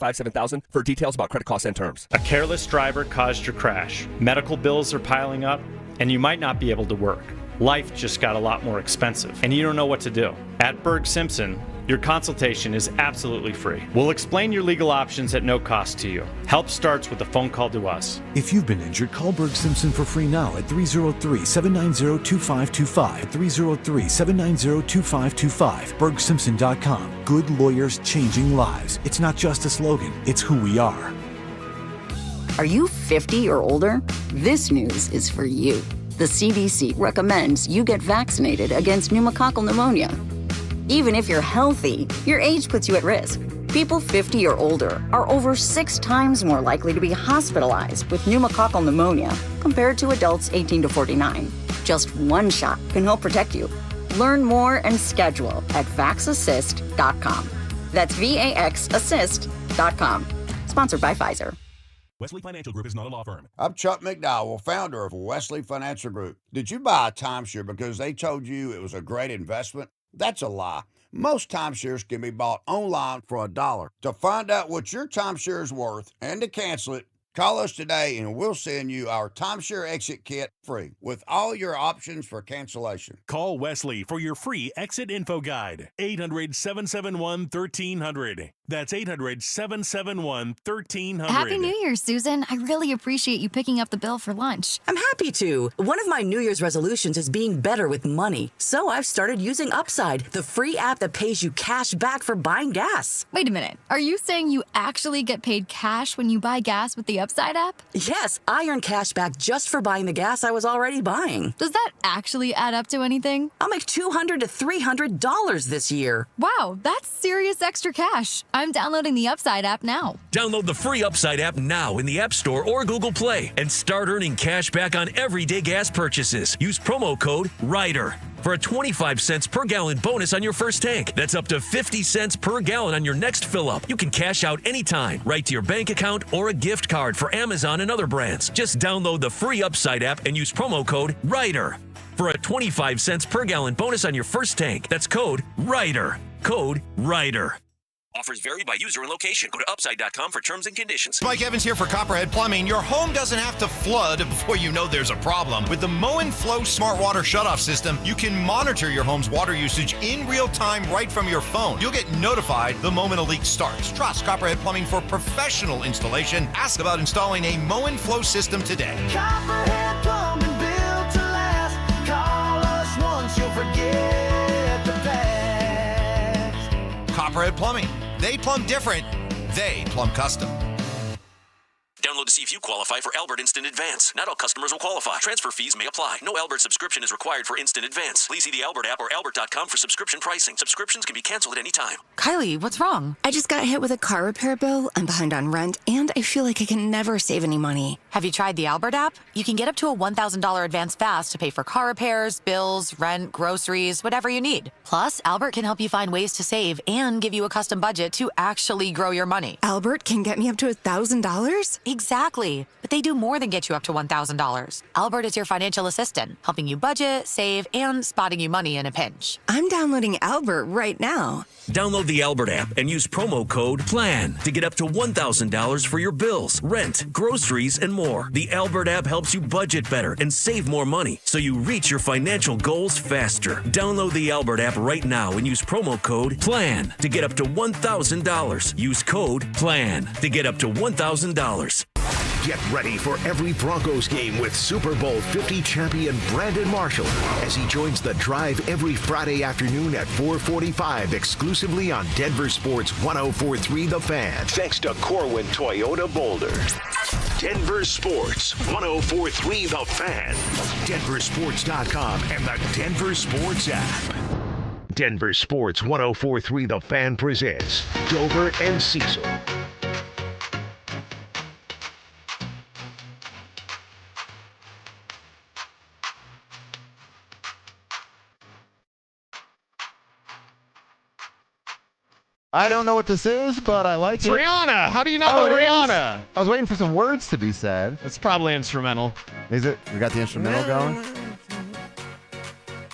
Speaker 1: for details about credit costs and terms.
Speaker 2: A careless driver caused your crash. Medical bills are piling up, and you might not be able to work. Life just got a lot more expensive, and you don't know what to do. At Berg Simpson, your consultation is absolutely free. We'll explain your legal options at no cost to you. Help starts with a phone call to us.
Speaker 21: If you've been injured, call Berg Simpson for free now at 303-790-2525. 303-790-2525. BergSimpson.com. Good lawyers changing lives. It's not just a slogan, it's who we are.
Speaker 22: Are you 50 or older? This news is for you. The CDC recommends you get vaccinated against pneumococcal pneumonia. Even if you're healthy, your age puts you at risk. People 50 or older are over 6 times more likely to be hospitalized with pneumococcal pneumonia compared to adults 18 to 49. Just one shot can help protect you. Learn more and schedule at vaxassist.com. That's VAXassist.com. Sponsored by Pfizer.
Speaker 23: Wesley Financial Group is not a law firm.
Speaker 25: I'm Chuck McDowell, founder of Wesley Financial Group. Did you buy a timeshare because they told you it was a great investment? That's a lie. Most timeshares can be bought online for $1. To find out what your timeshare is worth and to cancel it, call us today and we'll send you our timeshare exit kit free with all your options for cancellation.
Speaker 23: Call Wesley for your free exit info guide. 800-771-1300. That's 800-771-1300.
Speaker 26: Happy New Year, Susan. I really appreciate you picking up the bill for lunch.
Speaker 27: I'm happy to. One of my New Year's resolutions is being better with money. So I've started using Upside, the free app that pays you cash back for buying gas.
Speaker 26: Wait a minute. Are you saying you actually get paid cash when you buy gas with the Upside app?
Speaker 27: Yes, I earn cash back just for buying the gas I was already buying.
Speaker 26: Does that actually add up to anything?
Speaker 27: I'll make $200 to $300 this year.
Speaker 26: Wow, that's serious extra cash. I'm downloading the Upside app now.
Speaker 28: Download the free Upside app now in the App Store or Google Play and start earning cash back on everyday gas purchases. Use promo code RIDER for a 25 cents per gallon bonus on your first tank. That's up to 50 cents per gallon on your next fill up. You can cash out anytime, right to your bank account or a gift card for Amazon and other brands. Just download the free Upside app and use promo code RIDER for a 25 cents per gallon bonus on your first tank. That's code RIDER. Code RIDER.
Speaker 29: Offers vary by user and location. Go to upside.com for terms and conditions.
Speaker 8: Mike Evans here for Copperhead Plumbing. Your home doesn't have to flood before you know there's a problem. With the Mow and Flow Smart Water Shutoff System, you can monitor your home's water usage in real time right from your phone. You'll get notified the moment a leak starts. Trust Copperhead Plumbing for professional installation. Ask about installing a Mow and Flow system today.
Speaker 30: Copperhead Plumbing, built to last. Call us once, you'll forget the past.
Speaker 8: Copperhead Plumbing. They plumb different. They plumb custom.
Speaker 28: Download to see if you qualify for Albert Instant Advance. Not all customers will qualify. Transfer fees may apply. No Albert subscription is required for Instant Advance. Please see the Albert app or albert.com for subscription pricing. Subscriptions can be canceled at any time.
Speaker 5: Kylie, what's wrong? I just got hit with a car repair bill. I'm behind on rent, and I feel like I can never save any money.
Speaker 9: Have you tried the Albert app? You can get up to a $1,000 advance fast to pay for car repairs, bills, rent, groceries, whatever you need. Plus, Albert can help you find ways to save and give you a custom budget to actually grow your money.
Speaker 5: Albert can get me up to $1,000?
Speaker 9: Exactly. But they do more than get you up to $1,000. Albert is your financial assistant, helping you budget, save, and spotting you money in a pinch.
Speaker 5: I'm downloading Albert right now.
Speaker 28: Download the Albert app and use promo code PLAN to get up to $1,000 for your bills, rent, groceries, and more. The Albert app helps you budget better and save more money so you reach your financial goals faster. Download the Albert app right now and use promo code PLAN to get up to $1,000. Use code PLAN to get up to $1,000.
Speaker 4: Get ready for every Broncos game with Super Bowl 50 champion Brandon Marshall as he joins the drive every Friday afternoon at 4:45 exclusively on Denver Sports 104.3 The Fan. Thanks to Corwin Toyota Boulder. Denver Sports 104.3 The Fan. DenverSports.com and the Denver Sports app. Denver Sports 104.3 The Fan presents Dover and Cecil.
Speaker 6: I don't know what this is, but I like
Speaker 7: It's
Speaker 6: it.
Speaker 7: Rihanna. How do you not know Rihanna?
Speaker 6: I was waiting for some words to be said.
Speaker 7: It's probably instrumental.
Speaker 6: Is it? We got the instrumental going?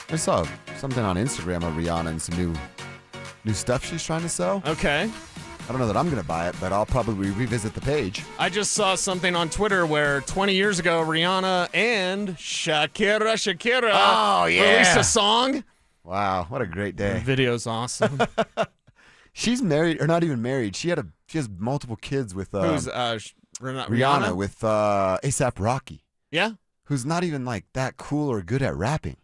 Speaker 6: I saw something on Instagram of Rihanna and some new stuff she's trying to sell.
Speaker 7: Okay.
Speaker 6: I don't know that I'm going to buy it, but I'll probably revisit the page.
Speaker 7: I just saw something on Twitter where 20 years ago, Rihanna and Shakira released a song.
Speaker 6: Wow, what a great day.
Speaker 7: The video's awesome.
Speaker 6: She's married, or not even married. She has multiple kids with
Speaker 7: Who's
Speaker 6: Rihanna with ASAP Rocky.
Speaker 7: Yeah?
Speaker 6: Who's not even like that cool or good at rapping.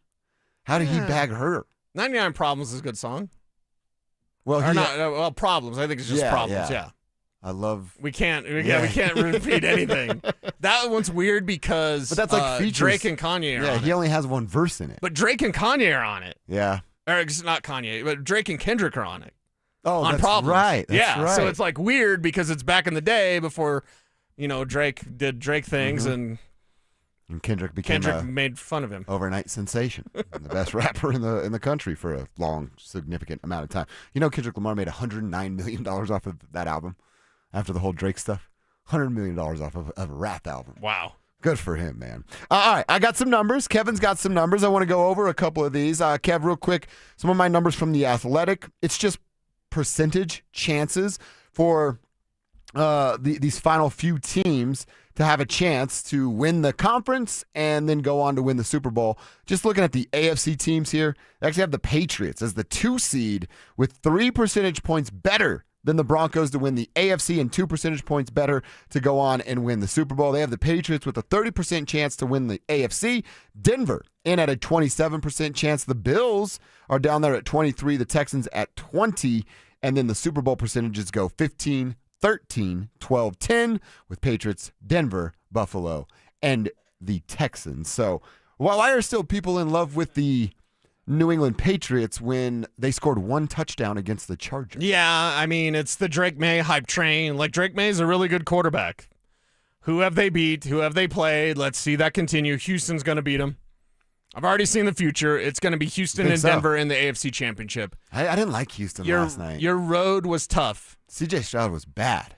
Speaker 6: How did he bag her?
Speaker 7: 99 Problems is a good song.
Speaker 6: Well,
Speaker 7: Problems. I think it's just Problems. Yeah.
Speaker 6: I love.
Speaker 7: We can't repeat anything. That one's weird because
Speaker 6: but that's like features.
Speaker 7: Drake and Kanye are on
Speaker 6: he
Speaker 7: it.
Speaker 6: only has one verse in it.
Speaker 7: But Drake and Kanye are on it.
Speaker 6: Yeah.
Speaker 7: Or it's not Kanye, but Drake and Kendrick are on it.
Speaker 6: Oh,
Speaker 7: on
Speaker 6: that's
Speaker 7: Problems.
Speaker 6: right. That's right.
Speaker 7: So it's like weird because it's back in the day before, Drake did Drake things and
Speaker 6: Kendrick became
Speaker 7: made fun of him.
Speaker 6: Overnight sensation. The best rapper in the country for a long, significant amount of time. Kendrick Lamar made $109 million off of that album after the whole Drake stuff. $100 million off of a rap album.
Speaker 7: Wow.
Speaker 6: Good for him, man. All right, I got some numbers. Kevin's got some numbers. I want to go over a couple of these. Kev, real quick, some of my numbers from The Athletic. It's just percentage chances for these final few teams to have a chance to win the conference and then go on to win the Super Bowl. Just looking at the AFC teams here, they actually have the Patriots as the 2 seed with 3 percentage points better than the Broncos to win the AFC and 2 percentage points better to go on and win the Super Bowl. They have the Patriots with a 30% chance to win the AFC. Denver in at a 27% chance. The Bills are down there at 23, the Texans at 20, and then the Super Bowl percentages go 15, 13, 12, 10 with Patriots, Denver, Buffalo, and the Texans. So why are still people in love with the New England Patriots when they scored 1 touchdown against the Chargers?
Speaker 7: Yeah, I mean, it's the Drake May hype train. Like, Drake May is a really good quarterback. Who have they beat? Who have they played? Let's see that continue. Houston's going to beat them. I've already seen the future. It's going to be Houston and Denver in the AFC Championship.
Speaker 6: I didn't like Houston last night.
Speaker 7: Your road was tough.
Speaker 6: C.J. Stroud was bad.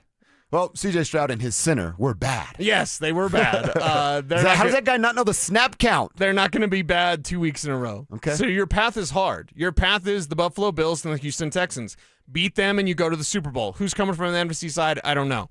Speaker 6: Well, C.J. Stroud and his center were bad.
Speaker 7: Yes, they were bad.
Speaker 6: How does that guy not know the snap count?
Speaker 7: They're not going to be bad 2 weeks in a row.
Speaker 6: Okay.
Speaker 7: So your path is hard. Your path is the Buffalo Bills and the Houston Texans. Beat them and you go to the Super Bowl. Who's coming from the NFC side? I don't know.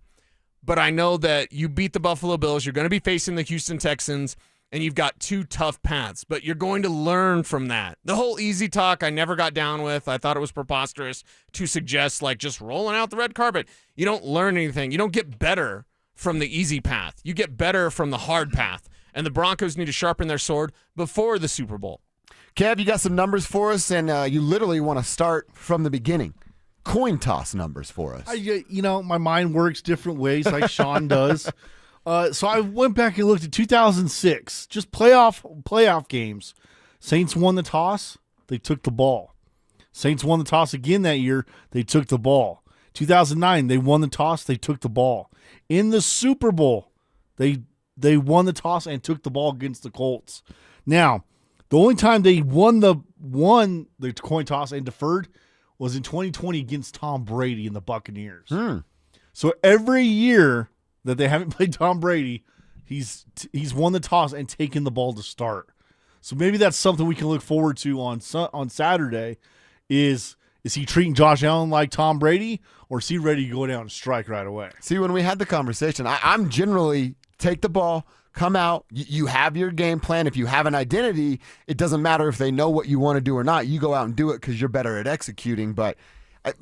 Speaker 7: But I know that you beat the Buffalo Bills. You're going to be facing the Houston Texans. And you've got 2 tough paths, but you're going to learn from that. The whole easy talk I never got down with. I thought it was preposterous to suggest like just rolling out the red carpet. You don't learn anything. You don't get better from the easy path. You get better from the hard path. And the Broncos need to sharpen their sword before the Super Bowl.
Speaker 6: Kev, you got some numbers for us, and you literally want to start from the beginning. Coin toss numbers for us.
Speaker 3: My mind works different ways like Sean does. So I went back and looked at 2006, just playoff games. Saints won the toss, they took the ball. Saints won the toss again that year, they took the ball. 2009, they won the toss, they took the ball. In the Super Bowl, they won the toss and took the ball against the Colts. Now, the only time they won the coin toss and deferred was in 2020 against Tom Brady and the Buccaneers. So every year that they haven't played Tom Brady, he's won the toss and taken the ball to start. So maybe that's something we can look forward to on Saturday. Is he treating Josh Allen like Tom Brady, or is he ready to go down and strike right away?
Speaker 6: See, when we had the conversation, I'm generally take the ball, come out, you have your game plan. If you have an identity, it doesn't matter if they know what you want to do or not. You go out and do it because you're better at executing. But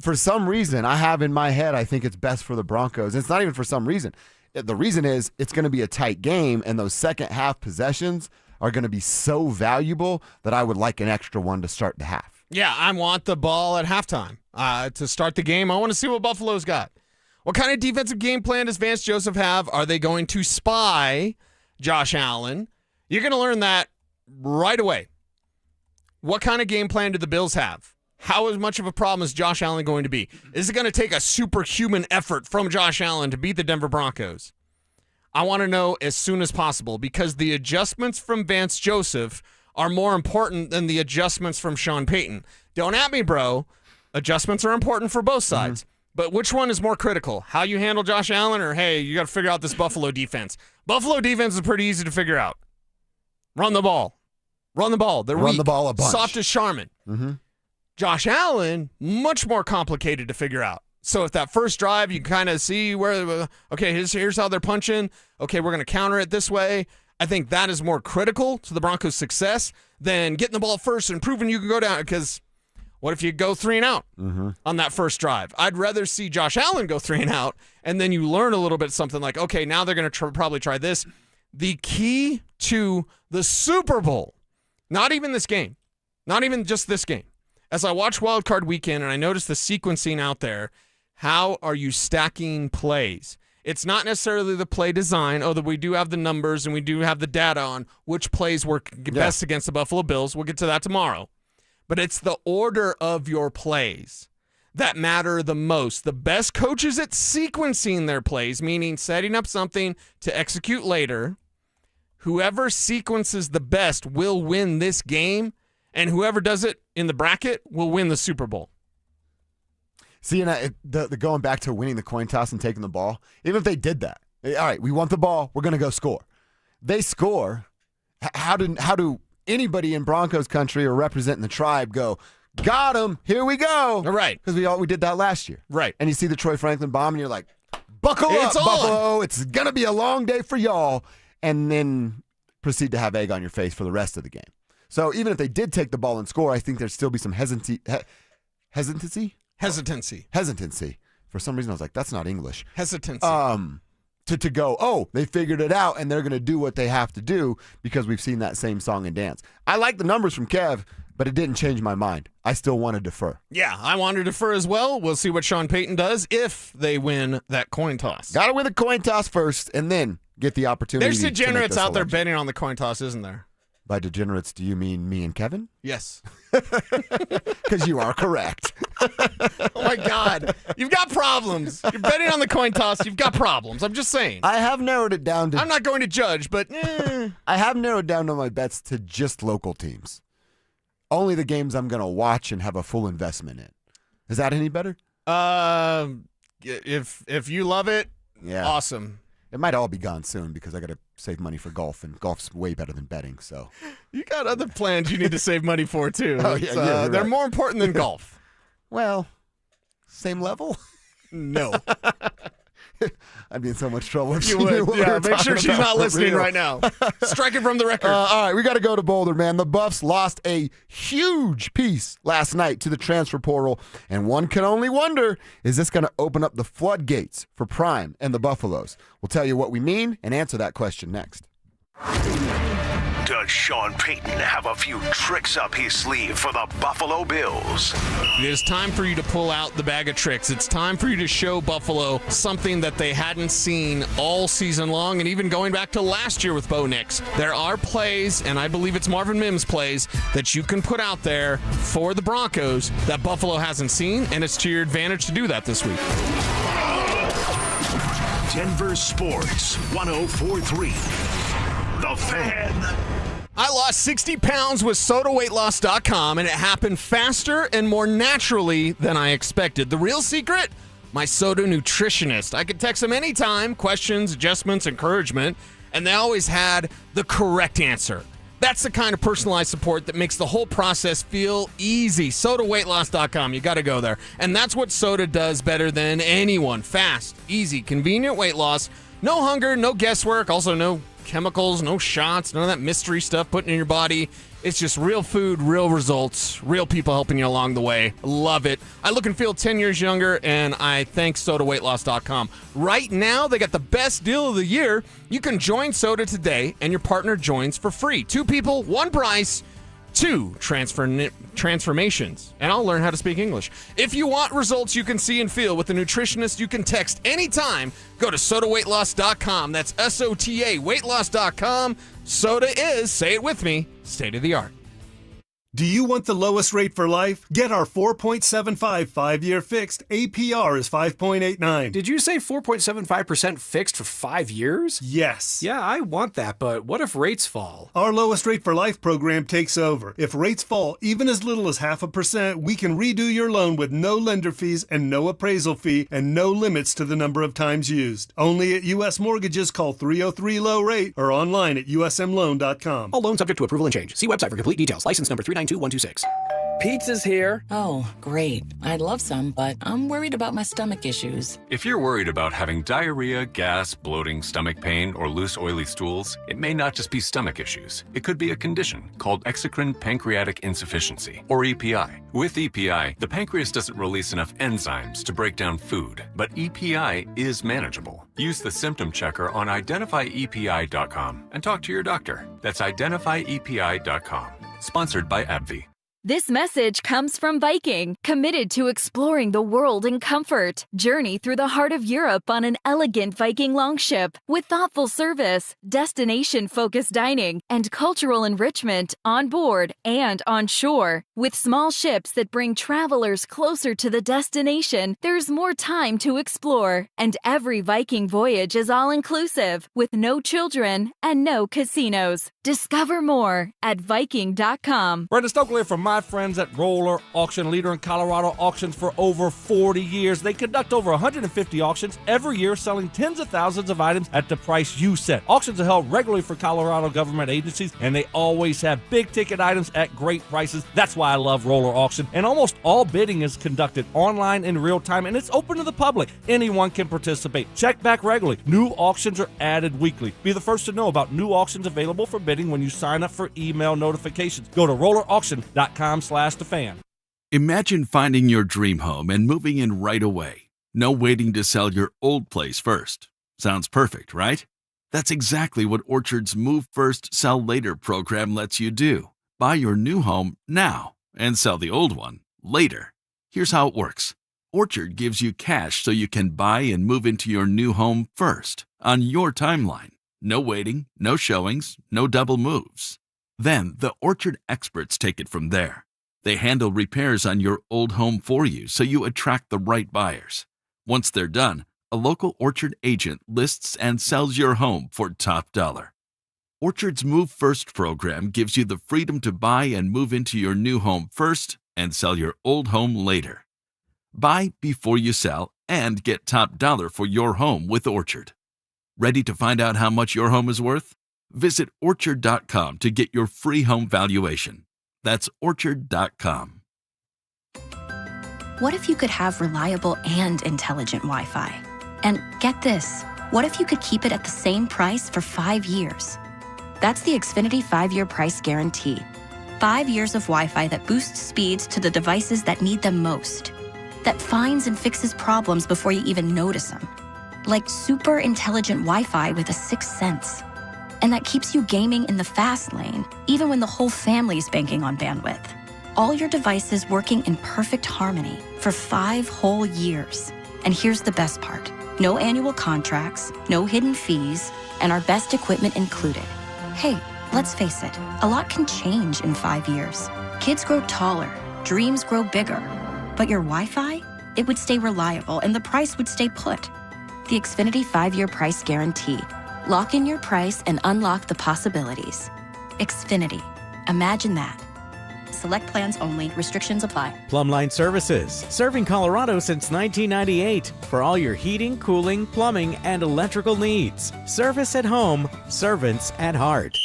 Speaker 6: for some reason, I have in my head, I think it's best for the Broncos. It's not even for some reason. The reason is it's going to be a tight game, and those second half possessions are going to be so valuable that I would like an extra one to start the half.
Speaker 7: Yeah, I want the ball at halftime to start the game. I want to see what Buffalo's got. What kind of defensive game plan does Vance Joseph have? Are they going to spy Josh Allen? You're going to learn that right away. What kind of game plan do the Bills have? How much of a problem is Josh Allen going to be? Is it going to take a superhuman effort from Josh Allen to beat the Denver Broncos? I want to know as soon as possible, because the adjustments from Vance Joseph are more important than the adjustments from Sean Payton. Don't at me, bro. Adjustments are important for both sides. But which one is more critical? How you handle Josh Allen, or, hey, you got to figure out this Buffalo defense? Buffalo defense is pretty easy to figure out. Run the ball. Run the ball. They're
Speaker 6: Run the ball a bunch.
Speaker 7: Soft as Charmin. Josh Allen, much more complicated to figure out. So if that first drive, you kind of see where, okay, here's how they're punching. Okay, we're going to counter it this way. I think that is more critical to the Broncos' success than getting the ball first and proving you can go down. Because what if you go 3 and out on that first drive? I'd rather see Josh Allen go 3 and out, and then you learn a little bit something like, okay, now they're going to probably try this. The key to the Super Bowl, not even this game, not even just this game. As I watch Wild Card Weekend and I notice the sequencing out there, how are you stacking plays? It's not necessarily the play design, although we do have the numbers and we do have the data on which plays work best against the Buffalo Bills. We'll get to that tomorrow. But it's the order of your plays that matter the most. The best coaches at sequencing their plays, meaning setting up something to execute later, whoever sequences the best will win this game, and whoever does it in the bracket will win the Super Bowl.
Speaker 6: See, and the going back to winning the coin toss and taking the ball, even if they did that, all right, we want the ball, we're going to go score. They score. How do anybody in Broncos country or representing the tribe go, got him, here we go?
Speaker 7: Right.
Speaker 6: Because we did that last year.
Speaker 7: Right.
Speaker 6: And you see the Troy Franklin bomb, and you're like, buckle up, Buffalo. It's going to be a long day for y'all. And then proceed to have egg on your face for the rest of the game. So even if they did take the ball and score, I think there'd still be some hesitancy. For some reason, I was like, that's not English.
Speaker 7: Hesitancy.
Speaker 6: To go, oh, they figured it out, and they're going to do what they have to do because we've seen that same song and dance. I like the numbers from Kev, but it didn't change my mind. I still want to defer.
Speaker 7: Yeah, I want to defer as well. We'll see what Sean Payton does if they win that coin toss.
Speaker 6: Got to win the coin toss first, and then get the opportunity.
Speaker 7: There's degenerates out there betting on the coin toss, isn't there?
Speaker 6: By degenerates, do you mean me and Kevin?
Speaker 7: Yes.
Speaker 6: Because you are correct.
Speaker 7: Oh, my God. You've got problems. You're betting on the coin toss. You've got problems. I'm just saying.
Speaker 6: I have narrowed it down to...
Speaker 7: I'm not going to judge, but...
Speaker 6: I have narrowed down my bets to just local teams. Only the games I'm going to watch and have a full investment in. Is that any better?
Speaker 7: If you love it, awesome.
Speaker 6: It might all be gone soon because I got to save money for golf, and golf's way better than betting. So
Speaker 7: you got other plans you need to save money for too.
Speaker 6: Oh, yeah,
Speaker 7: they're more important than golf.
Speaker 6: Well, same level?
Speaker 7: No.
Speaker 6: I'd be in so much trouble if
Speaker 7: you
Speaker 6: she
Speaker 7: would.
Speaker 6: knew what
Speaker 7: Yeah,
Speaker 6: we were
Speaker 7: make sure
Speaker 6: talking
Speaker 7: she's not
Speaker 6: about.
Speaker 7: listening right now. Strike it from the record.
Speaker 6: All right, we got to go to Boulder, man. The Buffs lost a huge piece last night to the transfer portal, and one can only wonder, is this going to open up the floodgates for Prime and the Buffaloes? We'll tell you what we mean and answer that question next.
Speaker 4: Does Sean Payton have a few tricks up his sleeve for the Buffalo Bills?
Speaker 7: It is time for you to pull out the bag of tricks. It's time for you to show Buffalo something that they hadn't seen all season long, and even going back to last year with Bo Nix. There are plays, and I believe it's Marvin Mims plays, that you can put out there for the Broncos that Buffalo hasn't seen, and it's to your advantage to do that this week.
Speaker 4: Denver Sports 104.3. The Fan.
Speaker 7: I lost 60 pounds with SodaWeightLoss.com, and it happened faster and more naturally than I expected. The real secret? My Soda nutritionist. I could text them anytime, questions, adjustments, encouragement, and they always had the correct answer. That's the kind of personalized support that makes the whole process feel easy. SodaWeightLoss.com. You got to go there. And that's what Soda does better than anyone. Fast, easy, convenient weight loss. No hunger, no guesswork. Also, no chemicals, no shots, none of that mystery stuff put in your body. It's just real food, real results, real people helping you along the way. Love it. I look and feel 10 years younger, and I thank SodaWeightLoss.com. Right now, they got the best deal of the year. You can join Soda today, and your partner joins for free. 2 people, 1 price, 2 transformations. And I'll learn how to speak English. If you want results you can see and feel with a nutritionist you can text anytime, go to SodaWeightLoss.com. That's SOTA, weightloss.com. Soda is, say it with me, state of the art.
Speaker 23: Do you want the lowest rate for life? Get our 4.75 5-year fixed. APR is 5.89.
Speaker 10: Did you say 4.75% fixed for 5 years?
Speaker 23: Yes.
Speaker 10: Yeah, I want that, but what if rates fall?
Speaker 23: Our lowest rate for life program takes over. If rates fall even as little as 0.5%, we can redo your loan with no lender fees and no appraisal fee and no limits to the number of times used. Only at U.S. Mortgages. Call 303-LOW-RATE or online at usmloan.com.
Speaker 10: All loans subject to approval and change. See website for complete details. License number 392126.
Speaker 11: Pizza's here.
Speaker 27: Oh, great. I'd love some, but I'm worried about my stomach issues.
Speaker 12: If you're worried about having diarrhea, gas, bloating, stomach pain, or loose, oily stools, it may not just be stomach issues. It could be a condition called exocrine pancreatic insufficiency, or EPI. With EPI, the pancreas doesn't release enough enzymes to break down food, but EPI is manageable. Use the symptom checker on identifyepi.com and talk to your doctor. That's identifyepi.com. Sponsored by AbbVie.
Speaker 26: This message comes from Viking, committed to exploring the world in comfort. Journey through the heart of Europe on an elegant Viking longship with thoughtful service, destination-focused dining, and cultural enrichment on board and on shore. With small ships that bring travelers closer to the destination, there's more time to explore. And every Viking voyage is all-inclusive, with no children and no casinos. Discover more at Viking.com.
Speaker 13: Brenda Stokely from my friends at Roller Auction, leader in Colorado auctions for over 40 years. They conduct over 150 auctions every year, selling tens of thousands of items at the price you set. Auctions are held regularly for Colorado government agencies, and they always have big-ticket items at great prices. That's why I love Roller Auction. And almost all bidding is conducted online in real time, and it's open to the public. Anyone can participate. Check back regularly. New auctions are added weekly. Be the first to know about new auctions available for bidding when you sign up for email notifications. Go to rollerauction.com/thefan.
Speaker 14: Imagine finding your dream home and moving in right away. No waiting to sell your old place first. Sounds perfect, right? That's exactly what Orchard's Move First, Sell Later program lets you do. Buy your new home now and sell the old one later. Here's how it works. Orchard gives you cash so you can buy and move into your new home first on your timeline. No waiting, no showings, no double moves. Then the Orchard experts take it from there. They handle repairs on your old home for you so you attract the right buyers. Once they're done, a local Orchard agent lists and sells your home for top dollar. Orchard's Move First program gives you the freedom to buy and move into your new home first and sell your old home later. Buy before you sell and get top dollar for your home with Orchard. Ready to find out how much your home is worth? Visit Orchard.com to get your free home valuation. That's Orchard.com.
Speaker 5: What if you could have reliable and intelligent Wi-Fi? And get this, what if you could keep it at the same price for 5 years? That's the Xfinity 5-year price guarantee. 5 years of Wi-Fi that boosts speeds to the devices that need them most. That finds and fixes problems before you even notice them. Like super intelligent Wi-Fi with a 6th sense. and that keeps you gaming in the fast lane, even when the whole family's banking on bandwidth. All your devices working in perfect harmony for 5 whole years. And here's the best part. No annual contracts, no hidden fees, and our best equipment included. Hey, let's face it, a lot can change in 5 years. Kids grow taller, dreams grow bigger. But your Wi-Fi? It would stay reliable and the price would stay put. The Xfinity 5-year price guarantee. Lock in your price and unlock the possibilities. Xfinity. Imagine that. Select plans only. Restrictions apply.
Speaker 1: Plumline Services, serving Colorado since 1998 for all your heating, cooling, plumbing, and electrical needs. Service at home, servants at heart.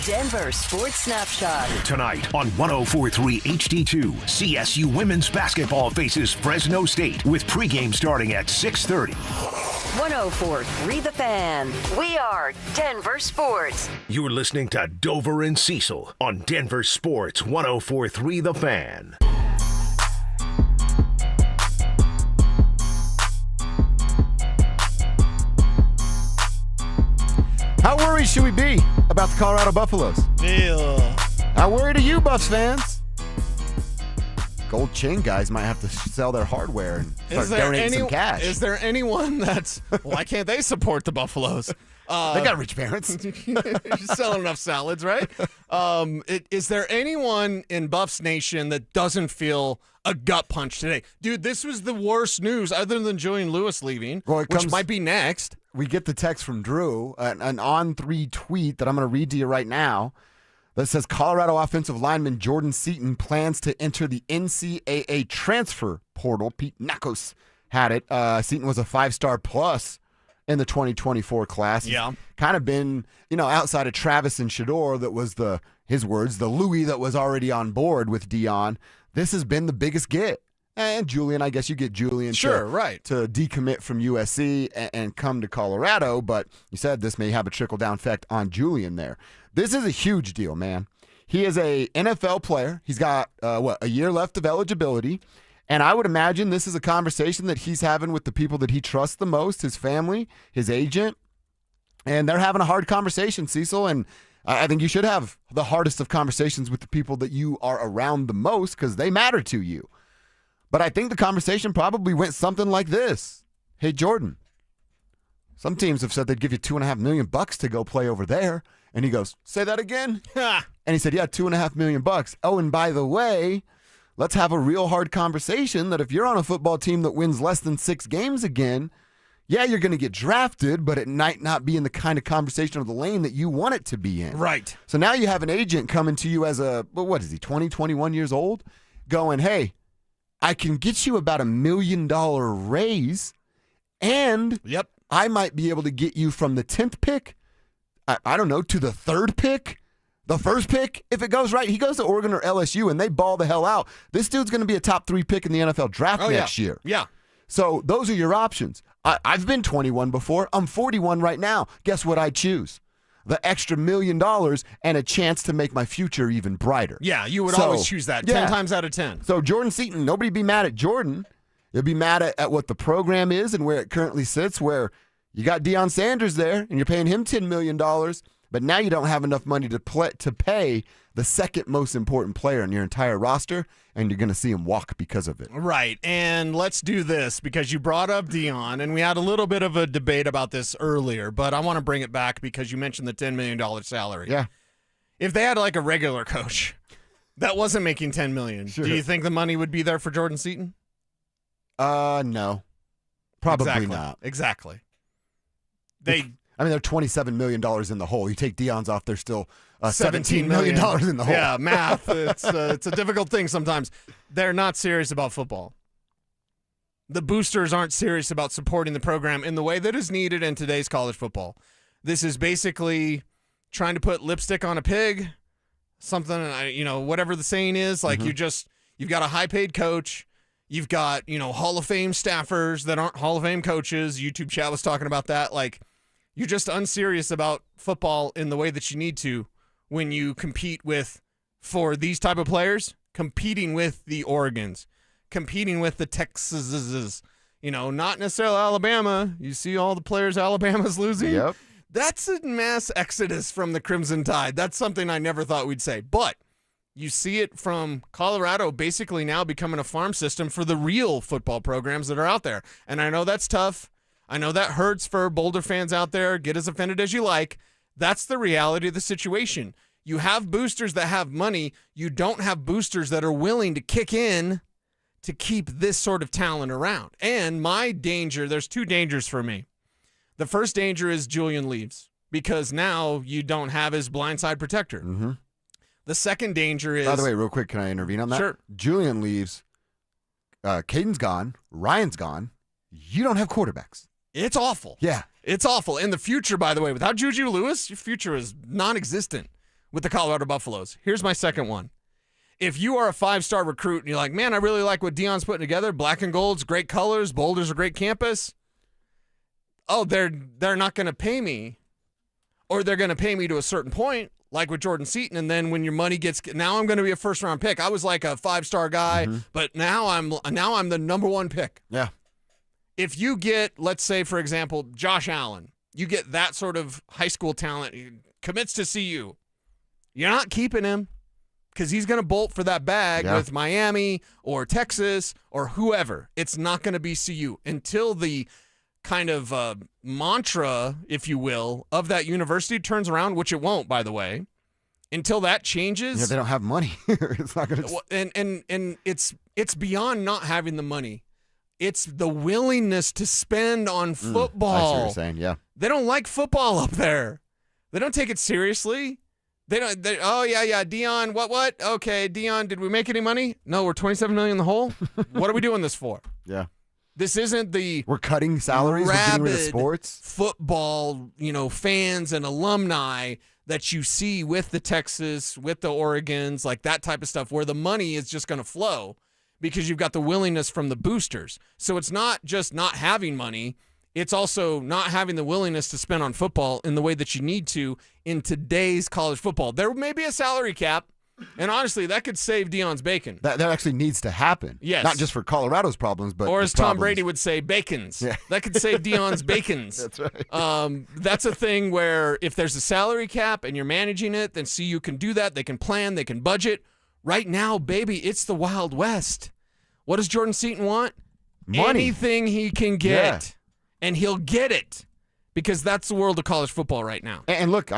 Speaker 2: Denver Sports Snapshot.
Speaker 4: Tonight on 104.3 HD2, CSU women's basketball faces Fresno State with pregame starting at 6:30.
Speaker 2: 104.3 The Fan. We are Denver Sports.
Speaker 4: You're listening to Dover and Cecil on Denver Sports 104.3 The Fan.
Speaker 6: How worried should we be about the Colorado Buffaloes? How worried are you, Buffs fans? Gold chain guys might have to sell their hardware and start donating some cash.
Speaker 7: Is there anyone that's... Why can't they support the Buffaloes?
Speaker 6: They got rich parents.
Speaker 7: You're selling enough salads, right? Is there anyone in Buffs Nation that doesn't feel a gut punch today? Dude, this was the worst news other than Julian Lewis leaving, which might be next.
Speaker 6: We get the text from Drew, an on-3 tweet that I'm going to read to you right now that says Colorado offensive lineman Jordan Seaton plans to enter the NCAA transfer portal. Pete Nakos had it. Seaton was a 5-star plus in the 2024 class.
Speaker 7: Yeah.
Speaker 6: He's kind of been, outside of Travis and Shador, that was his words, the Louis that was already on board with Dion. This has been the biggest get. And Julian, I guess you get Julian to decommit from USC and come to Colorado, but you said this may have a trickle-down effect on Julian there. This is a huge deal, man. He is a NFL player. He's got, a year left of eligibility, and I would imagine this is a conversation that he's having with the people that he trusts the most, his family, his agent, and they're having a hard conversation, Cecil, and I think you should have the hardest of conversations with the people that you are around the most because they matter to you. But I think the conversation probably went something like this. Hey, Jordan, some teams have said they'd give you $2.5 million to go play over there. And he goes, say that again? And he said, yeah, $2.5 million. Oh, and by the way, let's have a real hard conversation that if you're on a football team that wins less than 6 games again, yeah, you're going to get drafted, but it might not be in the kind of conversation of the lane that you want it to be in.
Speaker 7: Right.
Speaker 6: So now you have an agent coming to you as what is he, 20, 21 years old, going, hey, I can get you about $1 million raise, and I might be able to get you from the 10th pick, I don't know, to the 3rd pick, the 1st pick, if it goes right. He goes to Oregon or LSU, and they ball the hell out. This dude's going to be a top 3 pick in the NFL draft next year.
Speaker 7: Yeah.
Speaker 6: So those are your options. I've been 21 before. I'm 41 right now. Guess what I choose? The extra $1 million and a chance to make my future even brighter.
Speaker 7: Yeah, you would always choose that 10 times out of 10.
Speaker 6: So Jordan Seaton, nobody be mad at Jordan. You'll be mad at what the program is and where it currently sits, where you got Deion Sanders there and you're paying him $10 million, but now you don't have enough money to pay the second most important player in your entire roster, and you're going to see him walk because of it.
Speaker 7: Right, and let's do this because you brought up Deion, and we had a little bit of a debate about this earlier, but I want to bring it back because you mentioned the $10 million salary.
Speaker 6: Yeah.
Speaker 7: If they had like a regular coach that wasn't making $10 million, do you think the money would be there for Jordan Seaton?
Speaker 6: No. Probably not.
Speaker 7: Exactly.
Speaker 6: They're $27 million in the hole. You take Deion's off, they're still $17 million in the hole.
Speaker 7: Yeah, math. It's a difficult thing sometimes. They're not serious about football. The boosters aren't serious about supporting the program in the way that is needed in today's college football. This is basically trying to put lipstick on a pig, something, whatever the saying is. Like you've got a high-paid coach. You've got, Hall of Fame staffers that aren't Hall of Fame coaches. YouTube chat was talking about that. Like, you're just unserious about football in the way that you need to when you compete for these type of players, competing with the Oregons, competing with the Texases, not necessarily Alabama. You see all the players Alabama's losing?
Speaker 6: Yep.
Speaker 7: That's a mass exodus from the Crimson Tide. That's something I never thought we'd say. But you see it from Colorado basically now becoming a farm system for the real football programs that are out there. And I know that's tough. I know that hurts for Boulder fans out there. Get as offended as you like. That's the reality of the situation. You have boosters that have money. You don't have boosters that are willing to kick in to keep this sort of talent around. And my danger, there's two dangers for me. The first danger is Julian leaves because now you don't have his blindside protector.
Speaker 6: Mm-hmm.
Speaker 7: The second danger is...
Speaker 6: By the way, real quick, can I intervene on that?
Speaker 7: Sure.
Speaker 6: Julian leaves. Caden's gone. Ryan's gone. You don't have quarterbacks.
Speaker 7: It's awful.
Speaker 6: Yeah.
Speaker 7: It's awful. In the future, by the way, without Juju Lewis, your future is non-existent with the Colorado Buffaloes. Here's my second one. If you are a 5-star recruit and you're like, man, I really like what Deion's putting together. Black and gold's great colors. Boulder's a great campus. Oh, they're not going to pay me. Or they're going to pay me to a certain point, like with Jordan Seaton, and then when your money gets, now I'm going to be a first-round pick. I was like a 5-star guy, but now I'm the number one pick.
Speaker 6: Yeah.
Speaker 7: If you get, let's say, for example, Josh Allen, you get that sort of high school talent, he commits to CU, you're not keeping him because he's going to bolt for that bag with Miami or Texas or whoever. It's not going to be CU until the kind of mantra, if you will, of that university turns around, which it won't, by the way. Until that changes,
Speaker 6: Yeah, they don't have money. It's not going to.
Speaker 7: And it's beyond not having the money. It's the willingness to spend on football.
Speaker 6: I see what you're saying. Yeah,
Speaker 7: they don't like football up there. They don't take it seriously. They don't. Oh yeah. Deion, what? Okay, Deion, did we make any money? No, we're $27 million in the hole. What are we doing this for?
Speaker 6: Yeah.
Speaker 7: This isn't the
Speaker 6: we're cutting salaries, we're getting rid of sports.
Speaker 7: Football, fans and alumni that you see with the Texas, with the Oregons, like that type of stuff, where the money is just going to flow because you've got the willingness from the boosters. So it's not just not having money. It's also not having the willingness to spend on football in the way that you need to in today's college football. There may be a salary cap. And honestly, that could save Deion's bacon.
Speaker 6: That actually needs to happen.
Speaker 7: Yes.
Speaker 6: Not just for Colorado's problems, but
Speaker 7: or as
Speaker 6: Tom
Speaker 7: Brady would say, bacons.
Speaker 6: Yeah.
Speaker 7: That could save Deion's bacons.
Speaker 6: That's right.
Speaker 7: That's a thing where if there's a salary cap and you're managing it, then CU can do that. They can plan. They can budget. Right now, baby, it's the Wild West. What does Jordan Seaton want?
Speaker 6: Money.
Speaker 7: Anything he can get. Yeah. And he'll get it because that's the world of college football right now.
Speaker 6: And look,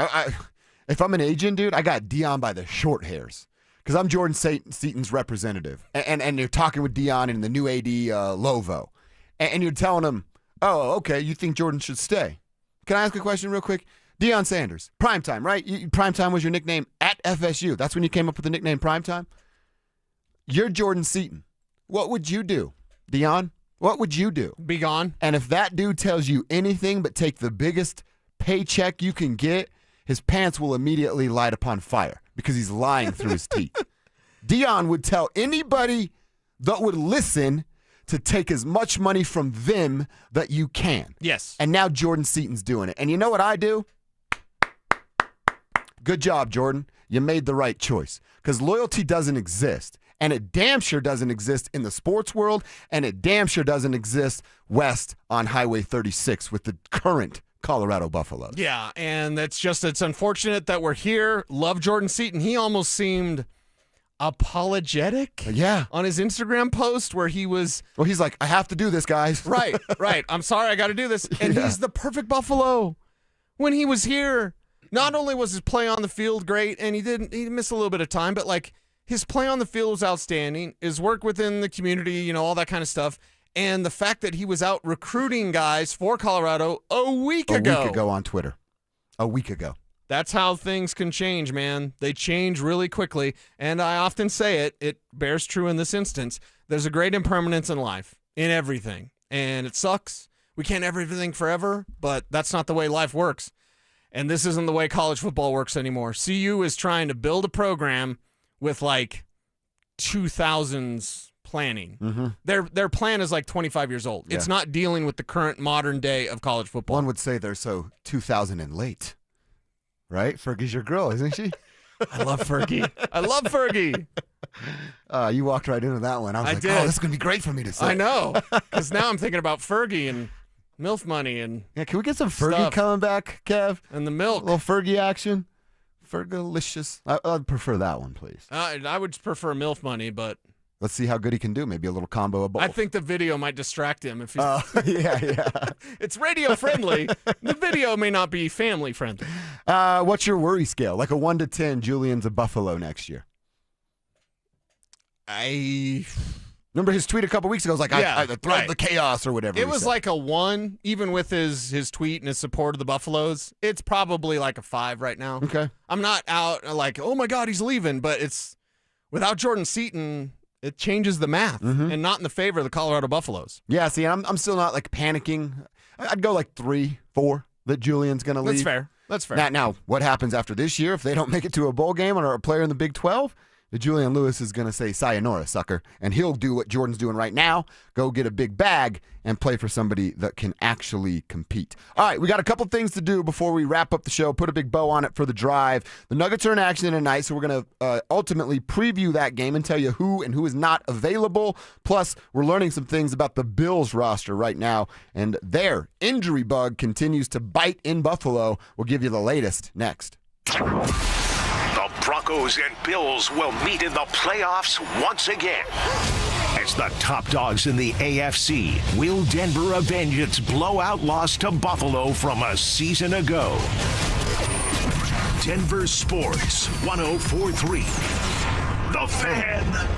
Speaker 6: if I'm an agent, dude, I got Deion by the short hairs because I'm Jordan Seaton's representative. And you're talking with Deion and the new AD, Lovo. And you're telling him, oh, okay, you think Jordan should stay. Can I ask a question real quick? Deion Sanders, Primetime, right? Primetime was your nickname at FSU. That's when you came up with the nickname Primetime? You're Jordan Seaton. What would you do, Deion? What would you do?
Speaker 7: Be gone.
Speaker 6: And if that dude tells you anything but take the biggest paycheck you can get, his pants will immediately light upon fire because he's lying through his teeth. Deion would tell anybody that would listen to take as much money from them that you can.
Speaker 7: Yes.
Speaker 6: And now Jordan Seaton's doing it. And you know what I do? Good job, Jordan. You made the right choice because loyalty doesn't exist. And it damn sure doesn't exist in the sports world, and it damn sure doesn't exist west on Highway 36 with the current Colorado Buffaloes.
Speaker 7: Yeah, and it's unfortunate that we're here. Love Jordan Seaton. He almost seemed apologetic on his Instagram post where he was...
Speaker 6: Well, he's like, I have to do this, guys.
Speaker 7: Right. I'm sorry, I got to do this. And he's the perfect Buffalo. When he was here, not only was his play on the field great, and he missed a little bit of time, but like... His play on the field was outstanding. His work within the community, all that kind of stuff. And the fact that he was out recruiting guys for Colorado a week ago.
Speaker 6: A week ago on Twitter. A week ago.
Speaker 7: That's how things can change, man. They change really quickly. And I often say it bears true in this instance. There's a great impermanence in life, in everything. And it sucks. We can't have everything forever, but that's not the way life works. And this isn't the way college football works anymore. CU is trying to build a program with like 2000s planning.
Speaker 6: Mm-hmm.
Speaker 7: Their plan is like 25 years old. Yeah. It's not dealing with the current modern day of college football.
Speaker 6: One would say they're so 2000 and late. Right? Fergie's your girl, isn't she?
Speaker 7: I love Fergie. I love Fergie.
Speaker 6: You walked right into that one. I was like,
Speaker 7: did.
Speaker 6: oh, this is going to be great for me to say.
Speaker 7: I know. Because now I'm thinking about Fergie and MILF money and
Speaker 6: can we get some Fergie
Speaker 7: stuff.
Speaker 6: coming back, Kev?
Speaker 7: And the milk.
Speaker 6: A little Fergie action. Fergalicious. I'd prefer that one, please.
Speaker 7: I would prefer MILF money, but
Speaker 6: let's see how good he can do. Maybe a little combo of both.
Speaker 7: I think the video might distract him if he's
Speaker 6: yeah.
Speaker 7: It's radio friendly. The video may not be family friendly.
Speaker 6: What's your worry scale? Like a 1 to 10, Julian's a Buffalo next year.
Speaker 7: I
Speaker 6: remember his tweet a couple weeks ago. It was like, I thread the chaos or whatever.
Speaker 7: It was like a 1, even with his tweet and his support of the Buffaloes. It's probably like a 5 right now.
Speaker 6: Okay.
Speaker 7: I'm not out like, oh my God, he's leaving, but it's without Jordan Seaton, it changes the math and not in the favor of the Colorado Buffaloes.
Speaker 6: Yeah, see, I'm still not like panicking. I'd go like 3, 4 that Julian's going to leave.
Speaker 7: That's fair.
Speaker 6: Now, what happens after this year if they don't make it to a bowl game or a player in the Big 12? Julian Lewis is going to say, sayonara, sucker. And he'll do what Jordan's doing right now, go get a big bag and play for somebody that can actually compete. All right, we got a couple things to do before we wrap up the show, put a big bow on it for the drive. The Nuggets are in action tonight, so we're going to ultimately preview that game and tell you who and who is not available. Plus, we're learning some things about the Bills roster right now, and their injury bug continues to bite in Buffalo. We'll give you the latest next.
Speaker 4: The Broncos and Bills will meet in the playoffs once again. As the top dogs in the AFC, will Denver avenge its blowout loss to Buffalo from a season ago? Denver Sports 104.3. The Fan.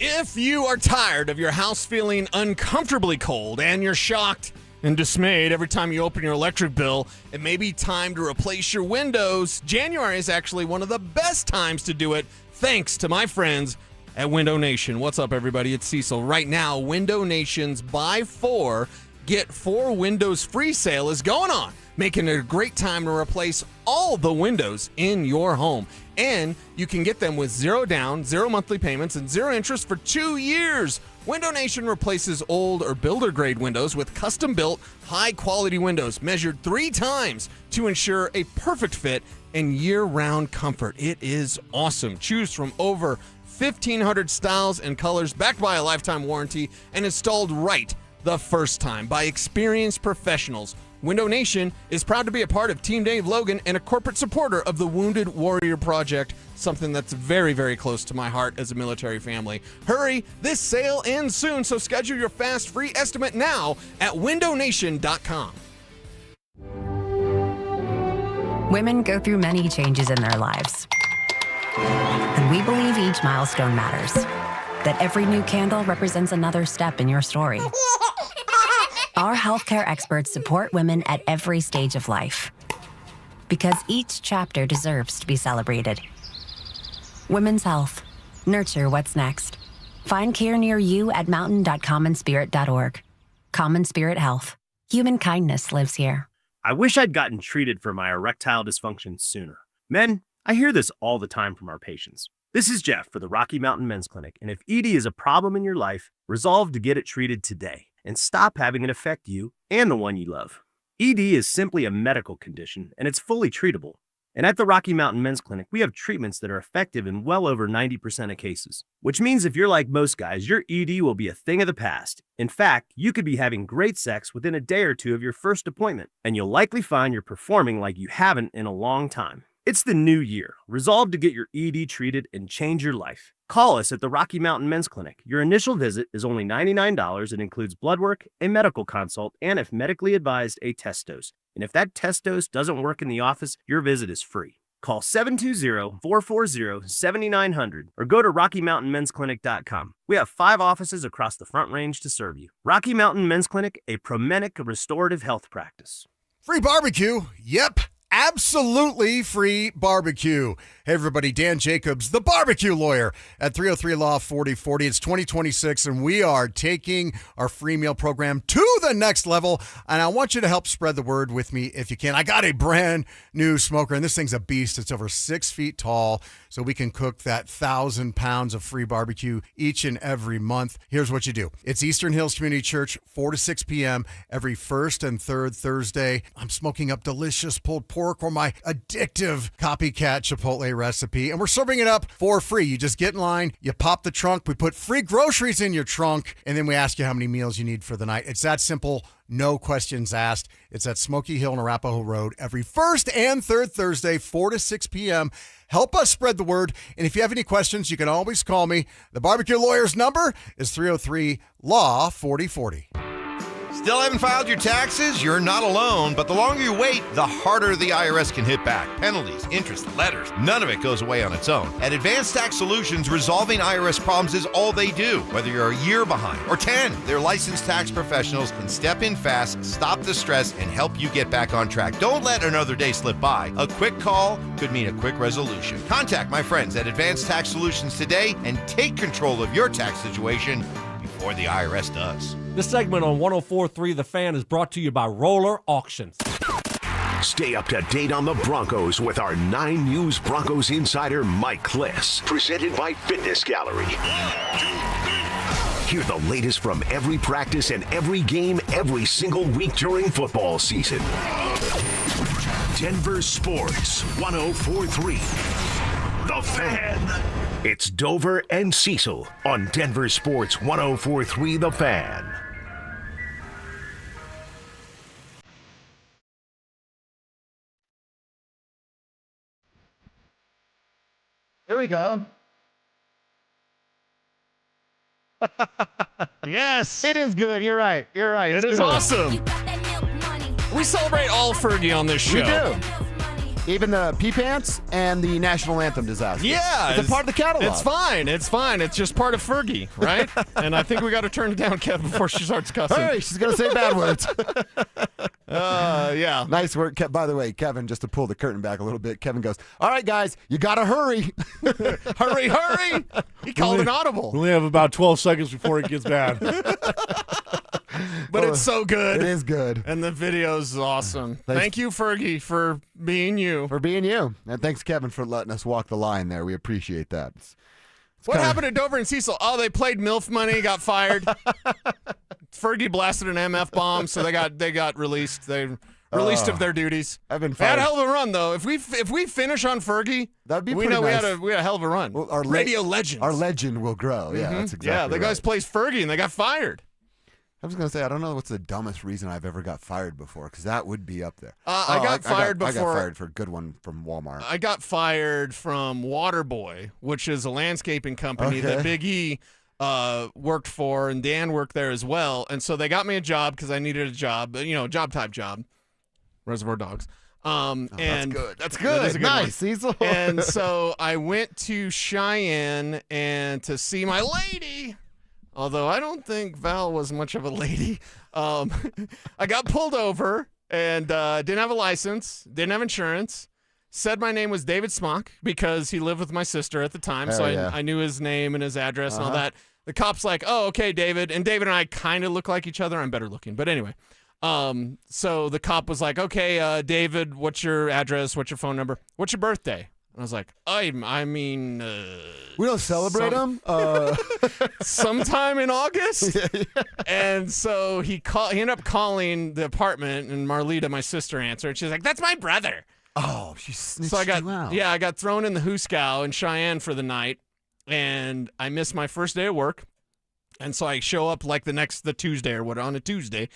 Speaker 7: If you are tired of your house feeling uncomfortably cold and you're shocked and dismayed every time you open your electric bill, it may be time to replace your windows. January is actually one of the best times to do it, thanks to my friends at Window Nation. What's up, everybody? It's Cecil. Right now, Window Nation's Buy 4, Get 4 Windows free sale is going on, making it a great time to replace all the windows in your home. And you can get them with 0 down, 0 monthly payments, and 0 interest for 2 years. Window Nation replaces old or builder-grade windows with custom-built, high-quality windows measured 3 times to ensure a perfect fit and year-round comfort. It is awesome. Choose from over 1,500 styles and colors, backed by a lifetime warranty, and installed right the first time by experienced professionals. Window Nation is proud to be a part of Team Dave Logan and a corporate supporter of the Wounded Warrior Project, something that's very, very close to my heart as a military family. Hurry, this sale ends soon, so schedule your fast free estimate now at windownation.com.
Speaker 15: Women go through many changes in their lives. And we believe each milestone matters. That every new candle represents another step in your story. Our healthcare experts support women at every stage of life. Because each chapter deserves to be celebrated. Women's health. Nurture what's next. Find care near you at mountain.commonspirit.org. Common Spirit Health. Human kindness lives here.
Speaker 16: I wish I'd gotten treated for my erectile dysfunction sooner. Men, I hear this all the time from our patients. This is Jeff for the Rocky Mountain Men's Clinic, and if ED is a problem in your life, resolve to get it treated today and stop having it affect you and the one you love. ED is simply a medical condition, and it's fully treatable. And at the Rocky Mountain Men's Clinic, we have treatments that are effective in well over 90% of cases, which means if you're like most guys, your ED will be a thing of the past. In fact, you could be having great sex within a day or two of your first appointment, and you'll likely find you're performing like you haven't in a long time. It's the new year. Resolve to get your ED treated and change your life. Call us at the Rocky Mountain Men's Clinic. Your initial visit is only $99 and includes blood work, a medical consult, and if medically advised, a test dose. And if that test dose doesn't work in the office, your visit is free. Call 720-440-7900 or go to RockyMountainMen'sClinic.com. We have 5 offices across the Front Range to serve you. Rocky Mountain Men's Clinic, a Promenic restorative health practice.
Speaker 17: Free barbecue. Yep. Absolutely free barbecue. Hey, everybody, Dan Jacobs, the barbecue lawyer at 303 Law 4040. It's 2026, and we are taking our free meal program to the next level, and I want you to help spread the word with me if you can. I got a brand new smoker, and this thing's a beast. It's over 6 feet tall, so we can cook that 1,000 pounds of free barbecue each and every month. Here's what you do. It's Eastern Hills Community Church, 4 to 6 p.m. every first and third Thursday. I'm smoking up delicious pulled pork or my addictive copycat Chipotle recipe, and we're serving it up for free. You just get in line, you pop the trunk, we put free groceries in your trunk, and then we ask you how many meals you need for the night. It's that simple. no questions asked. It's at Smoky Hill and Arapahoe Road every first and third Thursday, 4 to 6 p.m. Help us spread the word. And if you have any questions, you can always call me. The Barbecue Lawyer's number is 303-LAW-4040.
Speaker 8: Still haven't filed your taxes? You're not alone, but the longer you wait, the harder the IRS can hit back. Penalties, interest, letters, none of it goes away on its own. At Advanced Tax Solutions, resolving IRS problems is all they do. Whether you're a year behind or 10, their licensed tax professionals can step in fast, stop the stress, and help you get back on track. Don't let another day slip by. A quick call could mean a quick resolution. Contact my friends at Advanced Tax Solutions today and take control of your tax situation before the IRS does.
Speaker 13: This segment on 104.3 The Fan is brought to you by Roller Auctions.
Speaker 4: Stay up to date on the Broncos with our 9 News Broncos insider, Mike Kliss. Presented by Fitness Gallery. Hear the latest from every practice and every game every single week during football season. Denver Sports 104.3 The Fan. It's Dover and Cecil on Denver Sports 104.3 The Fan.
Speaker 18: Here we go.
Speaker 7: Yes.
Speaker 18: It is good. You're right. You're right.
Speaker 7: It is awesome. We celebrate all Fergie on this show.
Speaker 18: We do. Even the pee pants and the national anthem disaster.
Speaker 7: Yeah.
Speaker 18: It's a part of the catalog.
Speaker 7: It's fine. It's fine. It's just part of Fergie, right? And I think we got to turn it down, Kevin, before she starts cussing.
Speaker 18: Hey, she's going to say bad words.
Speaker 7: Yeah.
Speaker 18: Nice work. By the way, Kevin, just to pull the curtain back a little bit, Kevin goes, all right, guys, you got to hurry.
Speaker 7: Hurry, hurry. He called an audible.
Speaker 3: We only have about 12 seconds before it gets bad.
Speaker 7: But it's so good.
Speaker 18: It is good.
Speaker 7: And the video's awesome. Thank you, Fergie, for being you.
Speaker 18: For being you. And thanks, Kevin, for letting us walk the line there. We appreciate that.
Speaker 7: What happened to Dover and Cecil? Oh, they played MILF money, got fired. Fergie blasted an MF bomb, so they got released. They released of their duties.
Speaker 18: I've been
Speaker 7: They had
Speaker 18: fired.
Speaker 7: a hell of a run, though. If we finish on Fergie,
Speaker 18: that'd be
Speaker 7: we
Speaker 18: pretty
Speaker 7: know
Speaker 18: nice.
Speaker 7: we had a hell of a run.
Speaker 18: Well, our
Speaker 7: Radio legends.
Speaker 18: Our legend will grow. Yeah, that's exactly
Speaker 7: Yeah, the guys
Speaker 18: right.
Speaker 7: plays Fergie, and they got fired.
Speaker 18: I was going to say, I don't know what's the dumbest reason I've ever got fired before, because that would be up there.
Speaker 7: I got fired
Speaker 18: I
Speaker 7: before.
Speaker 18: got fired for a good one from Walmart.
Speaker 7: I got fired from Waterboy, which is a landscaping company that Big E worked for, and Dan worked there as well. And so they got me a job because I needed a job, job type job. Reservoir Dogs. And
Speaker 18: that's good. That's
Speaker 7: that
Speaker 18: good.
Speaker 7: is a good
Speaker 18: Nice,
Speaker 7: one.
Speaker 18: Cecil.
Speaker 7: And so I went to Cheyenne and to see my lady. Although I don't think Val was much of a lady. I got pulled over and didn't have a license, didn't have insurance. Said my name was David Smock because he lived with my sister at the time. So I knew his name and his address and all that. The cop's like, oh, okay, David. And David and I kind of look like each other. I'm better looking. But anyway. So the cop was like, okay, David, what's your address? What's your phone number? What's your birthday? And I was like, we
Speaker 18: don't celebrate them.
Speaker 7: Sometime in August. And so he ended up calling the apartment, and Marlita, my sister, answered. She's like, that's my brother.
Speaker 18: Oh, she snitched
Speaker 7: So I got
Speaker 18: you out.
Speaker 7: I got thrown in the Hooskow in Cheyenne for the night, and I missed my first day of work. And so I show up like the Tuesday or what on a Tuesday.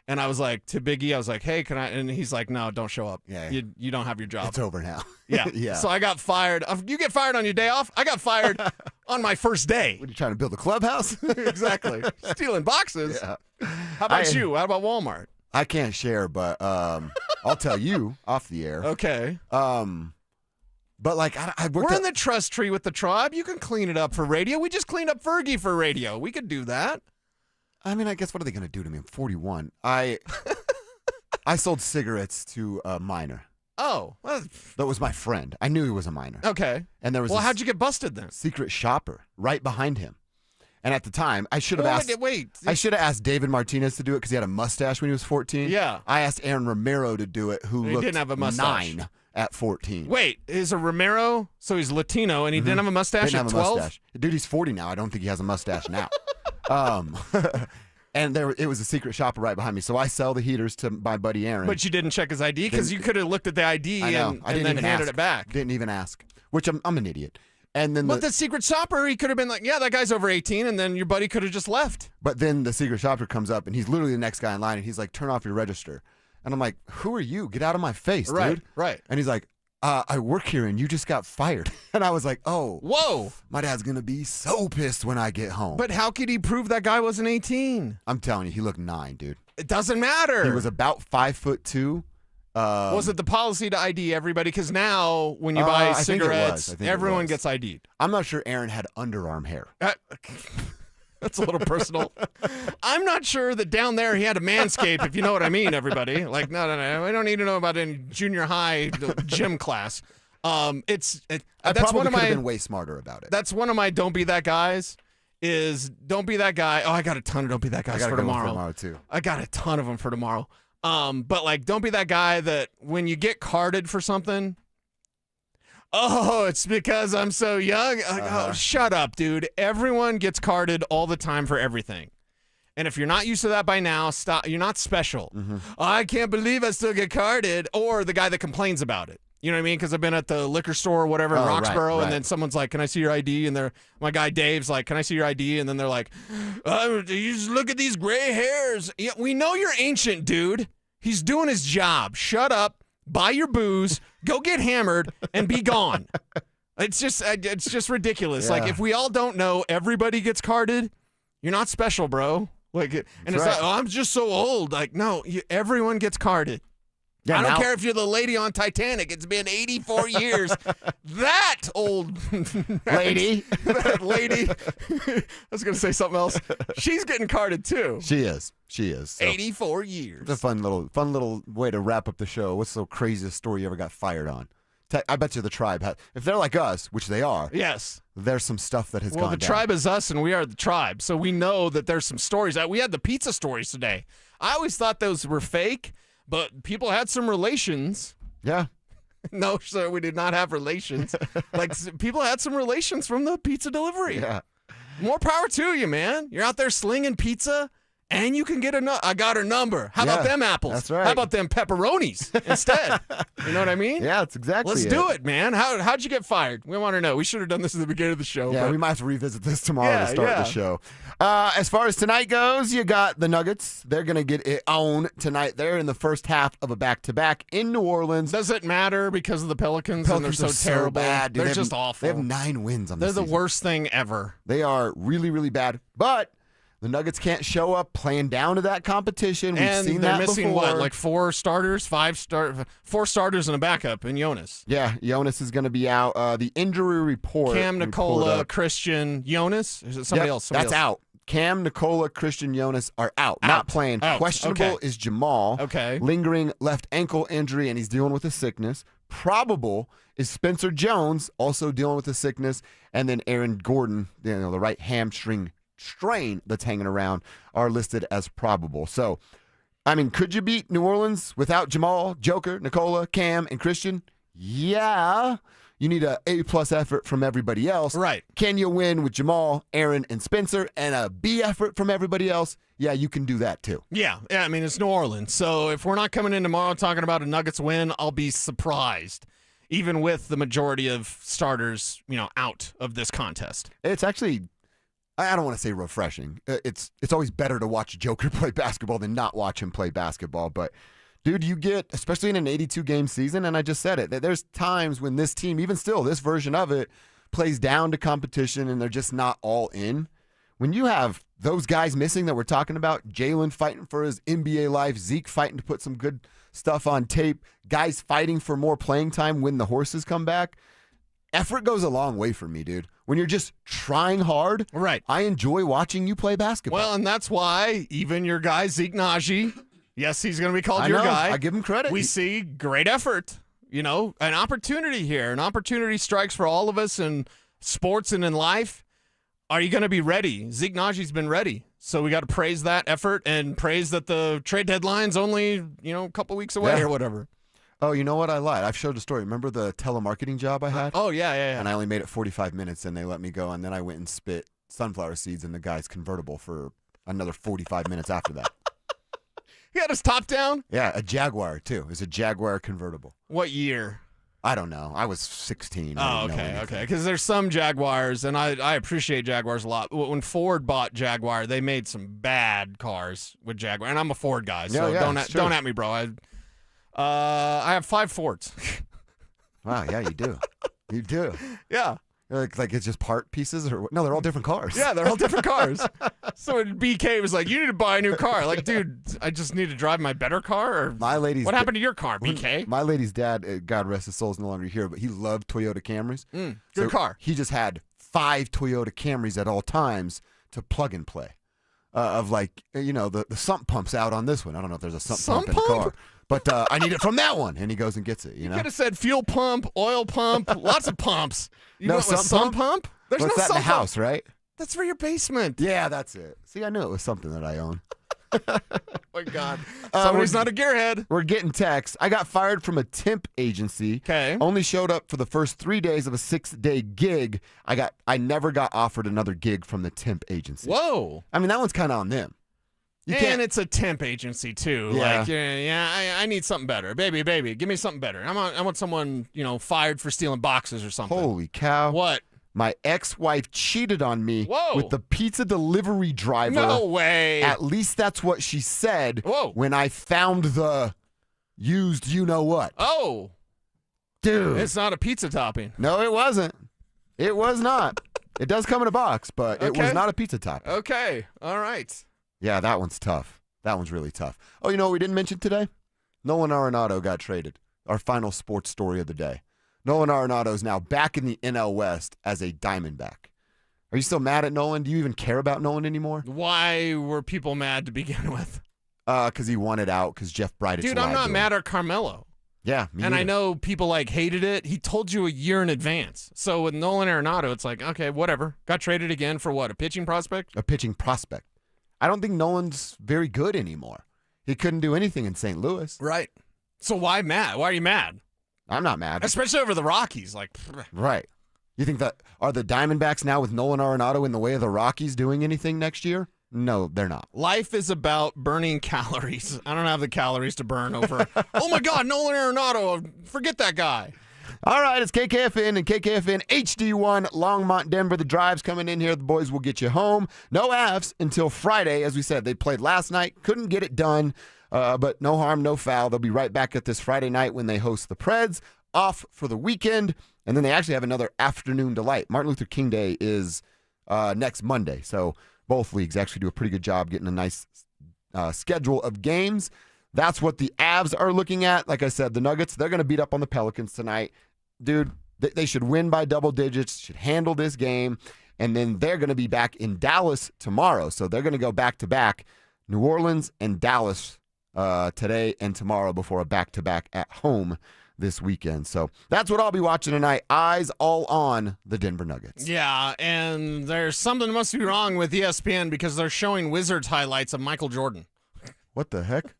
Speaker 7: And I was like, to Biggie, I was like, hey, can I? And he's like, no, don't show up.
Speaker 18: Yeah.
Speaker 7: You don't have your job.
Speaker 18: It's over now.
Speaker 7: Yeah.
Speaker 18: Yeah.
Speaker 7: So I got fired. You get fired on your day off. I got fired on my first day.
Speaker 18: What, are you trying to build a clubhouse?
Speaker 7: Exactly. Stealing boxes.
Speaker 18: Yeah.
Speaker 7: How about you? How about Walmart?
Speaker 18: I can't share, but I'll tell you off the air.
Speaker 7: Okay.
Speaker 18: But like I worked
Speaker 7: We're in the trust tree with the tribe. You can clean it up for radio. We just cleaned up Fergie for radio. We could do that.
Speaker 18: I mean, I guess what are they going to do to me? I'm 41. I sold cigarettes to a minor.
Speaker 7: Oh. Well,
Speaker 18: that was my friend. I knew he was a minor.
Speaker 7: Okay.
Speaker 18: And there was
Speaker 7: how'd you get busted then?
Speaker 18: Secret shopper right behind him. And at the time, I should have asked.
Speaker 7: Wait.
Speaker 18: I should have asked David Martinez to do it because he had a mustache when he was 14.
Speaker 7: Yeah.
Speaker 18: I asked Aaron Romero to do it, who looked
Speaker 7: didn't have a mustache.
Speaker 18: 9 at 14.
Speaker 7: Wait, is a Romero? So he's Latino, and he didn't have a mustache
Speaker 18: Didn't
Speaker 7: at
Speaker 18: have a
Speaker 7: 12?
Speaker 18: mustache. Dude, he's 40 now. I don't think he has a mustache now. And it was a secret shopper right behind me. So I sell the heaters to my buddy Aaron.
Speaker 7: But you didn't check his ID? Because you could have looked at the ID
Speaker 18: I know.
Speaker 7: and
Speaker 18: I didn't
Speaker 7: then
Speaker 18: even
Speaker 7: handed
Speaker 18: ask.
Speaker 7: it back.
Speaker 18: Didn't even ask. Which I'm an idiot.
Speaker 6: And then
Speaker 7: But the secret shopper, he could have been like, yeah, that guy's over 18, and then your buddy could have just left.
Speaker 6: But then the secret shopper comes up, and he's literally the next guy in line, and he's like, turn off your register. And I'm like, who are you? Get out of my face, dude.
Speaker 7: Right.
Speaker 6: And he's like, I work here, and you just got fired. And I was like, oh.
Speaker 7: Whoa.
Speaker 6: My dad's going to be so pissed when I get home.
Speaker 7: But how could he prove that guy wasn't 18?
Speaker 6: I'm telling you, he looked 9, dude.
Speaker 7: It doesn't matter.
Speaker 6: He was about 5'2".
Speaker 7: Was it the policy to ID everybody? Because now when you buy cigarettes, everyone gets ID'd.
Speaker 6: I'm not sure Aaron had underarm hair.
Speaker 7: That's a little personal. I'm not sure that down there he had a manscape, if you know what I mean, everybody. Like, no. I don't need to know about any junior high gym class.
Speaker 6: I
Speaker 7: that's
Speaker 6: probably
Speaker 7: one of
Speaker 6: could have
Speaker 7: my
Speaker 6: been way smarter about it.
Speaker 7: That's one of my don't be that guys. Is don't be that guy. Oh, I got a ton of don't be that guys for tomorrow.
Speaker 6: Too.
Speaker 7: I got a ton of them for tomorrow. But like, don't be that guy that when you get carded for something, oh, it's because I'm so young. Oh, shut up, dude. Everyone gets carded all the time for everything. And if you're not used to that by now, stop. You're not special. Oh, I can't believe I still get carded. Or the guy that complains about it. You know what I mean? Because I've been at the liquor store or whatever in Roxborough, and then someone's like, can I see your ID? And my guy Dave's like, can I see your ID? And then they're like, you just look at these gray hairs. Yeah, we know you're ancient, dude. He's doing his job. Shut up, buy your booze, go get hammered, and be gone. It's just ridiculous.
Speaker 6: Yeah.
Speaker 7: Like, if we all don't know everybody gets carded, you're not special, bro. Like, and it's like, oh, I'm just so old. Like, no, everyone gets carded.
Speaker 6: Yeah,
Speaker 7: I don't care if you're the lady on Titanic. It's been 84 years. That old
Speaker 6: lady.
Speaker 7: That lady. I was going to say something else. She's getting carded too.
Speaker 6: She is. So
Speaker 7: 84 years.
Speaker 6: It's a fun little way to wrap up the show. What's the craziest story you ever got fired on? I bet you the tribe if they're like us, which they are.
Speaker 7: Yes.
Speaker 6: There's some stuff that has gone
Speaker 7: down. Well, the tribe is us, and we are the tribe. So we know that there's some stories. We had the pizza stories today. I always thought those were fake. But people had some relations.
Speaker 6: Yeah.
Speaker 7: No, sir, we did not have relations. Like, people had some relations from the pizza delivery.
Speaker 6: Yeah.
Speaker 7: More power to you, man. You're out there slinging pizza, and you can get I got her number. How about them apples?
Speaker 6: That's right.
Speaker 7: How about them pepperonis instead? You know what I mean?
Speaker 6: Yeah, that's exactly
Speaker 7: Let's do it, man. How'd you get fired? We want to know. We should have done this at the beginning of the show.
Speaker 6: Yeah, we might have to revisit this tomorrow to start the show. As far as tonight goes, you got the Nuggets. They're going to get it on tonight. They're in the first half of a back-to-back in New Orleans.
Speaker 7: Does it matter because of the Pelicans and they're so terrible?
Speaker 6: Bad, dude.
Speaker 7: They're just awful.
Speaker 6: They have 9 wins on the season.
Speaker 7: They're the worst thing ever.
Speaker 6: They are really, really bad. But the Nuggets can't show up playing down to that competition. We've seen that before.
Speaker 7: And they're missing what, like 4 starters, 4 starters and a backup in Jonas.
Speaker 6: Yeah, Jonas is going to be out. The injury report.
Speaker 7: Cam, Nikola, Christian, Jonas? Is it somebody else?
Speaker 6: That's out. Cam, Nikola, Christian, Jonas are out. Not playing.
Speaker 7: Out.
Speaker 6: Questionable is Jamal.
Speaker 7: Okay.
Speaker 6: Lingering left ankle injury, and he's dealing with a sickness. Probable is Spencer Jones, also dealing with a sickness. And then Aaron Gordon, the right hamstring strain that's hanging around, are listed as probable. So, I mean, could you beat New Orleans without Jamal, Joker, Nikola, Cam, and Christian? Yeah. You need a A+ effort from everybody else.
Speaker 7: Right.
Speaker 6: Can you win with Jamal, Aaron, and Spencer, and a B effort from everybody else? Yeah, you can do that too.
Speaker 7: Yeah, I mean, it's New Orleans. So if we're not coming in tomorrow talking about a Nuggets win, I'll be surprised, even with the majority of starters, out of this contest.
Speaker 6: It's actually, I don't want to say refreshing. It's always better to watch Joker play basketball than not watch him play basketball. But, dude, you get, especially in an 82-game season, and I just said it, that there's times when this team, even still, this version of it, plays down to competition and they're just not all in. When you have those guys missing that we're talking about, Jalen fighting for his NBA life, Zeke fighting to put some good stuff on tape, guys fighting for more playing time when the horses come back, effort goes a long way for me, dude. When you're just trying hard,
Speaker 7: right?
Speaker 6: I enjoy watching you play basketball.
Speaker 7: Well, and that's why even your guy, Zeke Naji, yes, he's going to be called your guy.
Speaker 6: I give him credit.
Speaker 7: We see great effort, an opportunity here. An opportunity strikes for all of us in sports and in life. Are you going to be ready? Zeke Naji's been ready. So we got to praise that effort and praise that the trade deadline's only, a couple weeks away or whatever.
Speaker 6: Oh, you know what? I lied. I've showed a story. Remember the telemarketing job I had?
Speaker 7: Oh, yeah.
Speaker 6: And I only made it 45 minutes, and they let me go, and then I went and spit sunflower seeds in the guy's convertible for another 45 minutes after that.
Speaker 7: He had his top down?
Speaker 6: Yeah, a Jaguar, too. It was a Jaguar convertible.
Speaker 7: What year?
Speaker 6: I don't know. I was 16.
Speaker 7: Oh, okay. Because there's some Jaguars, and I appreciate Jaguars a lot. When Ford bought Jaguar, they made some bad cars with Jaguar, and I'm a Ford guy, so don't at me, bro. I have 5 Fords.
Speaker 6: Wow, yeah, you do. You do.
Speaker 7: Yeah.
Speaker 6: Like it's just part pieces, or no? They're all different cars.
Speaker 7: Yeah, they're all different cars. So when BK was like, "You need to buy a new car," like, dude, I just need to drive my better car. Or what happened to your car, BK?
Speaker 6: My lady's dad, God rest his soul, is no longer here, but he loved Toyota Camrys.
Speaker 7: Good car.
Speaker 6: He just had 5 Toyota Camrys at all times to plug and play. Of like, the sump pump's out on this one. I don't know if there's a sump pump in the car. But I need it from that one, and he goes and gets it. You know,
Speaker 7: could have said fuel pump, oil pump, lots of pumps. You went with sump pump? There's
Speaker 6: What's
Speaker 7: no
Speaker 6: that in the house, right?
Speaker 7: That's for your basement.
Speaker 6: Yeah, that's it. See, I knew it was something that I own.
Speaker 7: Oh my God, somebody's not a gearhead.
Speaker 6: We're getting texts. I got fired from a temp agency.
Speaker 7: Okay.
Speaker 6: Only showed up for the first 3 days of a 6-day gig. I never got offered another gig from the temp agency.
Speaker 7: Whoa.
Speaker 6: I mean, that one's kind of on them.
Speaker 7: And it's a temp agency too.
Speaker 6: Yeah.
Speaker 7: Like, I need something better, baby. Give me something better. I want someone fired for stealing boxes or something.
Speaker 6: Holy cow!
Speaker 7: What?
Speaker 6: My ex-wife cheated on me
Speaker 7: Whoa.
Speaker 6: with the pizza delivery driver.
Speaker 7: No way.
Speaker 6: At least that's what she said.
Speaker 7: Whoa.
Speaker 6: When I found the used, what?
Speaker 7: Oh,
Speaker 6: dude,
Speaker 7: it's not a pizza topping.
Speaker 6: No, it wasn't. It was not. It does come in a box, but it was not a pizza topping.
Speaker 7: Okay. All right.
Speaker 6: Yeah, that one's tough. That one's really tough. Oh, you know what we didn't mention today? Nolan Arenado got traded. Our final sports story of the day. Nolan Arenado is now back in the NL West as a Diamondback. Are you still mad at Nolan? Do you even care about Nolan anymore?
Speaker 7: Why were people mad to begin with?
Speaker 6: Because he wanted out because Jeff Bridich
Speaker 7: Dude, I'm not mad at Carmelo.
Speaker 6: Yeah,
Speaker 7: and I know people hated it. He told you a year in advance. So with Nolan Arenado, it's like, okay, whatever. Got traded again for what? A pitching prospect?
Speaker 6: A pitching prospect. I don't think Nolan's very good anymore. He couldn't do anything in St. Louis.
Speaker 7: Right. So why mad? Why are you mad?
Speaker 6: I'm not mad.
Speaker 7: Especially over the Rockies.
Speaker 6: Right. You think that are the Diamondbacks now with Nolan Arenado in the way of the Rockies doing anything next year? No, they're not.
Speaker 7: Life is about burning calories. I don't have the calories to burn over. Oh my God, Nolan Arenado. Forget that guy.
Speaker 6: All right, it's KKFN and KKFN HD1 Longmont, Denver. The drive's coming in here. The boys will get you home. No Avs until Friday. As we said, they played last night. Couldn't get it done, but no harm, no foul. They'll be right back at this Friday night when they host the Preds. Off for the weekend, and then they actually have another afternoon delight. Martin Luther King Day is next Monday, so both leagues actually do a pretty good job getting a nice schedule of games. That's what the Avs are looking at. Like I said, the Nuggets, they're going to beat up on the Pelicans tonight. Dude, they should win by double digits, should handle this game, and then they're going to be back in Dallas tomorrow. So they're going to go back-to-back, New Orleans and Dallas today and tomorrow before a back-to-back at home this weekend. So that's what I'll be watching tonight. Eyes all on the Denver Nuggets.
Speaker 7: Yeah, and there's something must be wrong with ESPN because they're showing Wizards highlights of Michael Jordan.
Speaker 6: What the heck?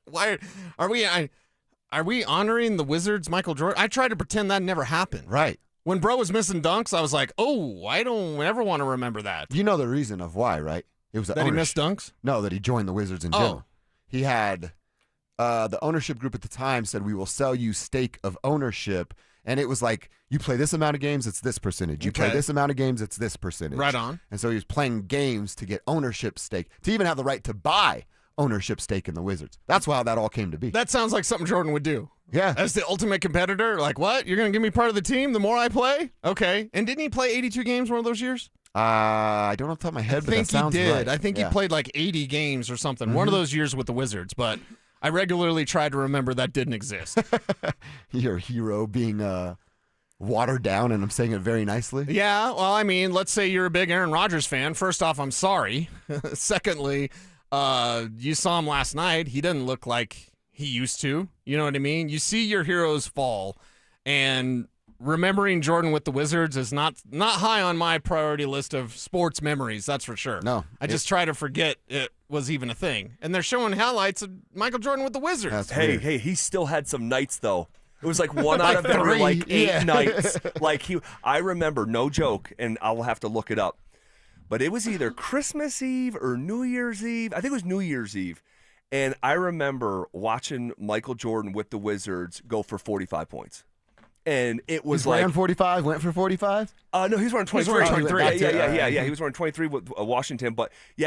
Speaker 7: Why are we honoring the Wizards Michael Jordan? I tried to pretend that never happened.
Speaker 6: Right.
Speaker 7: When bro was missing dunks, I was like, oh, I don't ever want to remember that.
Speaker 6: You know the reason of why, right? It was
Speaker 7: that he missed dunks?
Speaker 6: No, that he joined the Wizards in general. He had the ownership group at the time said, we will sell you stake of ownership. And it was like, you play this amount of games, it's this percentage. You play this amount of games, it's this percentage.
Speaker 7: Right on.
Speaker 6: And so he was playing games to get ownership stake, to even have the right to buy ownership stake in the Wizards. That's how that all came to be.
Speaker 7: That sounds like something Jordan would do.
Speaker 6: Yeah.
Speaker 7: As the ultimate competitor, like, what? You're going to give me part of the team the more I play? Okay. And didn't he play 82 games one of those years?
Speaker 6: I don't know off the top of my head, but that sounds
Speaker 7: right. I think he did.
Speaker 6: Right.
Speaker 7: I think he played like 80 games or something. One of those years with the Wizards, but I regularly tried to remember that didn't exist.
Speaker 6: Your hero being watered down, and I'm saying it very nicely.
Speaker 7: Yeah, well, I mean, let's say you're a big Aaron Rodgers fan. First off, I'm sorry. Secondly, you saw him last night. He doesn't look like he used to. You know what I mean? You see your heroes fall, and remembering Jordan with the Wizards is not high on my priority list of sports memories, that's for sure.
Speaker 6: No.
Speaker 7: I just try to forget it was even a thing. And they're showing highlights of Michael Jordan with the Wizards.
Speaker 9: Hey, he still had some nights, though. It was like one out of every like 8 nights. I remember, no joke, and I'll have to look it up, but it was either Christmas Eve or New Year's Eve. I think it was New Year's Eve. And I remember watching Michael Jordan with the Wizards go for 45 points. And it was
Speaker 6: He's wearing 45, went for 45?
Speaker 9: No, he was wearing 23.
Speaker 6: He was wearing 23.
Speaker 9: Yeah. He was wearing 23 with Washington. But, yeah,